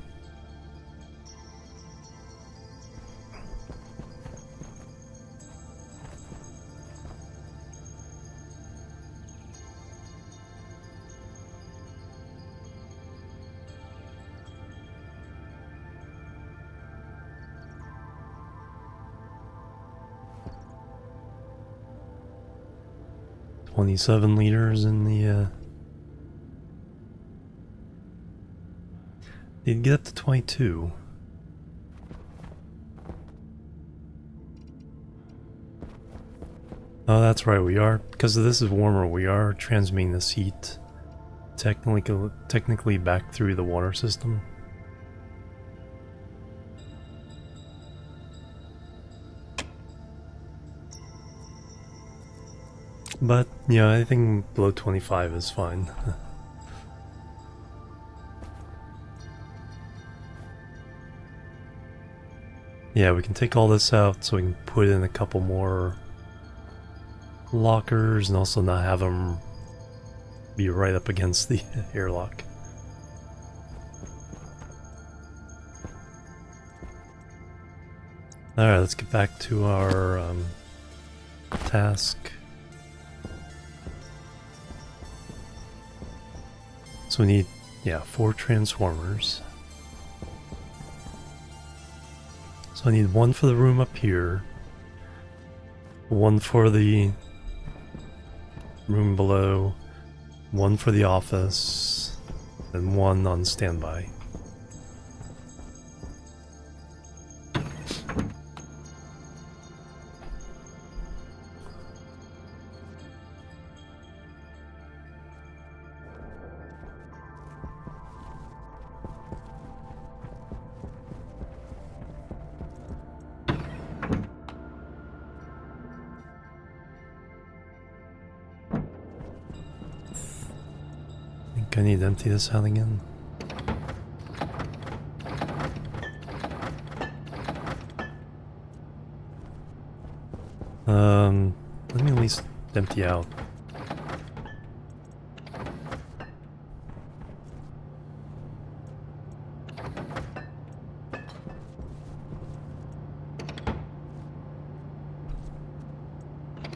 $27 liters in the You'd get up to 22. Oh, that's right, we are, because this is warmer, we are transmitting this heat technically back through the water system. But, yeah, anything below 25 is fine. Yeah, we can take all this out so we can put in a couple more lockers and also not have them be right up against the airlock. Alright, let's get back to our task. So we need, yeah, 4 transformers. So I need one for the room up here, one for the room below, one for the office, and one on standby. I need to empty this out again. Let me at least empty out.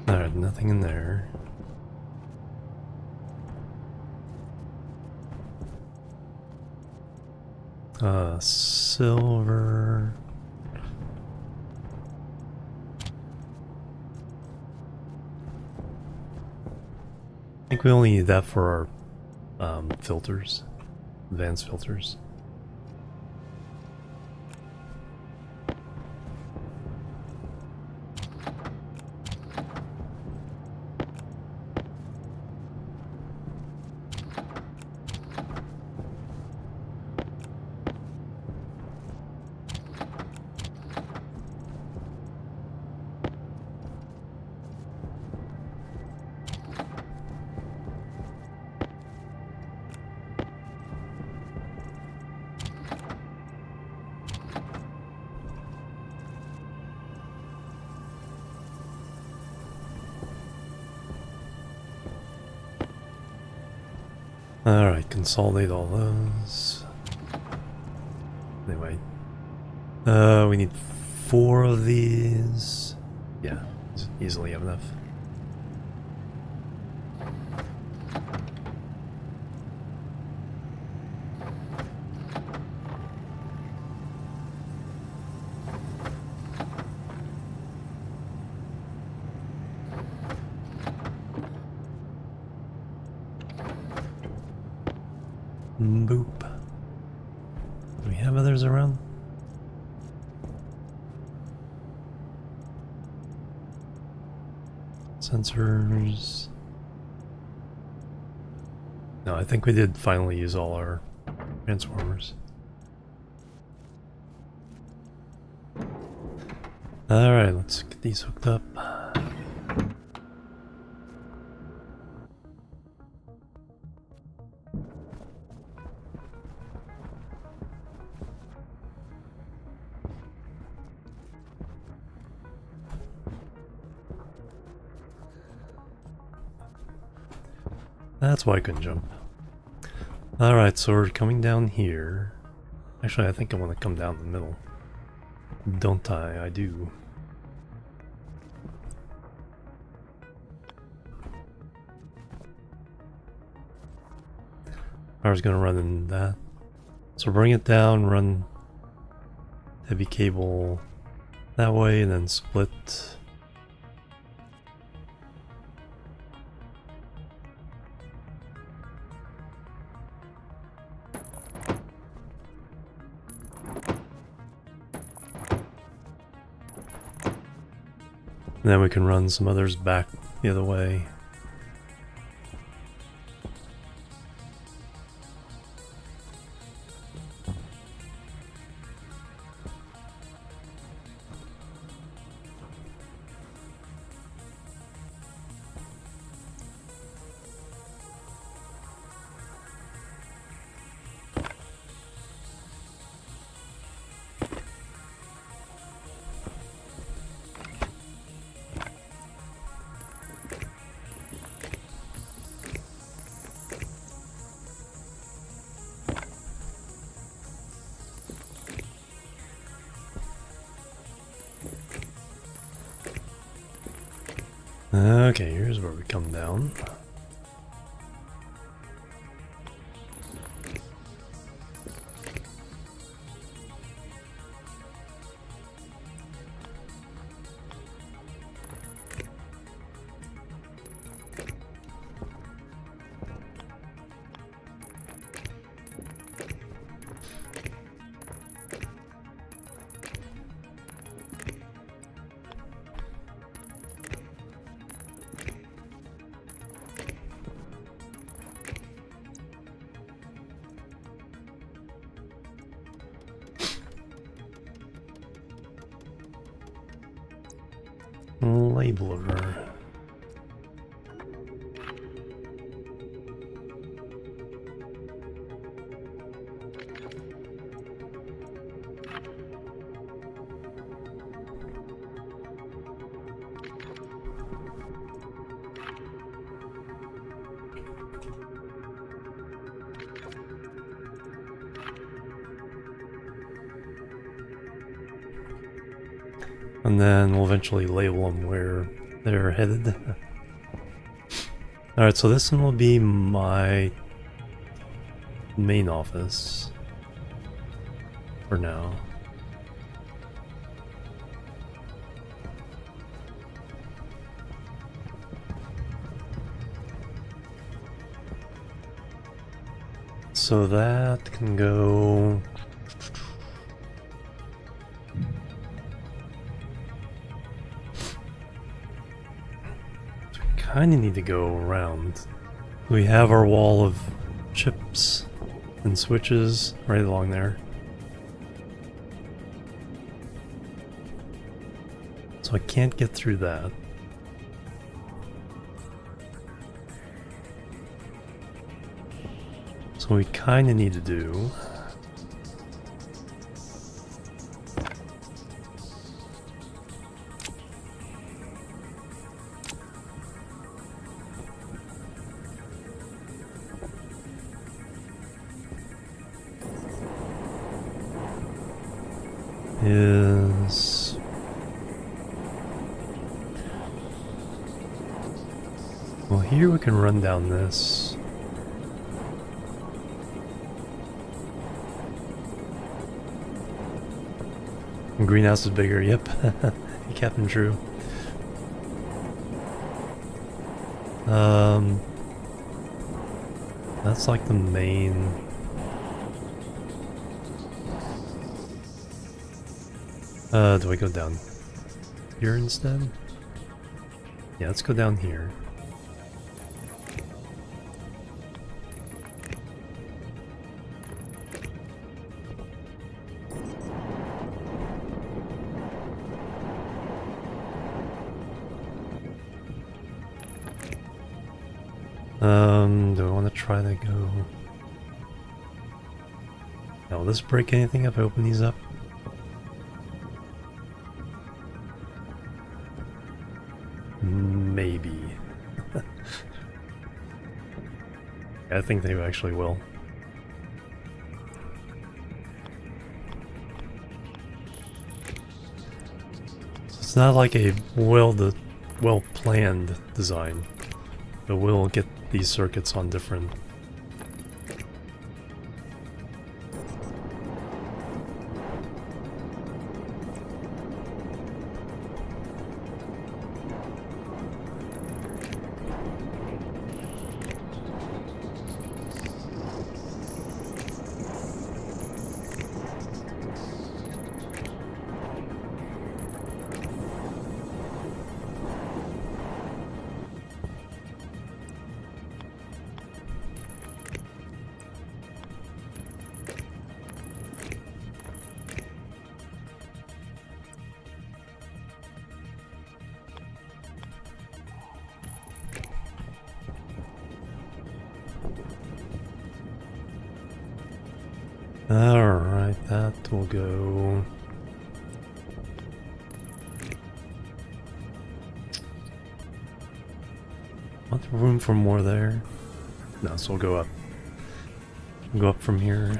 Alright, nothing in there. Silver. I think we only need that for our filters, advanced filters. Alright, consolidate all those. Anyway. We need 4 of these. Yeah, easily have enough. Boop. Do we have others around? Sensors. No, I think we did finally use all our transformers. Alright, let's get these hooked up. That's why I couldn't jump. Alright, so we're coming down here. Actually, I think I want to come down the middle. Don't I? I do. Power's gonna run in that. So bring it down, run heavy cable that way, and then split. And then we can run some others back the other way. Okay, here's where we come down. Labeler. And then we'll eventually label them where they're headed. Alright, so this one will be my main office for now. So that can go... Kinda need to go around. We have our wall of chips and switches right along there. So I can't get through that. So what we kinda need to do is well, here we can run down this. Greenhouse is bigger, yep. Captain True. That's like the main. Do I go down here instead? Yeah, let's go down here. Do I want to try to go... Now, will this break anything if I open these up? Maybe. I think they actually will. So it's not like a well-planned design, but we'll get these circuits on different. Alright, that will go. Want room for more there? No, so we'll go up. We'll go up from here.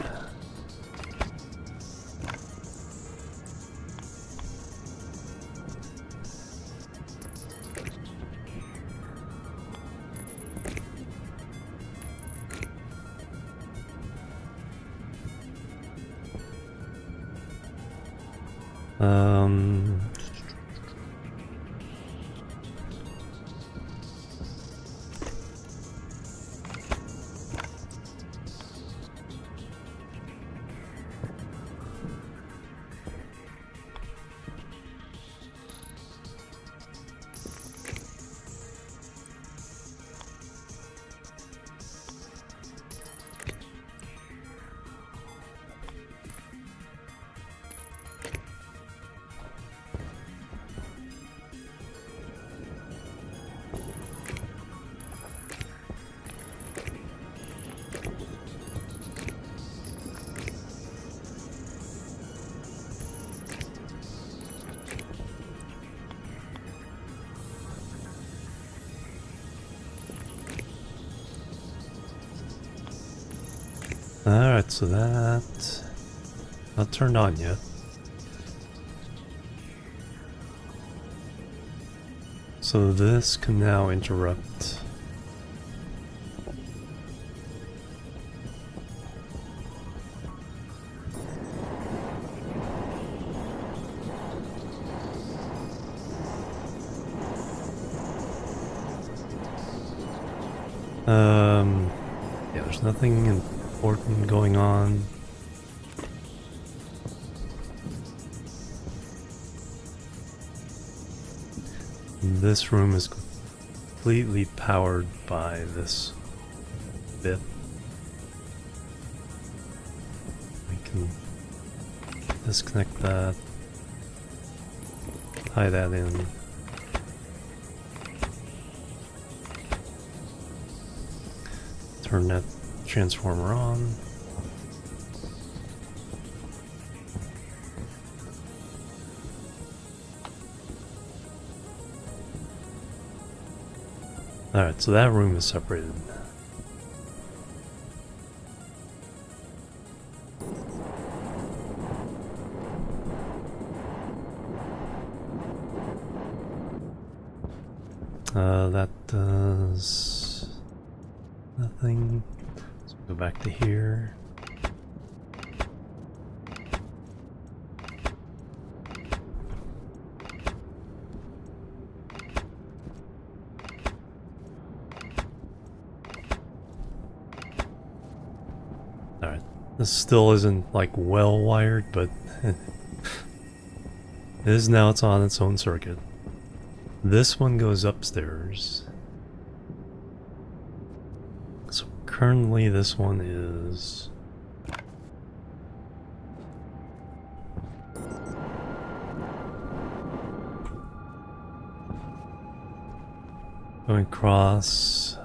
Alright, so that... not turned on yet. So this can now interrupt. Yeah, there's nothing important going on. This room is completely powered by this bit. We can disconnect that, tie that in. Turn that transformer on. Alright, so that room is separated. That does nothing. Let's go back to here. Alright, this still isn't like well wired, but it is now. It's on its own circuit. This one goes upstairs. So currently this one is going across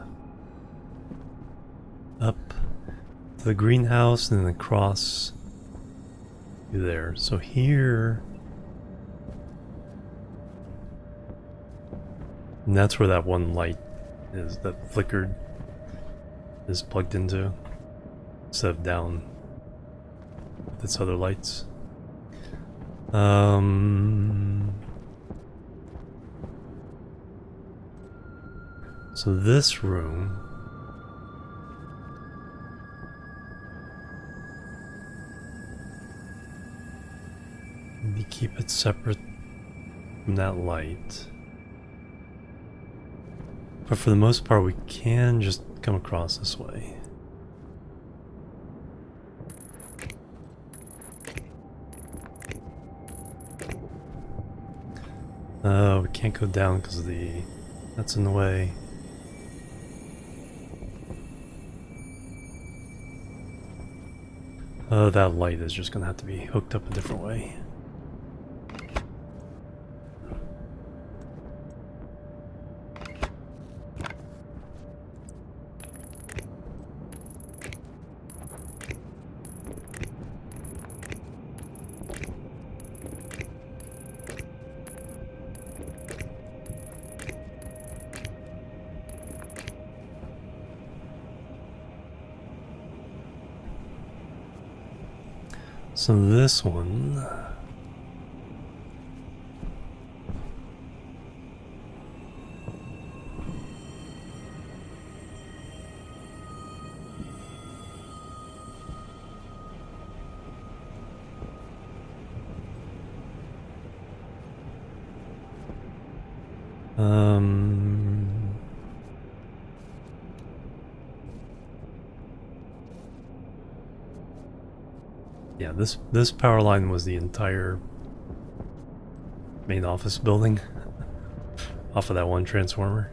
up to the greenhouse and then across to there. So here, and that's where that one light is that flickered, is plugged into, instead of down with its other lights. So this room, we keep it separate from that light. But for the most part, we can just come across this way. We can't go down because that's in the way. That light is just gonna have to be hooked up a different way. So this one, yeah, this power line was the entire main office building off of that one transformer.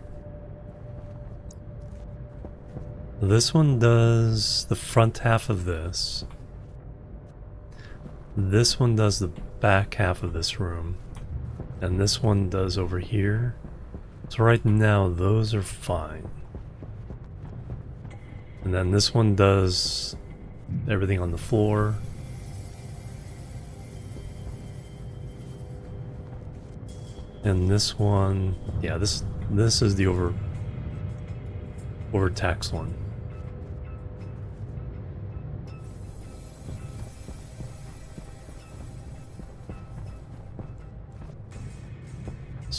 This one does the front half of this. This one does the back half of this room. And this one does over here. So right now those are fine. And then this one does everything on the floor. And this one, yeah, this is the overtaxed one.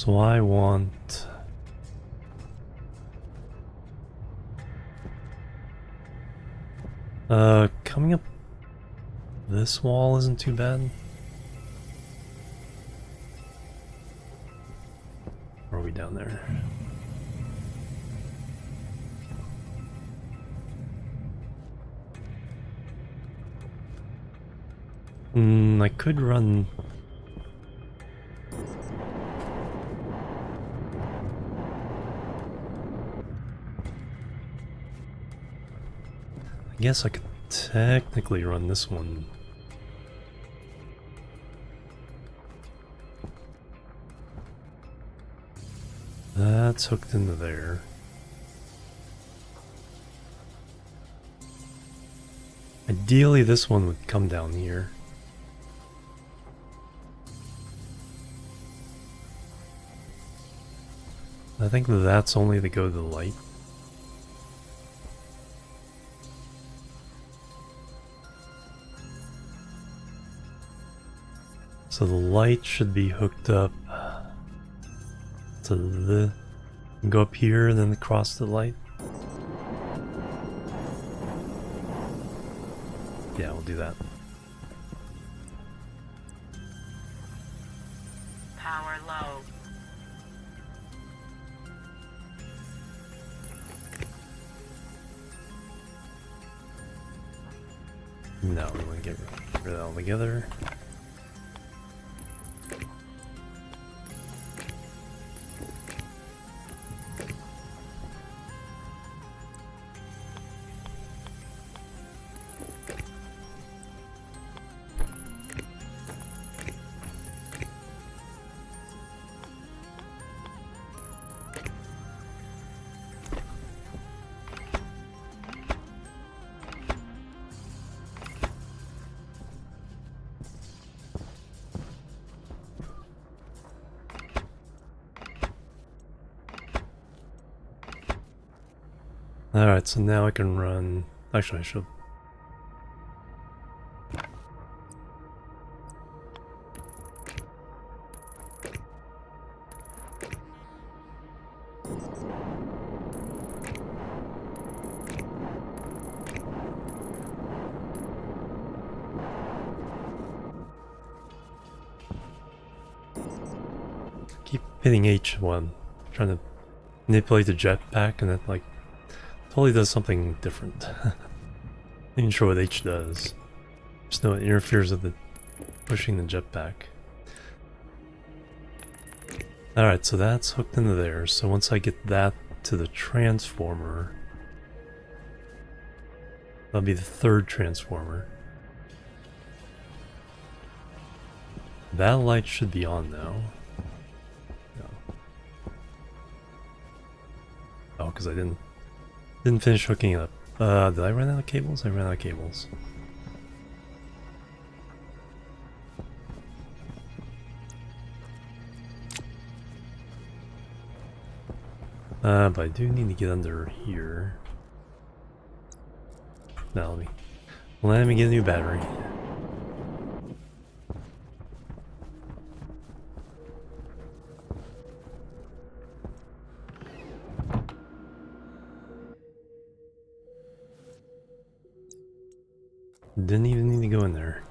So I want... coming up this wall isn't too bad. Or are we down there? I could run... I guess I could technically run this one. That's hooked into there. Ideally, this one would come down here. I think that's only to go to the light. So the light should be hooked up to the... go up here and then across the light. Yeah, we'll do that. Power low. No, we want to get rid of that altogether. Alright, so now I can run... Actually, I should... keep hitting H1, trying to manipulate the jetpack, and it like totally does something different. Not even sure what H does. Just know it interferes with the pushing the jetpack. Alright, so that's hooked into there. So once I get that to the transformer, that'll be the third transformer. That light should be on now. No. Oh, because I didn't finish hooking it up. Did I run out of cables? I ran out of cables. But I do need to get under here. Now let me get a new battery. Didn't even need to go in there.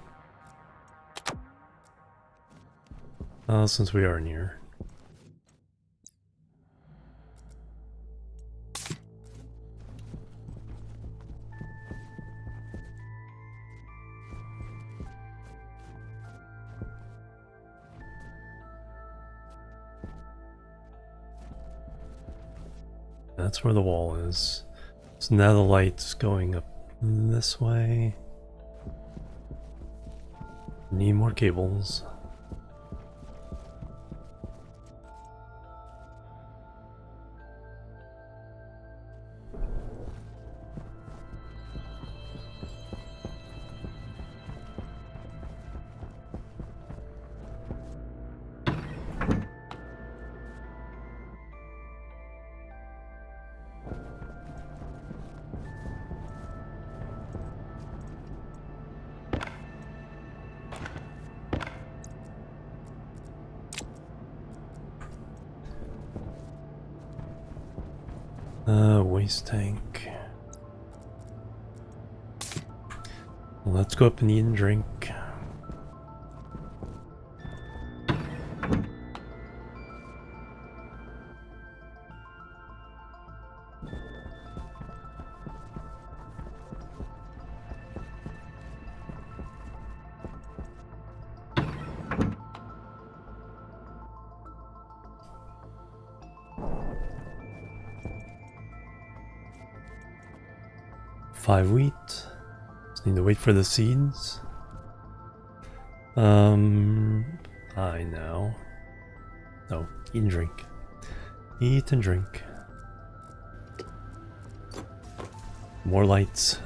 Since we are in here. That's where the wall is. So now the light's going up this way. Need more cables. Waste tank. Well, let's go up and eat and drink. Five wheat. Just need to wait for the seeds. I know. No, eat and drink. Eat and drink. More lights.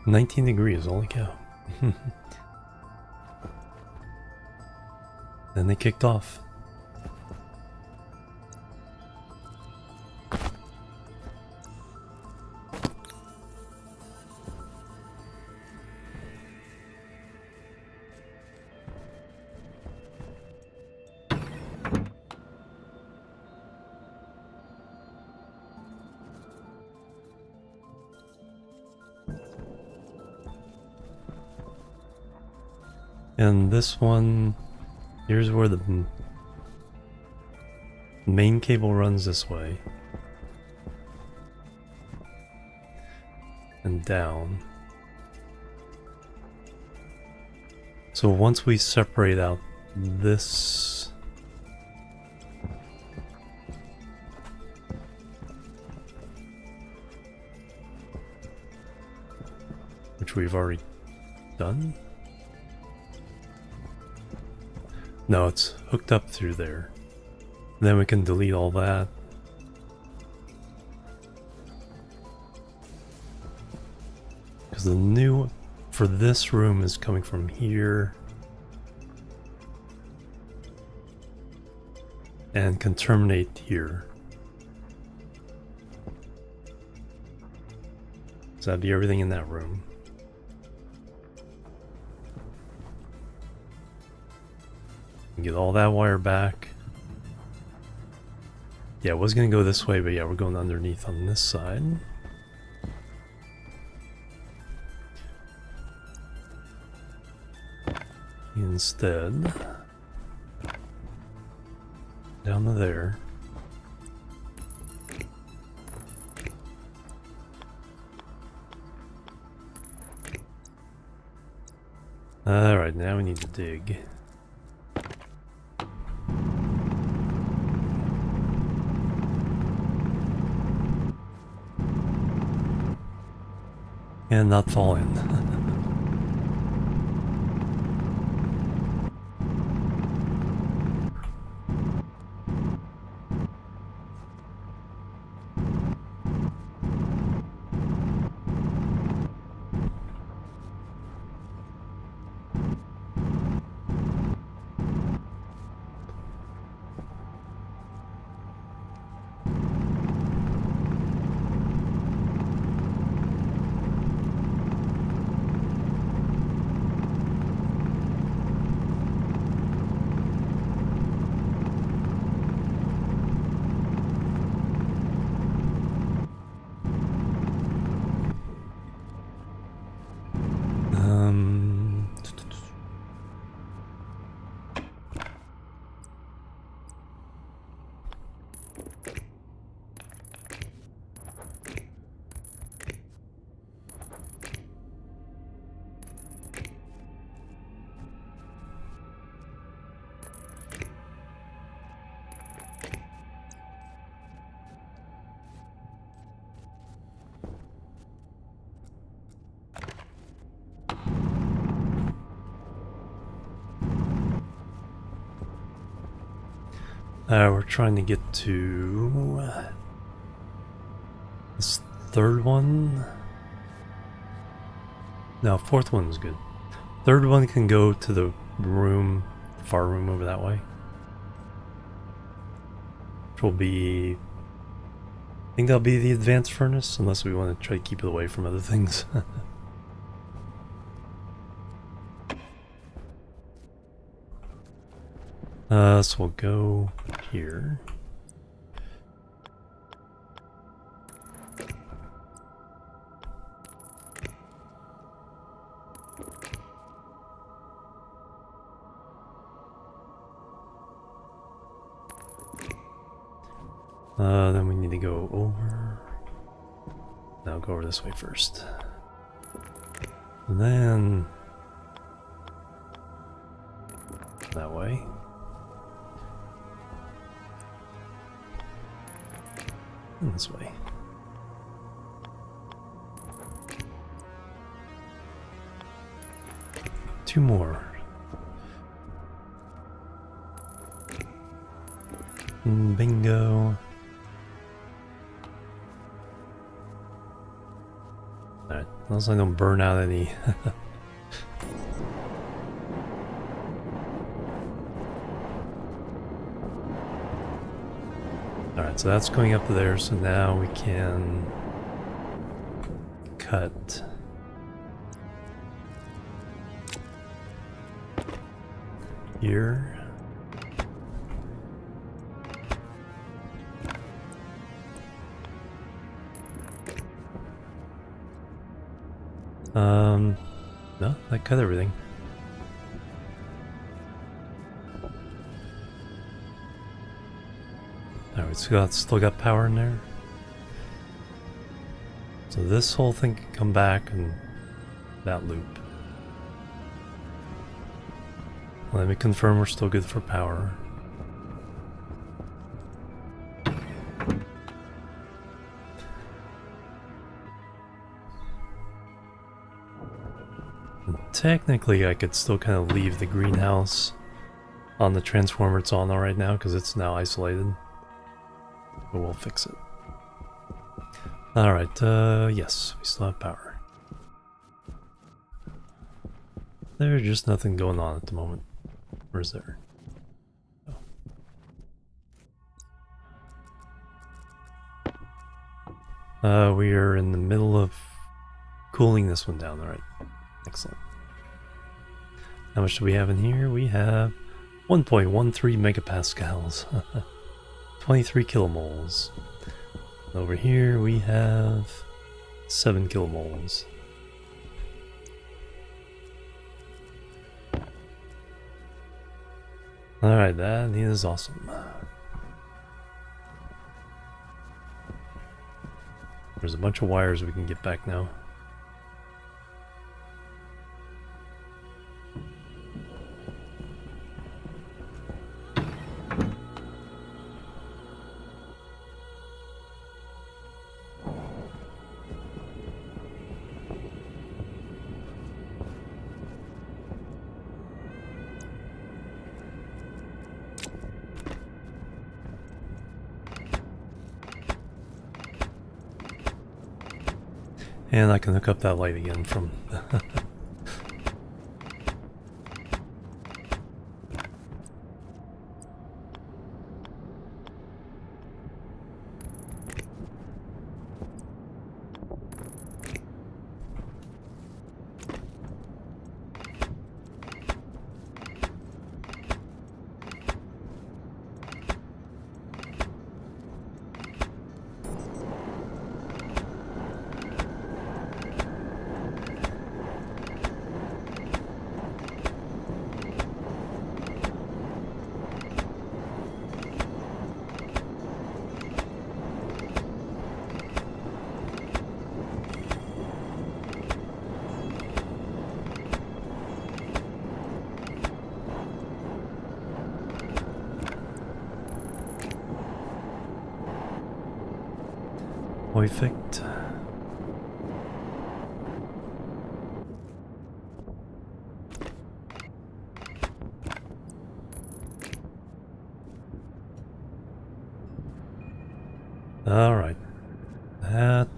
$19, holy cow. Then they kicked off. And this one, here's where the main cable runs this way. And down. So once we separate out this, which we've already done? No, it's hooked up through there. Then we can delete all that. Because the new for this room is coming from here. And can terminate here. So that'd be everything in that room. Get all that wire back. Yeah, I was gonna go this way, but yeah, we're going underneath on this side. Instead, down to there. Alright, now we need to dig. And not fall in. We're trying to get to this third one... No, fourth one's good. Third one can go to the room, far room over that way. Which will be... I think that'll be the advanced furnace, unless we want to try to keep it away from other things. So we'll go here. Then we need to go over. Now go over this way first. And then that way. And this way. Two more. Bingo. Alright, as long as I don't burn out any. Alright, so that's going up there, so now we can cut here. No, that cut everything. Alright, still got power in there. So this whole thing can come back and that loop. Let me confirm we're still good for power. Technically, I could still kind of leave the greenhouse on the transformer it's on right now because it's now isolated. But we'll fix it. Alright, yes, we still have power. There's just nothing going on at the moment. Or is there? Oh. We are in the middle of cooling this one down, alright. Excellent. How much do we have in here? We have 1.13 megapascals. 23 kilomoles. Over here we have 7 kilomoles. Alright, that is awesome. There's a bunch of wires we can get back now. And I can hook up that light again from... Perfect. All right. That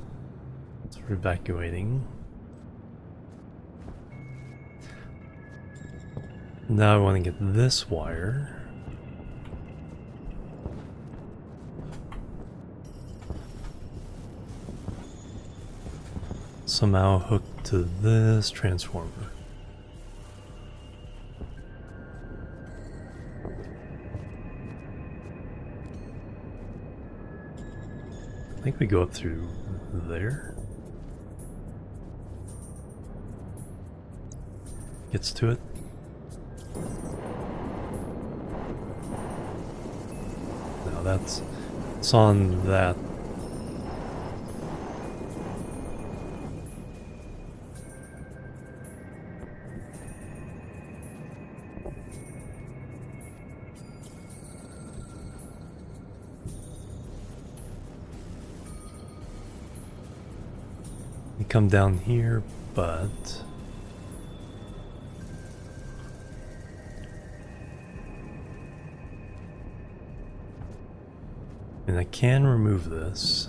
evacuating. Now I want to get this wire. Somehow hooked to this transformer. I think we go up through there. Gets to it. No, it's on that. We come down here, but and I can remove this.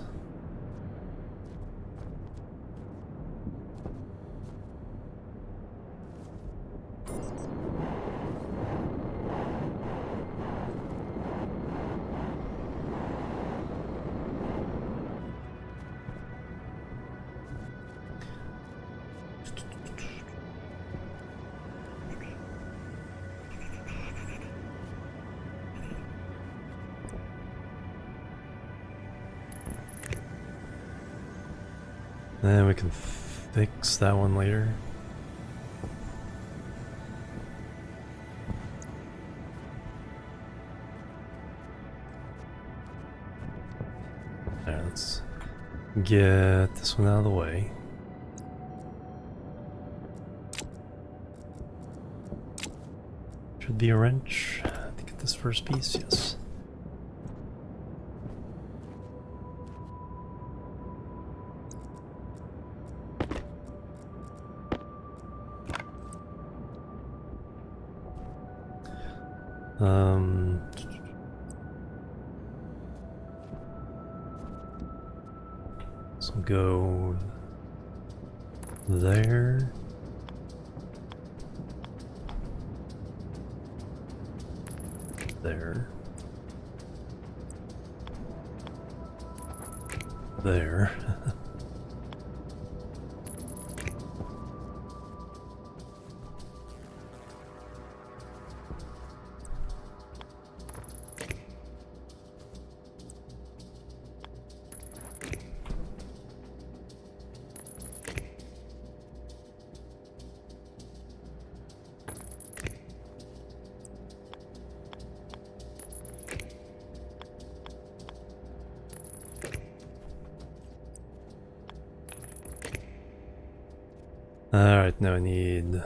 Then we can fix that one later. Alright, let's get this one out of the way. Should be a wrench to get this first piece, yes. So go there. There. There. Alright, now I need...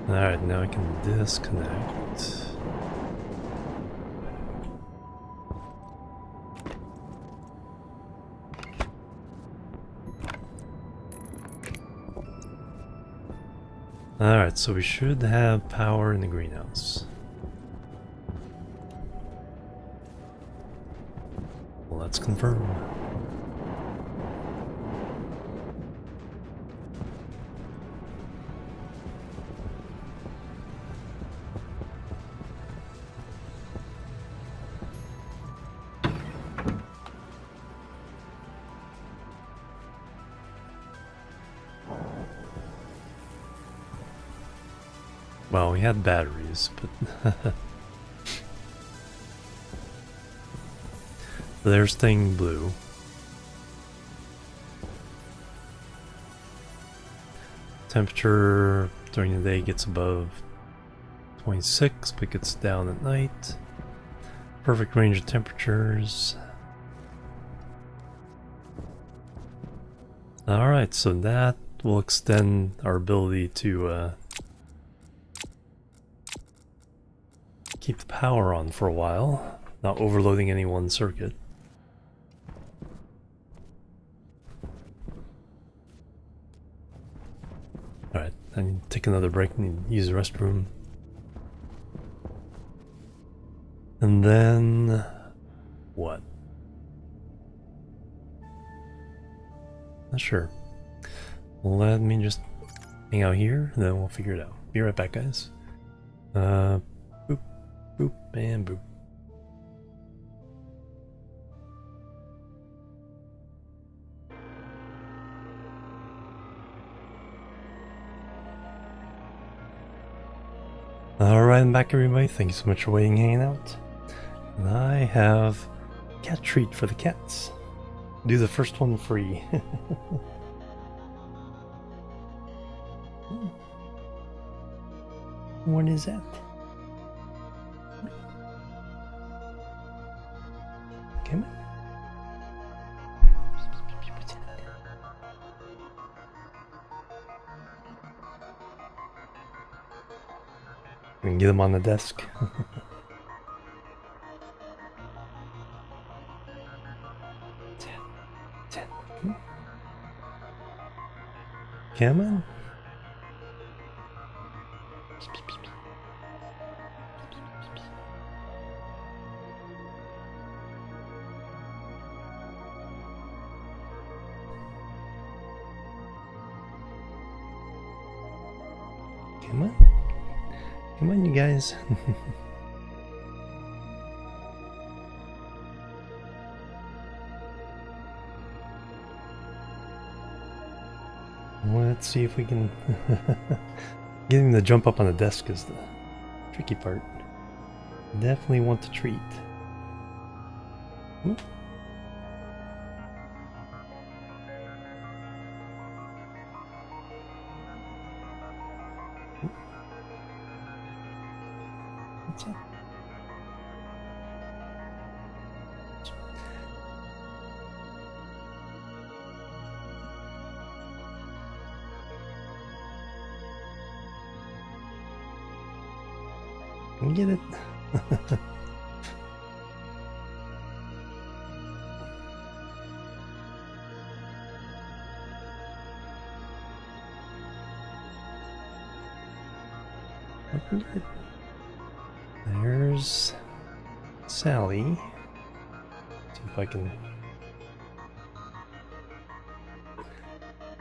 Alright, now I can disconnect. Alright, so we should have power in the greenhouse. Well, let's confirm. Well, we had batteries, but there's thing blue. Temperature during the day gets above 26, but gets down at night. Perfect range of temperatures. Alright, so that will extend our ability to keep the power on for a while, not overloading any one circuit. Alright, I need to take another break, need to use the restroom. And then... what? Not sure. Let me just hang out here, and then we'll figure it out. Be right back, guys. Boop, boop, and boop. Alright, I'm back, everybody. Thank you so much for waiting and hanging out. And I have a cat treat for the cats. Do the first one free. What is that? Come on. We can get them on the desk. Come on. Come on. Come on, you guys. Let's see if we can... Getting the jump up on the desk is the tricky part. Definitely want to treat. Ooh. What's up? Get it. There's Sally. See if I can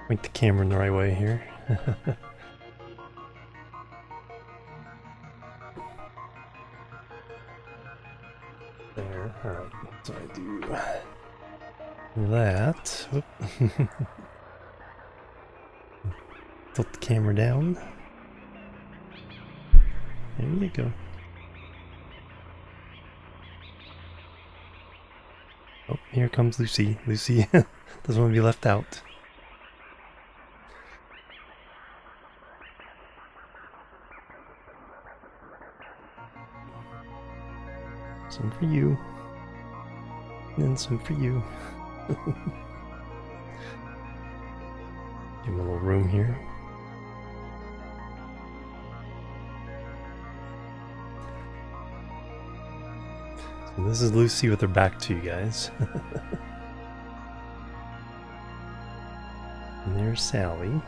point the camera in the right way here. There. Alright, so I do that. Tilt the camera down. There you go. Oh, here comes Lucy. Lucy doesn't want to be left out. Some for you. And some for you. Give him a little room here. So this is Lucy with her back to you guys. And there's Sally.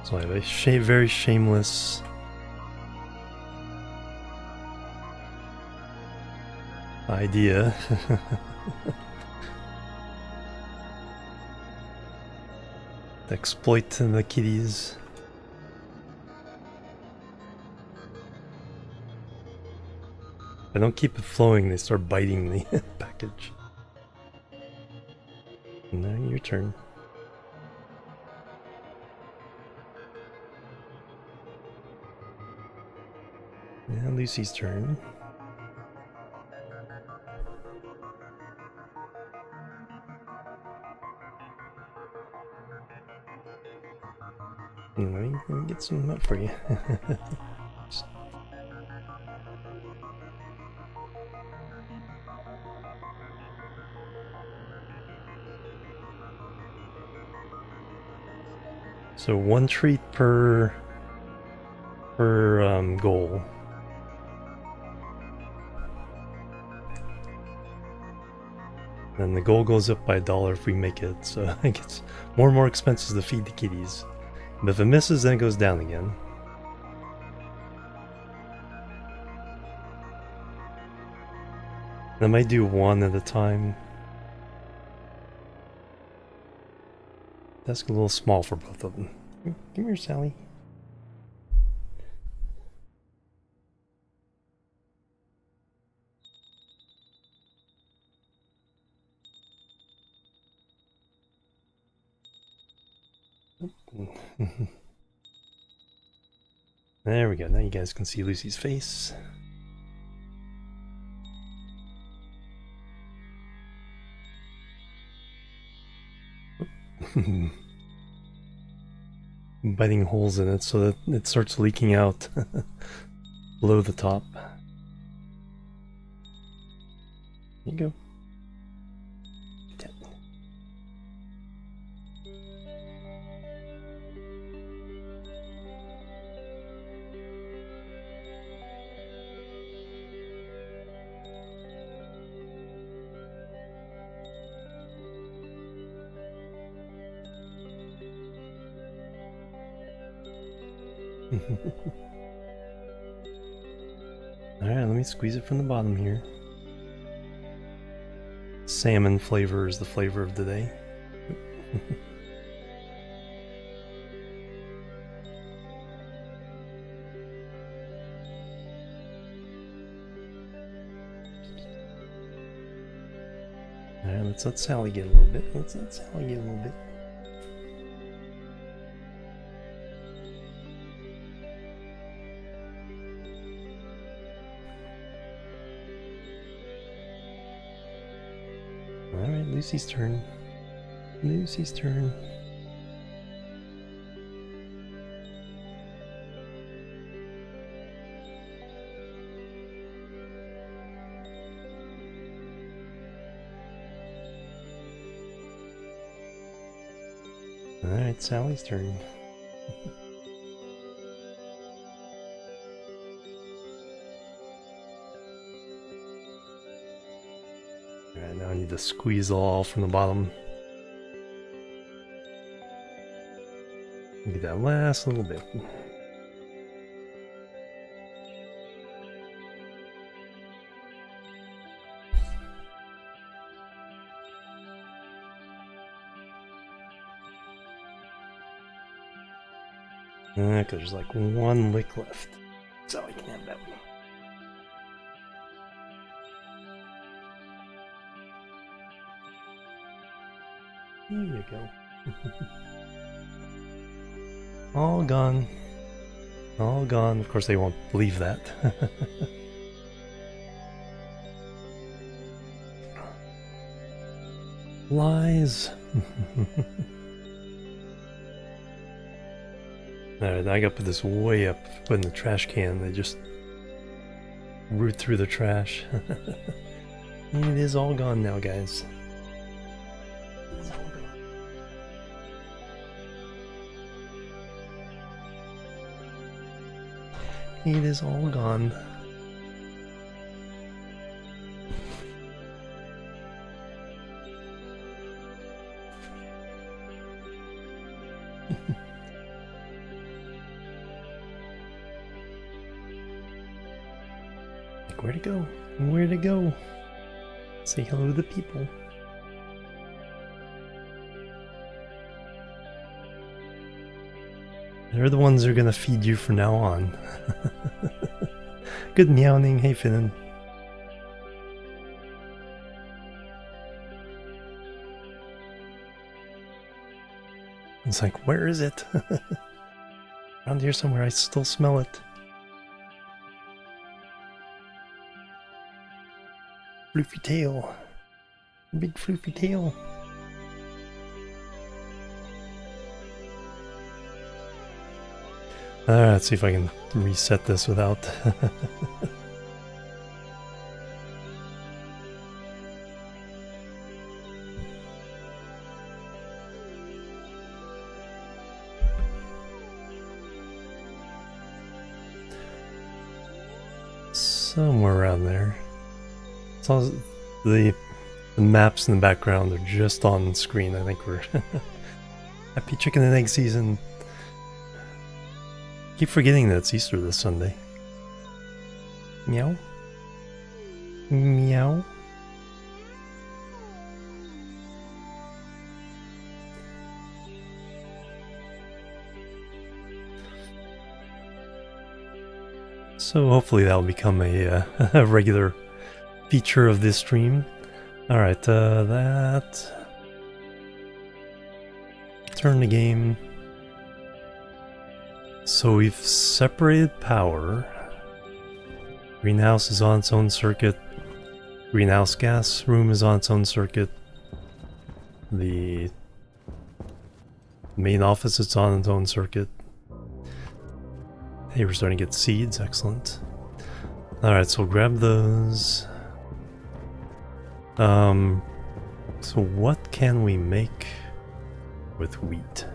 So I have a very shameless idea. To exploit the kitties. If I don't keep it flowing, they start biting the package. Now your turn. Now Lucy's turn. Let me get some up for you. So 1 treat per goal. Then the goal goes up by $1 if we make it, so it gets more and more expenses to feed the kitties. But if it misses, then it goes down again. I might do 1 at a time. That's a little small for both of them. Come here, Sally. There we go. Now you guys can see Lucy's face. Biting holes in it so that it starts leaking out below the top. There you go. Alright, let me squeeze it from the bottom here. Salmon flavor is the flavor of the day. Alright, let's let Sally get a little bit. Let's let Sally get a little bit. Alright, Lucy's turn. Lucy's turn. Alright, Sally's turn. Alright, now I need to squeeze all from the bottom. Get that last little bit. Because there's like 1 lick left. So I can have that one. There you go. All gone. All gone. Of course they won't believe that. Lies. Alright, I gotta put this way up, put in the trash can. They just root through the trash. It is all gone now, guys. It's all gone. It is all gone. Like, where to go? Where to go? Say hello to the people. They're the ones who are gonna feed you from now on. Good meowing. Hey, Finnan. It's like, where is it? Around here somewhere, I still smell it. Floofy tail. Big floofy tail. Let's see if I can reset this without... somewhere around there. It's all the maps in the background are just on screen. I think we're happy chicken and egg season. Keep forgetting that it's Easter this Sunday. Meow. Meow. So hopefully that'll become a regular feature of this stream. Alright, that... Turn the game. So we've separated power. Greenhouse is on its own circuit. Greenhouse gas room is on its own circuit. The main office is on its own circuit. Hey, we're starting to get seeds, excellent. Alright, so we'll grab those. So what can we make with wheat?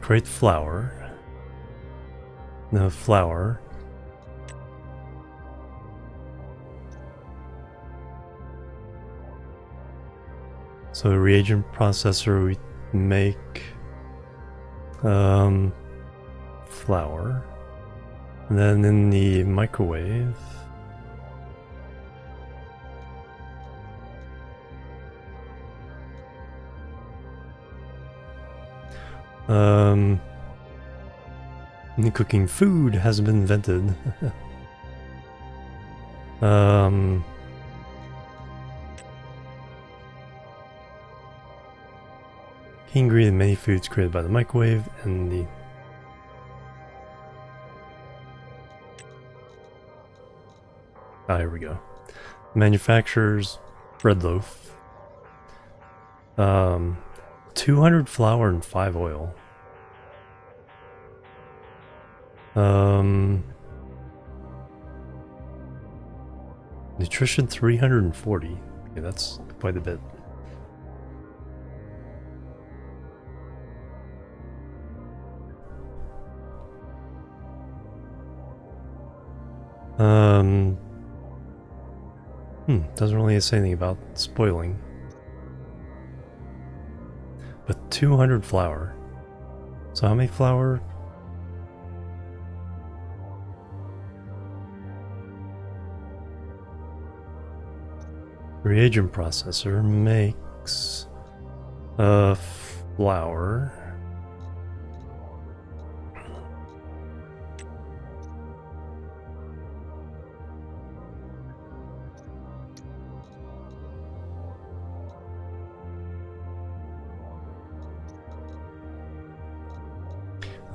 Create flour. No flour. So the reagent processor, we make flour, and then in the microwave new cooking food has been invented. Key ingredient in many foods created by the microwave, and the here we go. Manufacturers bread loaf. 200 flour and 5 oil. Nutrition 340. Okay, that's quite a bit. Doesn't really say anything about spoiling. But 200 flour. So how many flour? Reagent processor makes flour.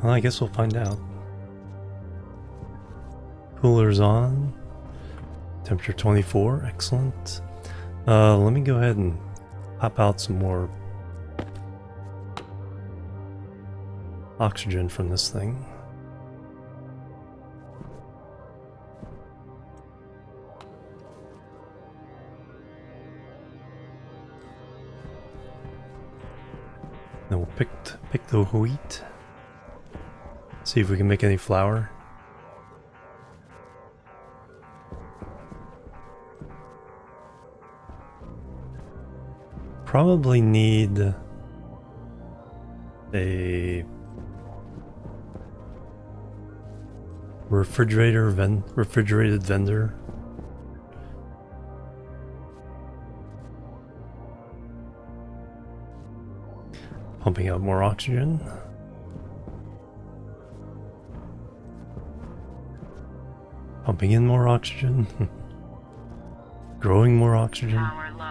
Well, I guess we'll find out. Cooler's on. Temperature 24, excellent. Let me go ahead and pop out some more oxygen from this thing. Then we'll pick the wheat. See if we can make any flour. Probably need a refrigerated vendor. Pumping out more oxygen. Pumping in more oxygen. Growing more oxygen. Power low.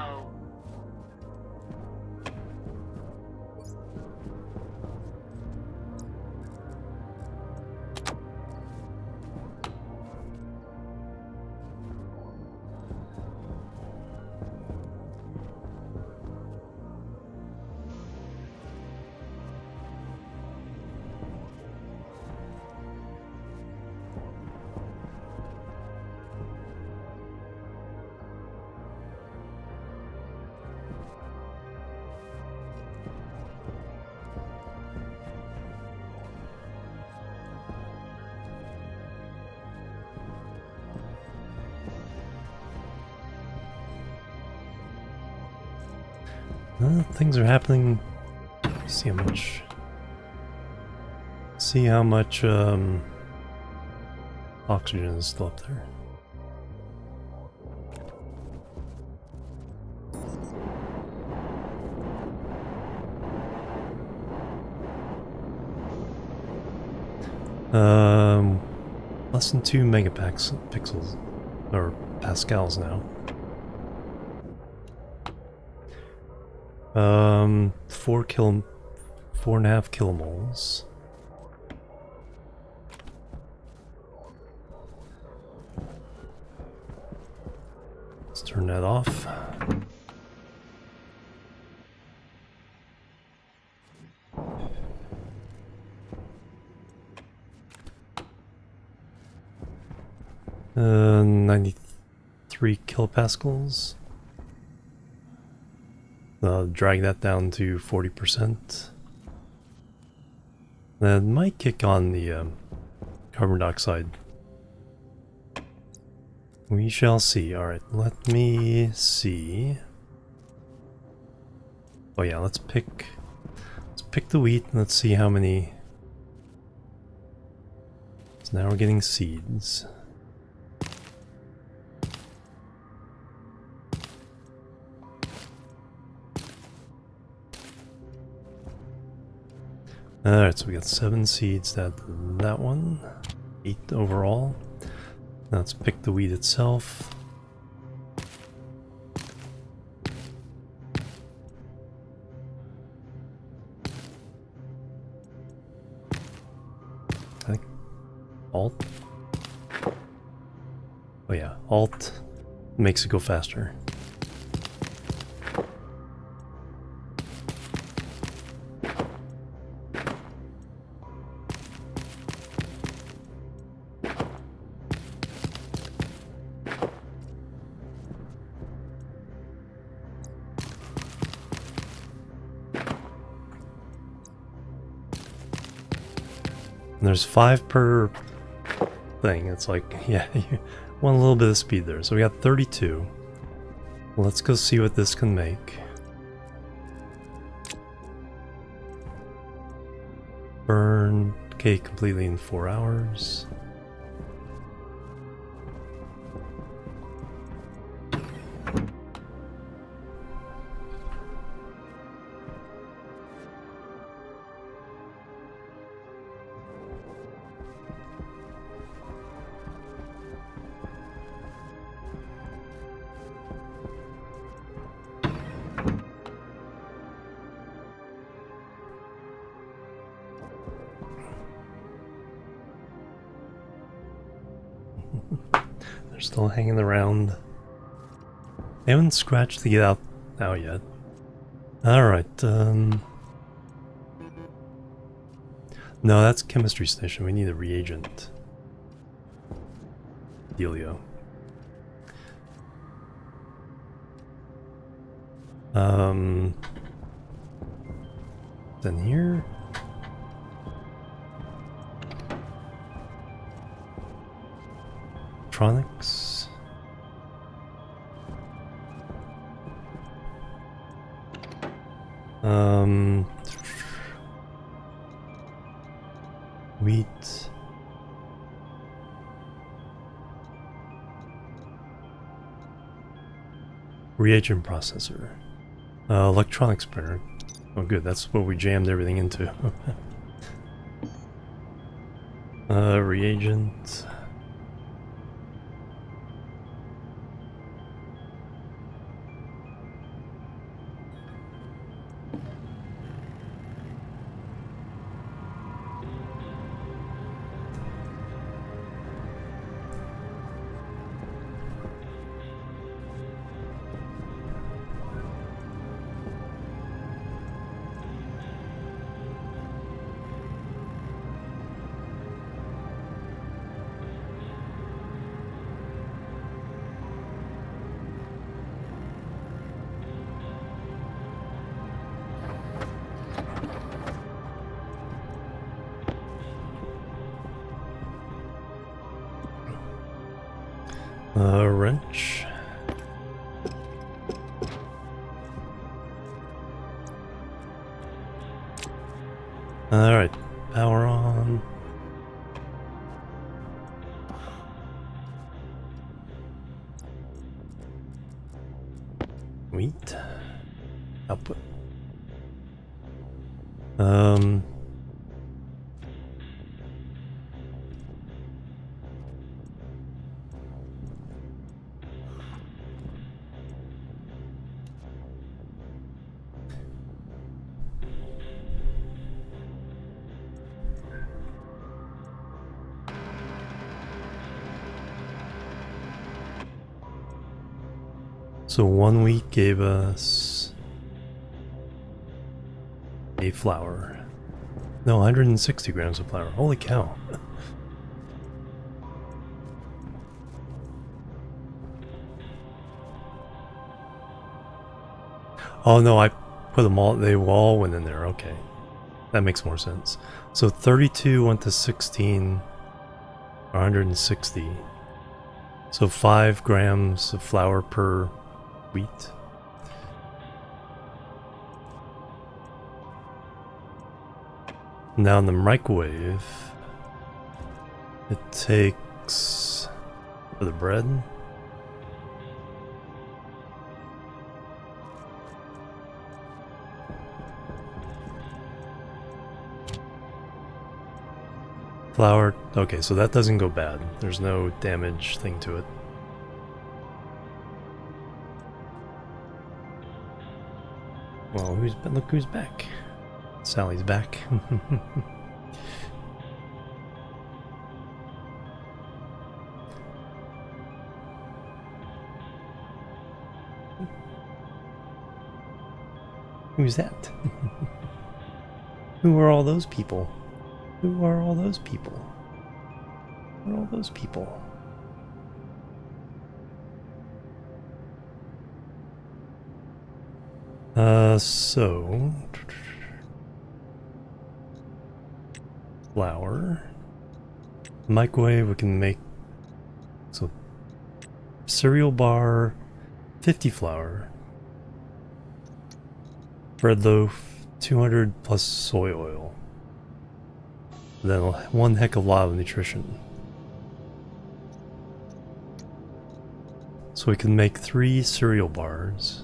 Things are happening. See how much. See how much oxygen is still up there. Less than 2 megapixels or pascals now. 4.5 kilomoles. Let's turn that off. Uh, 93 kilopascals. Drag that down to 40%. That might kick on the carbon dioxide. We shall see. Alright, let me see. Oh yeah, let's pick the wheat and let's see how many. So now we're getting seeds. Alright, so we got 7 seeds, that one. 8 overall. Now let's pick the wheat itself. I think Alt. Oh yeah, Alt makes it go faster. And there's 5 per thing. It's like, yeah, you want a little bit of speed there. So we got 32. Let's go see what this can make. Burn cake completely in 4 hours. They're still hanging around. They haven't scratched to get out now yet. Alright, no, that's chemistry station. We need a reagent. Dealio. Then here. Electronics. Wheat. Reagent processor. Electronics printer. Oh good, that's what we jammed everything into. Reagent. Wrench. Alright, power on. Wheat. Output. So 1 week gave us a flour. No, 160 grams of flour. Holy cow. Oh no, I put them all, they all went in there. Okay. That makes more sense. So 32 went to 16, 160. So 5 grams of flour per wheat. Now in the microwave, it takes for the bread. Flour, okay, so that doesn't go bad. There's no damage thing to it. Well, look who's back. Sally's back. Who's that? Who are all those people? Who are all those people? Who are all those people? So flour. Microwave, we can make so cereal bar, 50 flour. Bread loaf, 200 plus soy oil. Then one heck of a lot of nutrition. So we can make 3 cereal bars.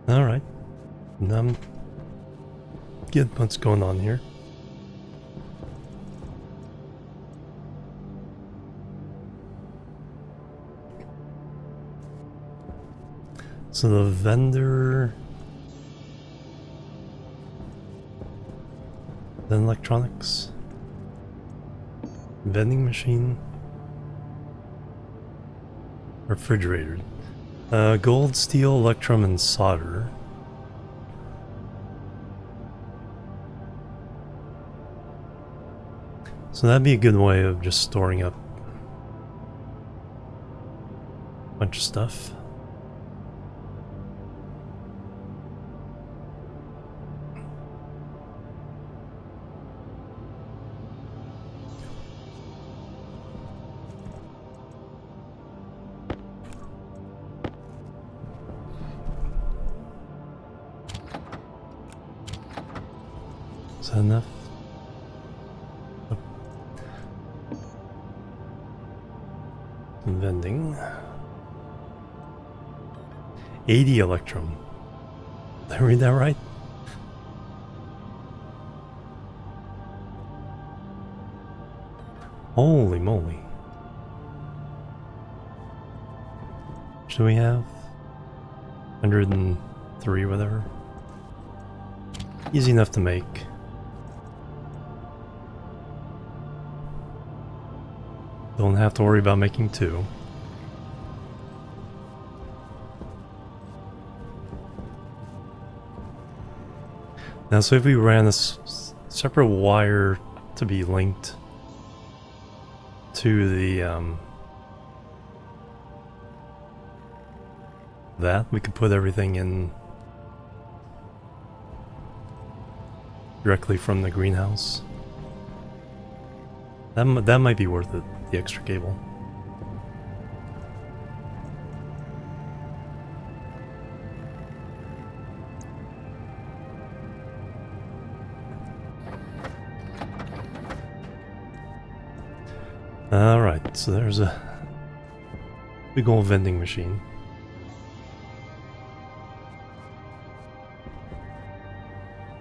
Alright. Now get what's going on here. So the vendor, then electronics, vending machine, refrigerator, gold, steel, electrum, and solder. So that'd be a good way of just storing up a bunch of stuff. Is that enough? Oh. Vending. 80 electrum. Did I read that right? Holy moly. What do we have? 103, whatever. Easy enough to make. Don't have to worry about making 2. Now, so if we ran a separate wire to be linked to the that, we could put everything in directly from the greenhouse. That might be worth it, the extra cable. Alright, so there's a big old vending machine.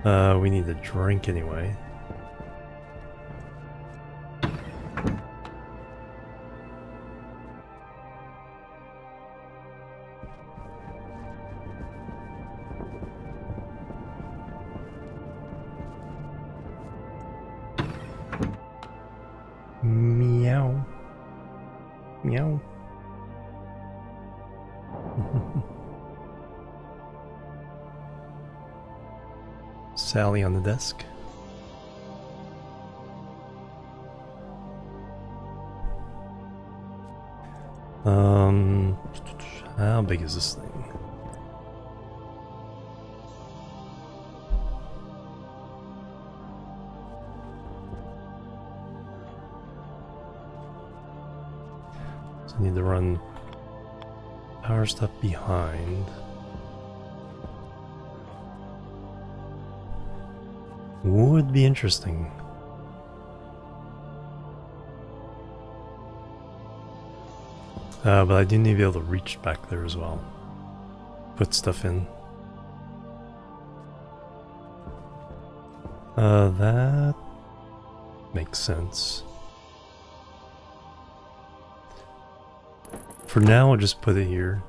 We need a drink anyway. Meow. Meow. Sally on the desk. How big is this thing? So I need to run power stuff behind. Would be interesting. But I do need to be able to reach back there as well. Put stuff in. That makes sense. For now, I'll just put it here.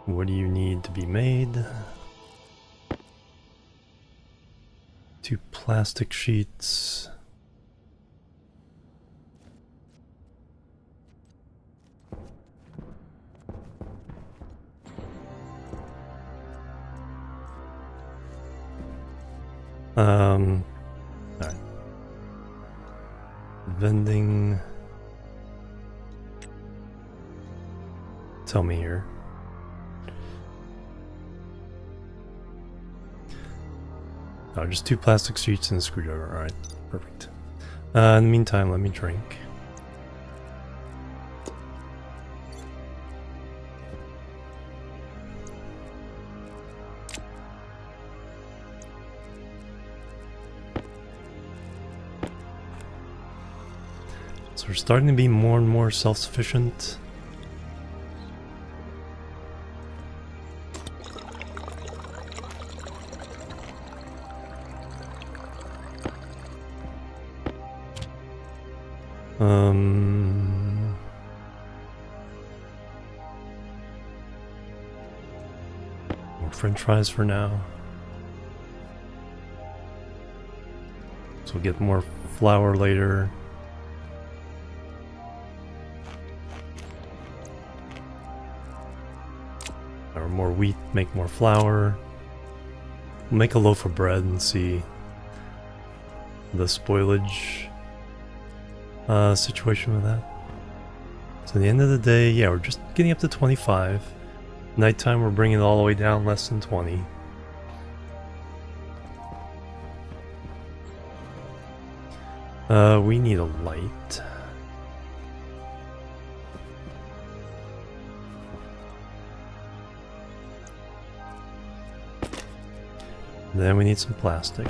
What do you need to be made? 2 plastic sheets. Alright. Vending. Tell me here. Oh, just 2 plastic sheets and a screwdriver. Alright, perfect. In the meantime, let me drink. So we're starting to be more and more self-sufficient. More French fries for now. So we'll get more flour later. Or more wheat, make more flour. We'll make a loaf of bread and see the spoilage situation with that. So at the end of the day, yeah, we're just getting up to 25. Nighttime, we're bringing it all the way down less than 20. We need a light. Then we need some plastic.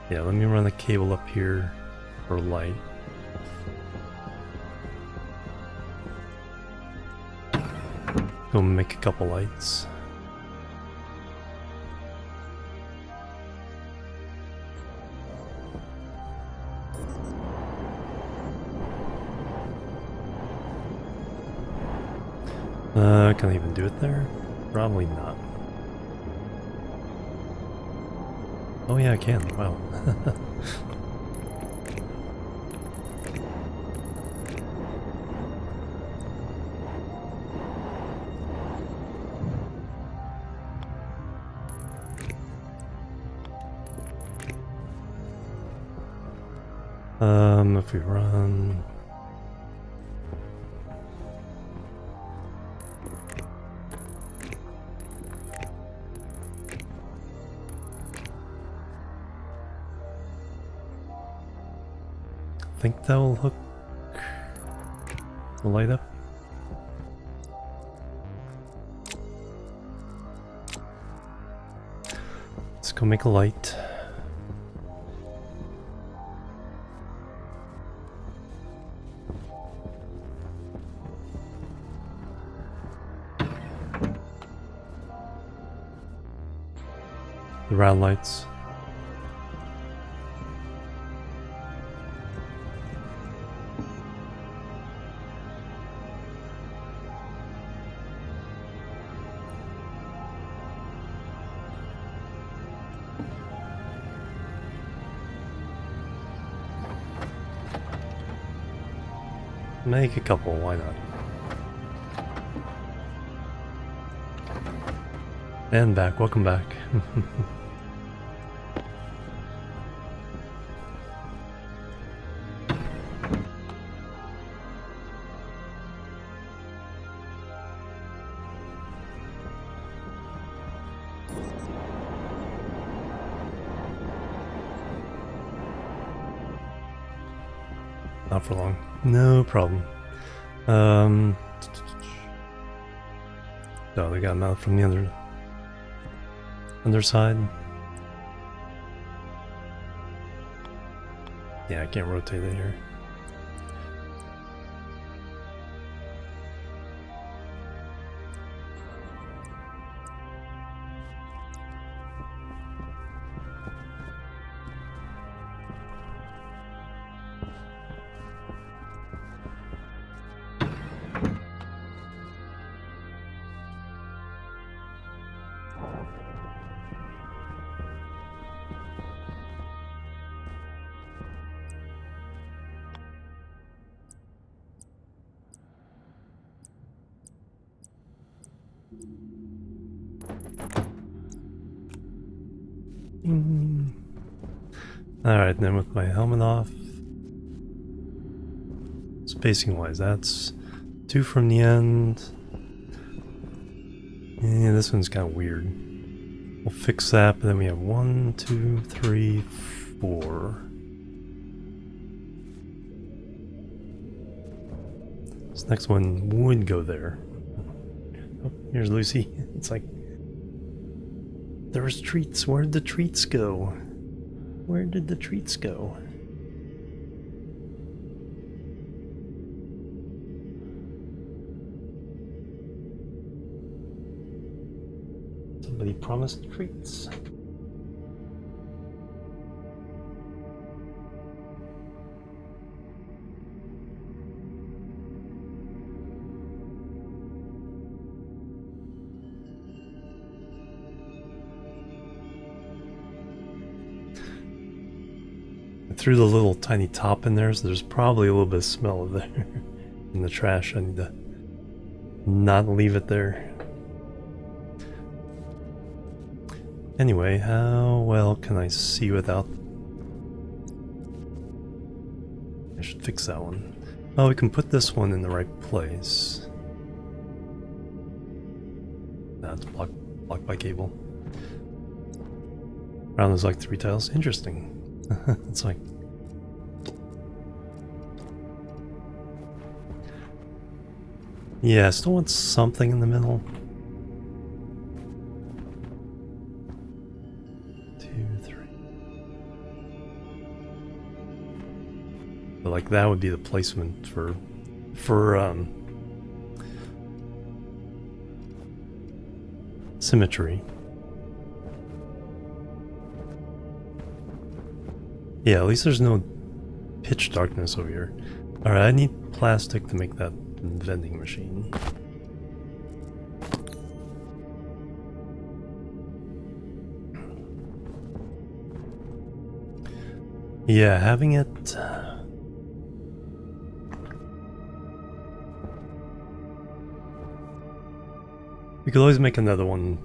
Yeah, let me run the cable up here for light. Go make a couple lights. Can I even do it there? Probably not. Oh yeah, I can. Wow. If we run... I think that will hook the light up. Let's go make a light. The round lights. Make a couple, why not? And back, welcome back. Not for long. No problem. Oh, they got him out from the underside. Yeah, I can't rotate it here. Alright, then with my helmet off. Spacing wise, that's 2 from the end. Yeah, this one's kind of weird. We'll fix that, but then we have 1, 2, 3, 4. This next one would go there. Oh, here's Lucy. It's like, there's treats. Where did the treats go? Where did the treats go? Somebody promised treats. I threw the little tiny top in there, so there's probably a little bit of smell there in the trash. I need to not leave it there. Anyway, how well can I see without... I should fix that one. Oh, we can put this one in the right place. That's blocked by cable. Around there's like 3 tiles. Interesting. It's like... Yeah, I still want something in the middle. 2, 3. But like that would be the placement for symmetry. Yeah, at least there's no pitch darkness over here. Alright, I need plastic to make that vending machine. Yeah, having it... We could always make another one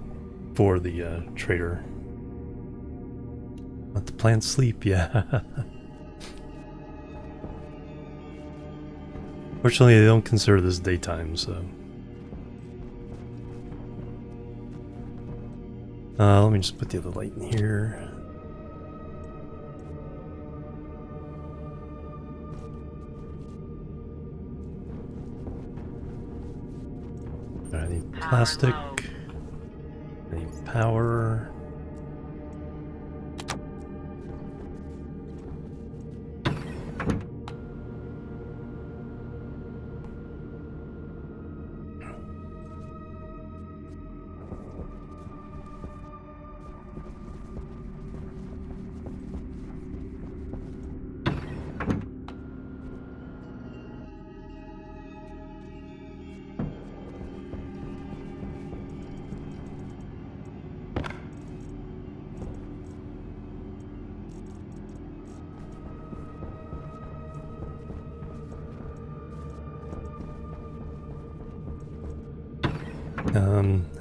for the trader. Let the plants sleep, yeah. Fortunately, they don't consider this daytime, so... let me just put the other light in here. I need plastic. I need power.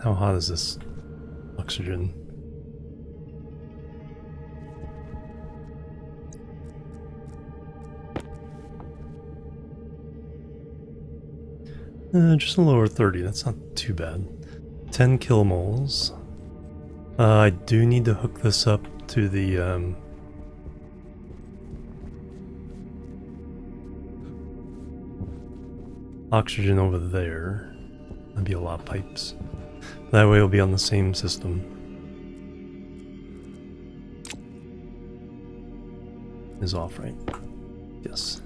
How hot is this oxygen? Just a little over 30, that's not too bad. 10 kilomoles. I do need to hook this up to the oxygen over there. That'd be a lot of pipes. That way it'll be on the same system. Is off, right? Yes.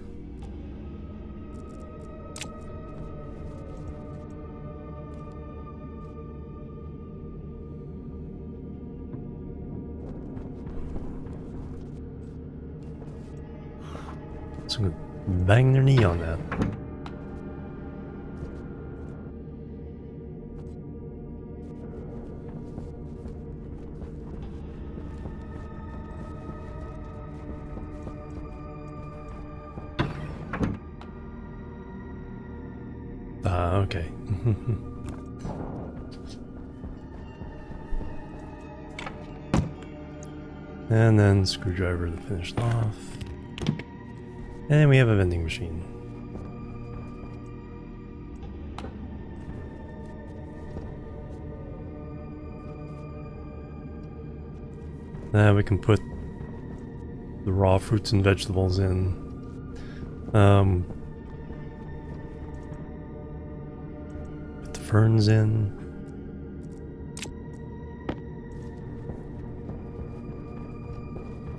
So I'm gonna bang their knee on that. Okay. And then screwdriver to finish off. And we have a vending machine. Now we can put the raw fruits and vegetables in. Put the ferns in.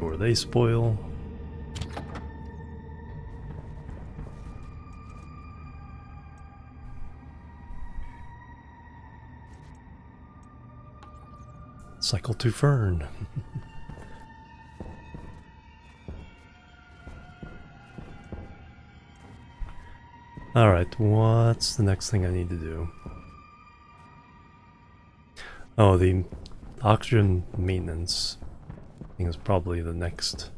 Or they spoil. Cycle to fern. Alright, what's the next thing I need to do? Oh, the oxygen maintenance thing is probably the next.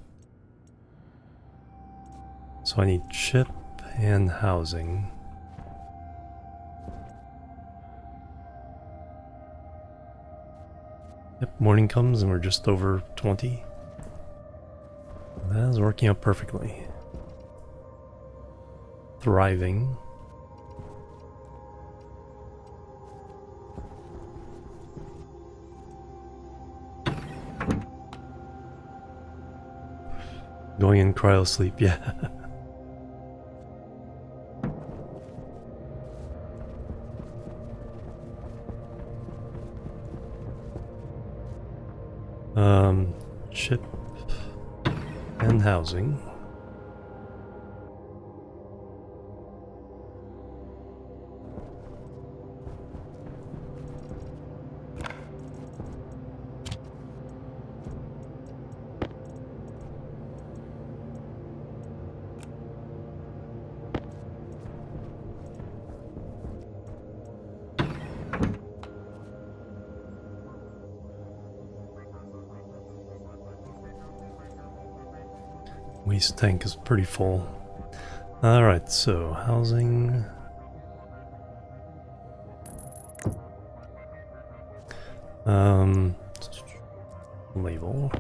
So I need chip and housing. Yep, morning comes and we're just over 20. That is working out perfectly. Thriving. Going in cryo sleep, yeah. Chip and housing. waste tank is pretty full. Alright, so housing. Label.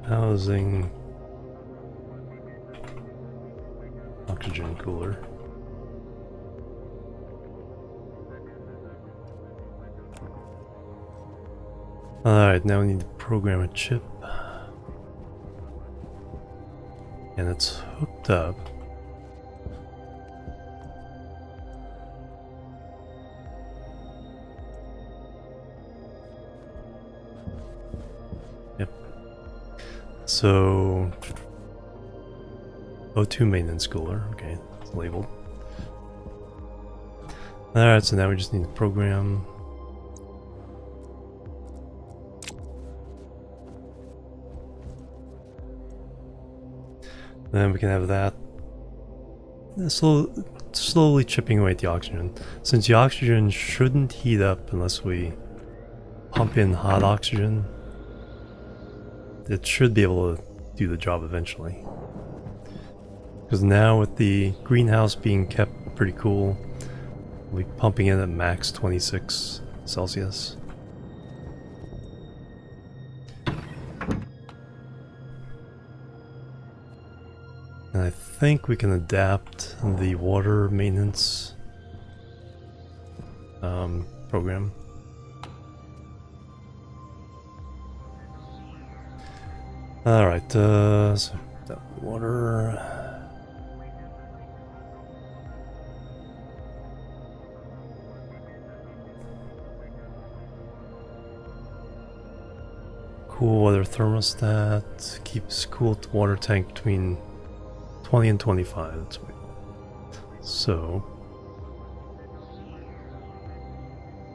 Housing. Oxygen cooler. Alright, now we need to program a chip. And it's hooked up. Yep. So O2 maintenance cooler, okay, it's labeled. Alright, so now we just need to program. Then we can have that slowly chipping away at the oxygen. Since the oxygen shouldn't heat up unless we pump in hot oxygen, it should be able to do the job eventually. Because now with the greenhouse being kept pretty cool, we'll be pumping in at max 26 Celsius. And I think we can adapt the water maintenance program. Alright, so that water. Cool water thermostat keeps cool water tank between 20 and 25. That's what we want. So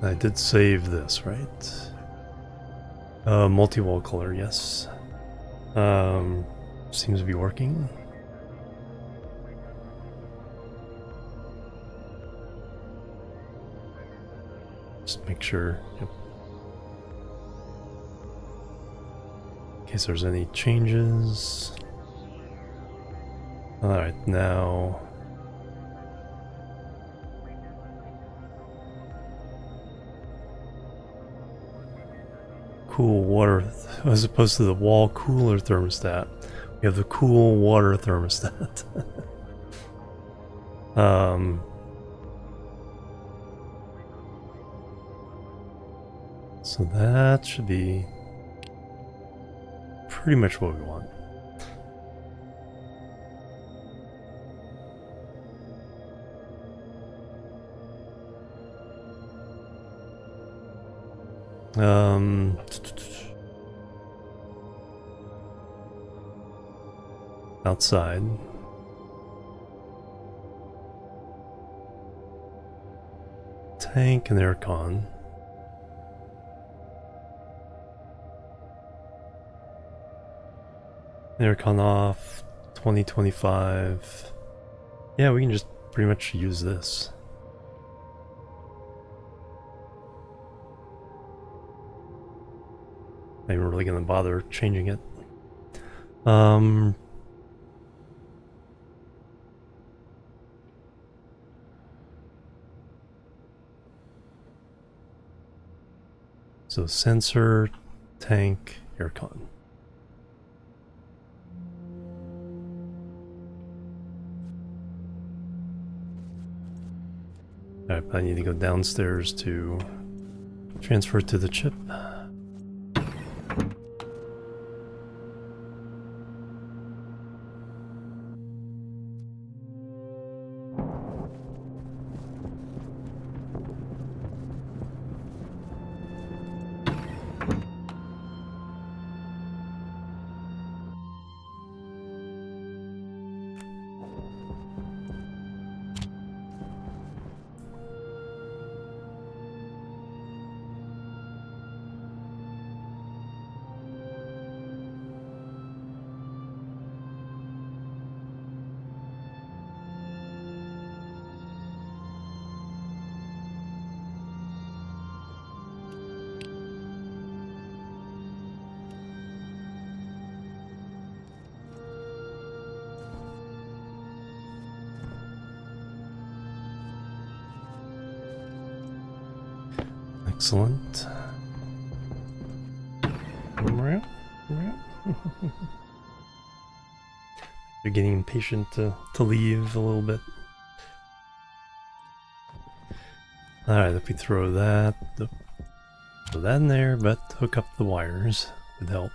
I did save this, right? Multi-wall color, yes. Seems to be working. Just make sure. Yep. In case there's any changes. Alright, now cool water, as opposed to the wall cooler thermostat, we have the cool water thermostat. So that should be pretty much what we want. Outside. Tank and aircon. Aircon off, 2025. Yeah, we can just pretty much use this. Not even really gonna bother changing it. So sensor, tank, aircon. Alright, I need to go downstairs to transfer it to the chip. Excellent. You're getting impatient to leave a little bit. Alright, if we throw that in there, but hook up the wires would help.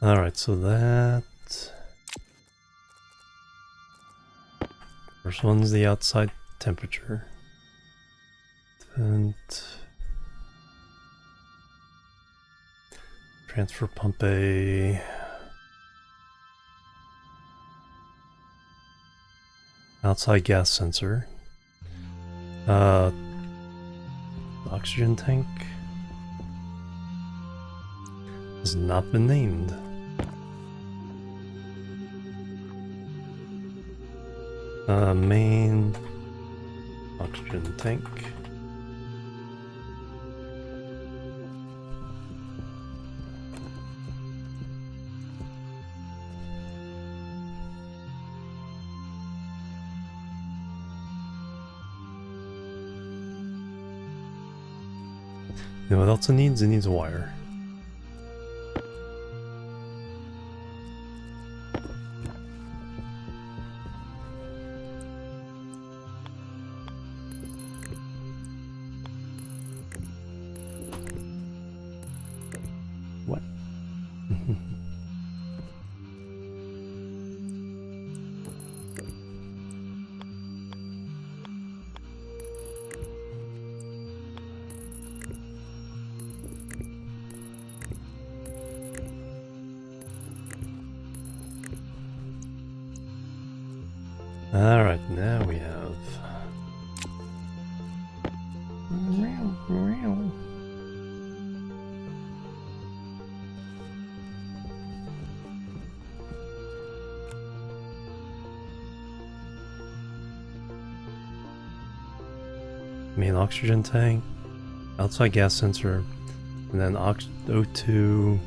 Alright, so that... First one's the outside temperature. And... Transfer pump A... Outside gas sensor. Oxygen tank has not been named. Main oxygen tank. You know what else it needs? It needs a wire. What? Alright, now we have... Main oxygen tank, outside gas sensor, and then O2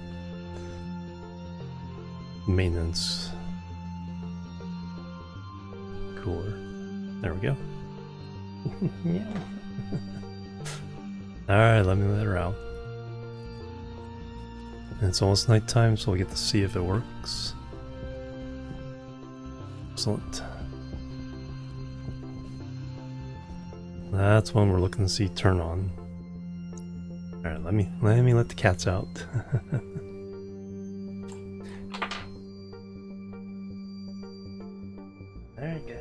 maintenance cooler. There we go. Yeah. Alright, let me let her out. And it's almost nighttime, so we'll get to see if it works. Excellent. That's one we're looking to see turn on. Alright, let me let the cats out. Alright, guys.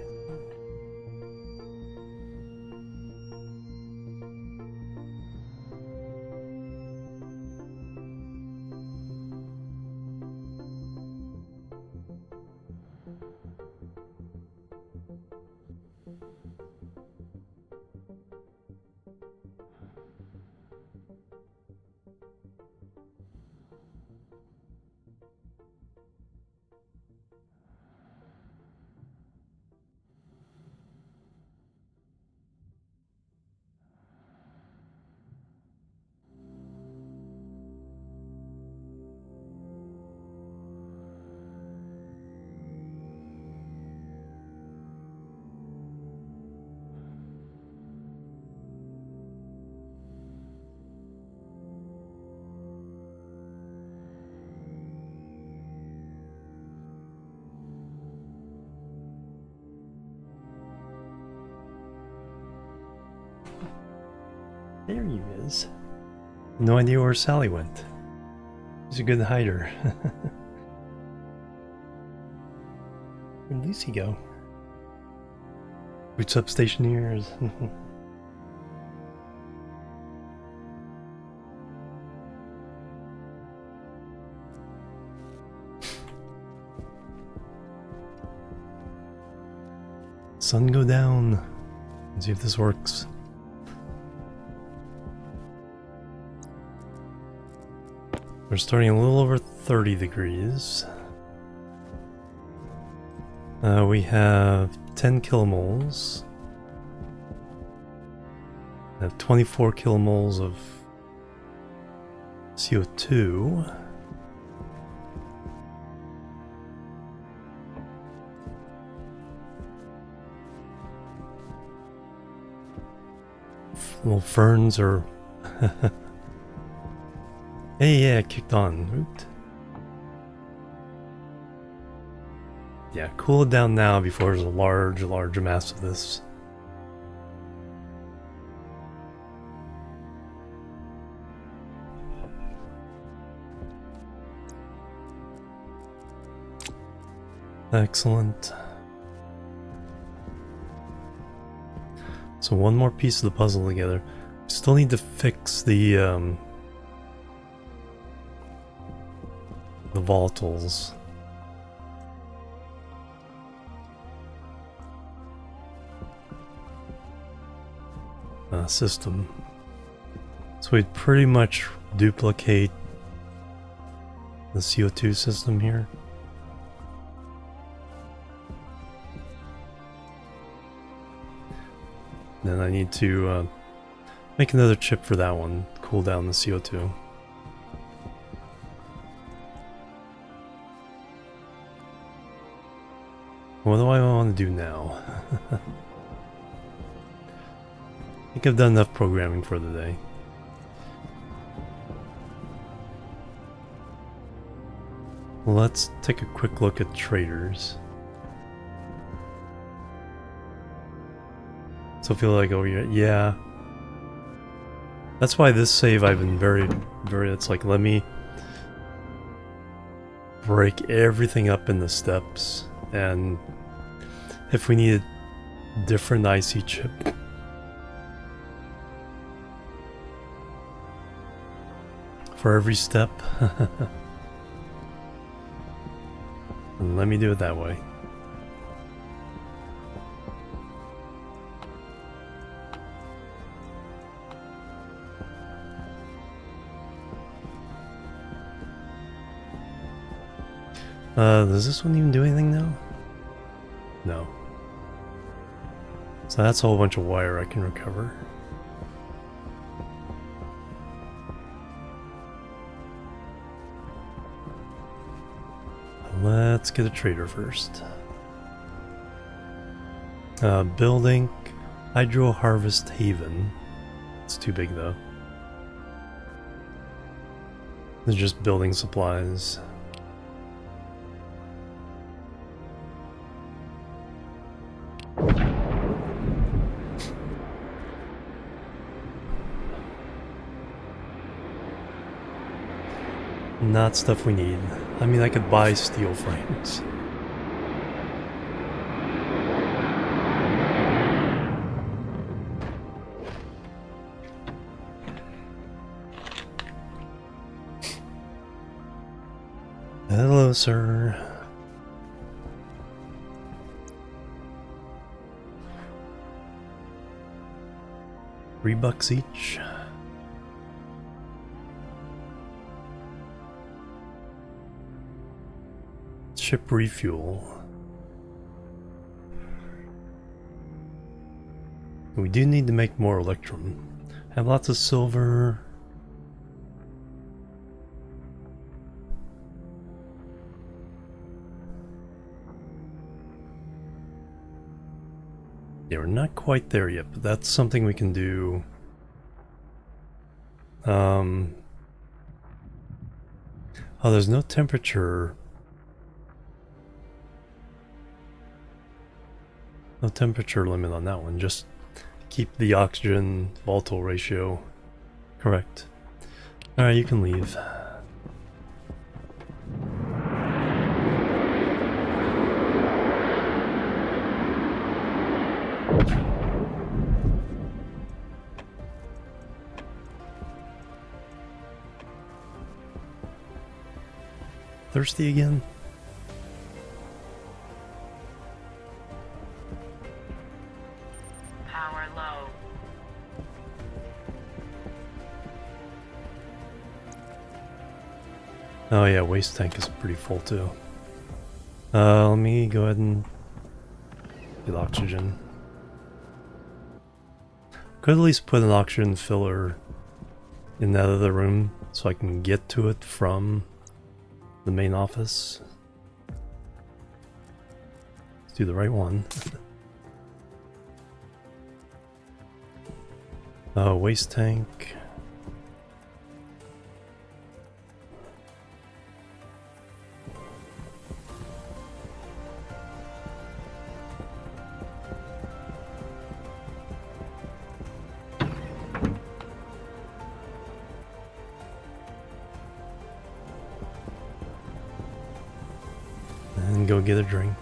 There he is. No idea where Sally went. He's a good hider. Where'd Lucy go? Boots up Stationeers. Sun go down. Let's see if this works. We're starting a little over 30 degrees. We have 10 kilomoles. I have 24 kilomoles of CO2. little ferns are... Hey, yeah, it kicked on. Oot. Yeah, cool it down now before there's a large mass of this. Excellent. So one more piece of the puzzle together. Still need to fix the volatiles. System. So we'd pretty much duplicate the CO2 system here. Then I need to make another chip for that one, cool down the CO2. What do I want to do now? I think I've done enough programming for the day. Let's take a quick look at traders. So I feel like, oh yeah. That's why this save I've been very, it's like, let me break everything up into steps, and if we need a different IC chip, for every step, and let me do it that way. Does this one even do anything now? No. So that's a whole bunch of wire I can recover. Let's get a trader first. Building Hydro Harvest Haven. It's too big though. It's just building supplies. Not stuff we need. I mean, I could buy steel frames. Hello, sir. $3 each. Ship refuel. We do need to make more electrum. Have lots of silver. Yeah, we're not quite there yet, but that's something we can do. Oh, there's no temperature. No temperature limit on that one, just keep the oxygen volatile ratio correct. Alright, you can leave. Thirsty again? Power low. Oh yeah, waste tank is pretty full too. Let me go ahead and get oxygen. Could at least put an oxygen filler in that other room so I can get to it from the main office. Let's do the right one. Waste tank. And go get a drink.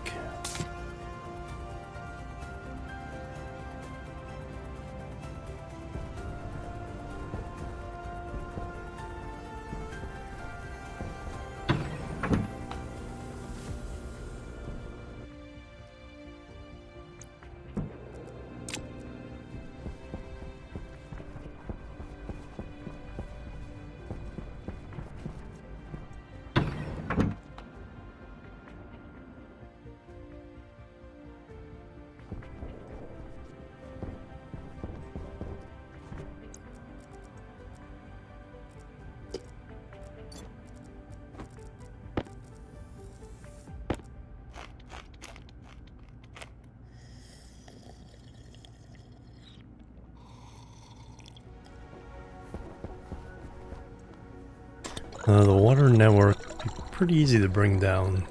The water network be pretty easy to bring down.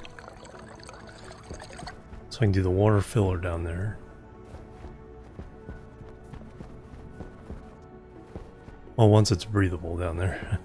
So I can do the water filler down there. Well, once it's breathable down there.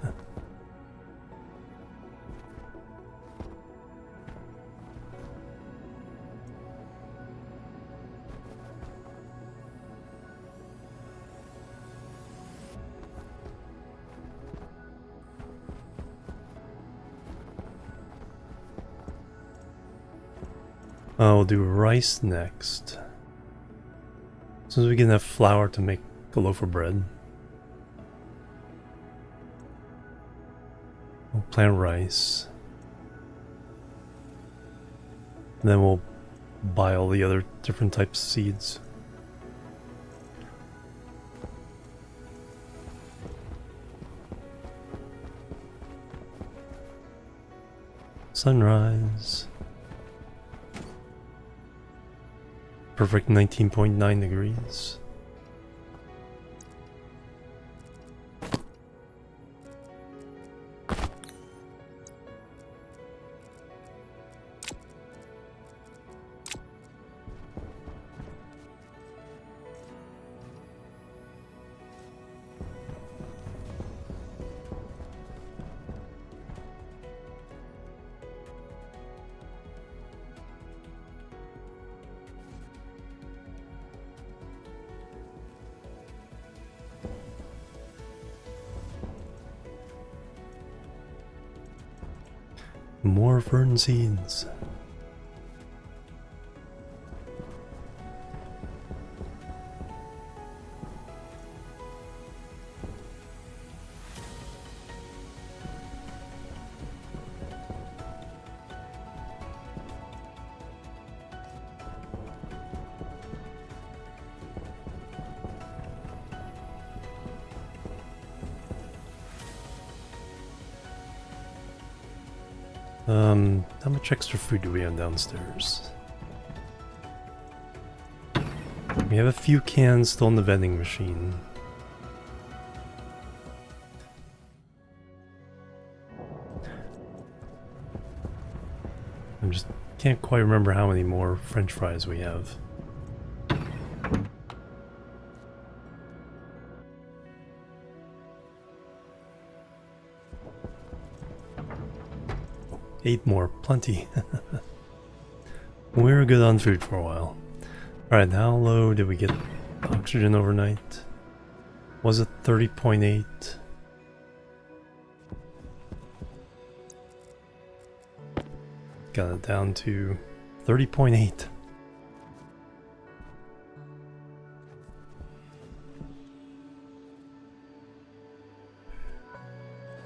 We'll do rice next. As soon as we get enough flour to make a loaf of bread. We'll plant rice. And then we'll buy all the other different types of seeds. Sunrise. Perfect 19.9 degrees. More fern seeds. How much extra food do we have downstairs? We have a few cans still in the vending machine. I just can't quite remember how many more French fries we have. Eight more, plenty. We're good on food for a while. Alright, how low did we get oxygen overnight? Was it 30.8? Got it down to 30.8.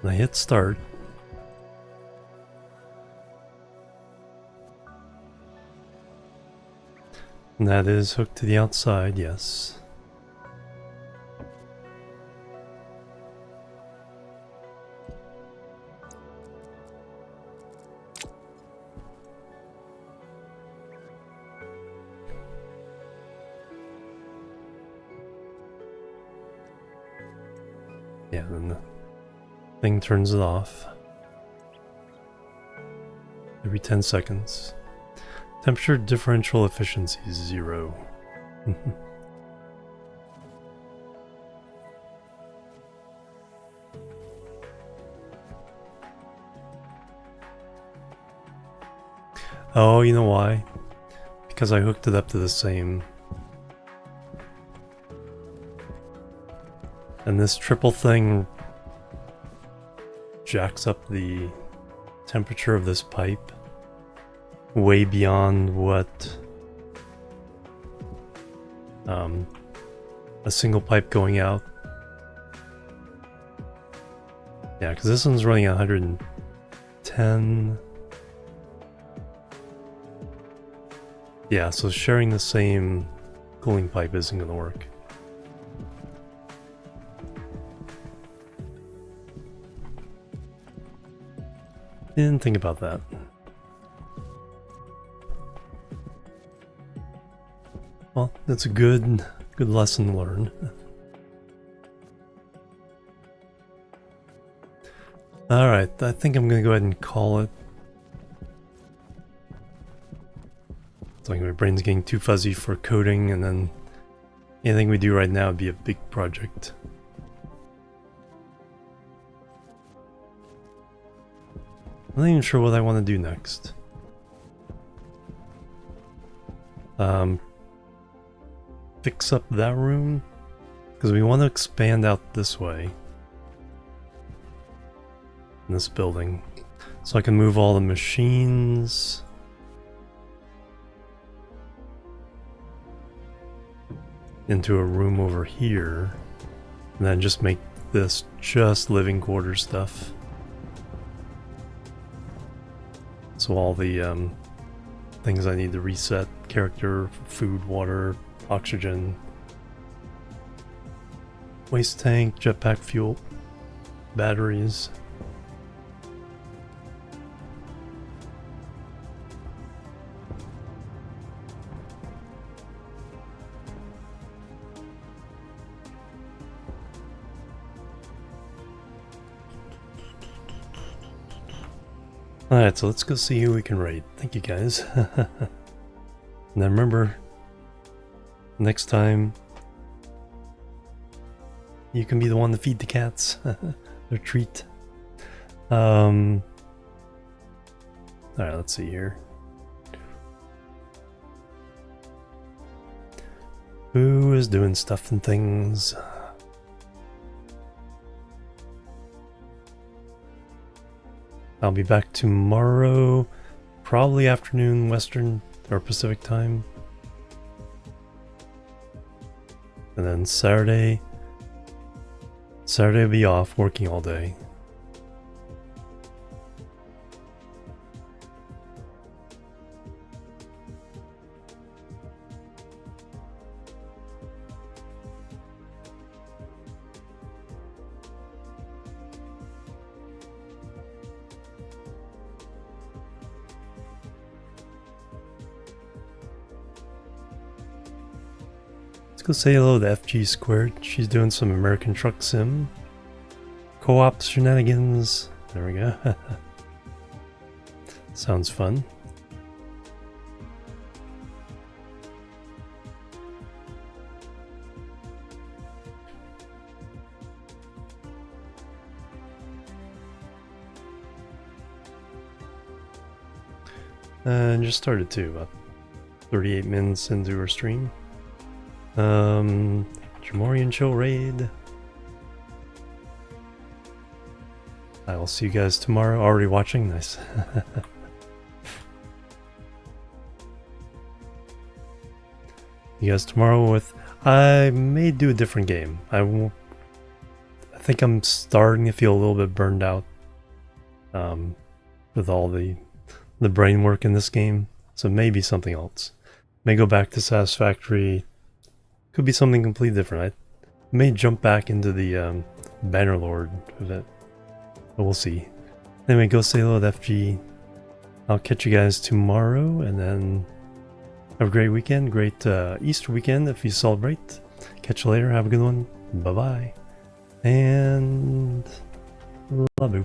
And I hit start. And that is hooked to the outside, yes. Yeah, then the thing turns it off. Every 10 seconds. Temperature differential efficiency is 0. Oh, you know why? Because I hooked it up to the same. And this triple thing jacks up the temperature of this pipe way beyond what a single pipe going out. Yeah, because this one's running at 110. Yeah, so sharing the same cooling pipe isn't going to work. Didn't think about that. Well, that's a good lesson learned. Alright, I think I'm going to go ahead and call it. It's like my brain's getting too fuzzy for coding, and then anything we do right now would be a big project. I'm not even sure what I want to do next. Fix up that room, because we want to expand out this way in this building, so I can move all the machines into a room over here, and then just make this just living quarters stuff. So all the things I need to reset, character, food, water, oxygen, waste tank, jetpack fuel, batteries. Alright, so let's go see who we can raid. Thank you guys. And then remember, next time, you can be the one to feed the cats their treat. Alright, let's see here. Who is doing stuff and things? I'll be back tomorrow, probably afternoon Western or Pacific time. And then Saturday will be off, working all day. Go say hello to FG Squared. She's doing some American Truck Sim co-op shenanigans. There we go. Sounds fun. And just started too, about 38 minutes into her stream. Jimorian Chill Raid. I will see you guys tomorrow. Already watching? Nice. You guys tomorrow with... I may do a different game. I think I'm starting to feel a little bit burned out with all the brain work in this game. So maybe something else. May go back to Satisfactory. Could be something completely different. I may jump back into the Bannerlord event, but we'll see. Anyway, go say hello to FG. I'll catch you guys tomorrow, and then have a great weekend. Great Easter weekend if you celebrate. Catch you later. Have a good one. Bye-bye. And... Labu.